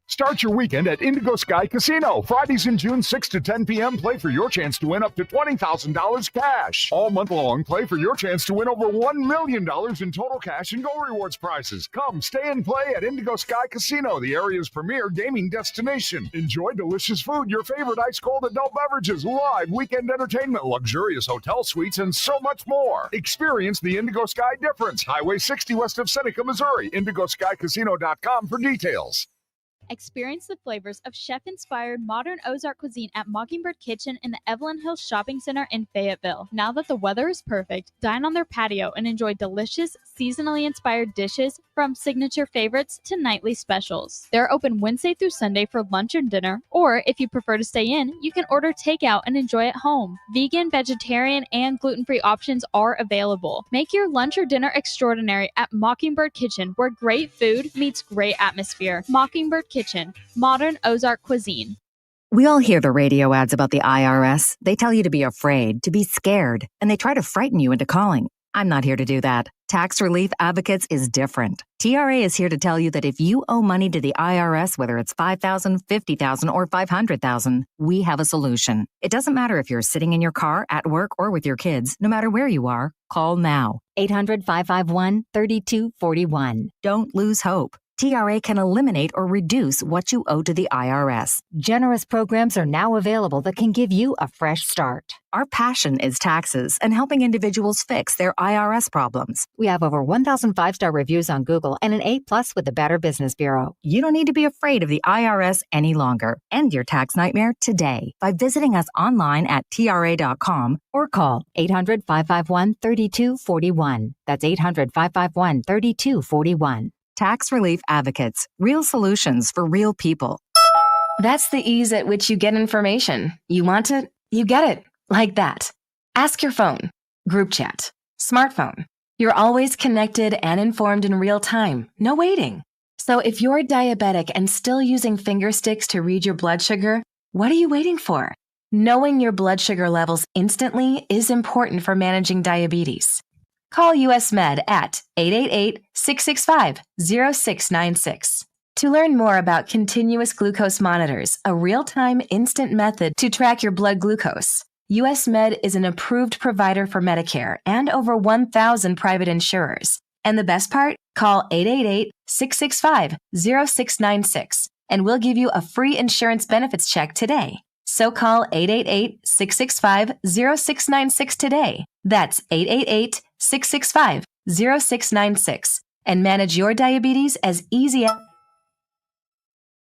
Start your weekend at Indigo Sky Casino. Fridays in June, 6 to 10 p.m. Play for your chance to win up to $20,000 cash. All month long, play for your chance to win over $1 million in total cash and Go Rewards prizes. Come, stay and play at Indigo Sky Casino, the area's premier gaming destination. Enjoy delicious food, your favorite ice-cold adult beverages, live weekend entertainment, luxurious hotel suites, and so much more. Experience the Indigo Sky difference. Highway 60 west of Seneca, Missouri. IndigoSkyCasino.com for details. Experience the flavors of chef-inspired modern Ozark cuisine at Mockingbird Kitchen in the Evelyn Hills Shopping Center in Fayetteville. Now that the weather is perfect, dine on their patio and enjoy delicious, seasonally inspired dishes from signature favorites to nightly specials. They're open Wednesday through Sunday for lunch and dinner, or if you prefer to stay in, you can order takeout and enjoy at home. Vegan, vegetarian, and gluten-free options are available. Make your lunch or dinner extraordinary at Mockingbird Kitchen, where great food meets great atmosphere. Mockingbird Kitchen, modern Ozark cuisine. We all hear the radio ads about the IRS. They tell you to be afraid, to be scared, and they try to frighten you into calling. I'm not here to do that. Tax Relief Advocates is different. TRA is here to tell you that if you owe money to the IRS, whether it's $5,000, $50,000, or $500,000, we have a solution. It doesn't matter if you're sitting in your car, at work, or with your kids. No matter where you are, call now. 800-551-3241. Don't lose hope. TRA can eliminate or reduce what you owe to the IRS. Generous programs are now available that can give you a fresh start. Our passion is taxes and helping individuals fix their IRS problems. We have over 1,000 5-star reviews on Google and an A+ with the Better Business Bureau. You don't need to be afraid of the IRS any longer. End your tax nightmare today by visiting us online at TRA.com or call 800-551-3241. That's 800-551-3241. Tax Relief Advocates. Real solutions for real people. That's the ease at which you get information. You want it, you get it. Like that. Ask your phone. Group chat. Smartphone. You're always connected and informed in real time. No waiting. So if you're diabetic and still using finger sticks to read your blood sugar, what are you waiting for? Knowing your blood sugar levels instantly is important for managing diabetes. Call US Med at 888-665-0696. To learn more about continuous glucose monitors, a real-time instant method to track your blood glucose, US Med is an approved provider for Medicare and over 1,000 private insurers. And the best part? Call 888-665-0696 and we'll give you a free insurance benefits check today. So call 888-665-0696 today. That's 888-665-0696 and manage your diabetes as easy as...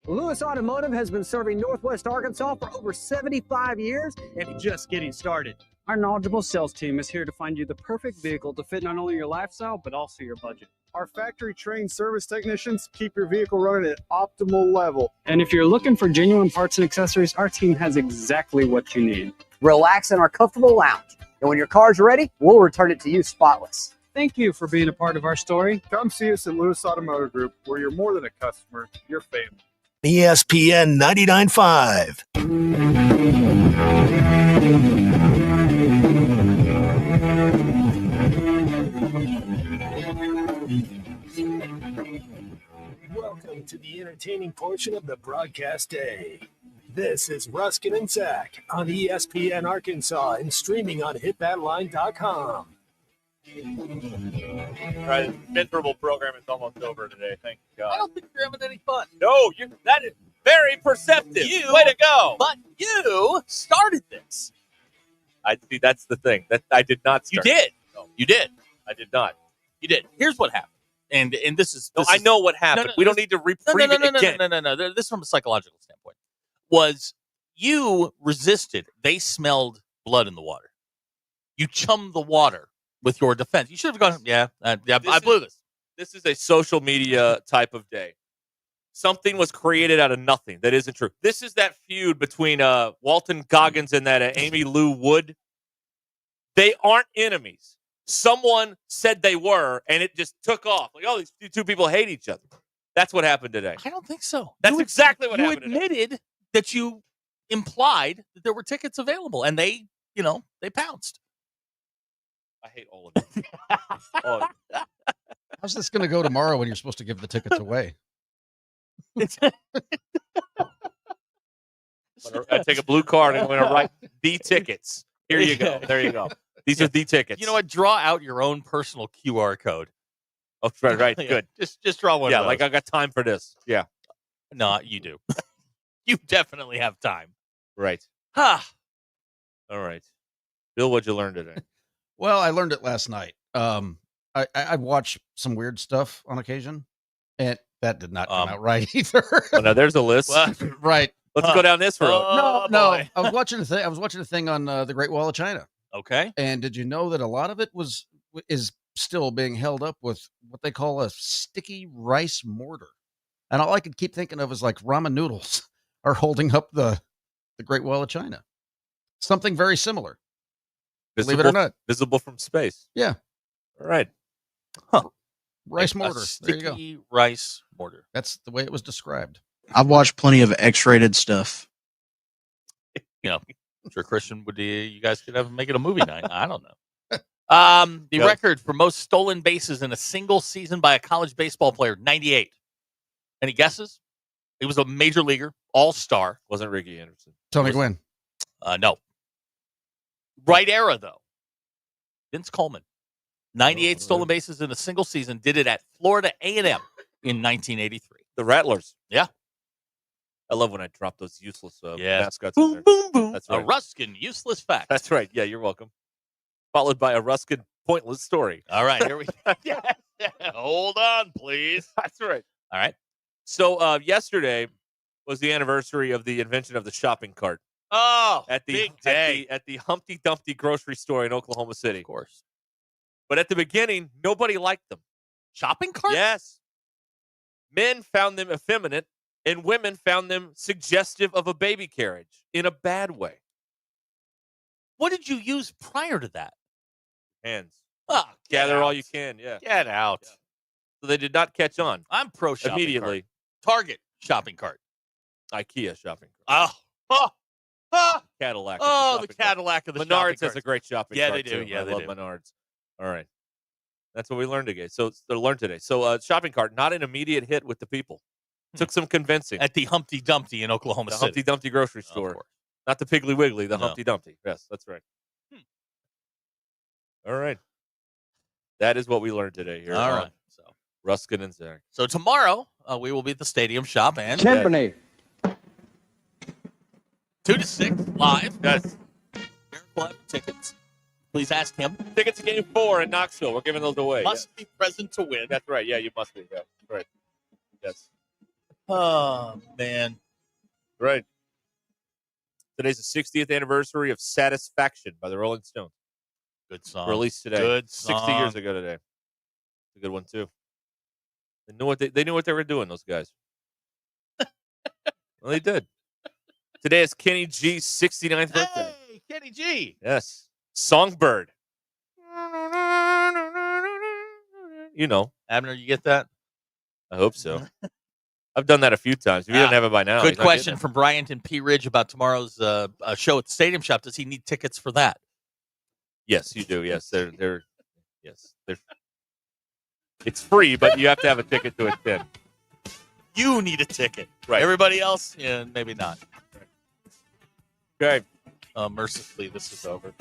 Lewis Automotive has been serving Northwest Arkansas for over 75 years and just getting started. Our knowledgeable sales team is here to find you the perfect vehicle to fit not only your lifestyle, but also your budget. Our factory-trained service technicians keep your vehicle running at optimal level. And if you're looking for genuine parts and accessories, our team has exactly what you need. Relax in our comfortable lounge. And when your car's ready, we'll return it to you spotless. Thank you for being a part of our story. Come see us at Lewis Automotive Group, where you're more than a customer, you're family. ESPN 99.5. Welcome to the entertaining portion of the broadcast day. This is Ruscin and Zach on ESPN Arkansas and streaming on hitthatline.com. All right, miserable program is almost over today. Thank God. I don't think you're having any fun. No, that is very perceptive. Way to go. But you started this. I see. That's the thing. That I did not start. You did. No, you did. I did not. You did. Here's what happened. And this is. I know what happened. We don't need to reprieve it again. No. This from a psychological standpoint. Was you resisted. They smelled blood in the water. You chummed the water with your defense. You should have gone, I blew this. This is a social media type of day. Something was created out of nothing. That isn't true. This is that feud between Walton Goggins and that Amy Lou Wood. They aren't enemies. Someone said they were, and it just took off. Like, oh, these two people hate each other. That's what happened today. I don't think so. That's exactly what happened. You admitted that you implied that there were tickets available, and they pounced. I hate all of it. How's this going to go tomorrow when you're supposed to give the tickets away? I take a blue card and I'm going to write the tickets. Here you go. There you go. These are the tickets. You know what? Draw out your own personal QR code. Oh, right. Yeah, Good. Just draw one. Yeah, of those. like I got time for this. Yeah. No, you do. You definitely have time. Right. Ha. All right. Bill, what'd you learn today? Well, I learned it last night. I watch some weird stuff on occasion, and that did not come out right either. Well, now there's a list. Right. Let's go down this road. No. Boy. I was watching a thing on the Great Wall of China. Okay. And did you know that a lot of it is still being held up with what they call a sticky rice mortar? And all I could keep thinking of is like ramen noodles are holding up the Great Wall of China. Something very similar. Believe it or not. Visible from space. Yeah. All right. Rice A mortar. There you go. sticky rice mortar. That's the way it was described. I've watched plenty of X-rated stuff. You know, I'm sure Christian would. You guys could make it a movie night. I don't know. The Yep. record for most stolen bases in a single season by a college baseball player, 98. Any guesses? He was a major leaguer, all-star. Wasn't Ricky Anderson. Tony Gwynn. No. Right era, though. Vince Coleman. 98 stolen bases in a single season. Did it at Florida A&M in 1983. The Rattlers. Yeah. I love when I drop those useless Yeah. mascots in Boom, there. boom, boom. That's A right. Ruskin useless fact. That's right. Yeah, you're welcome. Followed by a Ruskin pointless story. All right, here we go. Hold on, please. That's right. All right. So yesterday was the anniversary of the invention of the shopping cart Oh, at the big day. at the Humpty Dumpty grocery store in Oklahoma City. Of course. But at the beginning, nobody liked them. Shopping carts? Yes. Men found them effeminate, and women found them suggestive of a baby carriage in a bad way. What did you use prior to that? Hands. Oh, Gather all you can. Yeah. Get out. Yeah. So they did not catch on I'm pro shopping immediately. cart. Target shopping cart. IKEA shopping cart. Cadillac. Oh, the Cadillac of the shopping Menards has cart. a great shopping Yeah, cart. they do. too. Yeah, I they love do. Menards. All right. That's what we learned today. So today. So shopping cart, not an immediate hit with the people. Took some convincing. At the Humpty Dumpty in Oklahoma The City. Humpty Dumpty grocery Of store. course. Not the Piggly Wiggly, the No. Humpty Dumpty. Yes, that's right. All right. That is what we learned today here. All on right. Ruskin and Zach. So tomorrow we will be at the Stadium Shop and Timpani. 2 to 6 live. Yes. Eric will have tickets. Please ask him. Tickets to Game 4 in Knoxville. We're giving those away. Must be present to win. That's right. Yeah, you must be. Yeah. Right. Yes. Oh man. Right. Today's the 60th anniversary of Satisfaction by the Rolling Stones. Good song. Released today. Good 60 song. years ago today. It's a good one too. They knew what they were doing, those guys. Well, they did. Today is Kenny G's 69th birthday. Hey, Kenny G. Yes. Songbird. You know. Abner, you get that? I hope so. I've done that a few times. If you don't have it by now. Good he's not question getting from Bryant and P. Ridge about tomorrow's show at the Stadium Shop. Does he need tickets for that? it. Yes, you do. Yes, they're. It's free, but you have to have a ticket to attend. You need a ticket. Right. Everybody else, yeah, maybe not. Okay. Mercifully, this is over.